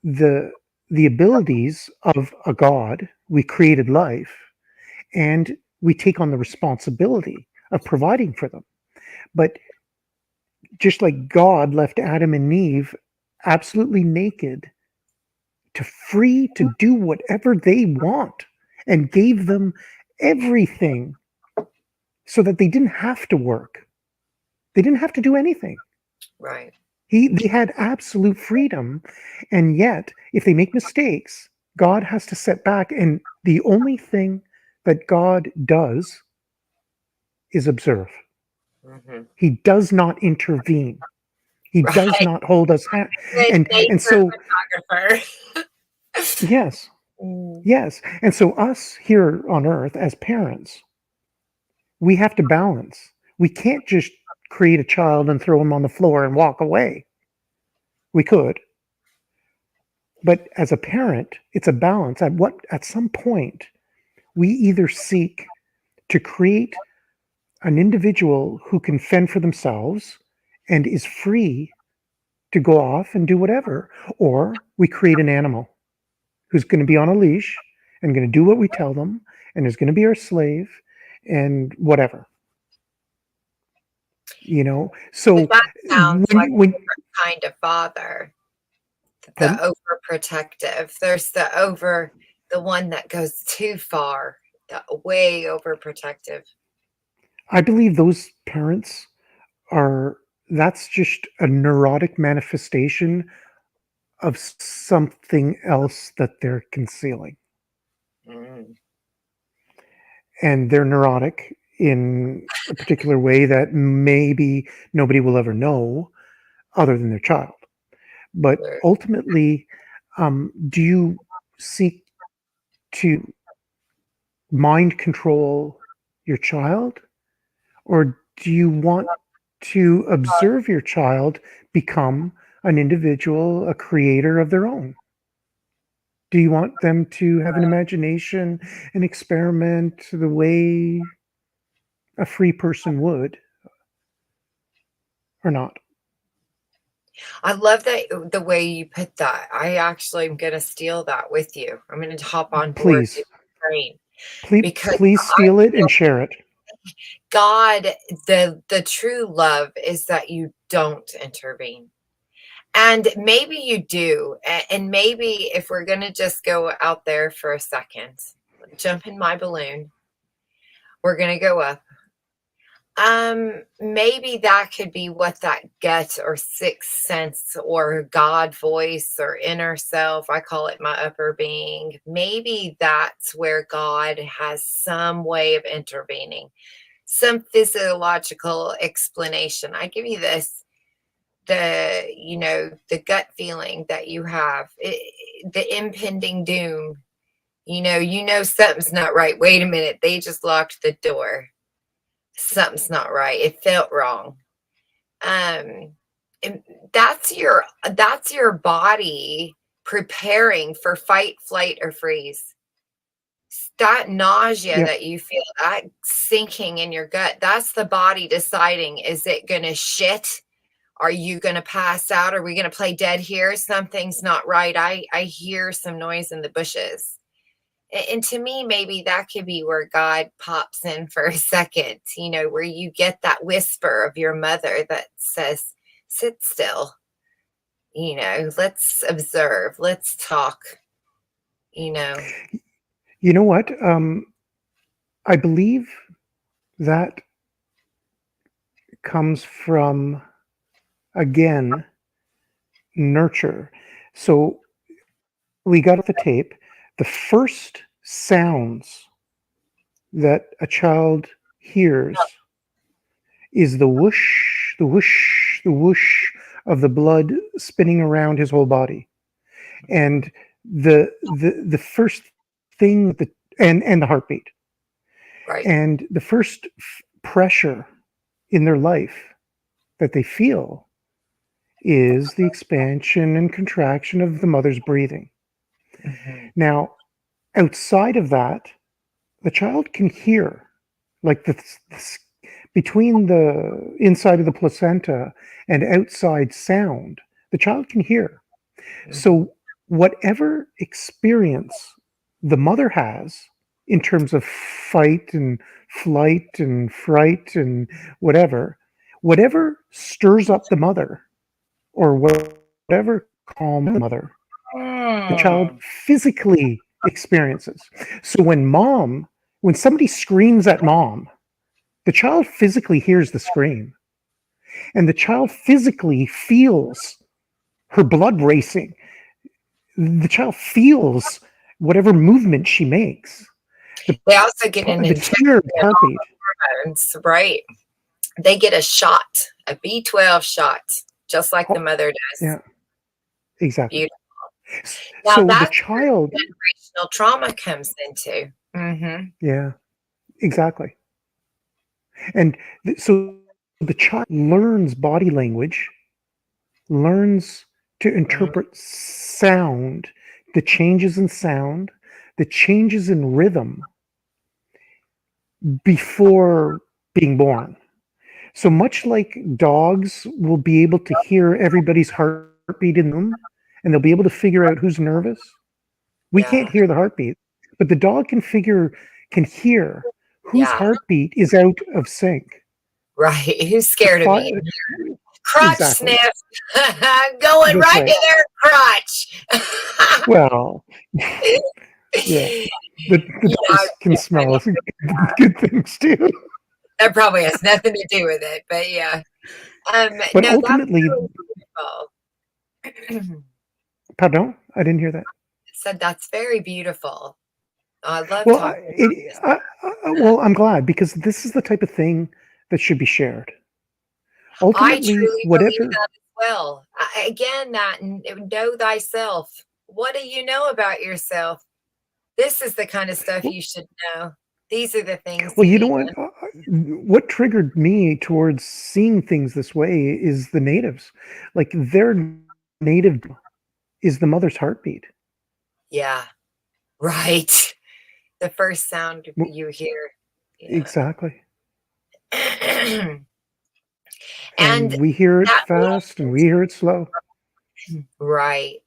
the abilities of a God. We created life, and we take on the responsibility of providing for them. But just like God left Adam and Eve absolutely naked to free to do whatever they want and gave them everything so that they didn't have to work. They didn't have to do anything. Right. They had absolute freedom. And yet, if they make mistakes, God has to set back. And the only thing that God does is observe. Mm-hmm. He does not intervene. He does Right. not hold us Good and nature so photographer. yes, Mm. yes. And so us here on earth as parents, we have to balance. We can't just create a child and throw him on the floor and walk away. We could, but as a parent, it's a balance. At some point, we either seek to create an individual who can fend for themselves and is free to go off and do whatever, or we create an animal who's going to be on a leash and going to do what we tell them and is going to be our slave and whatever. So But that sounds like a when different kind of father. The pardon? overprotective. There's the one that goes too far, the way overprotective. I believe those parents are that's just a neurotic manifestation of something else that they're concealing. Mm. And they're neurotic in a particular way that maybe nobody will ever know other than their child. But Right. ultimately, do you seek to mind control your child, or do you want to observe your child become an individual, a creator of their own? Do you want them to have an imagination and experiment the way a free person would, or not? I love that the way you put that. I actually am going to steal that with you. I'm going to hop on board Please, the train because please I steal it feel and share it. God, the true love is that you don't intervene. And maybe you do. And maybe if we're going to just go out there for a second, jump in my balloon, we're going to go up. Maybe that could be what that gut or sixth sense or God voice or inner self, I call it my upper being. Maybe that's where God has some way of intervening, some physiological explanation. I give you this, the gut feeling that you have, the impending doom, something's not right. Wait a minute, they just locked the door. Something's not right. It felt wrong. Um, and that's your body preparing for fight, flight, or freeze. That nausea Yep. that you feel, that sinking in your gut, that's the body deciding, is it going to shit? Are you going to pass out? Are we going to play dead here? Something's not right. I hear some noise in the bushes. And to me, maybe that could be where God pops in for a second, where you get that whisper of your mother that says, sit still, let's observe, let's talk, You know what? I believe that comes from, again, nurture. So we got the tape. The first sounds that a child hears is the whoosh, the whoosh, the whoosh of the blood spinning around his whole body. And the first thing that and the heartbeat. right? And the first pressure in their life that they feel is the expansion and contraction of the mother's breathing. Mhm. Now, outside of that, the child can hear, like between the inside of the placenta and outside sound, the child can hear. So, whatever experience the mother has in terms of fight and flight and fright and whatever stirs up the mother or whatever calms the mother, the child physically experiences. So when somebody screams at mom, the child physically hears the scream, and the child physically feels her blood racing. The child feels whatever movement she makes. They also get an The injection tiered of heartbeat. hormones, right? They get a shot, a B12 shot, just like the mother does. Yeah, exactly. Beautiful. Now So the that's child, where generational trauma comes into. Mm-hmm. yeah, exactly. And so the child learns body language, learns to interpret sound, the changes in sound, the changes in rhythm before being born. So much like dogs will be able to hear everybody's heartbeat in the room and they'll be able to figure out who's nervous. We can't Yeah. hear the heartbeat, but the dog can hear whose Yeah. heartbeat is out of sync. Right. Who's scared of me? Crotch Exactly. sniff. Going That's right right. to their crotch. Well, yeah. The Yeah, dogs can smell good things too. that probably has nothing to do with it, but yeah. But No, that's ultimately, really beautiful. pardon, I didn't hear that. Said that's very beautiful. I love Well, talking. well, I'm glad because this is the type of thing that should be shared. I Ultimately, truly believe whatever. that as well. Again, that know thyself. What do you know about yourself? This is the kind of stuff you should know. These are the things Well, you you know need what? to What triggered me towards seeing things this way is the natives. Like their native is the mother's heartbeat. Yeah, right. The first sound W- you hear. Yeah. Exactly. And And we hear it that fast and we hear it slow. right.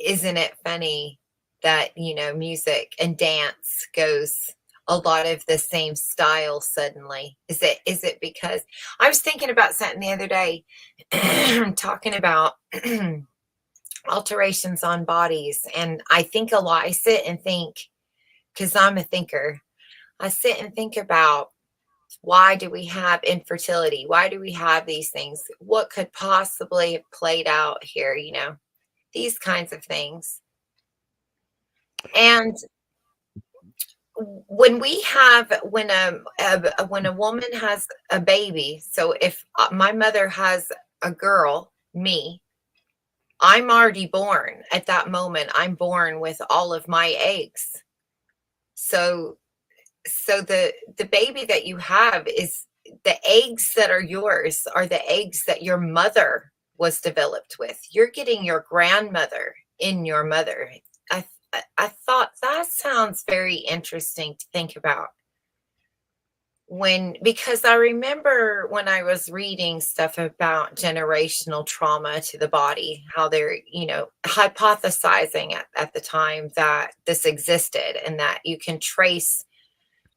Isn't it funny that, music and dance goes a lot of the same style suddenly? Is it because I was thinking about something the other day, talking about alterations on bodies, and I think a lot. I sit and think, because I'm a thinker, I sit and think about, why do we have infertility? Why do we have these things? What could possibly have played out here? These kinds of things. And when when a woman has a baby, so if my mother has a girl, me, I'm already born at that moment. I'm born with all of my eggs. So the baby that you have is the eggs that are yours are the eggs that your mother was developed with. You're getting your grandmother in your mother. I thought that sounds very interesting to think about, because I remember when I was reading stuff about generational trauma to the body, how they're, hypothesizing at the time that this existed and that you can trace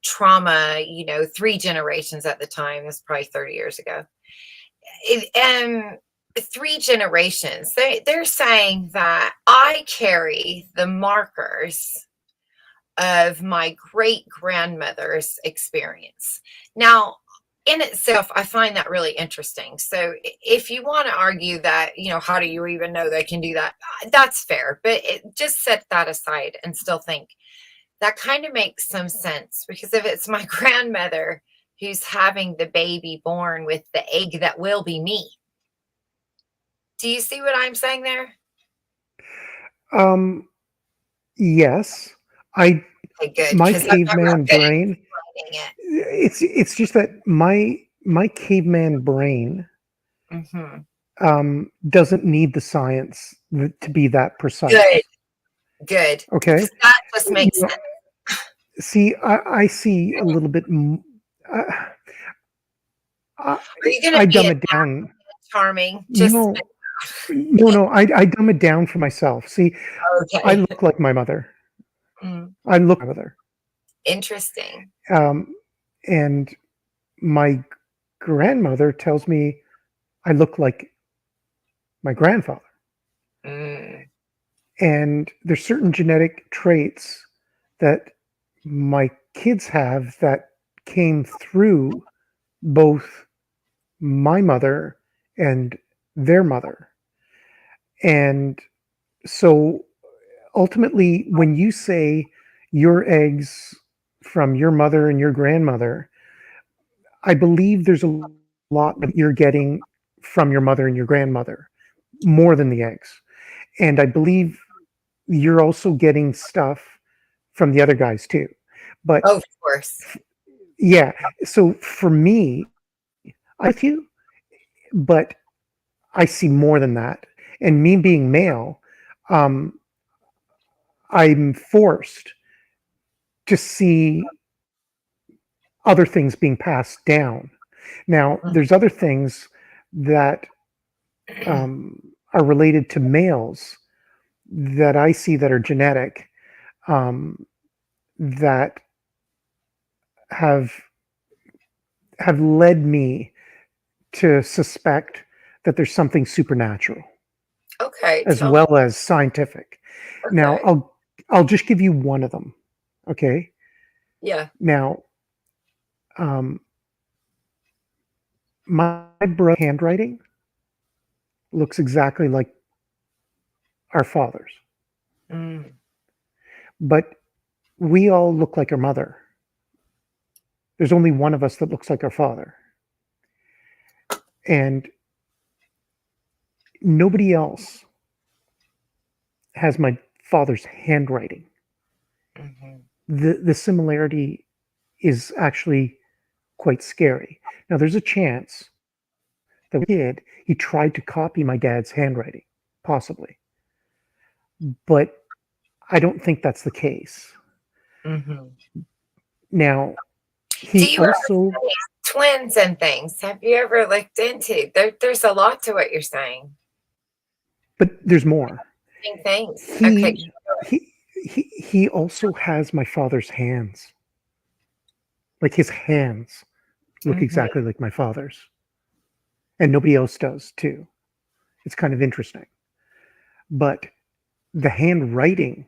trauma, 3 generations at the time. It was probably 30 years ago. And 3 generations, they're saying that I carry the markers of my great grandmother's experience. Now, in itself, I find that really interesting. So, if you want to argue that, how do you even know they can do that? That's fair. But just set that aside and still think that kind of makes some sense, because if it's my grandmother who's having the baby born with the egg that will be me, do you see what I'm saying there? Yes, I Okay, good. my Because I've never caveman been brain. writing it. It's just that my caveman brain doesn't need the science to be that precise. Good. Okay. That just makes sense. See, I see a little bit. Are you going I to be dumb a it down. charming? No. I dumb it down for myself. See, Okay. I look like my mother. I look like my mother. Interesting. And my grandmother tells me I look like my grandfather. And there's certain genetic traits that my kids have that came through both my mother and their mother. And so ultimately, when you say your eggs from your mother and your grandmother, I believe there's a lot that you're getting from your mother and your grandmother, more than the eggs. And I believe you're also getting stuff from the other guys too. But of course. Yeah. So for me, I'm with you, but I see more than that. And me being male, I'm forced to see other things being passed down. Now, there's other things that are related to males that I see that are genetic, that have led me to suspect that there's something supernatural. Okay. As well as scientific. Okay. Now, I'll just give you one of them. Okay. Yeah. Now, my brother's handwriting looks exactly like our father's, but we all look like our mother. There's only one of us that looks like our father, and nobody else has my father's handwriting. The similarity is actually quite scary. Now, there's a chance that he tried to copy my dad's handwriting, possibly, but I don't think that's the case. Now, he also twins and things. Have you ever looked into? There's a lot to what you're saying. But there's more. Things. He also has my father's hands. Like his hands look exactly like my father's. And nobody else does too. It's kind of interesting. But the handwriting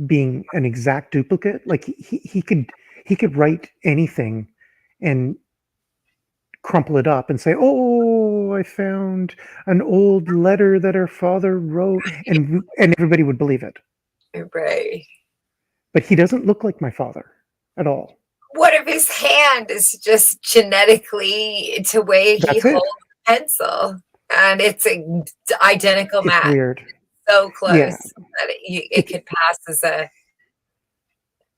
being an exact duplicate, like he could write anything and crumple it up and say, "Oh, I found an old letter that our father wrote," and everybody would believe it. Right. But he doesn't look like my father at all. What if his hand is just genetically to way he holds a pencil, and it's an identical match? Weird. So close that it could pass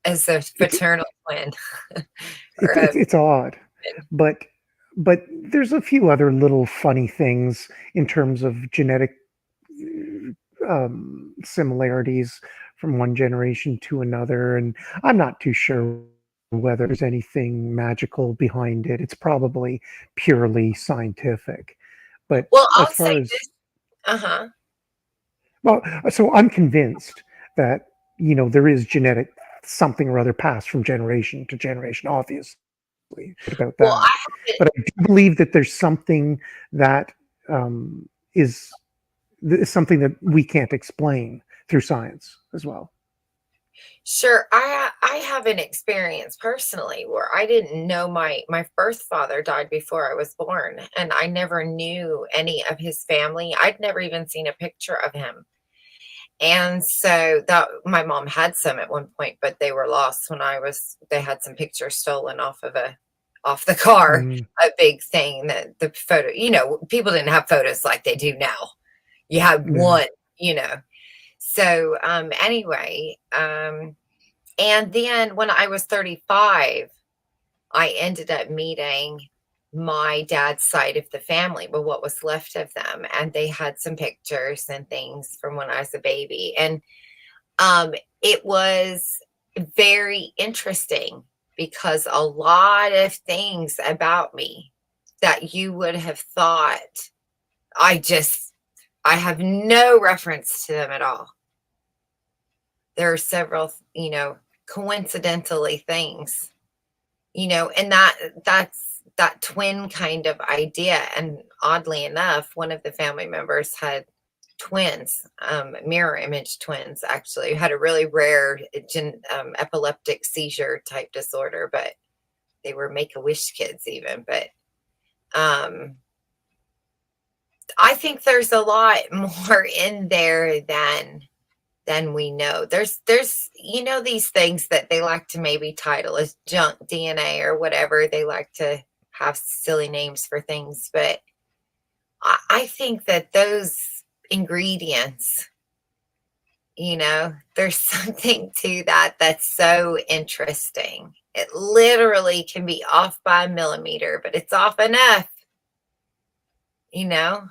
as a fraternal twin. It's odd, but there's a few other little funny things in terms of genetic similarities from one generation to another, and I'm not too sure whether there's anything magical behind it. It's probably purely scientific. But Well, as I'll say far this. as, Uh-huh. well, so I'm convinced that, there is genetic something or other passed from generation to generation, obviously, about Well, that. I haven't. But I do believe that there's something that um, is something that we can't explain through science as well. Sure, I have an experience personally where I didn't know my birth father died before I was born, and I never knew any of his family. I'd never even seen a picture of him. And so that my mom had some at one point, but they were lost when they had some pictures stolen off the car, Mm, a big thing that the photo, people didn't have photos like they do now. You had yeah. one, you know. So anyway, and then when I was 35, I ended up meeting my dad's side of the family, but what was left of them. And they had some pictures and things from when I was a baby. And it was very interesting because a lot of things about me that you would have thought, I just, I have no reference to them at all. There are several, coincidentally things, and that's that twin kind of idea. And oddly enough, one of the family members had twins, mirror image twins, actually, who had a really rare epileptic seizure type disorder, but they were make-a-wish kids even. But um, I think there's a lot more in there than we know. There's these things that they like to maybe title as junk DNA or whatever. They like to have silly names for things, but I think that those ingredients, there's something to that that's so interesting. It literally can be off by a millimeter, but it's off enough, you know,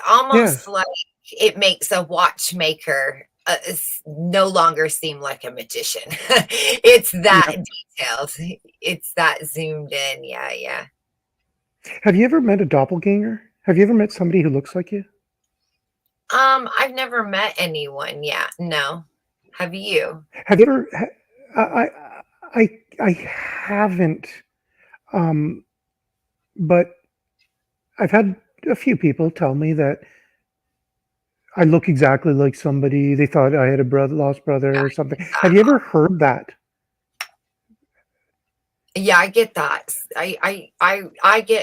almost Yes. like it makes a watchmaker no longer seem like a magician. It's that Yeah. detailed. It's that zoomed in. Yeah, yeah. Have you ever met a doppelganger? Have you ever met somebody who looks like you? I've never met anyone yet. No. Have you? Have you ever? I haven't. Um, but I've had a few people tell me that I look exactly like somebody. They thought I had a lost brother or something. Have you ever heard that? Yeah, I get that. I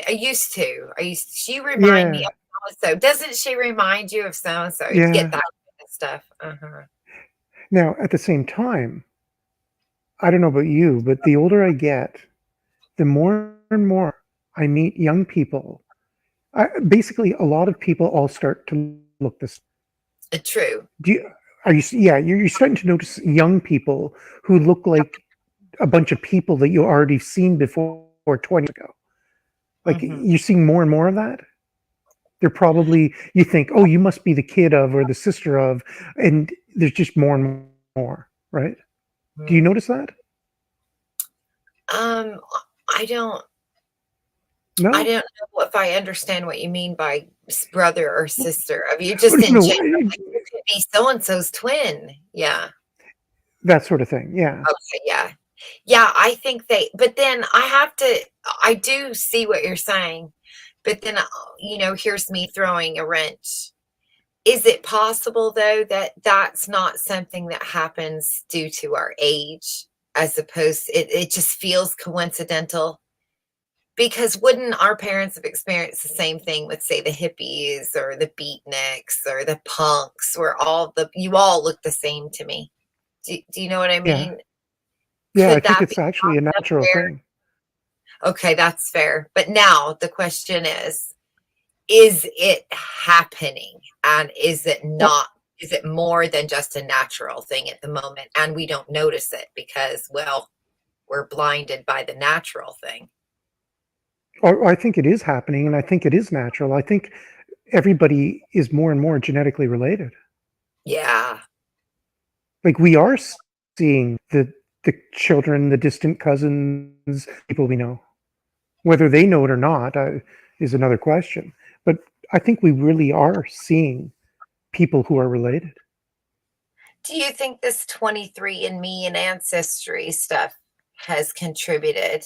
used to. She remind me Yeah, of so and so. Doesn't she remind you of so and so? You get yeah. that kind of stuff. Uh-huh. Now, at the same time, I don't know about you, but the older I get, the more and more I meet young people. Basically, a lot of people all start to look this. True. Do you, are you? Yeah, you're starting to notice young people who look like a bunch of people that you already seen before 20 years ago. Like Hmm. you're seeing more and more of that. They're probably you think, oh, you must be the kid of or the sister of, and there's just more and more, right? Do you notice that? Um, I don't. I No. don't know if I understand what you mean by brother or sister. Of you Oh, just in no, general, like you could be so and so's twin. Yeah. that sort of thing. Yeah. Okay. Yeah. Yeah. I think but then I have to. I do see what you're saying, but then here's me throwing a wrench. Is it possible though that that's not something that happens due to our age, as opposed it just feels coincidental? Because wouldn't our parents have experienced the same thing with, say, the hippies or the beatniks or the punks, where you all look the same to me? Do you know what I Yeah. mean? Yeah. I Could think that be it's actually a up natural there? thing. Okay, that's fair. But now the question is it happening? And is it Well, not? Is it more than just a natural thing at the moment? And we don't notice it because, well, we're blinded by the natural thing. I think it is happening, and I think it is natural. I think everybody is more and more genetically related. Yeah. Like we are seeing the children, the distant cousins, people we know. Whether they know it or not is another question. But I think we really are seeing people who are related. Do you think this 23andMe and ancestry stuff has contributed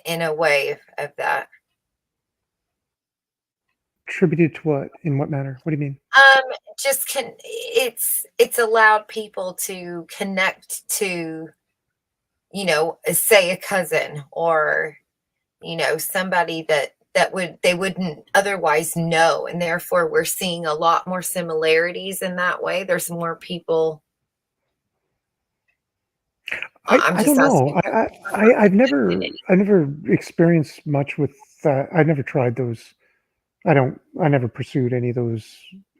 in a way of that? Attributed to what? In what manner? What do you mean? Um, just it's allowed people to connect to, say a cousin or, somebody that they wouldn't otherwise know, and therefore we're seeing a lot more similarities in that way. There's more people. I'm I just don't know. asking. I've never experienced much with that. I've never tried those. I never pursued any of those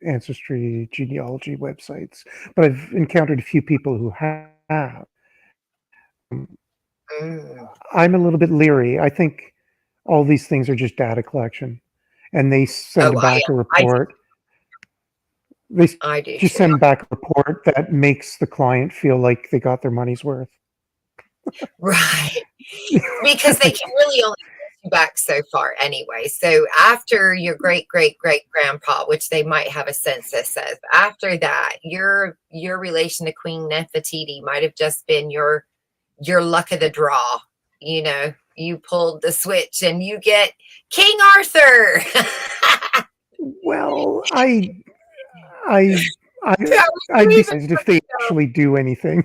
ancestry genealogy websites, but I've encountered a few people who have. Mm. I'm a little bit leery. I think all these things are just data collection, and they send Oh, back a I do, report. They I do just too. send back a report that makes the client feel like they got their money's worth. Right. Because they can really only get you back so far anyway. So after your great great great grandpa, which they might have a census of, after that, your relation to Queen Nefertiti might have just been your luck of the draw. You pulled the switch and you get King Arthur. Well, I, I, That was I'd be even surprised if they actually do anything.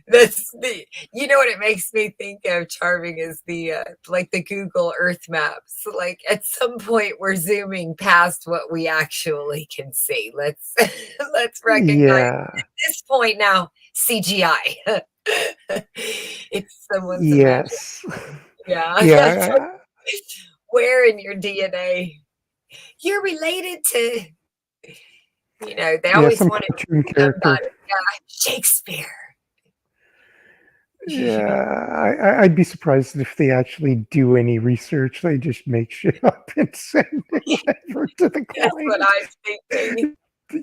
That's the what it makes me think of, Charming, is the like the Google Earth maps. Like at some point we're zooming past what we actually can see. Let's let's recognize Yeah, at this point now CGI. It's someone's imagination. yes, Yeah. It's like, yeah, where in your DNA you're related to, they yeah. always Some wanted cartoon character. somebody. Yeah, Shakespeare. Yeah, I'd be surprised if they actually do any research. They just make shit up and send it whatever to the That's what client. I'm thinking.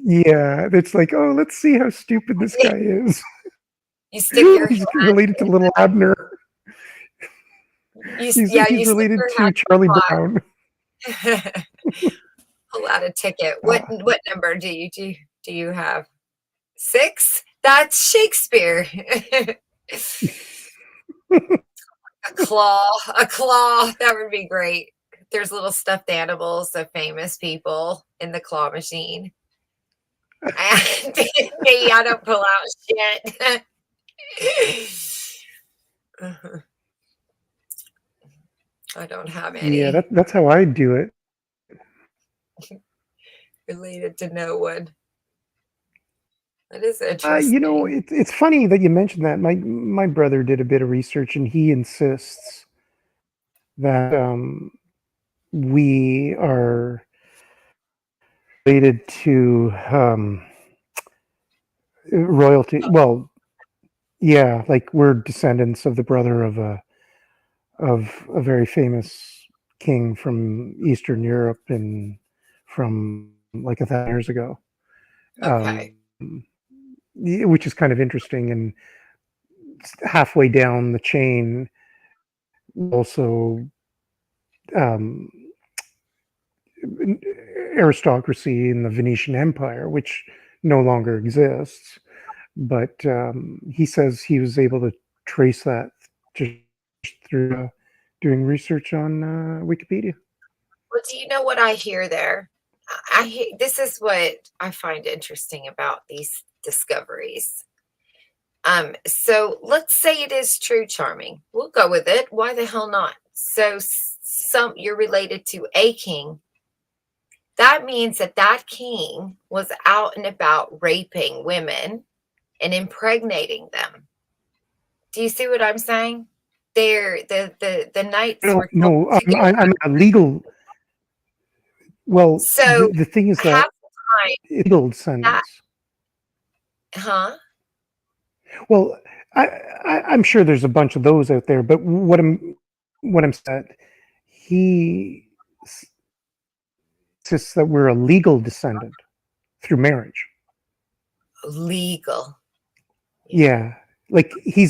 Yeah, it's like, oh, let's see how stupid this guy is. You stick your He's related to Little Abner. you He's stick related your to Charlie Brown. hat. Pull out a ticket. What Uh, number do you have? 6? That's Shakespeare. A claw. That would be great. There's little stuffed animals of famous people in the claw machine. And me, I don't pull out shit. I don't have yeah, any that's how I do it. related to no one. That is interesting. It's funny that you mentioned that. My brother did a bit of research, and he insists that we are related to royalty. Well, yeah, like we're descendants of the brother of a very famous king from Eastern Europe and from like 1,000 years ago. Okay. Which is kind of interesting. And halfway down the chain, also um, aristocracy in the Venetian Empire, which no longer exists. But he says he was able to trace that just through doing research on Wikipedia. Well, do you know what I hear there? This is what I find interesting about these discoveries. So let's say it is true, Charming. We'll go with it. Why the hell not? So you're related to a king. That means that king was out and about raping women and impregnating them. Do you see what I'm saying? The knights were told No, to go. I'm a legal. Well, So the thing is half that the time legal that, descendants. huh? Well, I'm sure there's a bunch of those out there, but what I'm saying, he insists that we're a legal descendant through marriage. Legal. Yeah, like he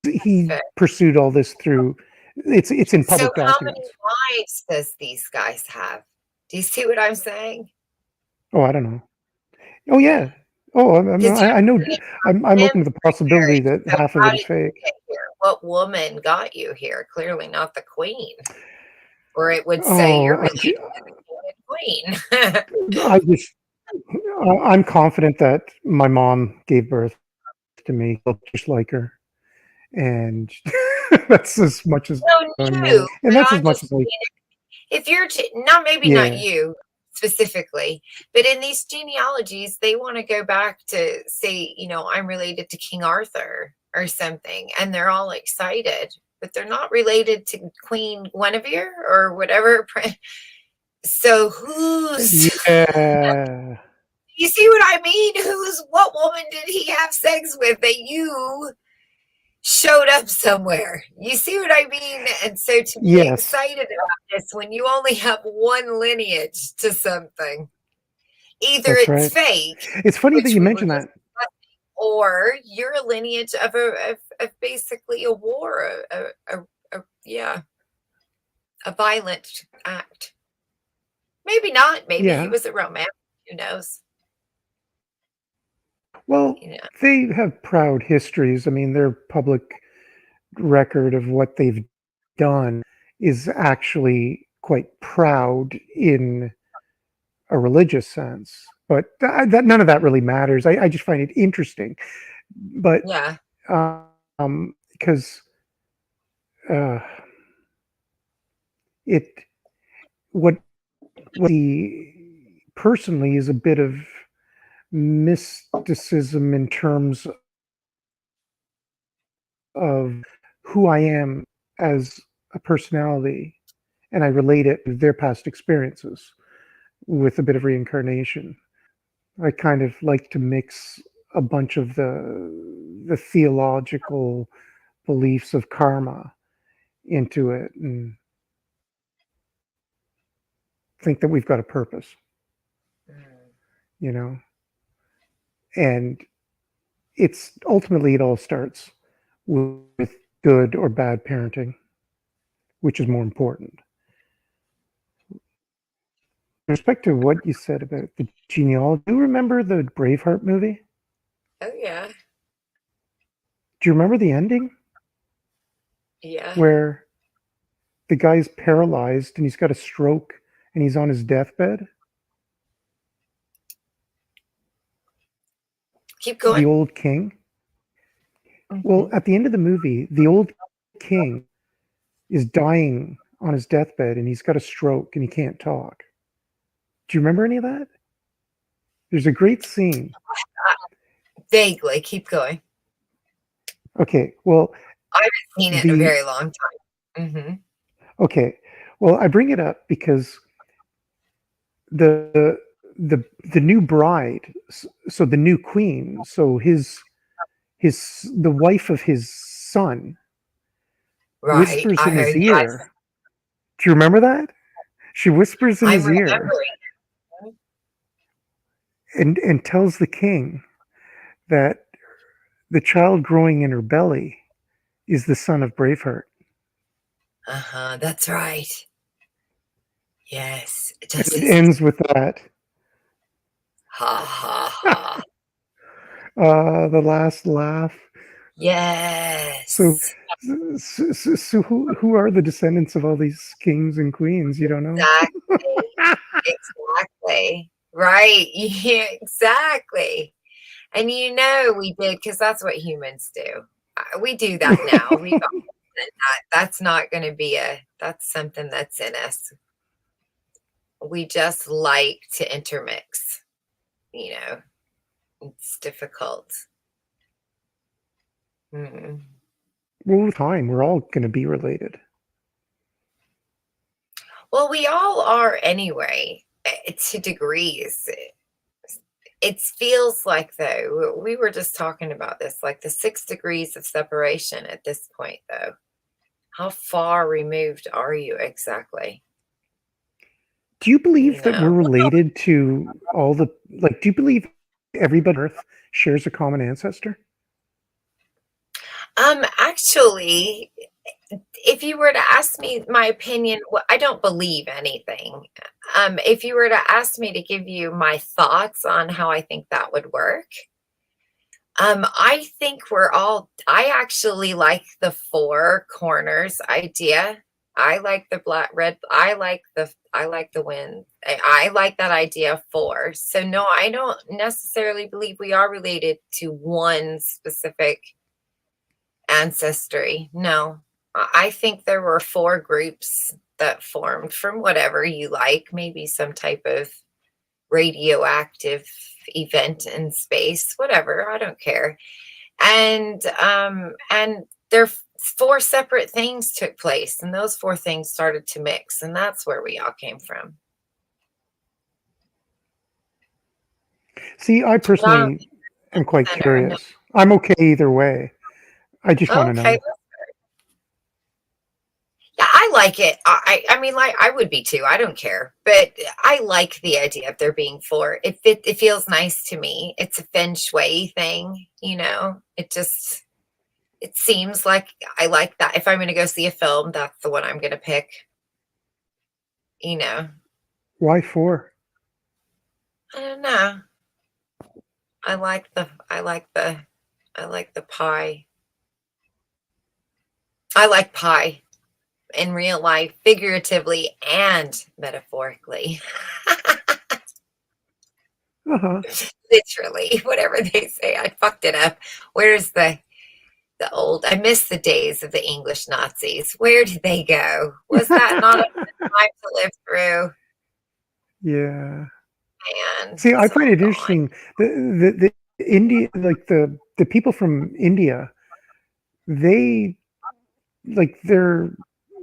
Okay. pursued all this through. It's in So public how many documents. wives does these guys have? Do you see what I'm saying? Oh, I don't know. Oh yeah. Oh, Because I know. I'm him open to the possibility married. that So half of how it did is you fake. get here? What woman got you here? Clearly not the queen. Or it would say Oh, you're related to the king and queen. I just I'm confident that my mom gave birth to me, looked just like her, and that's as much as No, I'm you. willing. And But that's as I'm much just as I. if you're not maybe not Yeah. you specifically, but in these genealogies, they want to go back to say, I'm related to King Arthur or something, and they're all excited, but they're not related to Queen Guinevere or whatever. So who's Yeah. you see what I mean? What woman did he have sex with that you showed up somewhere? You see what I mean? And so to be Yes. excited about this when you only have one lineage to something, either That's it's right. fake, It's funny that which you we were mention just that. or you're a lineage of of basically a war, yeah, a violent act. Maybe not. Maybe he Yeah. was a romantic. Who knows? Well, You know. they have proud histories. I mean, their public record of what they've done is actually quite proud in a religious sense. But that none of that really matters. I just find it interesting. But Yeah. because uh, it what he personally is a bit of mysticism in terms of who I am as a personality, and I relate it to their past experiences with a bit of reincarnation. I kind of like to mix a bunch of the theological beliefs of karma into it and think that we've got a purpose, Mm. you know. And it's ultimately it all starts with good or bad parenting, which is more important. With respect to what you said about the genealogy, do you remember the Braveheart movie? Oh yeah. Do you remember the ending Yeah. where the guy's paralyzed and he's got a stroke and he's on his deathbed? Keep The going. old king. Well, Mhm. at the end of the movie, the old king is dying on his deathbed and he's got a stroke and he can't talk. Do you remember any of that? There's a great scene. Vaguely. Keep going. Okay, well, I haven't seen it in a the very long time. Hmm. okay, well, I bring it up because the the new bride, so the new queen, so his the wife of his son Right. whispers I in his heard. Yes. ear. Do you remember that? She whispers in I'm his ear remembering. and tells the king that the child growing in her belly is the son of Braveheart. Uh-huh. That's right. Yes. And Just it as ends with that. ha ha ha. The last laugh. So, Yes. so who are the descendants of all these kings and queens? You don't know? Exactly. Exactly. Right. Yeah, exactly. And we did because that's what humans do. We do that now. We've done that. That's not going to be that's something that's in us. We just like to intermix, you know, it's difficult. Mm. Well, with time, we're all going to be related. Well, we all are anyway, to degrees. It feels like, though, we were just talking about this, like the 6 degrees of separation at this point, though. How far removed are you exactly? Do you believe You that know. we're related to all the, like, do you believe everybody on Earth shares a common ancestor? Actually, if you were to ask me my opinion, I don't believe anything. If you were to ask me to give you my thoughts on how I think that would work, I think I actually like the four corners idea. I like the black, red, I like the wind. I like that idea of four. So no, I don't necessarily believe we are related to one specific ancestry. No, I think there were four groups that formed from whatever you like, maybe some type of radioactive event in space, whatever, I don't care. And there four separate things took place, and those four things started to mix, and that's where we all came from. See, I Um, personally am quite center, no. curious. I'm okay either way. I just want to Okay. know. Yeah, I like it. I mean, like I would be too. I don't care, but I like the idea of there being four. It feels nice to me. It's a feng shui thing, you know. It seems like I like that. If I'm going to go see a film, that's the one I'm going to pick. You know, Why four? I don't know. I like the I like the I like the pie. I like pie in real life, figuratively and metaphorically. Uh-huh. Literally, whatever they say. I fucked it up. Where's the old I miss the days of the English Nazis. Where did they go? Was that not a time to live through? Yeah. Man, See, I it's find all it gone. interesting. The India, like the people from India, they like their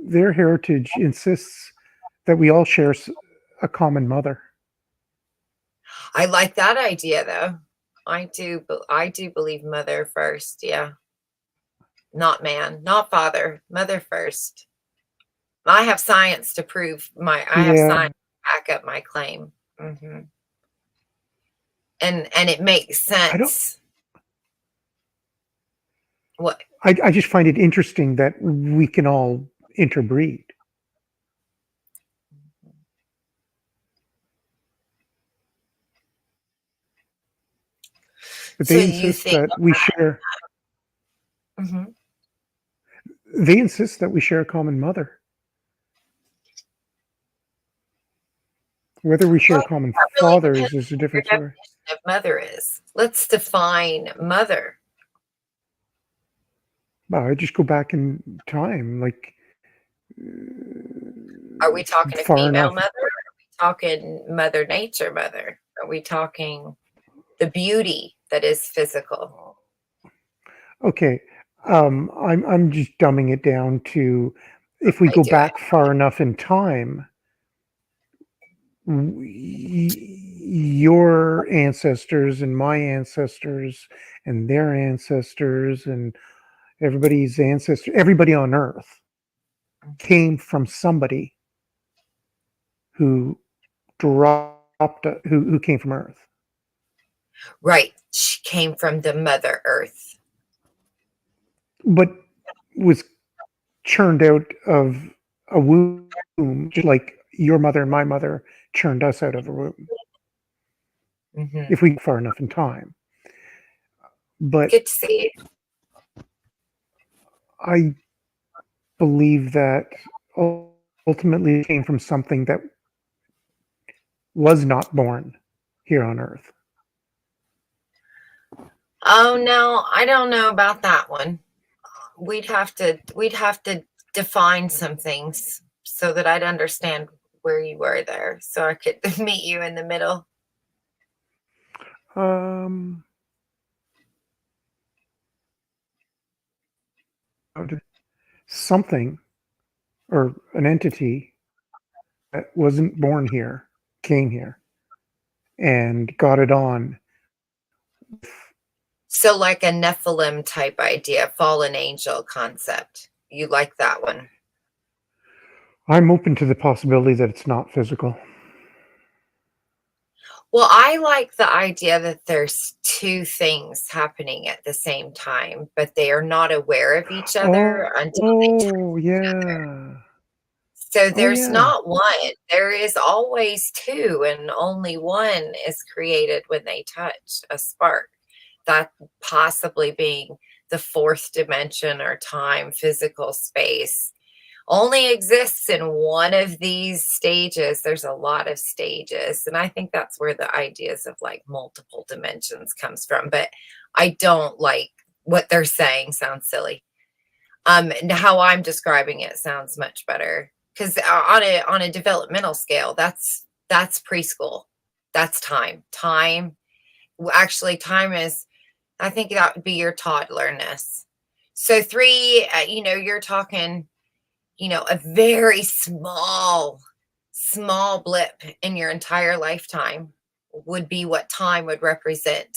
heritage insists that we all share a common mother. I like that idea though. I do believe mother first, yeah. Not man, not father, mother first. I have science to prove I have Yeah, science to back up my claim. And it makes I don't. sense. What? I just find it interesting that we can all interbreed. But So they you insist think? that we share. Mhm. They insist that we share a common mother. Whether we share Well, common that really fathers depends is a on what your different story. definition of mother is. Let's define mother. Well, I just go back in time, like Are we talking a far female enough. mother? Are we talking Mother Nature mother? Are we talking the beauty that is physical? Okay, I'm just dumbing it down to if we I go do it. back far enough in time, your ancestors and my ancestors and their ancestors and everybody's ancestor, everybody on Earth came from somebody who who came from Earth. Right. She came from the Mother Earth. But was churned out of a womb, just like your mother and my mother churned us out of a womb, Hmm. if we go far enough in time. But Good to see. I believe that ultimately it came from something that was not born here on Earth. Oh no, I don't know about that one. We'd have to define some things so that I'd understand where you were there, so I could meet you in the middle. Um, Something or an entity that wasn't born here came here and got it on. So like a Nephilim type idea, fallen angel concept. You like that one? I'm open to the possibility that it's not physical. Well, I like the idea that there's two things happening at the same time, but they are not aware of each other until they touch Oh, each other. yeah. So Oh, there's yeah. not one. There is always two, and only one is created when they touch a spark. That possibly being the fourth dimension or time, physical space, only exists in one of these stages. There's a lot of stages, and I think that's where the ideas of like multiple dimensions comes from. But I don't like what they're saying. Sounds silly. And how I'm describing it sounds much better because on a developmental scale, that's preschool. That's time. Time actually, time is. I think that would be your toddlerness. So three, you're talking, a very small blip in your entire lifetime would be what time would represent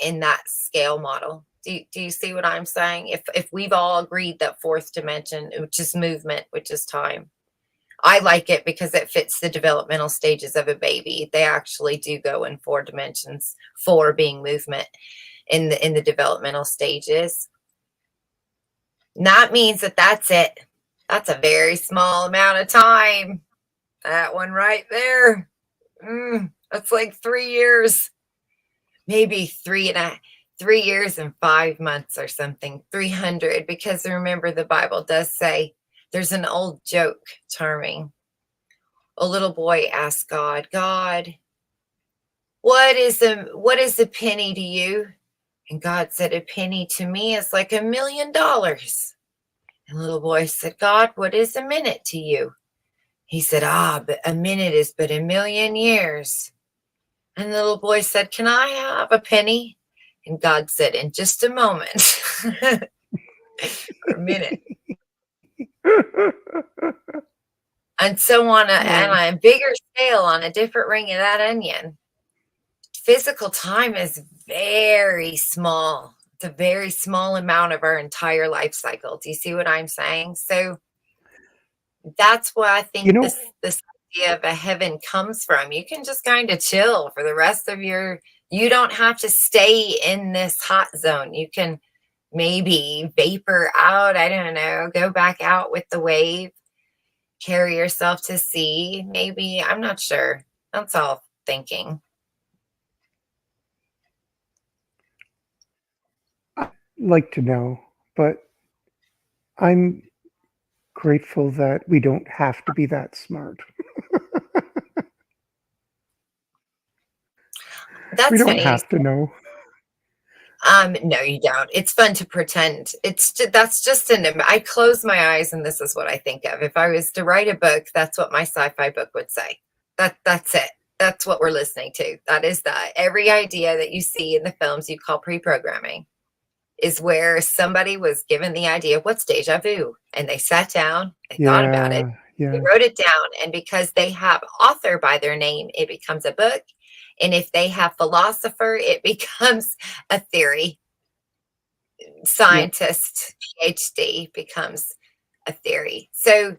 in that scale model. Do you see what I'm saying? If we've all agreed that fourth dimension, which is movement, which is time, I like it because it fits the developmental stages of a baby. They actually do go in four dimensions, four being movement in the developmental stages. And that means that's it. That's a very small amount of time. That one right there. That's like 3 years, maybe 3 years and 5 months or something. 300, because remember the Bible does say there's an old joke, Charming. A little boy asked God, God, what is a penny to you? And God said, a penny to me is like $1 million. And the little boy said, God, what is a minute to you? He said, but a minute is but 1,000,000 years. And the little boy said, can I have a penny? And God said, in just a moment. Or a minute. And so on a bigger scale, on a different ring of that onion, physical time is very small. It's a very small amount of our entire life cycle. Do you see what I'm saying? So that's where I think this idea of a heaven comes from. You can just kind of chill for the rest of you don't have to stay in this hot zone. You can maybe vapor out. I don't know, go back out with the wave, carry yourself to sea. Maybe, I'm not sure. That's all thinking. I'd like to know, but I'm grateful that we don't have to be that smart. That's We don't funny. have to know. No, you don't. It's fun to pretend. That's just I close my eyes and this is what I think of. If I was to write a book, that's what my sci-fi book would say. That's it. That's what we're listening to. That is that. Every idea that you see in the films you call pre-programming is where somebody was given the idea of what's deja vu, and they sat down, they thought about it, they wrote it down, and because they have author by their name, it becomes a book. And if they have philosopher, it becomes a theory. Scientist, PhD becomes a theory. So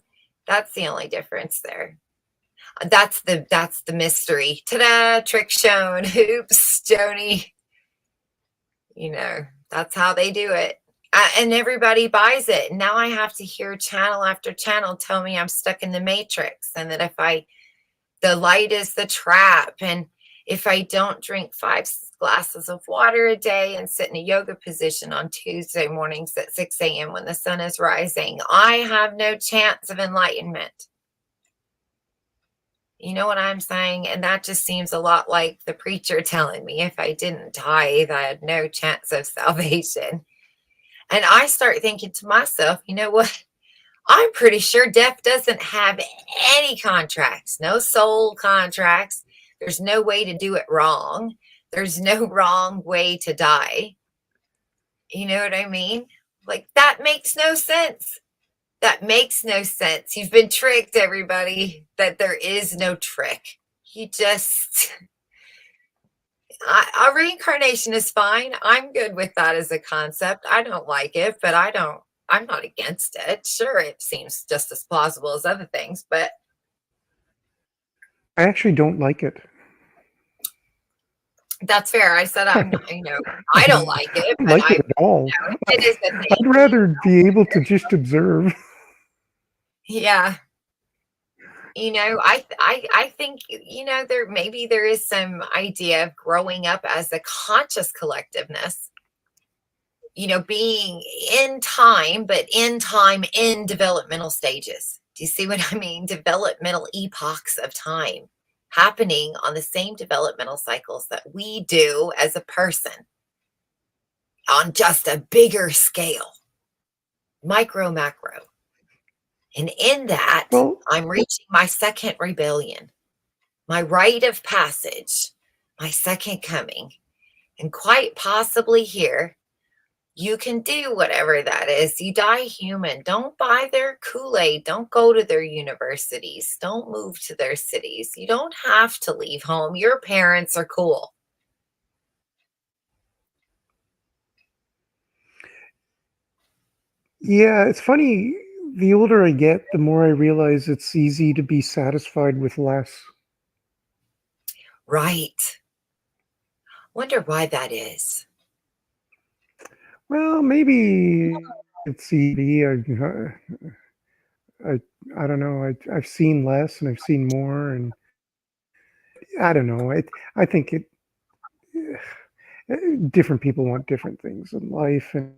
that's the only difference there. That's the mystery. Ta-da! Trick shown. Oops, Joanie. That's how they do it. And everybody buys it. Now I have to hear channel after channel tell me I'm stuck in the matrix, and that the light is the trap, and if I don't drink 5 glasses of water a day and sit in a yoga position on Tuesday mornings at 6 a.m. when the sun is rising, I have no chance of enlightenment. You know what I'm saying? And that just seems a lot like the preacher telling me if I didn't tithe, I had no chance of salvation. And I start thinking to myself, you know what? I'm pretty sure death doesn't have any contracts, no soul contracts. There's no way to do it wrong. There's no wrong way to die. You know what I mean? Like, that makes no sense. That makes no sense. You've been tricked, everybody, that there is no trick. Our reincarnation is fine. I'm good with that as a concept. I don't like it, but I'm not against it. Sure, it seems just as plausible as other things, but I actually don't like it. That's fair. I said I'm not, I don't like it, I don't but like it at all. it is a I'd thing. rather be able to just observe. Yeah. I think, there is some idea of growing up as a conscious collectiveness, being in time, but in developmental stages. Do you see what I mean? Developmental epochs of time happening on the same developmental cycles that we do as a person on just a bigger scale, micro, macro. And in that, Well, I'm reaching my second rebellion, my rite of passage, my second coming. And quite possibly here, you can do whatever that is. You die human. Don't buy their Kool-Aid. Don't go to their universities. Don't move to their cities. You don't have to leave home. Your parents are cool. yeah, it's funny. The older I get, the more I realize it's easy to be satisfied with less. Right. Wonder why that is. Well, maybe it's easy. I don't know. I've seen less and I've seen more, and I don't know. I think different people want different things in life, and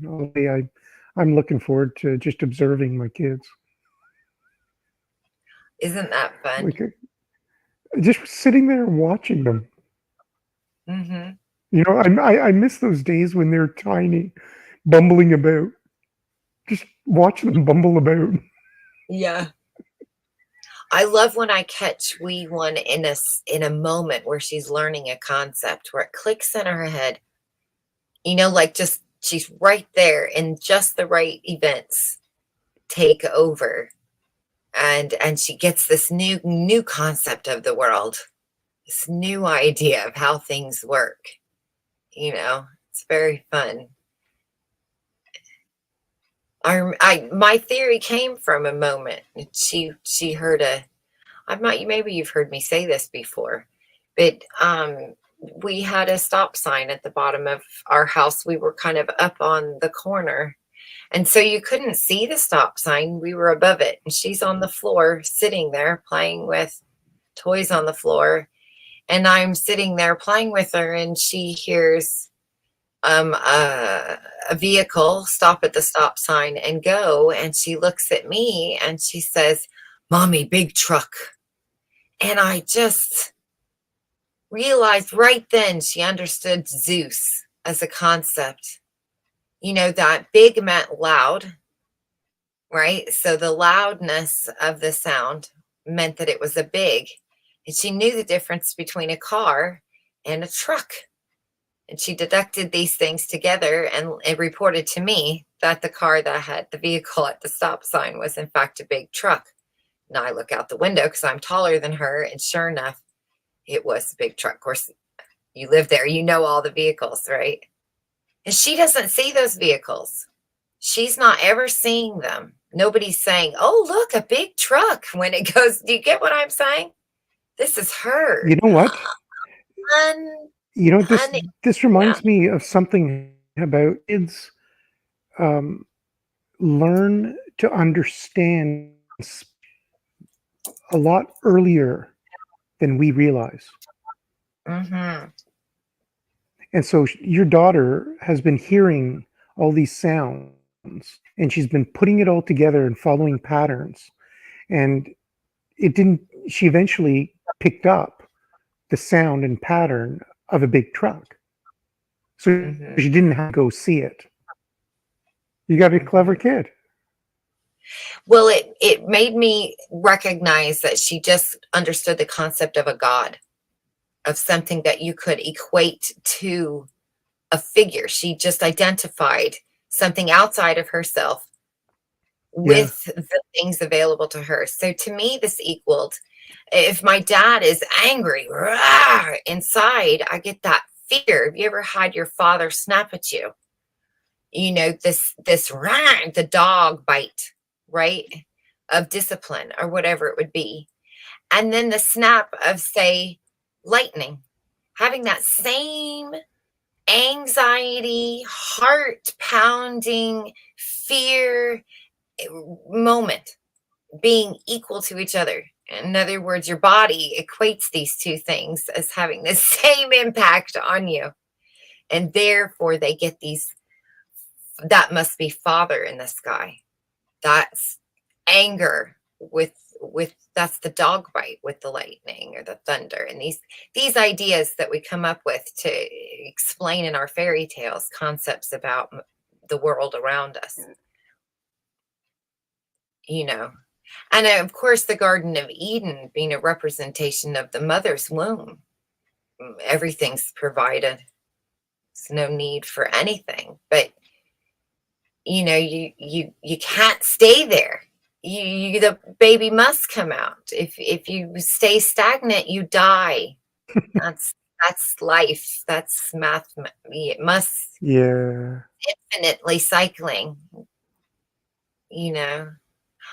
honestly, I'm looking forward to just observing my kids, Isn't that fun? like just sitting there watching them. Mm-hmm. I miss those days when they're tiny, bumbling about. Just watch them bumble about. Yeah. I love when I catch wee one in a moment where she's learning a concept, where it clicks in her head, like just she's right there and just the right events take over, and she gets this new concept of the world, this new idea of how things work. It's very fun. My theory came from a moment. She heard maybe you've heard me say this before, but we had a stop sign at the bottom of our house. We were kind of up on the corner, and so you couldn't see the stop sign. We were above it, and she's on the floor sitting there playing with toys on the floor, and I'm sitting there playing with her, and she hears a vehicle stop at the stop sign and go, and she looks at me and she says, "Mommy, big truck." And I just realized right then she understood Zeus as a concept. That big meant loud, right? So the loudness of the sound meant that it was a big. And she knew the difference between a car and a truck. And she deducted these things together, and it reported to me that the car that had the vehicle at the stop sign was in fact a big truck. Now I look out the window because I'm taller than her, and sure enough, it was a big truck. Of course, you live there, all the vehicles, right? And she doesn't see those vehicles. She's not ever seeing them. Nobody's saying, "Oh, look, a big truck," when it goes. Do you get what I'm saying? This is her. You know what? Un, This un, this reminds me of something about kids. Um, learn to understand a lot earlier than we realize. mm-hmm. And so your daughter has been hearing all these sounds, and she's been putting it all together and following patterns. And she eventually picked up the sound and pattern of a big truck. So Mm-hmm. she didn't have to go see it. You got a clever kid. Well, it made me recognize that she just understood the concept of a god, of something that you could equate to a figure. She just identified something outside of herself with the things available to her. So to me, this equaled, if my dad is angry, rah, inside, I get that fear. Have you ever had your father snap at you? This rah, the dog bite, right? Of discipline or whatever it would be. And then the snap of, say, lightning. having that same anxiety, heart pounding, fear moment being equal to each other. In other words, your body equates these two things as having the same impact on you. And therefore, they get these, that must be Father in the sky. That's anger with that's the dog bite with the lightning or the thunder, and these ideas that we come up with to explain in our fairy tales concepts about the world around us, you know. And of course, the Garden of Eden being a representation of the mother's womb. Everything's provided. There's no need for anything. But you know, you can't stay there. The baby must come out. If you stay stagnant, you die. That's life. That's math. It must Yeah. infinitely cycling. You know.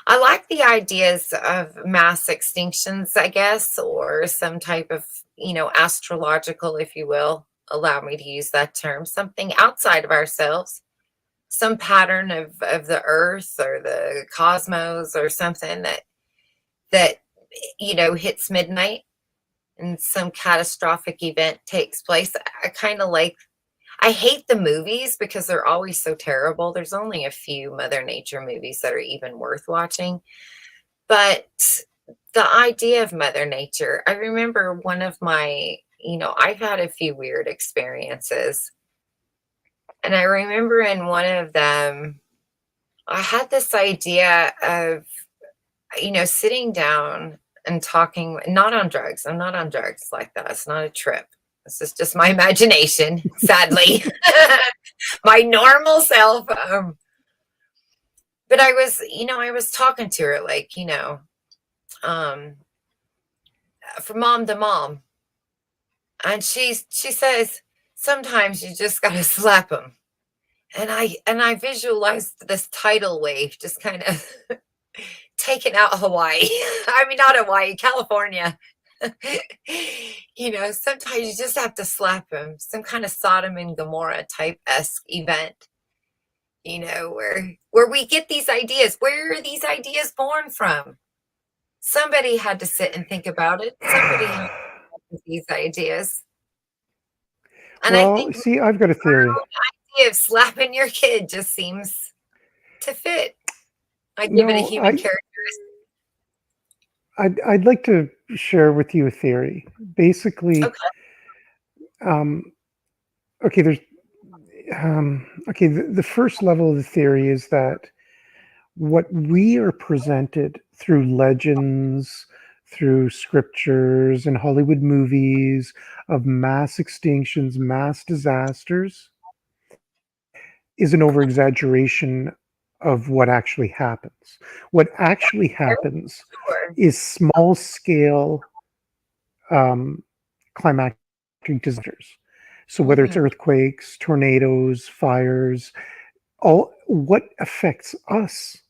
I like the ideas of mass extinctions, I guess, or some type of, you know, astrological, if you will, allow me to use that term, something outside of ourselves, some pattern of the earth or the cosmos or something that, you know, hits midnight and some catastrophic event takes place. I kind of like, I hate the movies because they're always so terrible. There's only a few Mother Nature movies that are even worth watching. But the idea of Mother Nature, I remember one of my, you know, I've had a few weird experiences. And I remember in one of them, I had this idea of, you know, sitting down and talking, not on drugs. I'm not on drugs like that. It's not a trip. This is just my imagination, sadly. My normal self. But I was, you know, I was talking to her like, you know, from mom to mom. And she says, sometimes you just got to slap them. And I visualized this tidal wave just kind of taking out Hawaii. I mean, not Hawaii, California. You know, sometimes you just have to slap him. Some kind of Sodom and Gomorrah type-esque event, you know, where we get these ideas. Where are these ideas born from? Somebody had to sit and think about it. Somebody had to come up with these ideas. And I Well, think see, I've got a theory. the idea of slapping your kid just seems to fit. I give it a No, human characteristic. I'd like to share with you a theory. Basically, Okay. Okay, there's okay. The first level of the theory is that what we are presented through legends, through scriptures and Hollywood movies of mass extinctions, mass disasters, is an over exaggeration of what actually happens. What actually happens Sure. is small scale climactic disasters. So whether it's Mhm. earthquakes, tornadoes, fires, all what affects us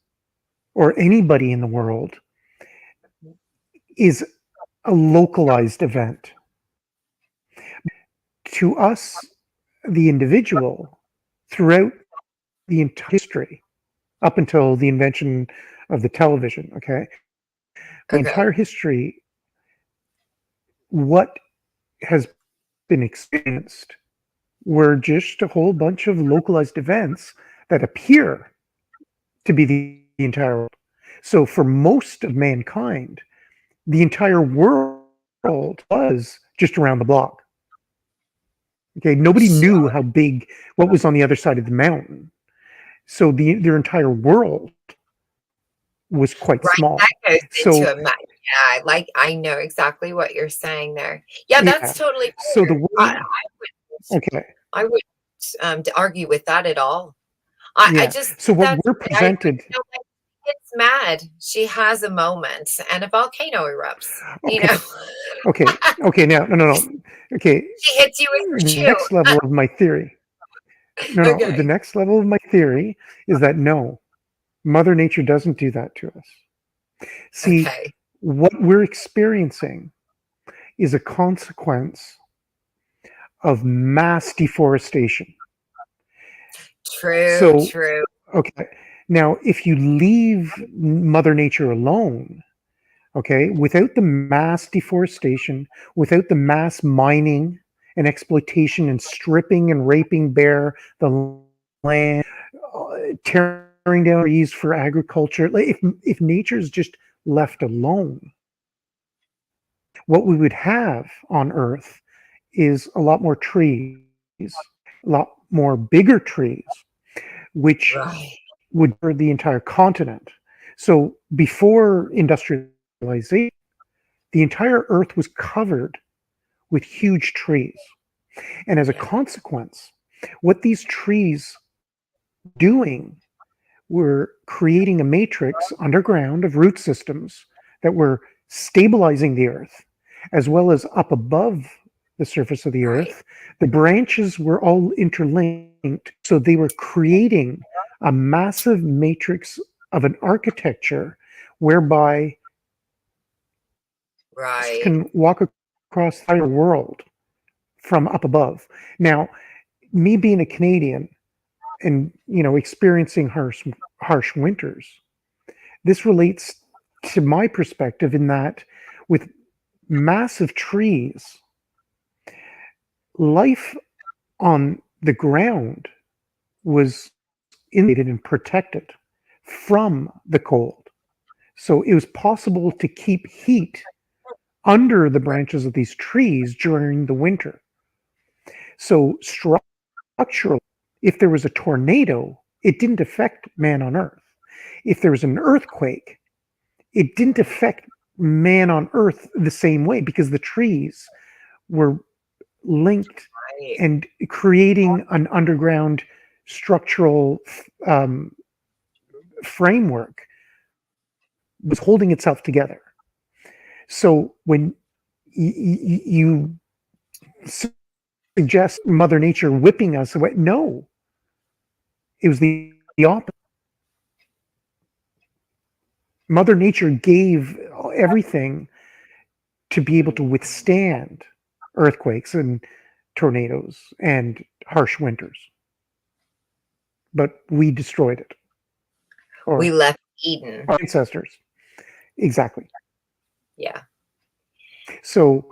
or anybody in the world is a localized event. To us, the individual, throughout the entire history, up until the invention of the television, okay, the Okay. entire history, what has been experienced were just a whole bunch of localized events that appear to be the entire world. So for most of mankind, the entire world was just around the block. Okay, nobody knew how big what was on the other side of the mountain. So their entire world was quite Right. small. That goes So into a yeah, I know exactly what you're saying there. Yeah, that's yeah, totally so the fair. way Wouldn't okay, I wouldn't argue with that at all. I yeah. just So what that's we're I presented, you know, when she gets mad. She has a moment and a volcano erupts, you okay, know. okay. Now, no. Okay, She hits you with her the shoe. next level of my theory. No. The Okay. next level of my theory is that no, Mother Nature doesn't do that to us. See, Okay. what we're experiencing is a consequence of mass deforestation. True, So, true. okay, now if you leave Mother Nature alone, okay, without the mass deforestation, without the mass mining and exploitation and stripping and raping bare the land, tearing down trees for agriculture, like if nature's just left alone, what we would have on Earth is a lot more trees, a lot more bigger trees, which Right. would cover the entire continent. So before industrialization, the entire Earth was covered with huge trees. And as a Yeah. consequence, what these trees doing were creating a matrix underground of root systems that were stabilizing the Earth, as well as up above the surface of the Right. Earth. The branches were all interlinked, so they were creating a massive matrix of an architecture whereby Right. can walk across the entire world from up above. Now, me being a Canadian and experiencing harsh winters, this relates to my perspective in that with massive trees, life on the ground was insulated and protected from the cold. So it was possible to keep heat under the branches of these trees during the winter. So structurally, if there was a tornado, it didn't affect man on Earth. If there was an earthquake, it didn't affect man on Earth the same way because the trees were linked Right. and creating an underground structural um, framework was holding itself together. So when you suggest Mother Nature whipping us away, no, it was the opposite. Mother Nature gave everything to be able to withstand earthquakes and tornadoes and harsh winters. But we destroyed it. We Or left Eden. our ancestors. Exactly. Yeah. So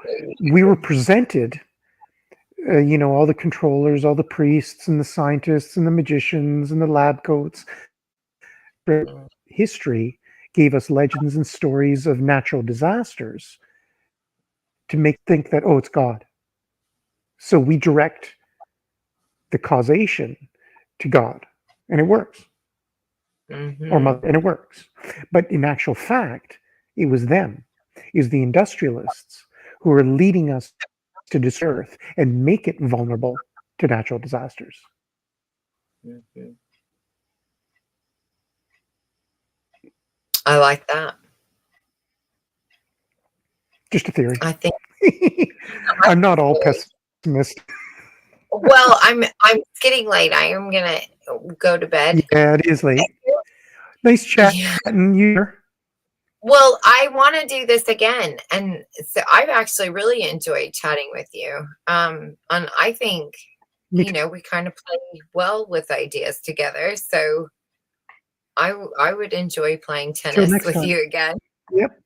we were presented, all the controllers, all the priests and the scientists and the magicians and the lab coats. Mm. History gave us legends and stories of natural disasters to make think that, oh, it's God. So we direct the causation to God, and it works. Or Mhm. and it works. But in actual fact, it was them, is the industrialists who are leading us to destroy Earth and make it vulnerable to natural disasters. Mhm. I like that. Just a theory. I think I'm not all theory. pessimist. Well, it's getting late. I am gonna go to bed. Yeah, it is late. Nice Yeah. chatting you. Well, I want to do this again, and so I've actually really enjoyed chatting with you. And I think Me too. we kind of play well with ideas together. So I would enjoy playing Till tennis next with time. you again. Yep.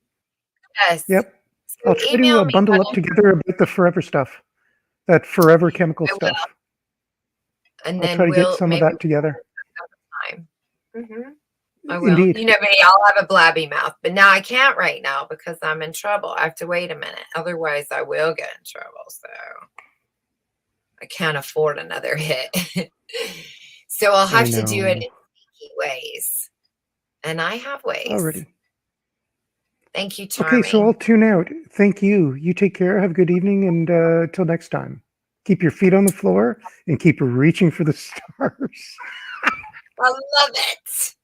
Yes. Yep. So I'll try to email me. bundle up together about the forever stuff, that forever chemical I will, stuff. and I'll try then to get we'll some of maybe that together. time. I will. Indeed. I'll have a blabby mouth, but now I can't right now because I'm in trouble. I have to wait a minute. Otherwise, I will get in trouble. So I can't afford another hit. So I'll I have to do it in know. sneaky ways. And I have ways. Alrighty. Thank you, Okay, so I'll Charming. tune out. Thank you. You take care. Have a good evening, and till next time. Keep your feet on the floor and keep reaching for the stars. I love it.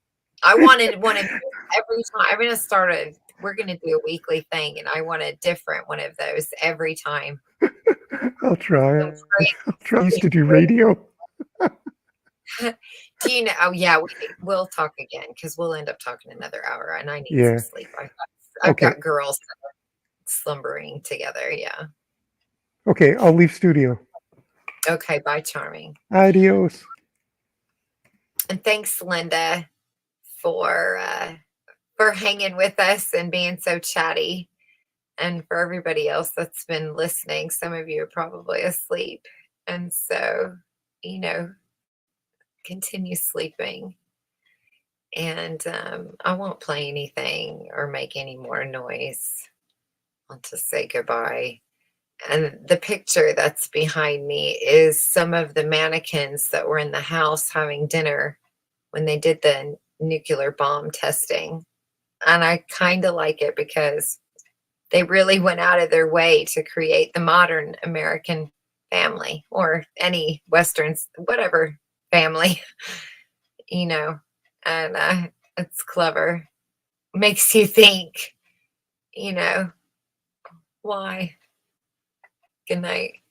I wanted one of those every time. I'm going to start we're going to do a weekly thing, and I want a different one of those every time. I'll try. Some great I'll try. I used to do radio. Do you know? Oh, yeah, we'll talk again because we'll end up talking another hour, and I need some Yeah. sleep. I've Okay. got girls that are slumbering together. Yeah. Okay. I'll leave studio. Okay, bye, Charming. Adios. And thanks, Linda, for hanging with us and being so chatty. And for everybody else that's been listening, some of you are probably asleep. And so, continue sleeping. And I won't play anything or make any more noise. I'll just say goodbye. And the picture that's behind me is some of the mannequins that were in the house having dinner when they did the nuclear bomb testing. And I kind of like it because they really went out of their way to create the modern American family, or any Western, whatever family, and it's clever. Makes you think, why? Good night.